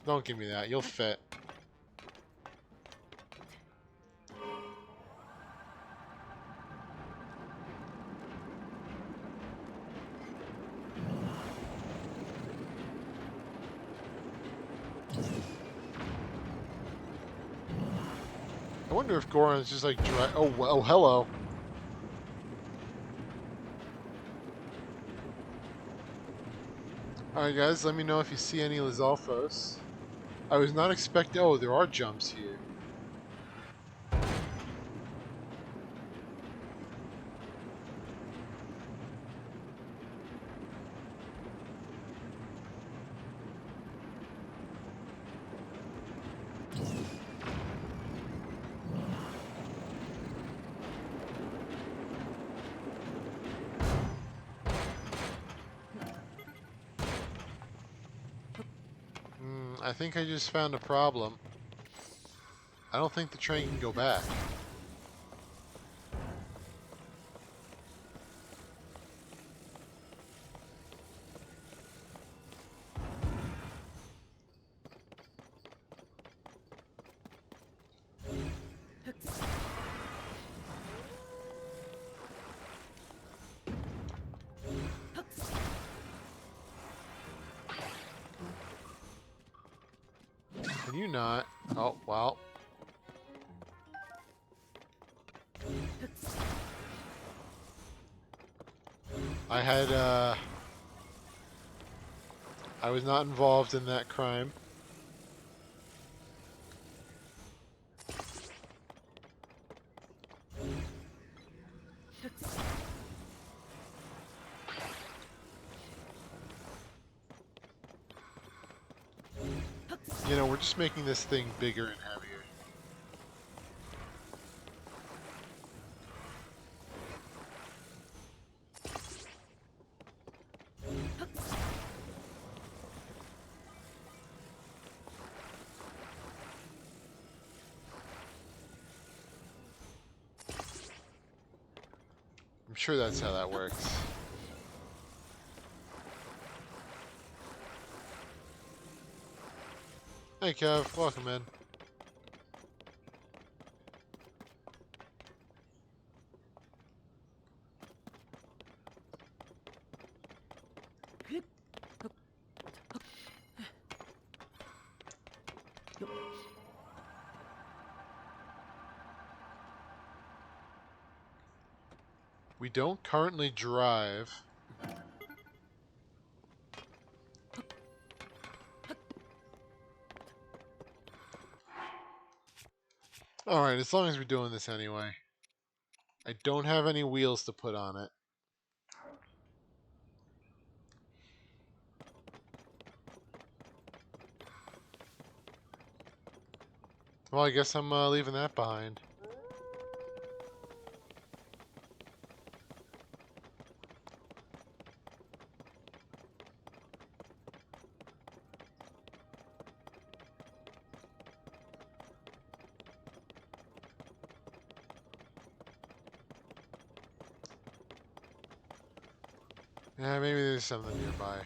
Don't give me that, you'll fit. I wonder if Goron's just like dry. Oh, well, hello. Alright guys, let me know if you see any Lizalfos. I was not expecting... Oh, there are jumps here. I think I just found a problem. I don't think the train can go back. Can you not? Oh, well. I had, I was not involved in that crime. You know, we're just making this thing bigger and heavier. I'm sure that's how that works. Hey Kev, welcome in. We don't currently drive. Alright, as long as we're doing this anyway. I don't have any wheels to put on it. Well, I guess I'm leaving that behind. Yeah, maybe there's something nearby.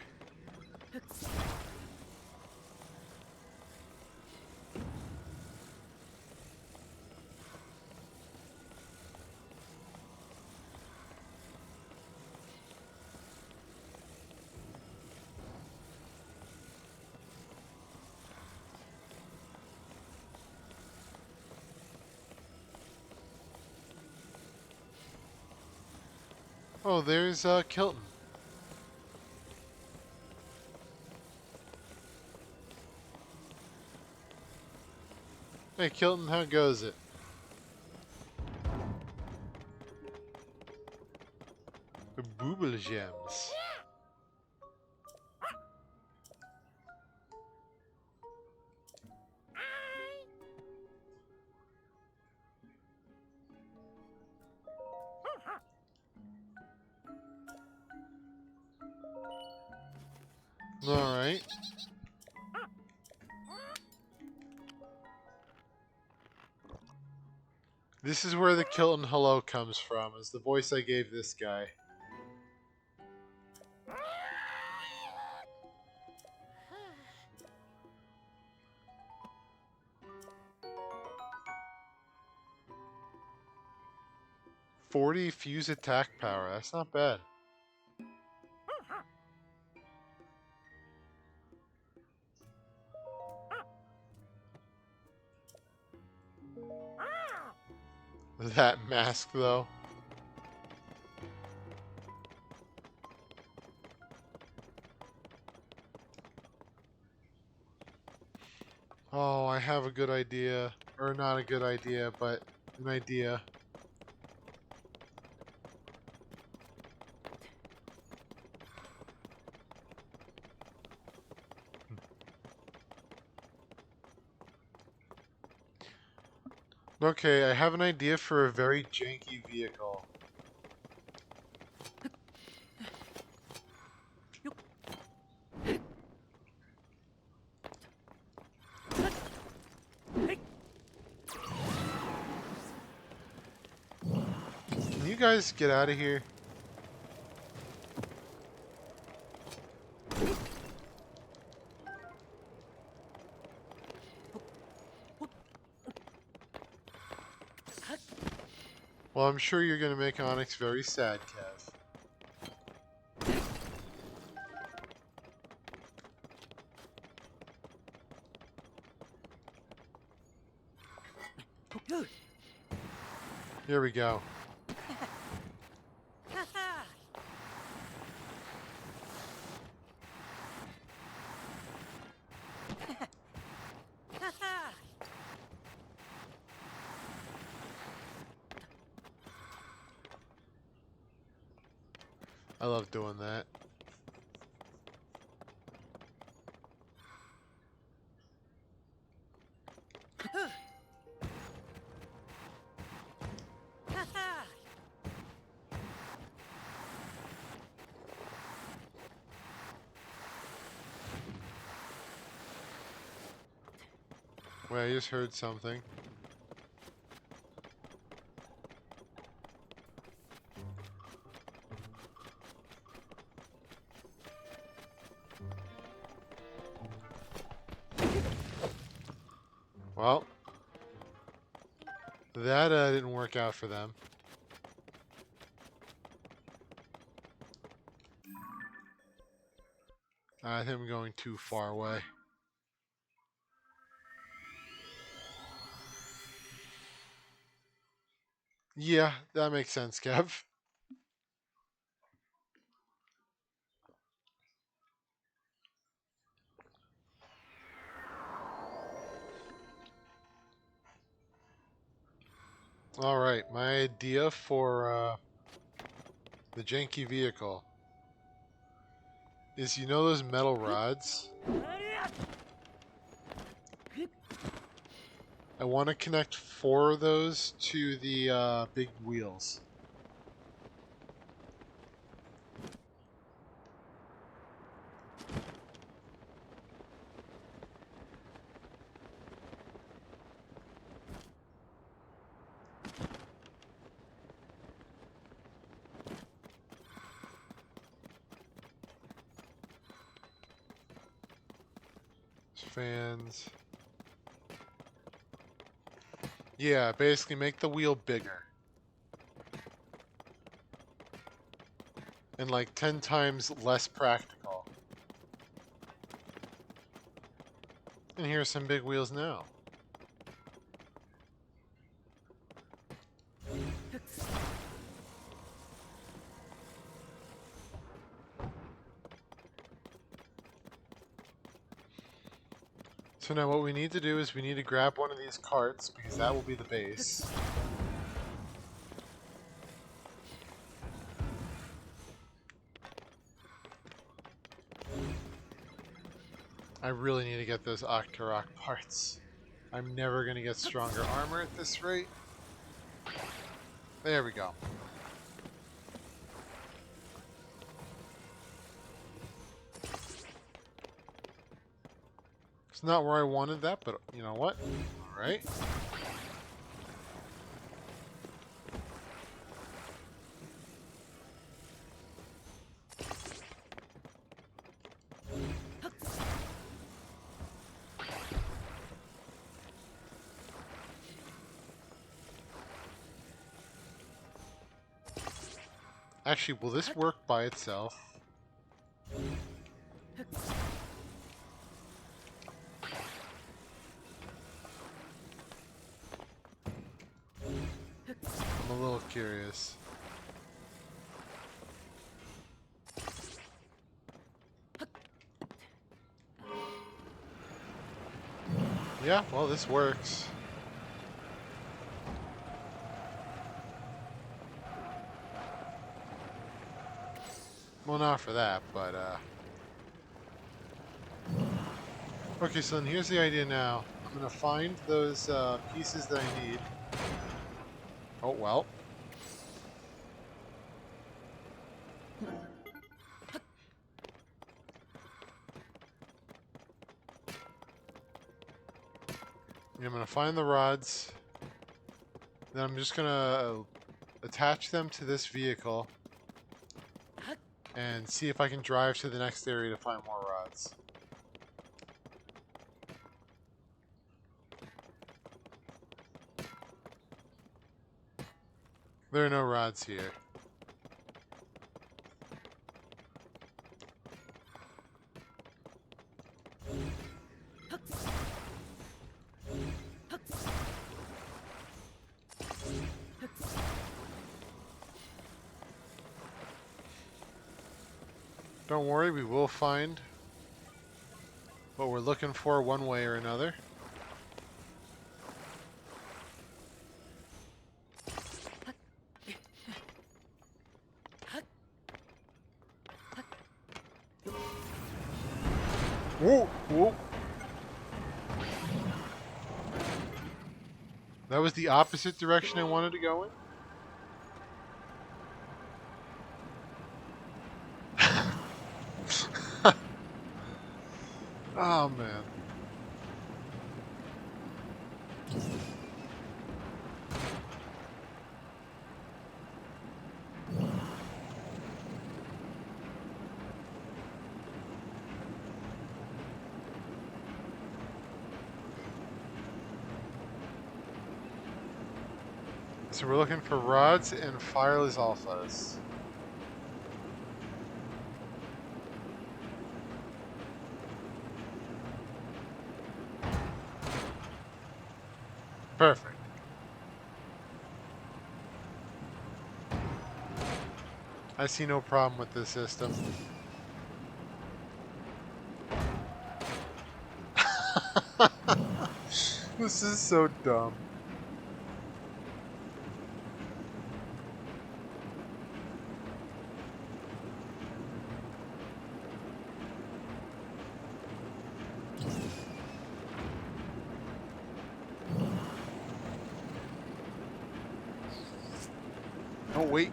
Oh, there's Kilton. Hey Kilton, how goes it? Booble gems. Alright. This is where the Kilton hello comes from, is the voice I gave this guy. .40 fuse attack power, that's not bad. That mask though. Oh, I have a good idea. Or not a good idea, but an idea. Okay, I have an idea for a very janky vehicle. guys get out of here? Well, I'm sure you're going to make Onyx very sad, Kev. Here we go. I love doing that. Wait, I just heard something. Well, that didn't work out for them. I think I'm going too far away. Yeah, that makes sense, Kev. Alright, my idea for the janky vehicle is, you know those metal rods? I want to connect 4 of those to the big wheels. Fans. Yeah, basically make the wheel bigger. And like 10 times less practical. And here's some big wheels now. So now what we need to do is we need to grab one of these carts, because that will be the base. I really need to get those Octorok parts. I'm never going to get stronger armor at this rate. There we go. It's not where I wanted that, but you know what? Alright. Actually, will this work by itself? I'm a little curious. Yeah, well, this works. Well, not for that, but, okay, so then here's the idea now. I'm gonna find those, pieces that I need. Oh, well. I'm gonna find the rods. Then I'm just gonna attach them to this vehicle, and see if I can drive to the next area to find more rods. There are no rods here. Don't worry, we will find what we're looking for one way or another. Whoa, whoa. That was the opposite direction I wanted to go in? Oh, man. So we're looking for rods and fireless alphas. Perfect. I see no problem with this system. This is so dumb. Oh, wait.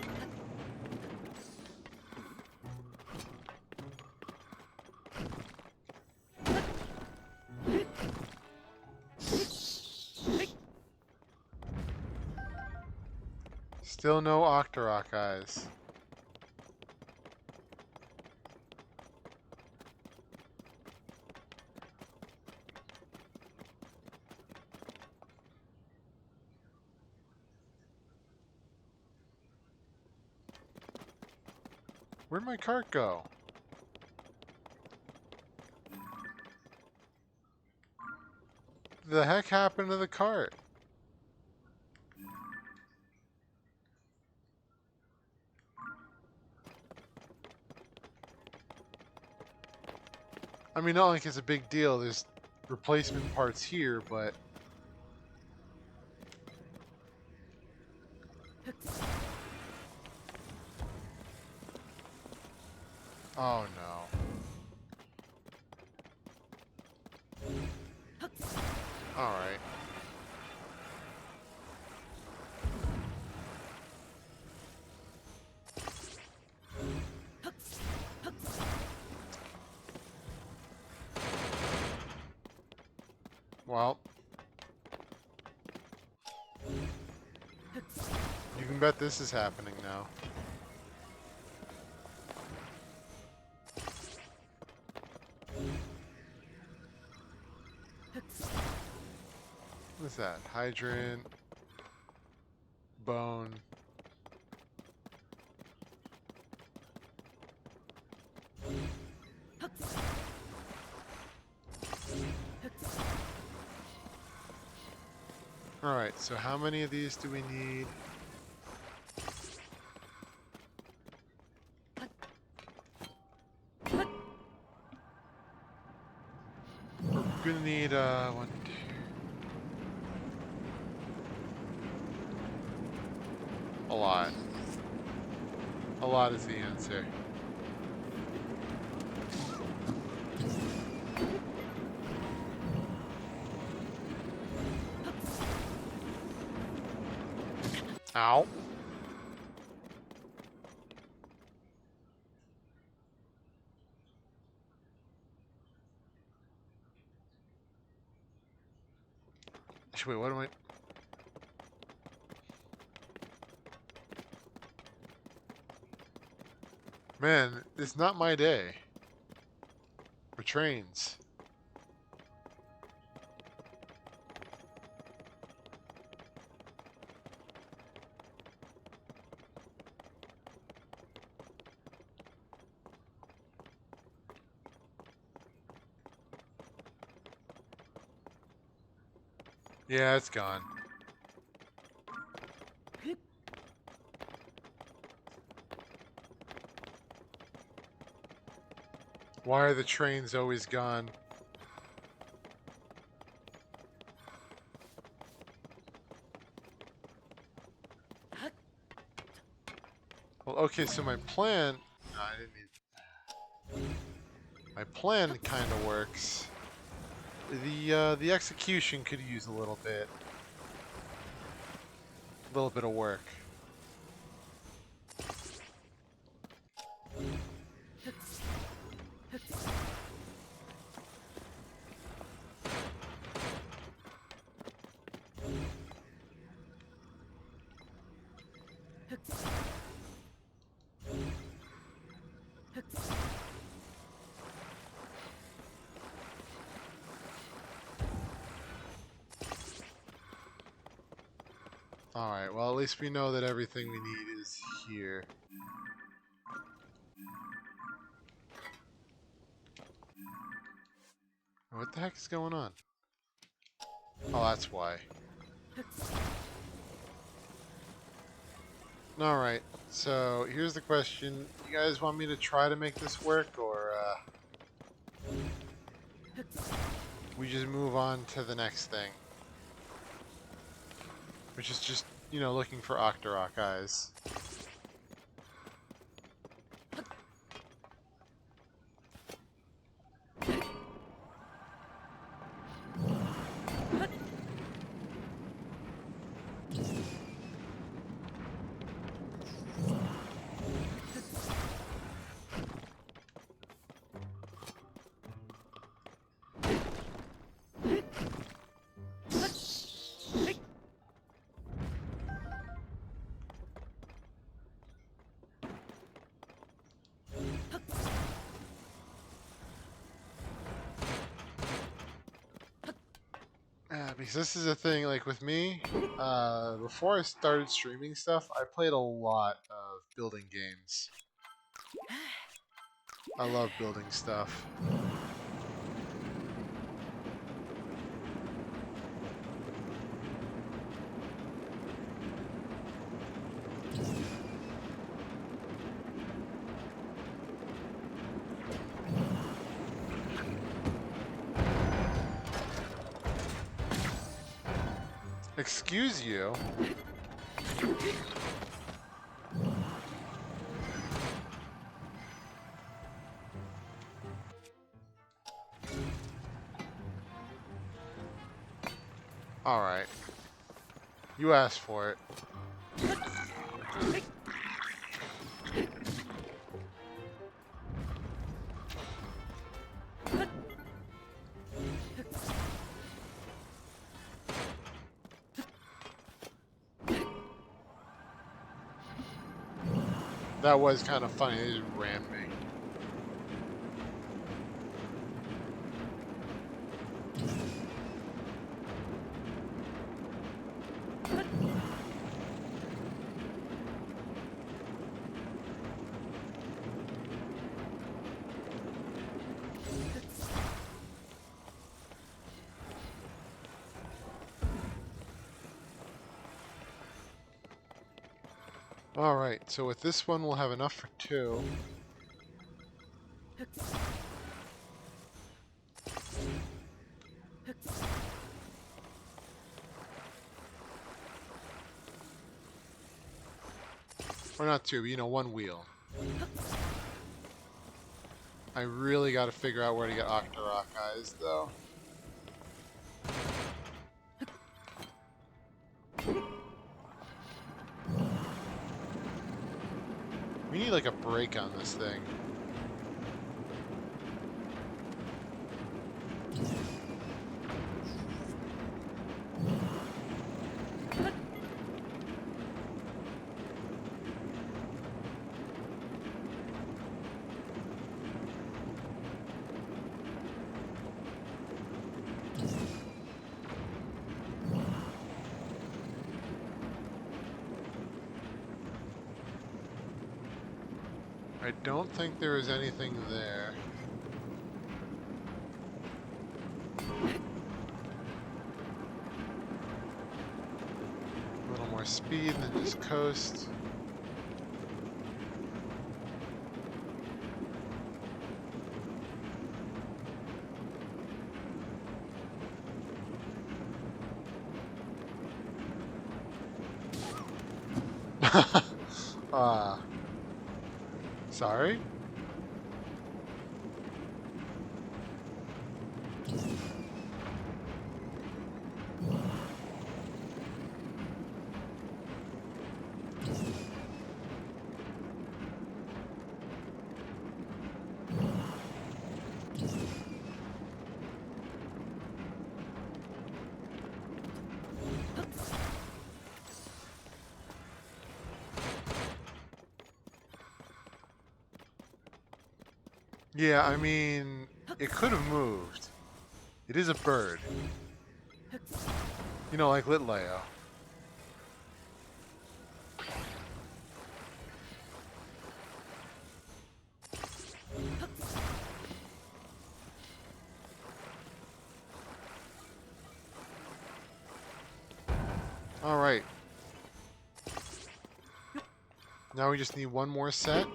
Still no Octorok eyes. Where'd my cart go? The heck happened to the cart? I mean, not like it's a big deal. There's replacement parts here, but... Oh, no. Alright. Well. You can bet this is happening now. What's that? Hydrant. Bone. Alright, so how many of these do we need? We're gonna need, one, two. A lot. A lot is the answer. Ow. Wait, what am I... Man, it's not my day. For trains. Yeah, it's gone. Why are the trains always gone? Well, okay, so my plan... No, I didn't need... My plan kind of works. The execution could use a little bit. A little bit of work. Alright, well at least we know that everything we need is here. What the heck is going on? Oh, that's why. Alright, so here's the question. You guys want me to try to make this work, or we just move on to the next thing? Which is just, you know, looking for Octorok eyes. Because this is a thing, like with me, before I started streaming stuff, I played a lot of building games. I love building stuff. Excuse you? Alright. You asked for it. That was kind of funny. They just rammed me. Alright, so with this one we'll have enough for 2. Or not 2, but you know, 1 wheel. I really gotta figure out where to get Octorok eyes, though. We need like a break on this thing. I don't think there is anything there. A little more speed than just coast. Sorry? Yeah, I mean, it could have moved. It is a bird. You know, like Litleo. Alright. Now we just need one more set.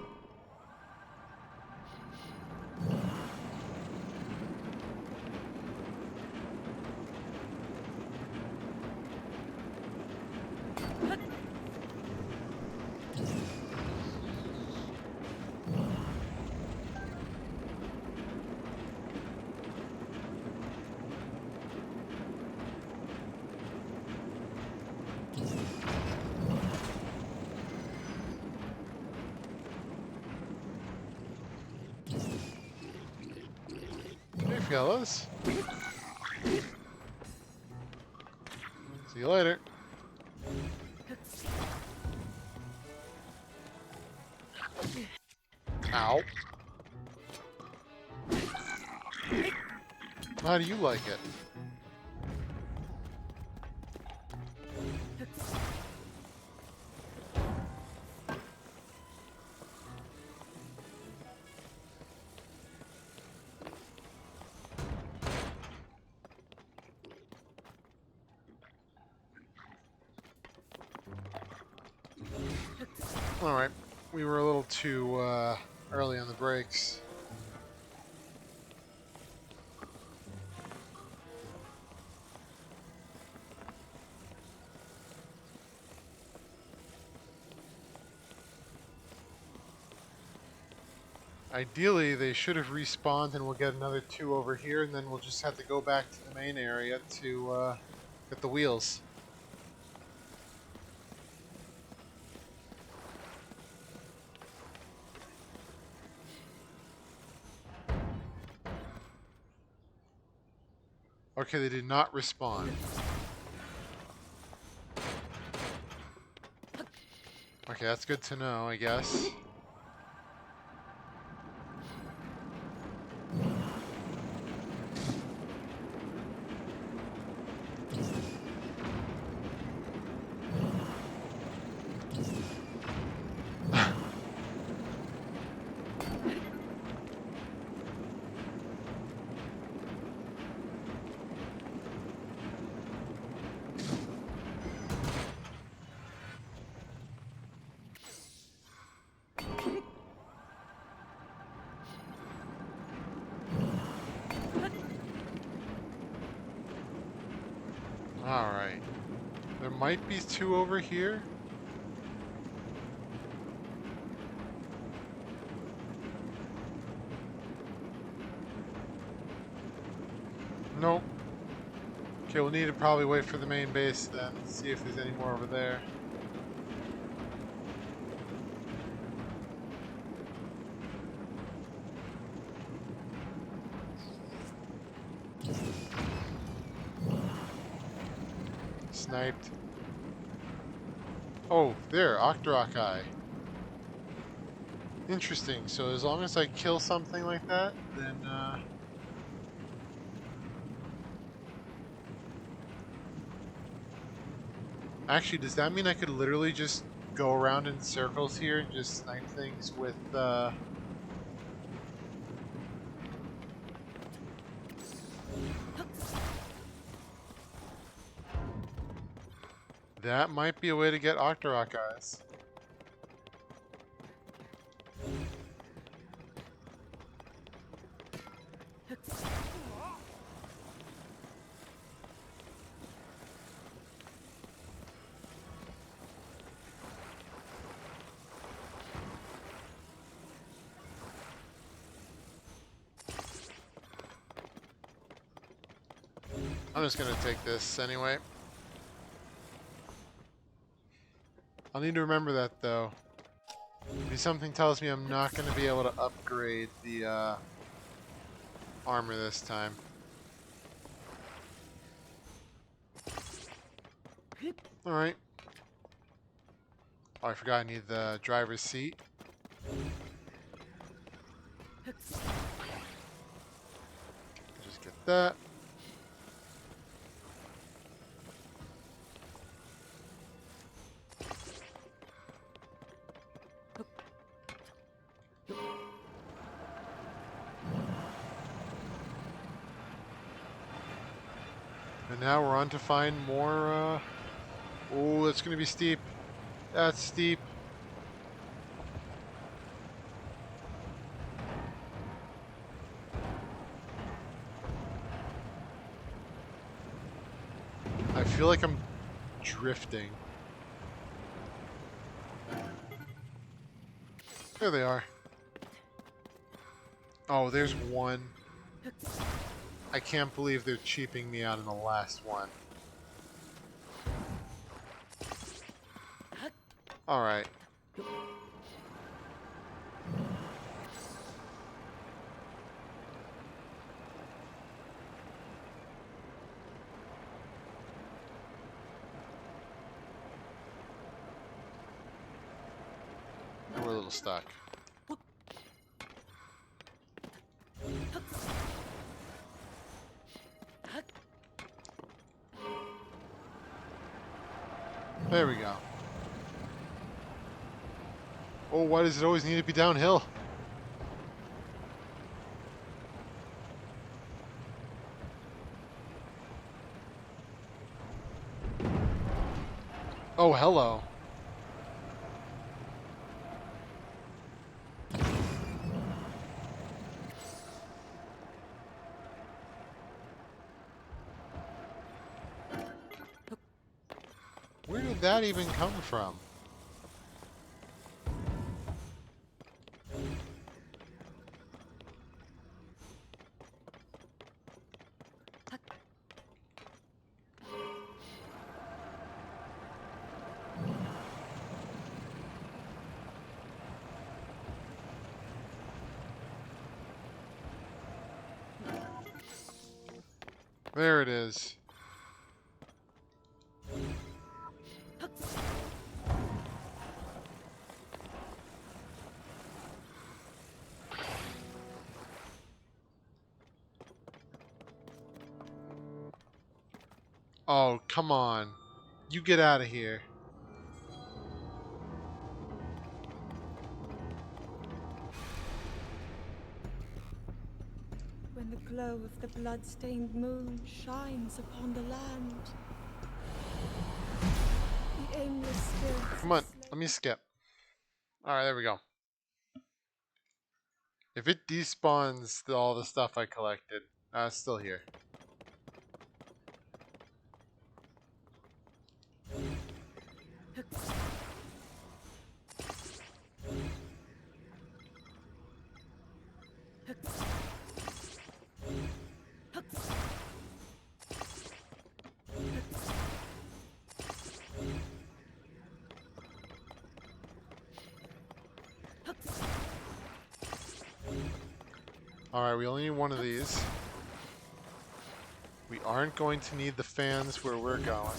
Hey, fellas. See you later. Ow. How do you like it? Alright. We were a little too early on the brakes. Ideally, they should have respawned and we'll get another 2 over here, and then we'll just have to go back to the main area to get the wheels. Okay, they did not respawn. Okay, that's good to know, I guess. Alright. There might be 2 over here. Nope. Okay, we'll need to probably wait for the main base then, see if there's any more over there. Sniped. Oh, there, Octorok Eye. Interesting, so as long as I kill something like that, then actually, does that mean I could literally just go around in circles here and just snipe things with that might be a way to get Octorok eyes. I'm just gonna take this anyway. I'll need to remember that though. Maybe something tells me I'm not gonna be able to upgrade the armor this time. Alright. Oh, I forgot I need the driver's seat. Just get that. And now we're on to find more, oh, that's gonna be steep. That's steep. I feel like I'm drifting. There they are. Oh, there's one. I can't believe they're cheaping me out in the last one. Alright. We're a little stuck. There we go. Oh, why does it always need to be downhill? Oh, hello. Where did that even come from? There it is. Oh, come on. You get out of here. When the glow of the blood-stained moon shines upon the land, the aimless spirits Come on, let me skip. Alright, there we go. If it despawns all the stuff I collected, it's still here. Alright, we only need one of these. We aren't going to need the fans where we're going.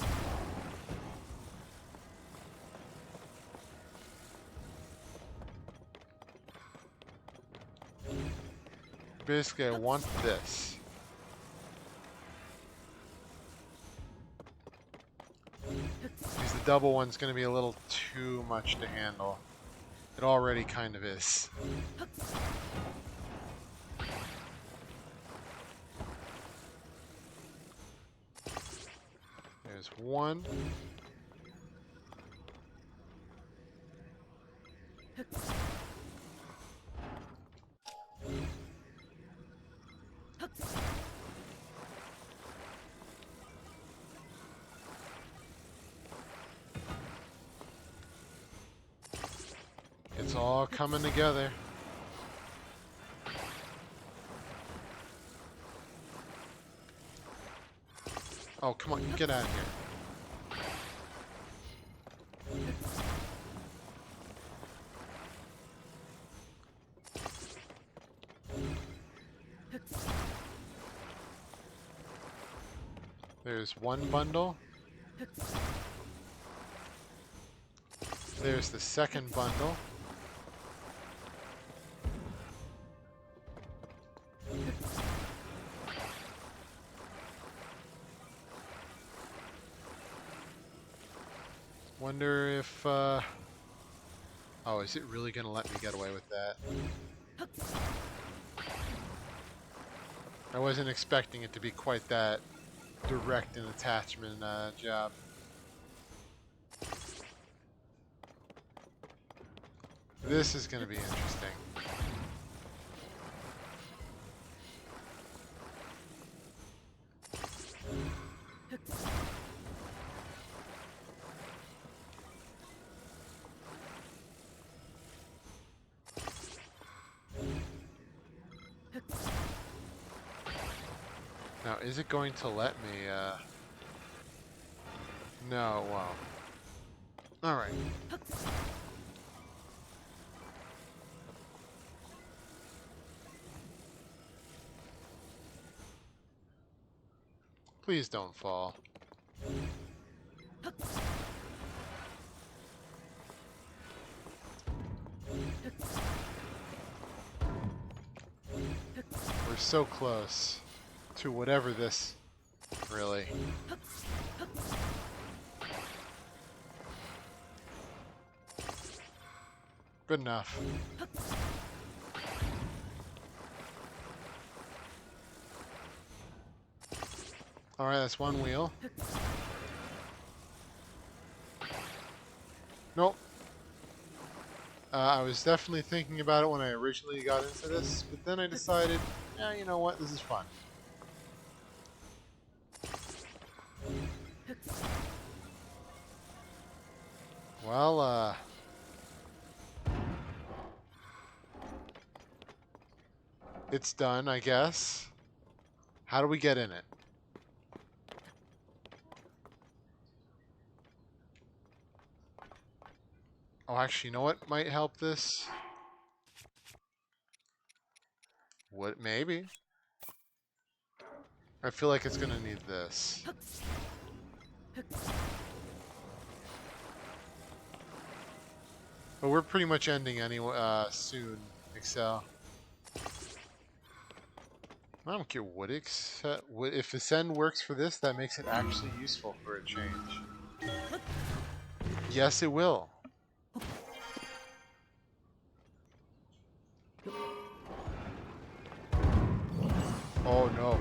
Basically, I want this. Use the double one's going to be a little too much to handle. It already kind of is. There's one. It's all coming together. Oh, come on, get out of here. There's one bundle. There's the second bundle. Wonder if, oh, is it really going to let me get away with that? I wasn't expecting it to be quite that direct an attachment job. This is going to be interesting. Now, is it going to let me, no, it won't. Alright. Please don't fall. We're so close to whatever this really. Good enough. Alright, that's one wheel. Nope. I was definitely thinking about it when I originally got into this, but then I decided, yeah, you know what, this is fun. Well, it's done, I guess. How do we get in it? Oh, actually, you know what might help this? What? Maybe. I feel like it's gonna need this. But we're pretty much ending anyway, soon, Excel. I don't care what if Ascend works for this, that makes it actually useful for a change. Yes, it will. Oh no.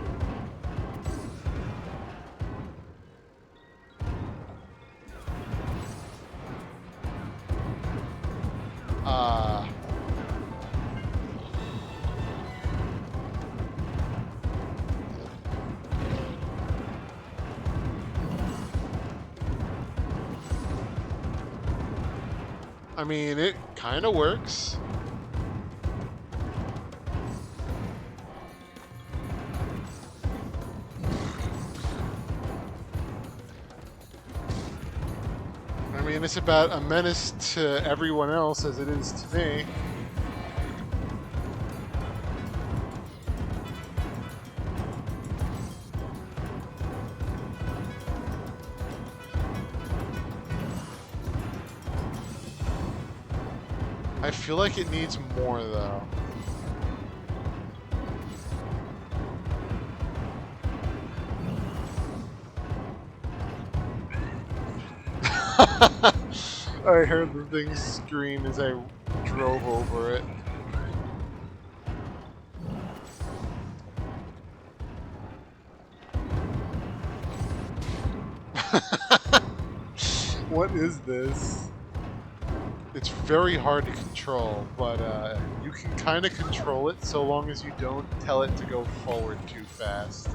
I mean, it kind of works. I mean, it's about a menace to everyone else as it is to me. I feel like it needs more, though. I heard the thing scream as I drove over it. What is this? It's very hard to control, but you can kind of control it so long as you don't tell it to go forward too fast.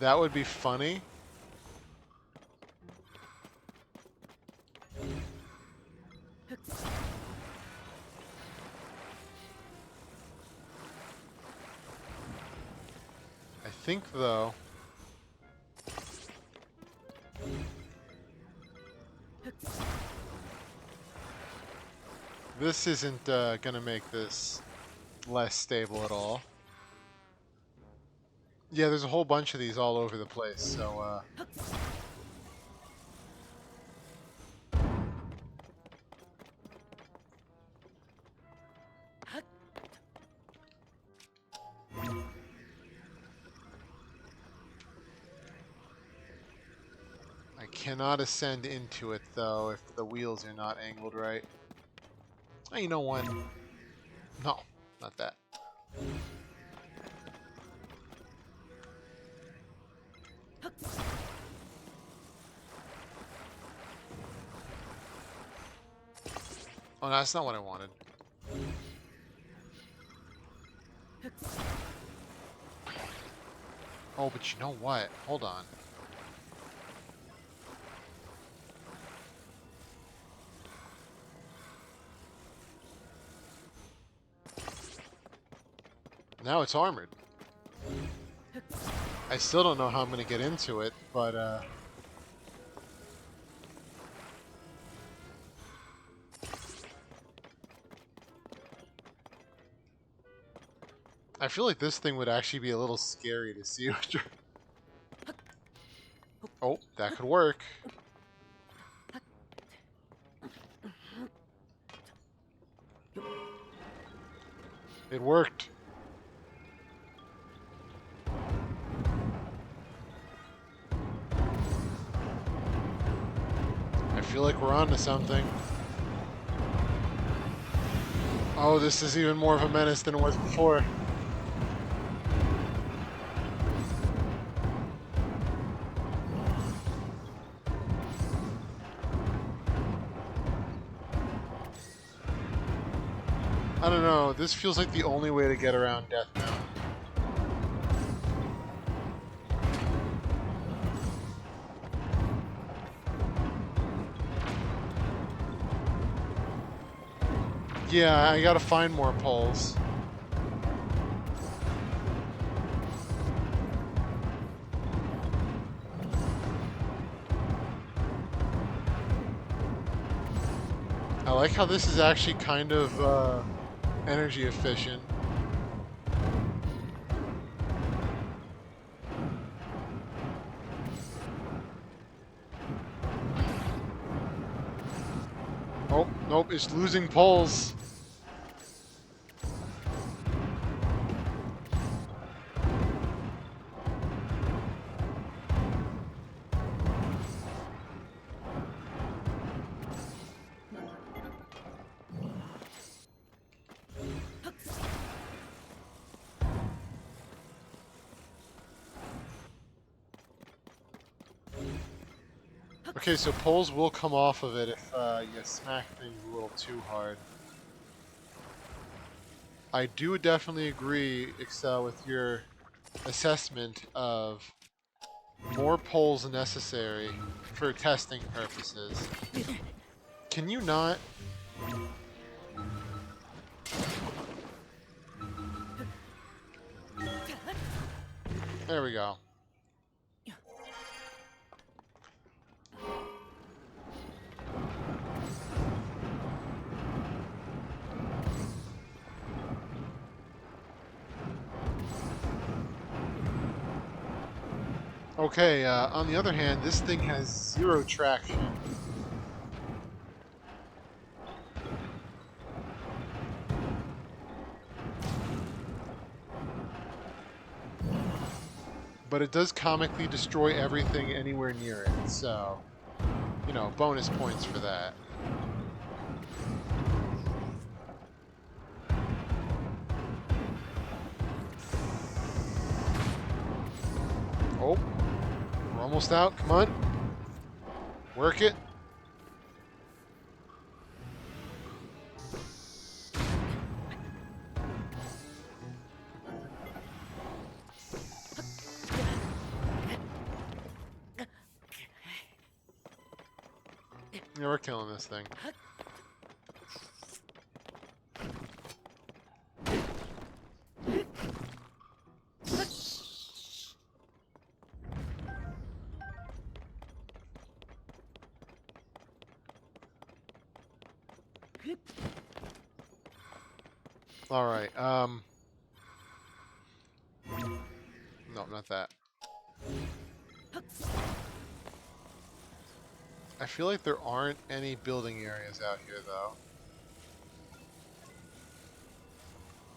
That would be funny. I think, though... This isn't gonna make this less stable at all. Yeah, there's a whole bunch of these all over the place, so I cannot ascend into it, though, if the wheels are not angled right. Oh, you know what? No, not that. Oh, no, that's not what I wanted. Oh, but you know what? Hold on. Now it's armored. I still don't know how I'm going to get into it, but I feel like this thing would actually be a little scary to see. Oh, that could work. It worked. I feel like we're on to something. Oh, this is even more of a menace than it was before. I don't know, this feels like the only way to get around Death Mountain. Yeah, I gotta find more poles. I like how this is actually kind of energy efficient. Oh, nope, it's losing poles. Okay, so poles will come off of it if you smack things a little too hard. I do definitely agree, Excel, with your assessment of more poles necessary for testing purposes. Can you not? There we go. Okay, on the other hand, this thing has zero traction. But it does comically destroy everything anywhere near it, so, you know, bonus points for that. Oh, we're almost out. Come on. Work it. Yeah, we're killing this thing. Alright, no, not that. I feel like there aren't any building areas out here, though.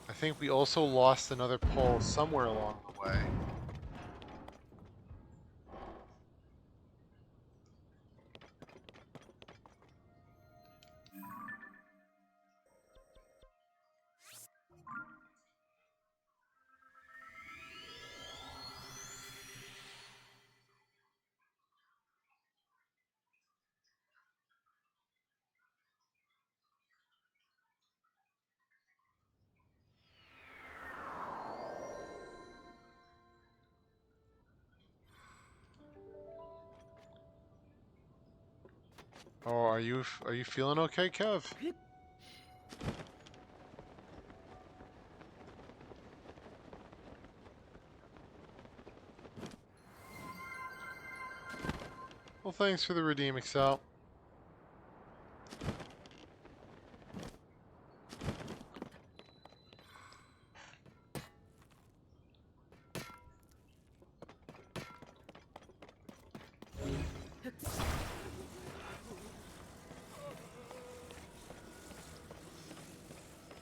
I think we also lost another pole somewhere along the way. Oh, are you feeling okay, Kev? Well, thanks for the redeem, Excel.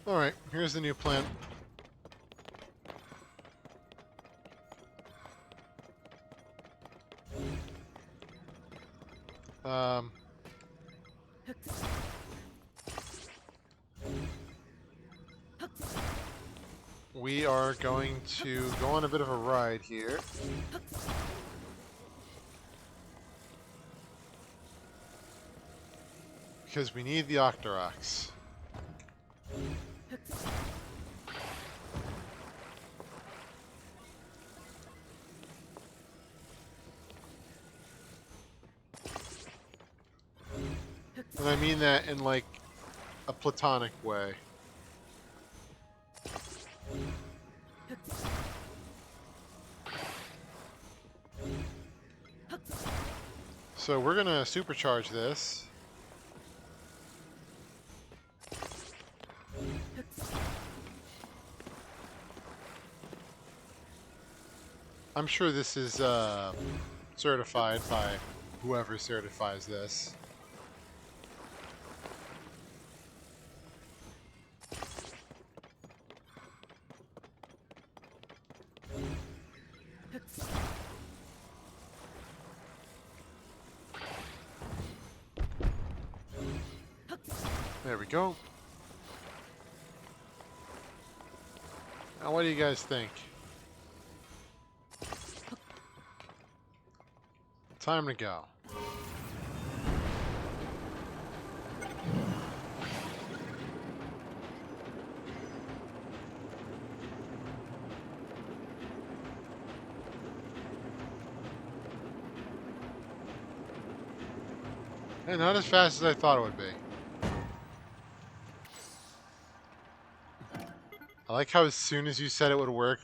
Alright, here's the new plan. Um, we are going to go on a bit of a ride here. Because we need the Octoroks. And I mean that in like a platonic way. So we're gonna supercharge this. I'm sure this is certified by whoever certifies this. There we go. Now, what do you guys think? Time to go. And not as fast as I thought it would be. I like how as soon as you said it would work,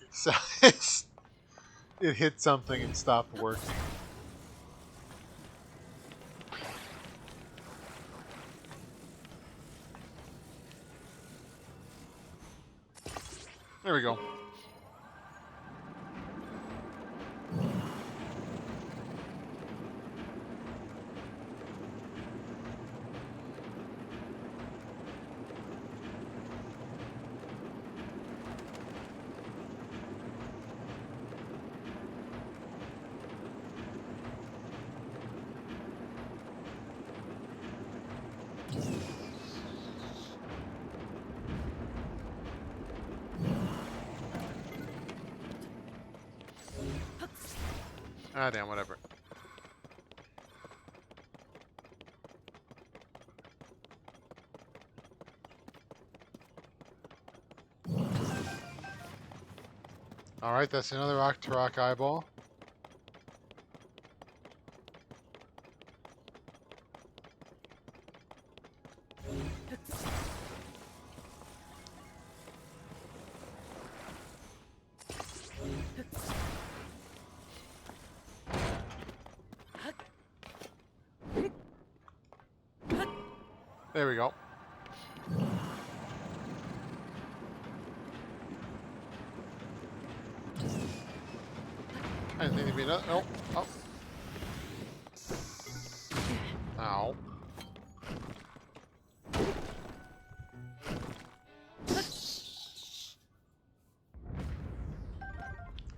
it hit something and stopped working. There we go. Ah, damn, whatever. Alright, that's another Octorok eyeball. There we go. I didn't think there'd be another. Oh, oh. Ow.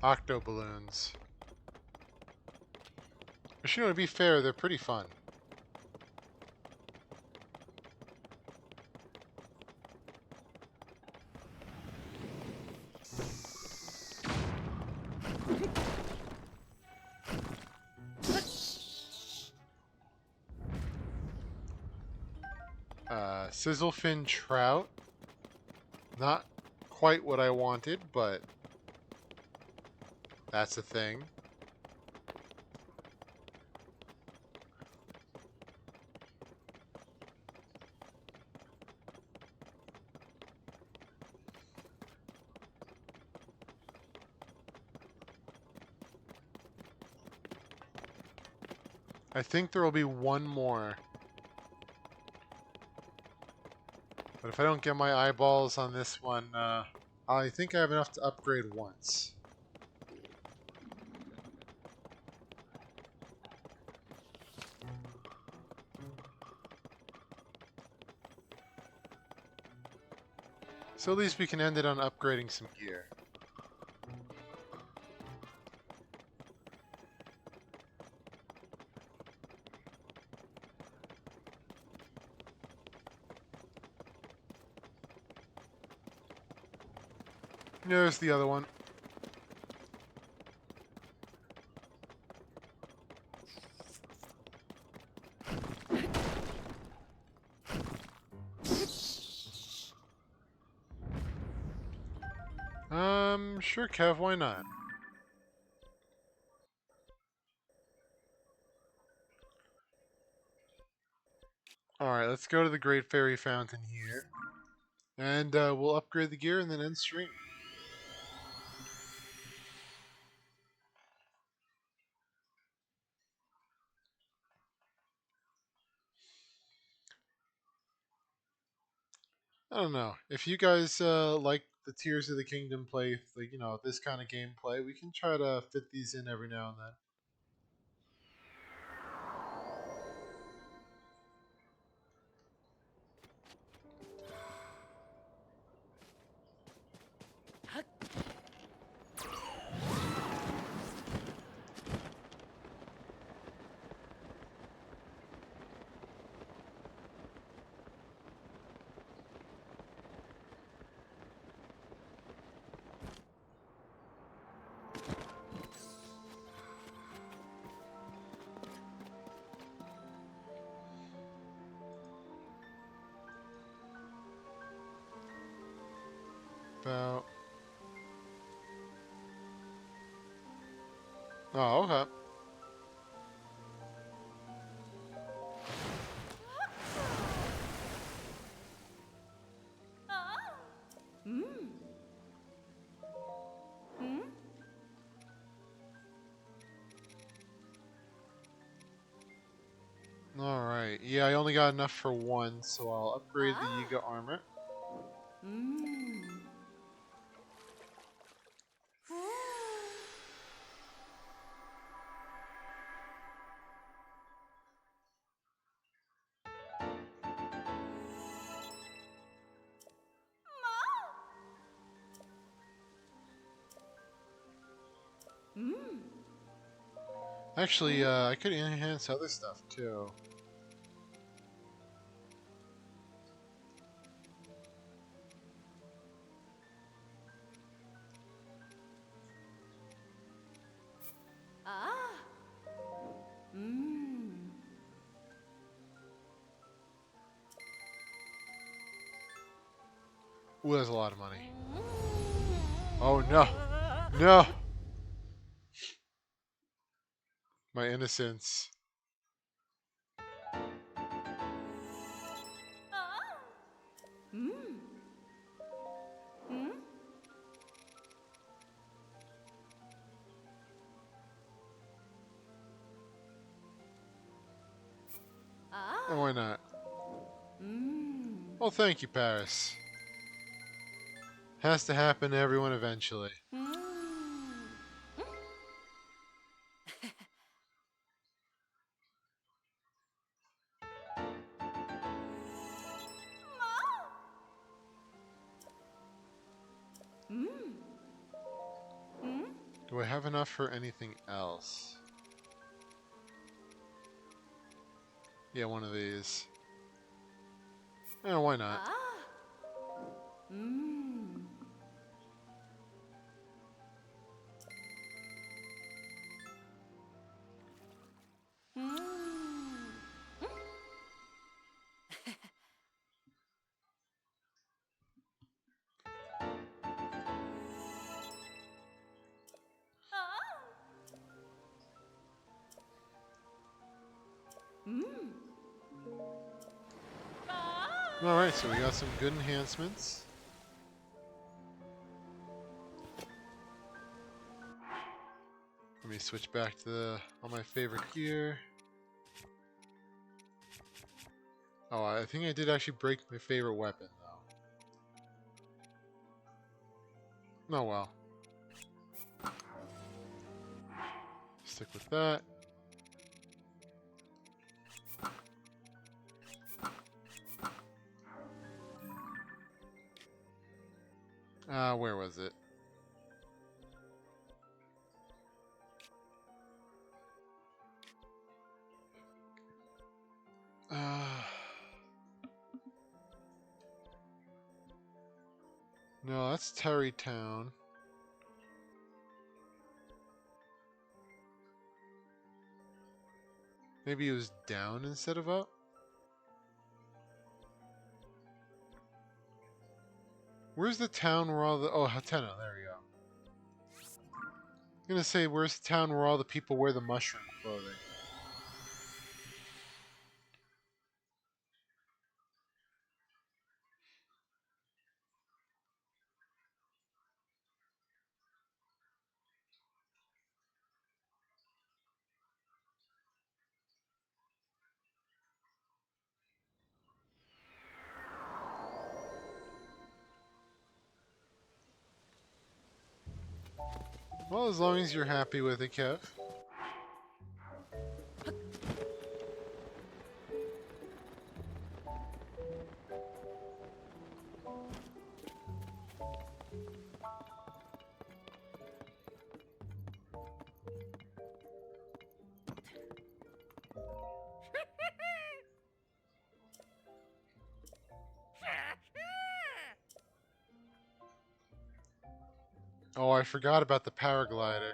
Octo balloons. But you know, to be fair, they're pretty fun. Sizzlefin trout. Not quite what I wanted, but that's a thing. I think there will be one more. But if I don't get my eyeballs on this one, I think I have enough to upgrade once. So at least we can end it on upgrading some gear. There's the other one. Sure, Kev, why not? Alright, let's go to the Great Fairy Fountain here. And we'll upgrade the gear and then end stream. I don't know. If you guys like the Tears of the Kingdom play, like, you know, this kind of gameplay, we can try to fit these in every now and then. About... Oh, okay. Alright, yeah, I only got enough for one, so I'll upgrade the Yiga armor. Actually, I could enhance other stuff too. Ooh, that's a lot of money. Oh no. No! My innocence. And why not? Well, thank you, Paris. Has to happen to everyone eventually. Do I have enough for anything else? Yeah, one of these. Yeah, why not? Alright, so we got some good enhancements. Let me switch back to all my favorite gear. Oh, I think I did actually break my favorite weapon, though. Oh well. Stick with that. Where was it? No, that's Terrytown. Maybe it was down instead of up? Where's the town where all the... Oh, Hatena, there we go. I'm gonna say, where's the town where all the people wear the mushroom clothing? Well, as long as you're happy with it, Kev. Oh, I forgot about the paraglider.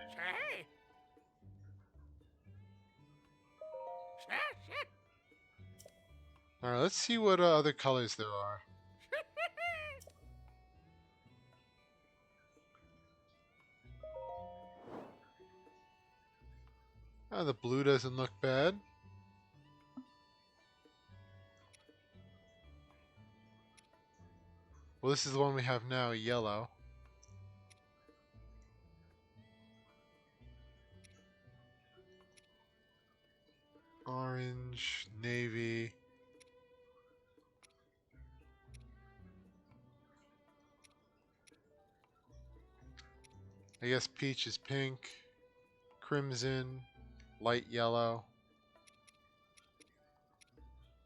Alright, let's see what other colors there are. The blue doesn't look bad. Well, this is the one we have now, yellow. Orange, navy. I guess peach is pink. Crimson, light yellow,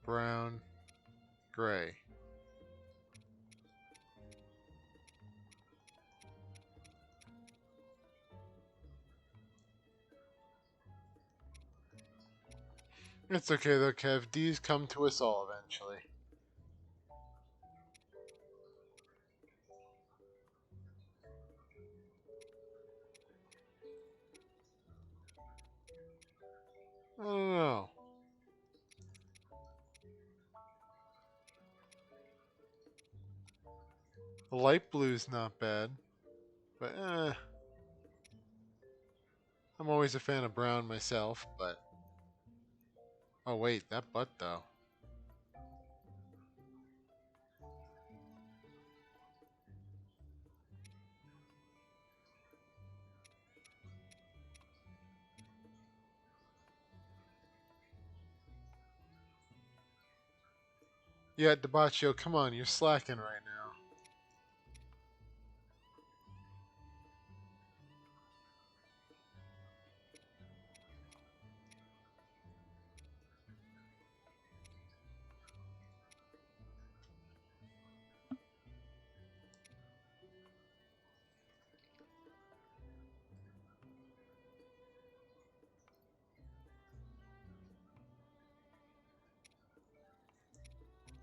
brown, gray. It's okay though, Kev. D's come to us all eventually. I don't know. The light blue's not bad, but I'm always a fan of brown myself, but... Oh wait, that butt though. Yeah, Debaccio, come on, you're slacking right now.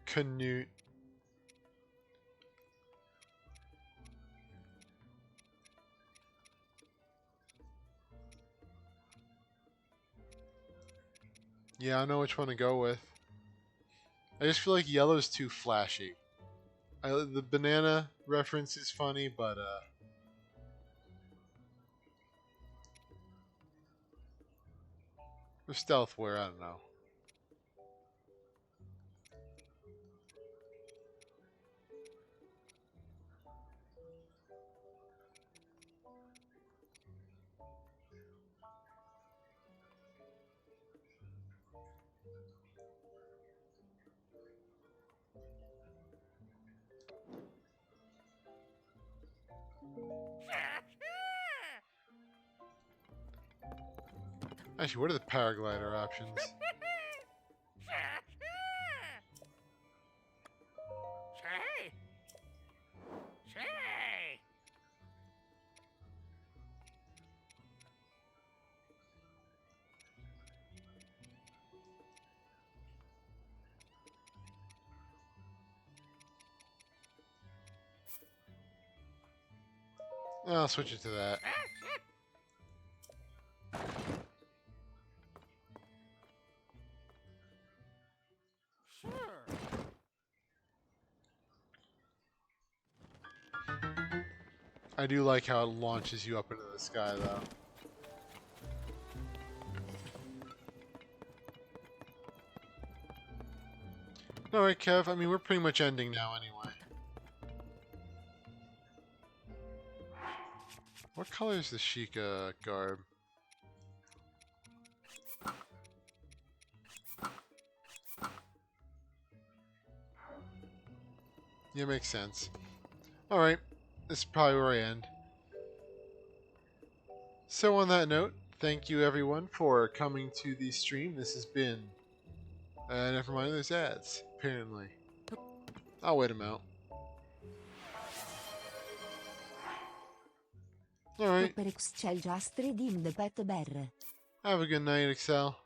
Canute. Yeah, I know which one to go with. I just feel like yellow's too flashy. The banana reference is funny, but for stealth wear, I don't know. Actually, what are the paraglider options? I'll switch it to that. I do like how it launches you up into the sky, though. Alright, Kev, I mean, we're pretty much ending now anyway. What color is the Sheikah garb? Yeah, makes sense. Alright, this is probably where I end. So on that note, thank you everyone for coming to the stream. This has been... never mind, there's ads, apparently. I'll wait them out. Alright. Have a good night, Excel.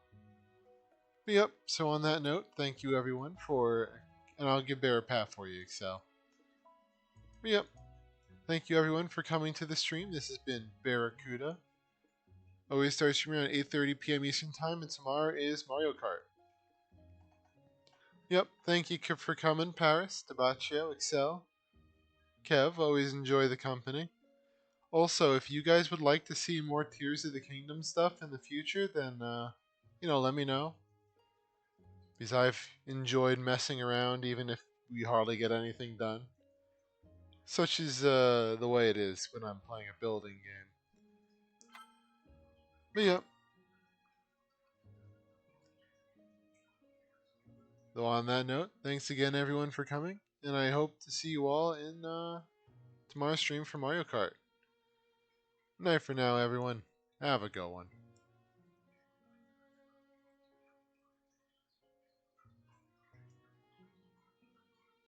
But yep, so on that note, thank you everyone for... And I'll give Bear a pat for you, Excel. But yep, thank you everyone for coming to the stream. This has been Barracuda. Always start streaming at 8:30 p.m. Eastern Time, and tomorrow is Mario Kart. Yep, thank you for coming, Paris, Tabaccio, Excel, Kev. Always enjoy the company. Also, if you guys would like to see more Tears of the Kingdom stuff in the future, then, let me know. Because I've enjoyed messing around, even if we hardly get anything done. Such is the way it is when I'm playing a building game. But yep. Though on that note, thanks again everyone for coming, and I hope to see you all in tomorrow's stream for Mario Kart. Night for now, everyone. Have a good one.